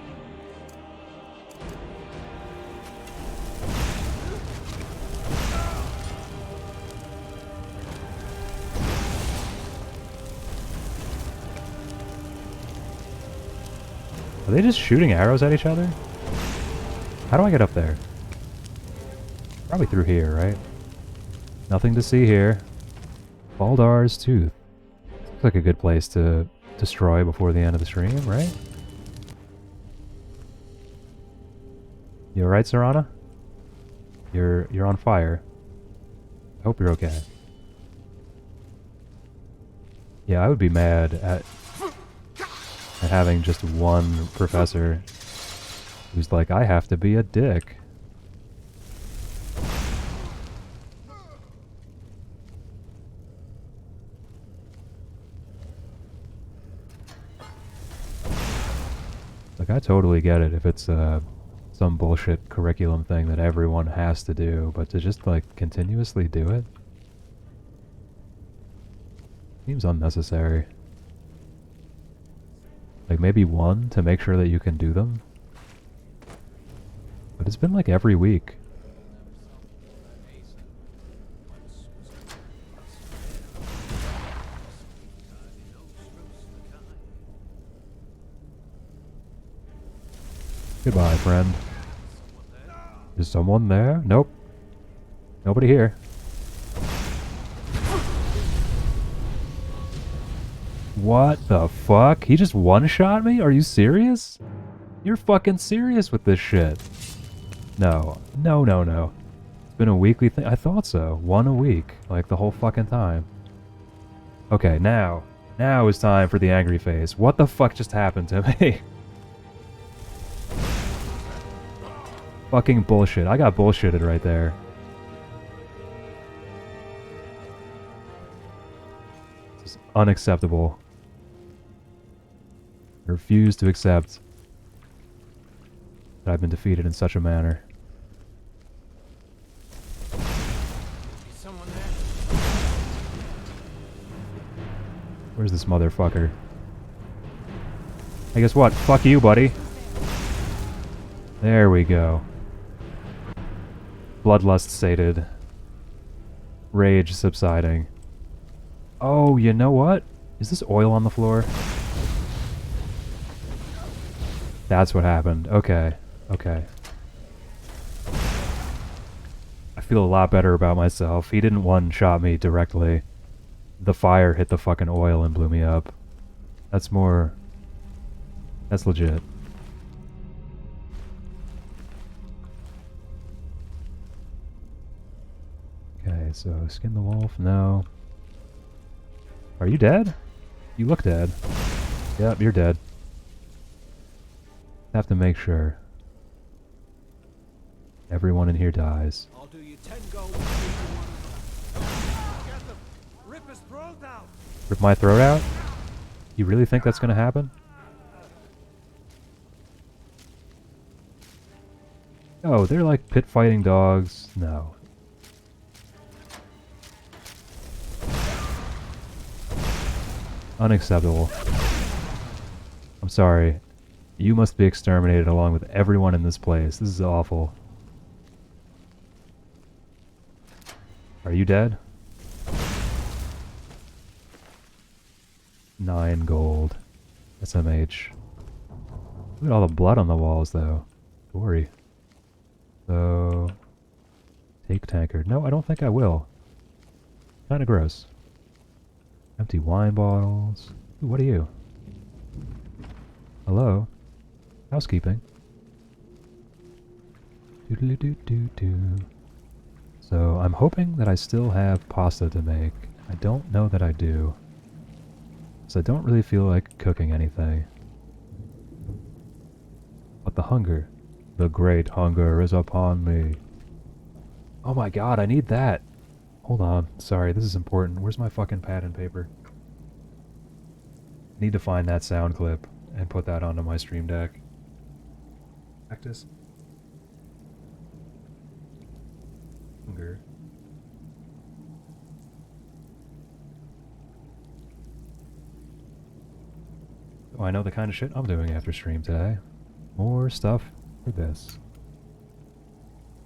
Are they just shooting arrows at each other? How do I get up there? Probably through here, right? Nothing to see here. Baldar's Tooth. Looks like a good place to destroy before the end of the stream, right? You alright, Serana? You're on fire. I hope you're okay. Yeah, I would be mad at having just one professor who's like, I have to be a dick. Like, I totally get it if it's some bullshit curriculum thing that everyone has to do, but to just, like, continuously do it seems unnecessary. Like, maybe one to make sure that you can do them. But it's been like every week. Goodbye, friend. Is someone there? Nope. Nobody here. What the fuck? He just one-shot me? Are you serious? You're fucking serious with this shit. No. No, no, no. It's been a weekly thing. I thought so. One a week. Like, the whole fucking time. Okay, now. Now is time for the angry face. What the fuck just happened to me? Fucking bullshit. I got bullshitted right there. This is unacceptable. I refuse to accept that I've been defeated in such a manner. Where's this motherfucker? Hey, guess what? Fuck you, buddy. There we go. Bloodlust sated. rage subsiding. Oh, you know what? Is this oil on the floor? That's what happened. Okay. Okay. I feel a lot better about myself. He didn't one-shot me directly. The fire hit the fucking oil and blew me up. That's more... That's legit. Okay, so skin the wolf? No. Are you dead? You look dead. Yep, you're dead. Have to make sure. Everyone in here dies. I'll do you 10 gold. Get them. Rip his throat out. Rip my throat out? You really think that's gonna happen? Oh, they're like pit fighting dogs. No. Unacceptable. I'm sorry. You must be exterminated along with everyone in this place. This is awful. Are you dead? 9 gold. SMH. Look at all the blood on the walls, though. Gory. So... Take tankard. No, I don't think I will. Kinda gross. Empty wine bottles. Ooh, what are you? Hello? Housekeeping. Doodly-doo-doo-doo. So, I'm hoping that I still have pasta to make. I don't know that I do. So I don't really feel like cooking anything. But the hunger. The great hunger is upon me. Oh my god, I need that! Hold on. Sorry, this is important. Where's my fucking pad and paper? I need to find that sound clip and put that onto my stream deck. Practice. Hunger. Oh, I know the kind of shit I'm doing after stream today. More stuff for this.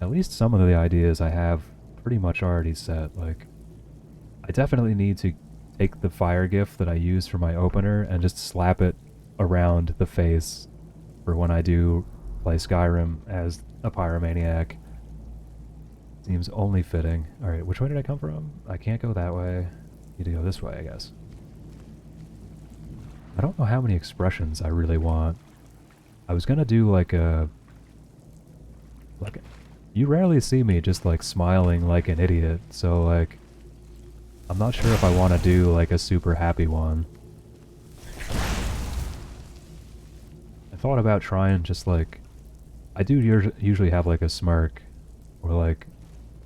At least some of the ideas I have pretty much already set. Like, I definitely need to take the fire gift that I used for my opener and just slap it around the face for when I do play Skyrim as a pyromaniac. Seems only fitting. Alright, which way did I come from? I can't go that way. Need to go this way, I guess. I don't know how many expressions I really want. I was gonna do like a... You rarely see me just like smiling like an idiot, so like... I'm not sure if I want to do like a super happy one. I thought about trying just like... I do usually have like a smirk, or like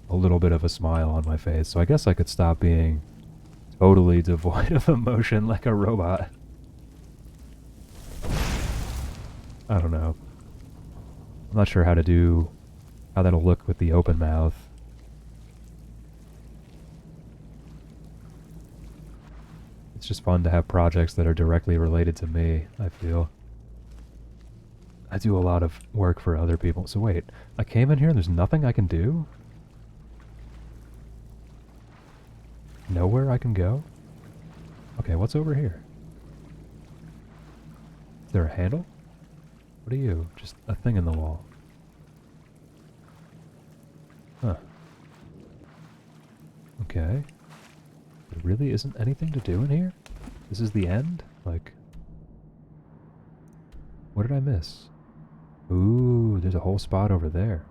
a little bit of a smile on my face, so I guess I could stop being totally devoid of emotion like a robot. I don't know. I'm not sure how that'll look with the open mouth. It's just fun to have projects that are directly related to me, I feel. I do a lot of work for other people. So wait, I came in here and there's nothing I can do? Nowhere I can go? Okay, what's over here? Is there a handle? What are you? Just a thing in the wall. Huh. Okay. There really isn't anything to do in here? This is the end? Like... What did I miss? Ooh, there's a whole spot over there.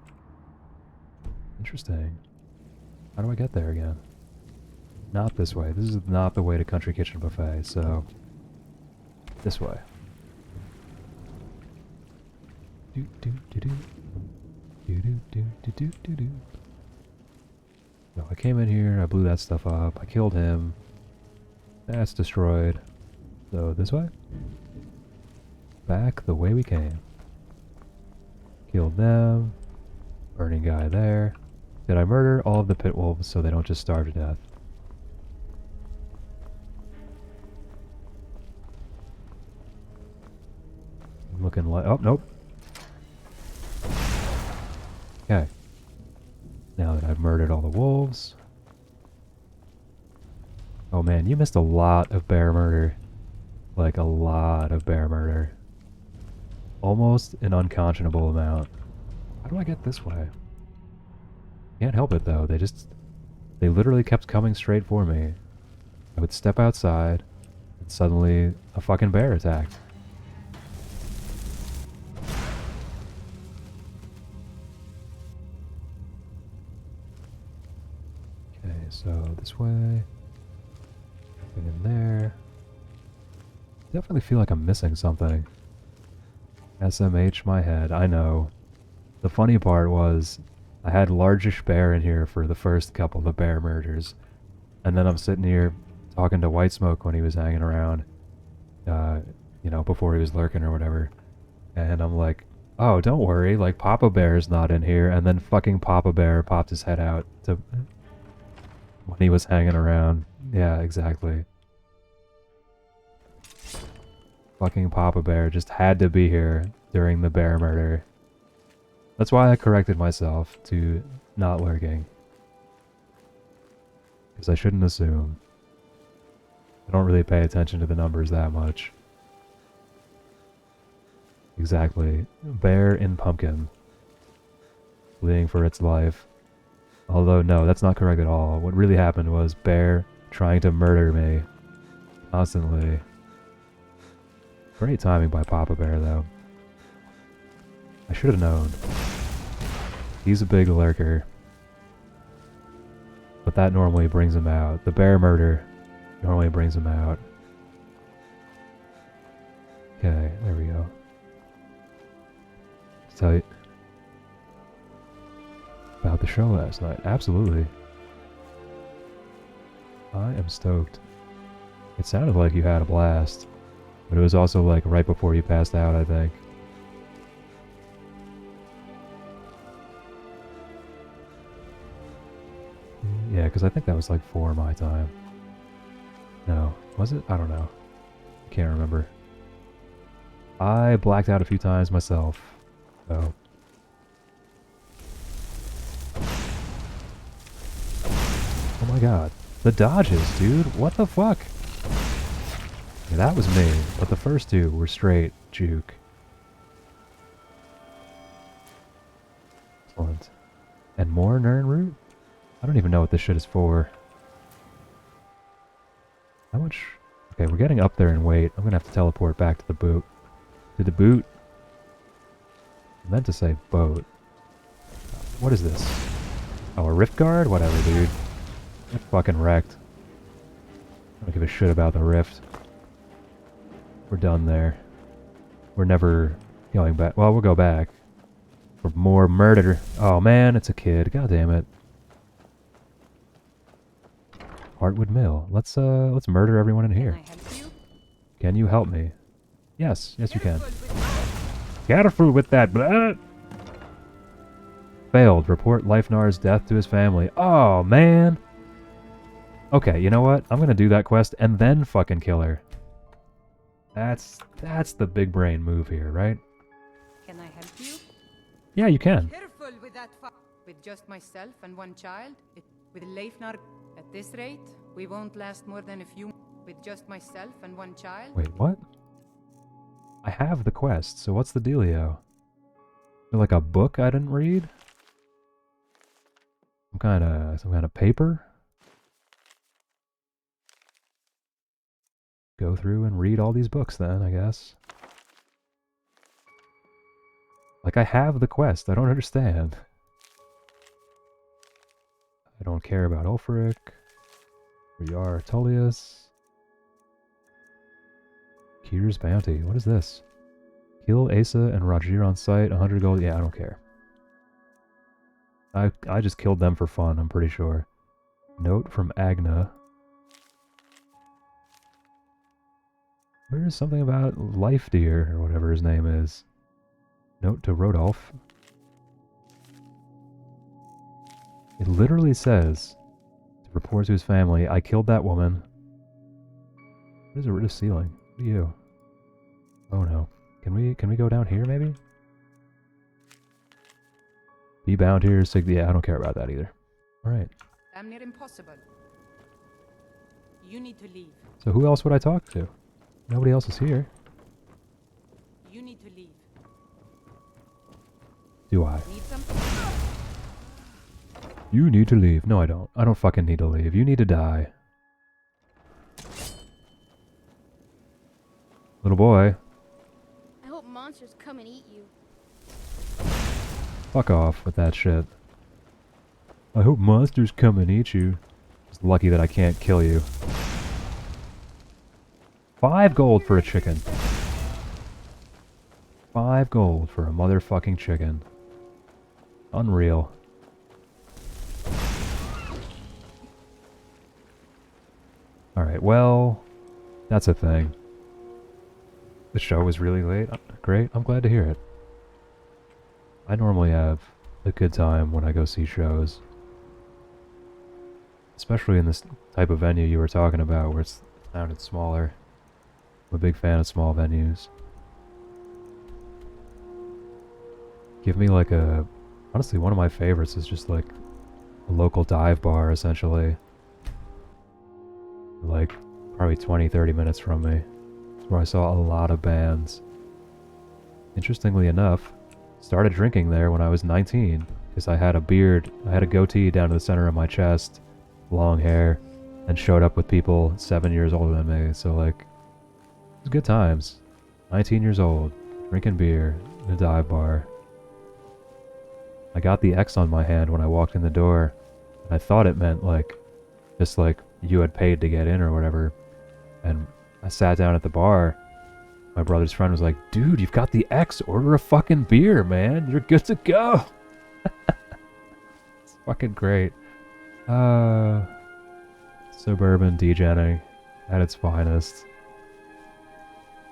Interesting. How do I get there again? Not this way. This is not the way to Country Kitchen Buffet, so... This way. So I came in here, I blew that stuff up, I killed him. That's destroyed. So this way? Back the way we came. Killed them. Burning guy there. Did I murder all of the pit wolves so they don't just starve to death? I'm looking like... Oh, nope. Okay. Now that I've murdered all the wolves, Oh man, you missed a lot of bear murder. Like a lot of bear murder. Almost an unconscionable amount. How do I get this way? Can't help it though, they literally kept coming straight for me. I would step outside, and suddenly a fucking bear attacked. Okay, so this way. Nothing in there. Definitely feel like I'm missing something. SMH my head, I know. The funny part was, I had largish bear in here for the first couple of bear murders. And then I'm sitting here talking to White Smoke when he was hanging around. You know, before he was lurking or whatever. And I'm like, oh, don't worry, like Papa Bear's not in here. And then fucking Papa Bear popped his head out to when he was hanging around. Yeah, exactly. Fucking Papa Bear just had to be here during the bear murder. That's why I corrected myself to not lurking. Because I shouldn't assume. I don't really pay attention to the numbers that much. Exactly. Bear in pumpkin. Fleeing for its life. Although, no, that's not correct at all. What really happened was bear trying to murder me. Constantly. Great timing by Papa Bear, though. I should have known. He's a big lurker. But that normally brings him out. The bear murder normally brings him out. Okay, there we go. Tell you about the show last night. Absolutely. I am stoked. It sounded like you had a blast. But it was also like right before you passed out, I think. Yeah, because I think that was like 4 my time. No, was it? I don't know. Can't remember. I blacked out a few times myself. So. Oh my god. The dodges, dude. What the fuck? Yeah, that was me, but the first two were straight juke. Excellent. And more Nern root? I don't even know what this shit is for. How much? Okay, we're getting up there in weight. I'm gonna have to teleport back to the boot. To the boot? I meant to say boat. What is this? Oh, a rift guard? Whatever, dude. Get fucking wrecked. I don't give a shit about the rift. We're done there. We're never going back. Well, we'll go back. For more murder. Oh man, it's a kid. God damn it. Heartwood Mill. Let's murder everyone in here. Can I help you? Can you help me? Yes, yes you can. Careful with that blood! Failed. Report Leifnar's death to his family. Oh man! Okay, you know what? I'm gonna do that quest and then fucking kill her. That's the big brain move here, right? Can I help you? Yeah, you can. Careful with that with just myself and one child, with Leifnar, at this rate, we won't last more than a few. With just myself and one child. Wait, what? I have the quest, so what's the dealio? Is there like a book I didn't read? Some kind of paper? Go through and read all these books then, I guess. Like, I have the quest, I don't understand. I don't care about Ulfric. Riyar Tullius. Kyr's Bounty, what is this? Kill Asa and Rajir on sight, 100 gold, yeah, I don't care. I just killed them for fun, I'm pretty sure. Note from Agna. Where's something about Life Deer, or whatever his name is? Note to Rodolph. It literally says, to report to his family, I killed that woman. What is a Rid Ceiling? What are you? Oh no. Can we go down here maybe? Be bound here, yeah, I don't care about that either. Alright. Damn near impossible. You need to leave. So who else would I talk to? Nobody else is here. You need to leave. Do I? Need something? You need to leave. No, I don't. I don't fucking need to leave. You need to die. Little boy. I hope monsters come and eat you. Fuck off with that shit. I hope monsters come and eat you. It's lucky that I can't kill you. 5 gold for a chicken. 5 gold for a motherfucking chicken. Unreal. Alright, well, that's a thing. The show was really late. Great, I'm glad to hear it. I normally have a good time when I go see shows. Especially in this type of venue you were talking about, where it's sounded smaller. I'm a big fan of small venues. Give me like a... Honestly, one of my favorites is just like a local dive bar, essentially. Like, probably 20-30 minutes from me. It's where I saw a lot of bands. Interestingly enough, started drinking there when I was 19, because I had a beard, I had a goatee down to the center of my chest, long hair, and showed up with people 7 years older than me, so like, it was good times. 19 years old, drinking beer in a dive bar. I got the X on my hand when I walked in the door, and I thought it meant like, just like, you had paid to get in or whatever, and I sat down at the bar. My brother's friend was like, dude, you've got the X, order a fucking beer, man, you're good to go. It's fucking great. Suburban DJing at its finest.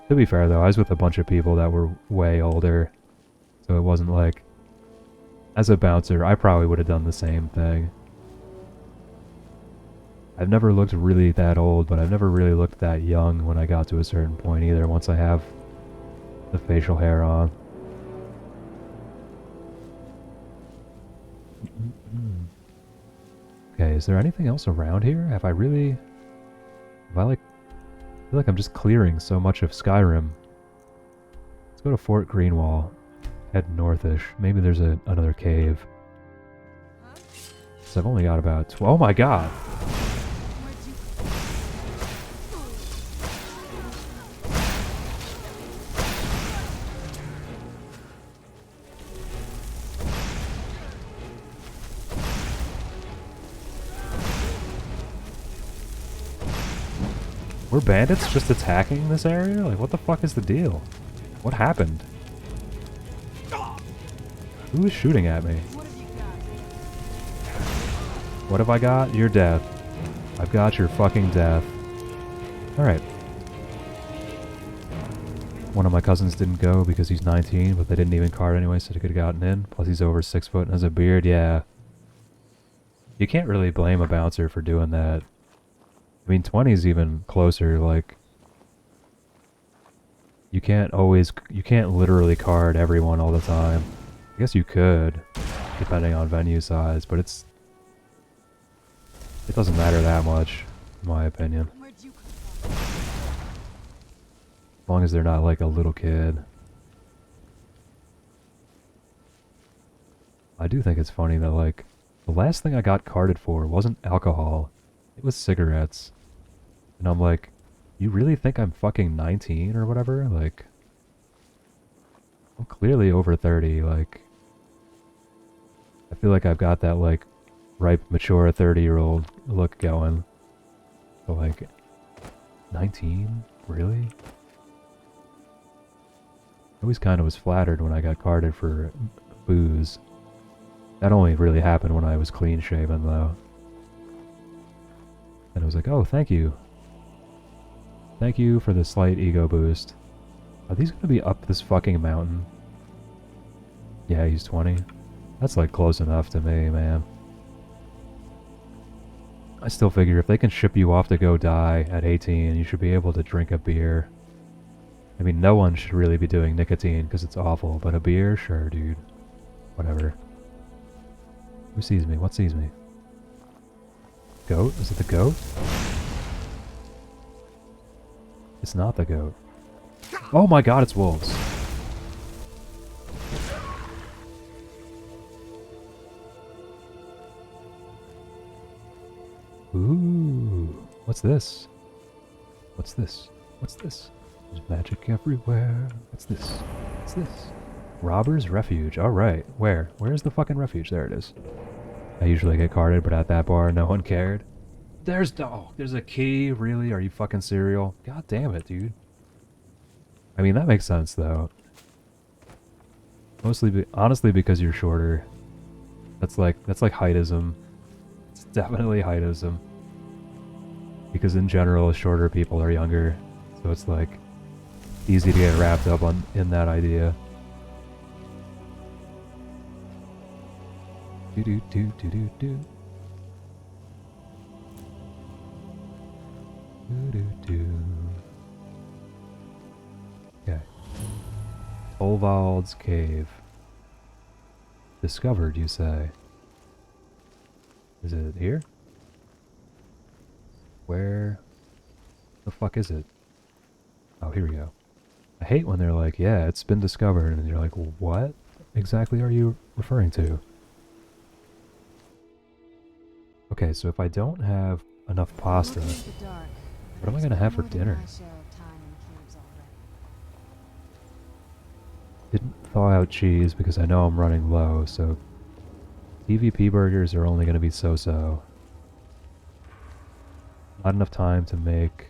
To be fair though, I was with a bunch of people that were way older, so it wasn't like, as a bouncer, I probably would have done the same thing. I've never looked really that old, but I've never really looked that young when I got to a certain point either, once I have the facial hair on. Okay, is there anything else around here? Have I like... I feel like I'm just clearing so much of Skyrim. Let's go to Fort Greenwall. Head northish. Maybe there's another cave. So I've only got about... Oh my god! Were bandits just attacking this area? Like, what the fuck is the deal? What happened? Who is shooting at me? What have I got? Your death. I've got your fucking death. Alright. One of my cousins didn't go because he's 19, but they didn't even card anyway, so they could have gotten in. Plus he's over 6 foot and has a beard, yeah. You can't really blame a bouncer for doing that. I mean, 20's even closer, like... You can't literally card everyone all the time. I guess you could, depending on venue size, but it doesn't matter that much, in my opinion. As long as they're not like a little kid. I do think it's funny that like, the last thing I got carded for wasn't alcohol, it was cigarettes. And I'm like, you really think I'm fucking 19 or whatever? Like, I'm clearly over 30, like, I feel like I've got that like, ripe, mature 30-year-old look going. So like, 19? Really? I always kind of was flattered when I got carded for booze. That only really happened when I was clean shaven though. And it was like, oh, thank you. Thank you for the slight ego boost. Are these gonna be up this fucking mountain? Yeah, he's 20. That's like close enough to me, man. I still figure if they can ship you off to go die at 18, you should be able to drink a beer. I mean, no one should really be doing nicotine because it's awful, but a beer? Sure, dude. Whatever. Who sees me? What sees me? Goat? Is it the goat? It's not the goat. Oh my god, it's wolves. Ooh. What's this? What's this? What's this? There's magic everywhere. What's this? What's this? Robber's Refuge. Alright. Where? Where's the fucking refuge? There it is. I usually get carded, but at that bar, no one cared. There's a key. Really? Are you fucking serial? God damn it, dude. I mean, that makes sense, though. Honestly, because you're shorter. That's like heightism. It's definitely heightism. Because in general, shorter people are younger. So it's like easy to get wrapped up in that idea. Do do do do do do. Do do do. Okay. Olvald's Cave. Discovered, you say? Is it here? Where the fuck is it? Oh, here we go. I hate when they're like, yeah, it's been discovered, and you're like, well, what exactly are you referring to? Okay, so if I don't have enough pasta, what am I gonna have for dinner? Didn't thaw out cheese because I know I'm running low, so PvP burgers are only gonna be so-so. Not enough time to make,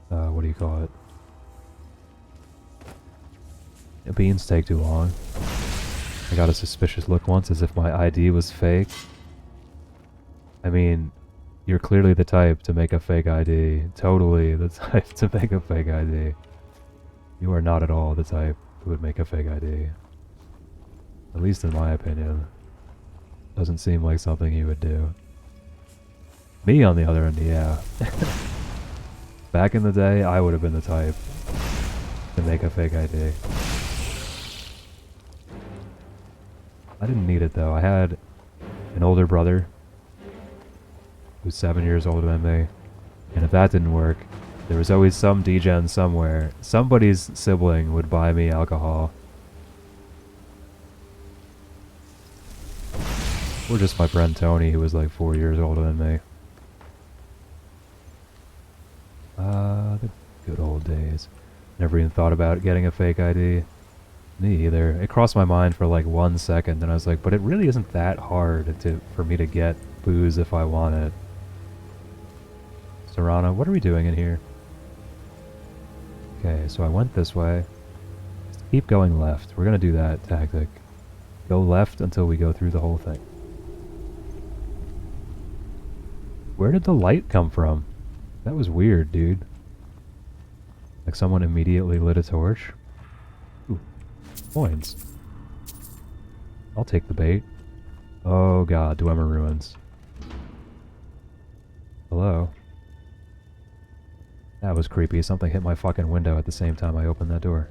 what do you call it? Beans take too long. I got a suspicious look once as if my ID was fake. I mean, you're clearly the type to make a fake ID. Totally the type to make a fake ID. You are not at all the type who would make a fake ID. At least in my opinion. Doesn't seem like something you would do. Me, on the other end, yeah. Back in the day, I would have been the type to make a fake ID. I didn't need it though. I had an older brother who's 7 years older than me, and if that didn't work, there was always some degen somewhere. Somebody's sibling would buy me alcohol. Or just my friend Tony, who was like 4 years older than me. The good old days. Never even thought about getting a fake ID. Me either. It crossed my mind for like 1 second, and I was like, but it really isn't that hard for me to get booze if I want it. Serrano, what are we doing in here? Okay, so I went this way. Just keep going left. We're gonna do that tactic. Go left until we go through the whole thing. Where did the light come from? That was weird, dude. Like someone immediately lit a torch. Ooh, coins. I'll take the bait. Oh god, Dwemer Ruins. Hello? That was creepy. Something hit my fucking window at the same time I opened that door.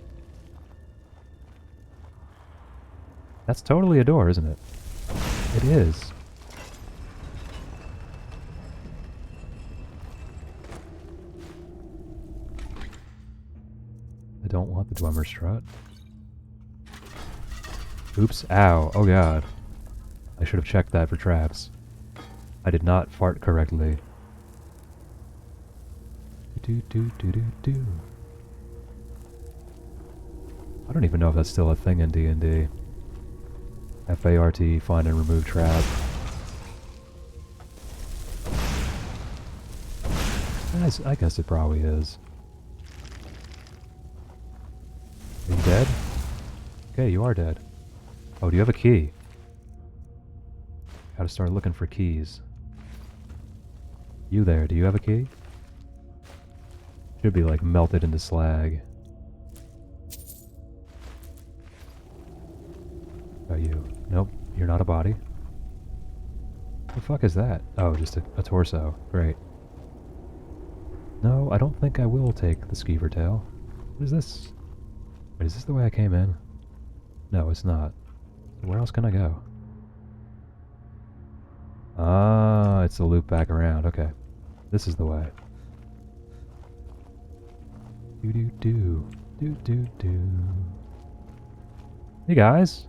That's totally a door, isn't it? It is. I don't want the Dwemer strut. Oops, ow, oh god. I should have checked that for traps. I did not fart correctly. Do do do do do. I don't even know if that's still a thing in D&D. FART, find and remove trap. I guess it probably is. Are you dead? Okay, you are dead. Oh, do you have a key? Gotta start looking for keys. You there, do you have a key? Should be like melted into slag. Are you? Nope, you're not a body. What the fuck is that? Oh, just a torso. Great. No, I don't think I will take the skeever tail. What is this? Wait, is this the way I came in? No, it's not. Where else can I go? Ah, it's a loop back around. Okay. This is the way. Do do do. Do do do. Hey guys.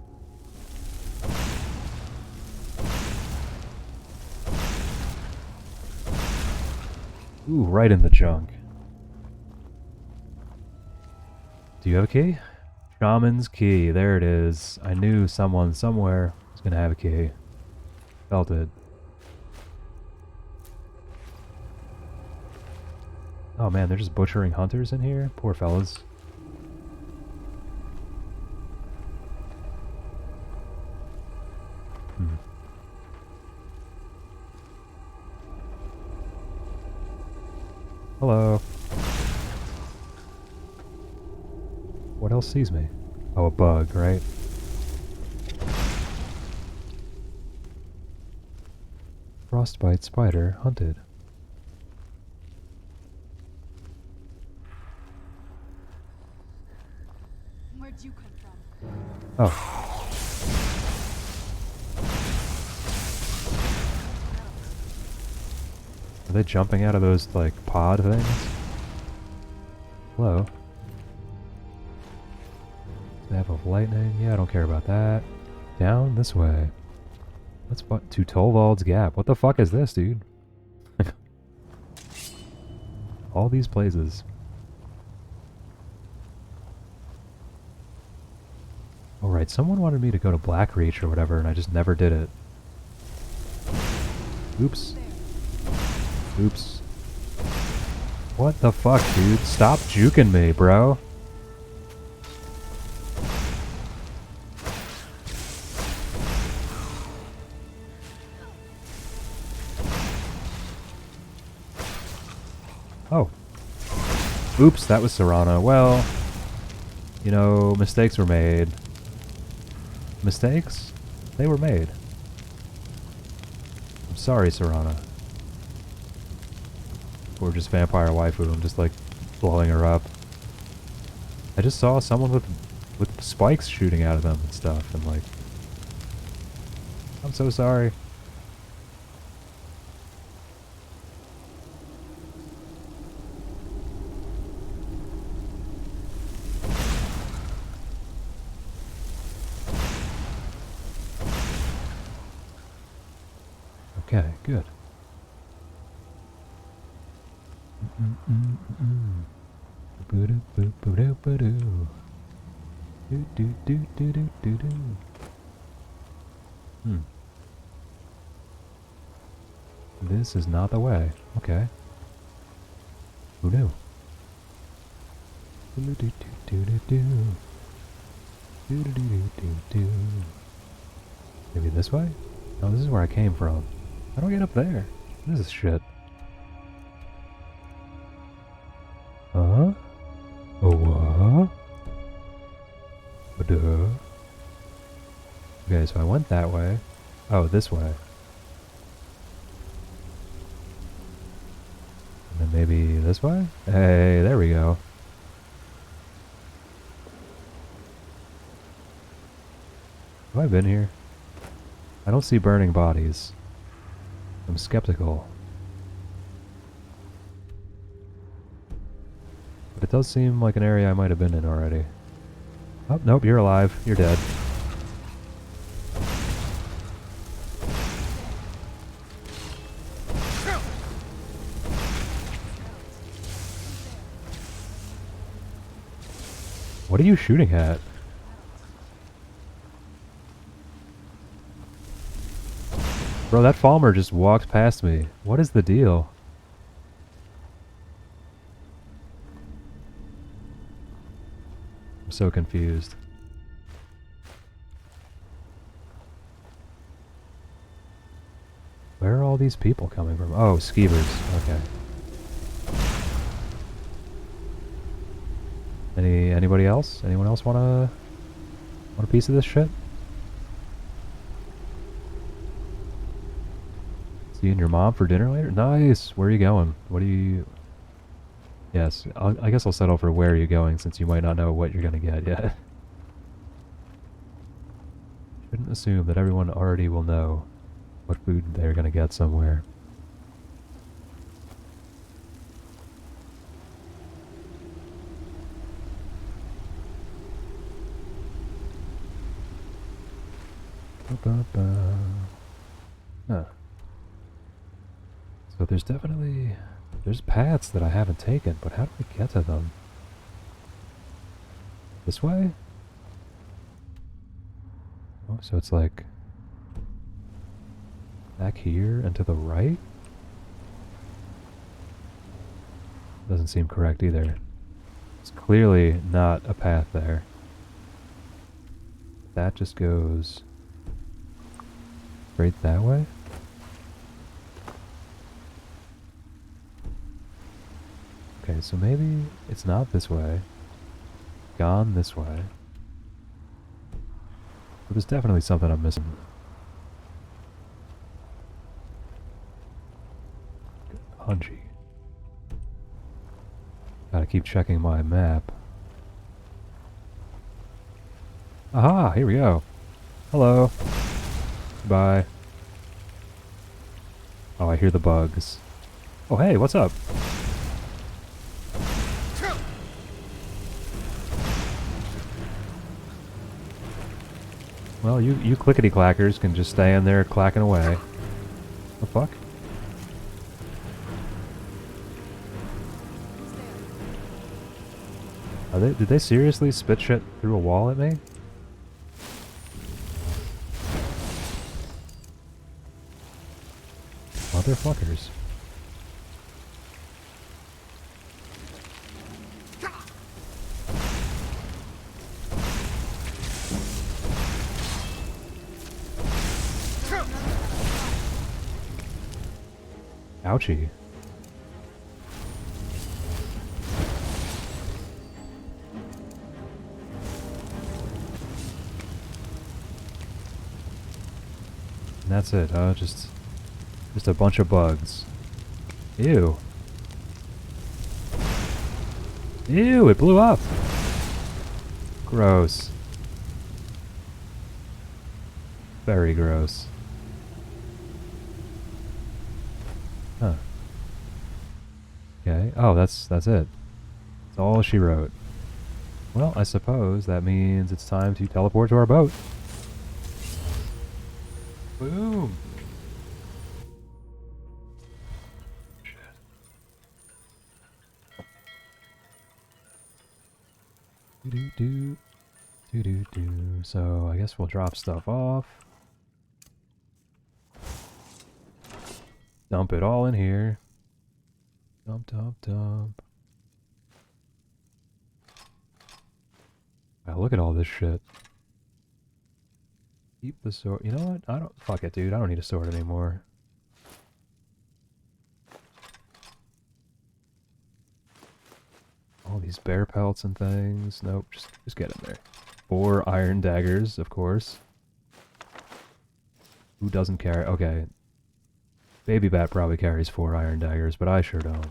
Ooh, right in the junk. Do you have a key? Shaman's key. There it is. I knew someone somewhere was gonna have a key. Felt it. Oh man, they're just butchering hunters in here? Poor fellas. Hmm. Hello. What else sees me? Oh, a bug, right? Frostbite spider hunted. Where'd you come from? Oh. Are they jumping out of those, like, pod things? Hello? Snap of lightning? Yeah, I don't care about that. Down this way. Let's to Tolvald's Gap. What the fuck is this, dude? All these places. Alright, someone wanted me to go to Blackreach or whatever, and I just never did it. Oops. Oops. What the fuck, dude? Stop juking me, bro. Oh. Oops, that was Serana. Well, you know, mistakes were made. Mistakes? They were made. I'm sorry, Serana. Or just vampire waifu. I'm just like blowing her up. I just saw someone with spikes shooting out of them and stuff, and like, I'm so sorry. Okay, good. This is not the way. Okay. Who knew? Maybe this way? No, this is where I came from. How do I get up there? This is shit. Huh? Oh, what? Duh. Okay, so I went that way. Oh, this way. And then maybe this way? Hey, there we go. Have I been here? I don't see burning bodies. I'm skeptical. But it does seem like an area I might have been in already. Oh, nope, you're alive. You're dead. What are you shooting at? Bro, that Falmer just walked past me. What is the deal? I'm so confused. Where are all these people coming from? Oh, skeevers. Okay. Anybody else? Anyone else want a piece of this shit? See you and your mom for dinner later? Nice! Where are you going? What do you... Yes, I guess I'll settle for where are you going since you might not know what you're gonna get yet. Shouldn't assume that everyone already will know what food they're gonna get somewhere. Ba-ba-ba. Huh. So there's paths that I haven't taken, but how do I get to them? This way? Oh, so it's like back here and to the right? Doesn't seem correct either. It's clearly not a path there. That just goes straight that way? Okay, so maybe it's not this way. Gone this way. But there's definitely something I'm missing. Hungy. Gotta keep checking my map. Aha, here we go. Hello. Bye. Oh, I hear the bugs. Oh, hey, what's up? Well, you clickety-clackers can just stay in there clacking away. The fuck? Did they seriously spit shit through a wall at me? Motherfuckers. Ouchie. And that's it, huh? Just a bunch of bugs. Ew. Ew, it blew up. Gross. Very gross. Huh. Okay. Oh, that's it. That's all she wrote. Well, I suppose that means it's time to teleport to our boat. Boom. Do. So I guess we'll drop stuff off. Dump it all in here. Dump. Wow, look at all this shit. Keep the sword. You know what? Fuck it, dude. I don't need a sword anymore. All these bear pelts and things. Nope, just get in there. 4 iron daggers, of course. Who doesn't carry? Okay. Baby Bat probably carries 4 iron daggers, but I sure don't.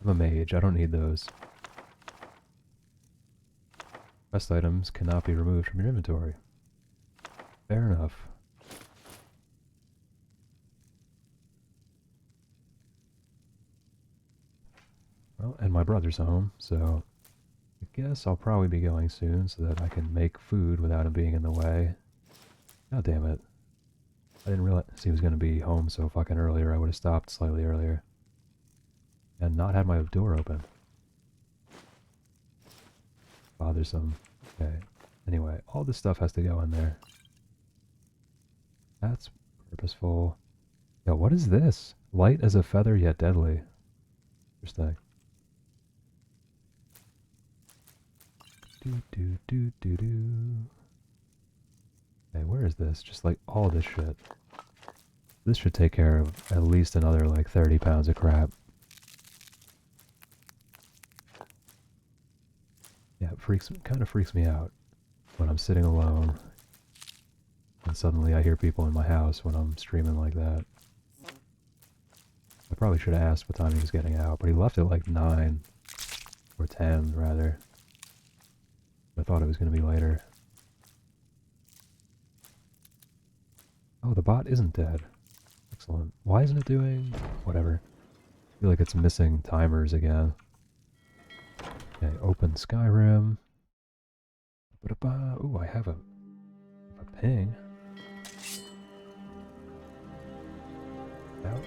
I'm a mage. I don't need those. Quest items cannot be removed from your inventory. Fair enough. Well, and my brother's home, so I guess I'll probably be going soon so that I can make food without him being in the way. God damn it. I didn't realize he was going to be home so fucking earlier. I would have stopped slightly earlier. And not had my door open. Bothersome. Okay. Anyway, all this stuff has to go in there. That's purposeful. Yo, what is this? Light as a feather yet deadly. Interesting. Do. Okay, where is this? Just like all this shit. This should take care of at least another like 30 pounds of crap. Yeah, it kind of freaks me out when I'm sitting alone and suddenly I hear people in my house when I'm streaming like that. I probably should have asked what time he was getting out, but he left at like 9 or 10 rather. I thought it was going to be later. Oh, the bot isn't dead. Excellent. Why isn't it doing... whatever. I feel like it's missing timers again. Okay, open Skyrim. Ooh, I have a ping.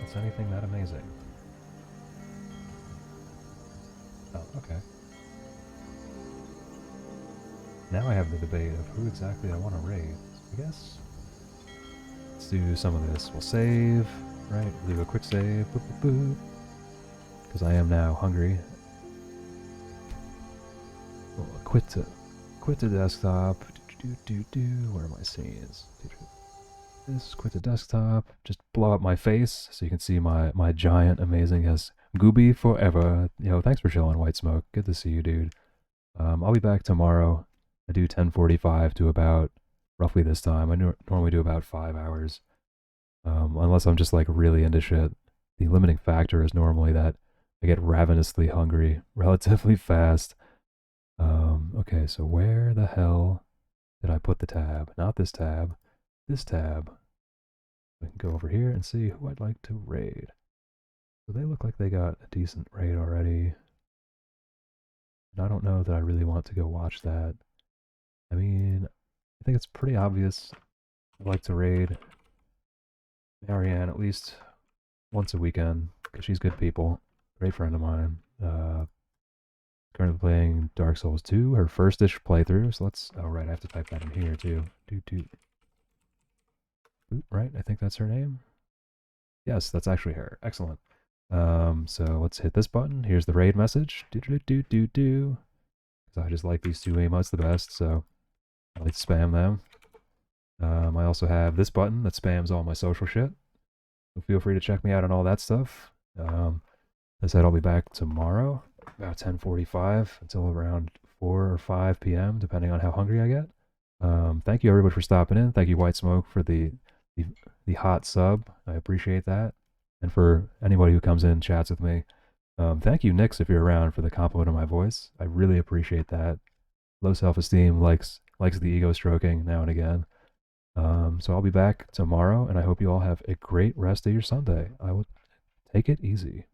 it's anything that amazing. Oh, okay. Now I have the debate of who exactly I want to raid. I guess let's do some of this. We'll save, right? Leave a quick save. Boop, boop, boop. Because I am now hungry. Well, quit to desktop. Where are my scenes? This, quit to desktop. Just blow up my face so you can see my giant, amazing as Gooby forever. Yo, thanks for chilling, White Smoke. Good to see you, dude. I'll be back tomorrow. I do 10:45 to about roughly this time. I normally do about 5 hours. Unless I'm just like really into shit. The limiting factor is normally that I get ravenously hungry relatively fast. Okay, so where the hell did I put the tab? Not this tab. This tab. We can go over here and see who I'd like to raid. So they look like they got a decent raid already. And I don't know that I really want to go watch that. I mean, I think it's pretty obvious I'd like to raid Marianne at least once a weekend, because she's good people. Great friend of mine. Currently playing Dark Souls 2, her first-ish playthrough, so let's... Oh, right, I have to type that in here, too. Oop, right, I think that's her name. Yes, that's actually her. Excellent. So let's hit this button. Here's the raid message. Because I just like these two emotes the best, so I like to spam them. I also have this button that spams all my social shit. So feel free to check me out on all that stuff. As I said, I'll be back tomorrow, about 10:45 until around 4 or 5 p.m., depending on how hungry I get. Thank you everybody for stopping in. Thank you White Smoke for the hot sub. I appreciate that. And for anybody who comes in and chats with me. Thank you Nix if you're around for the compliment of my voice. I really appreciate that. Low self-esteem, likes the ego stroking now and again. So I'll be back tomorrow, and I hope you all have a great rest of your Sunday. I will take it easy.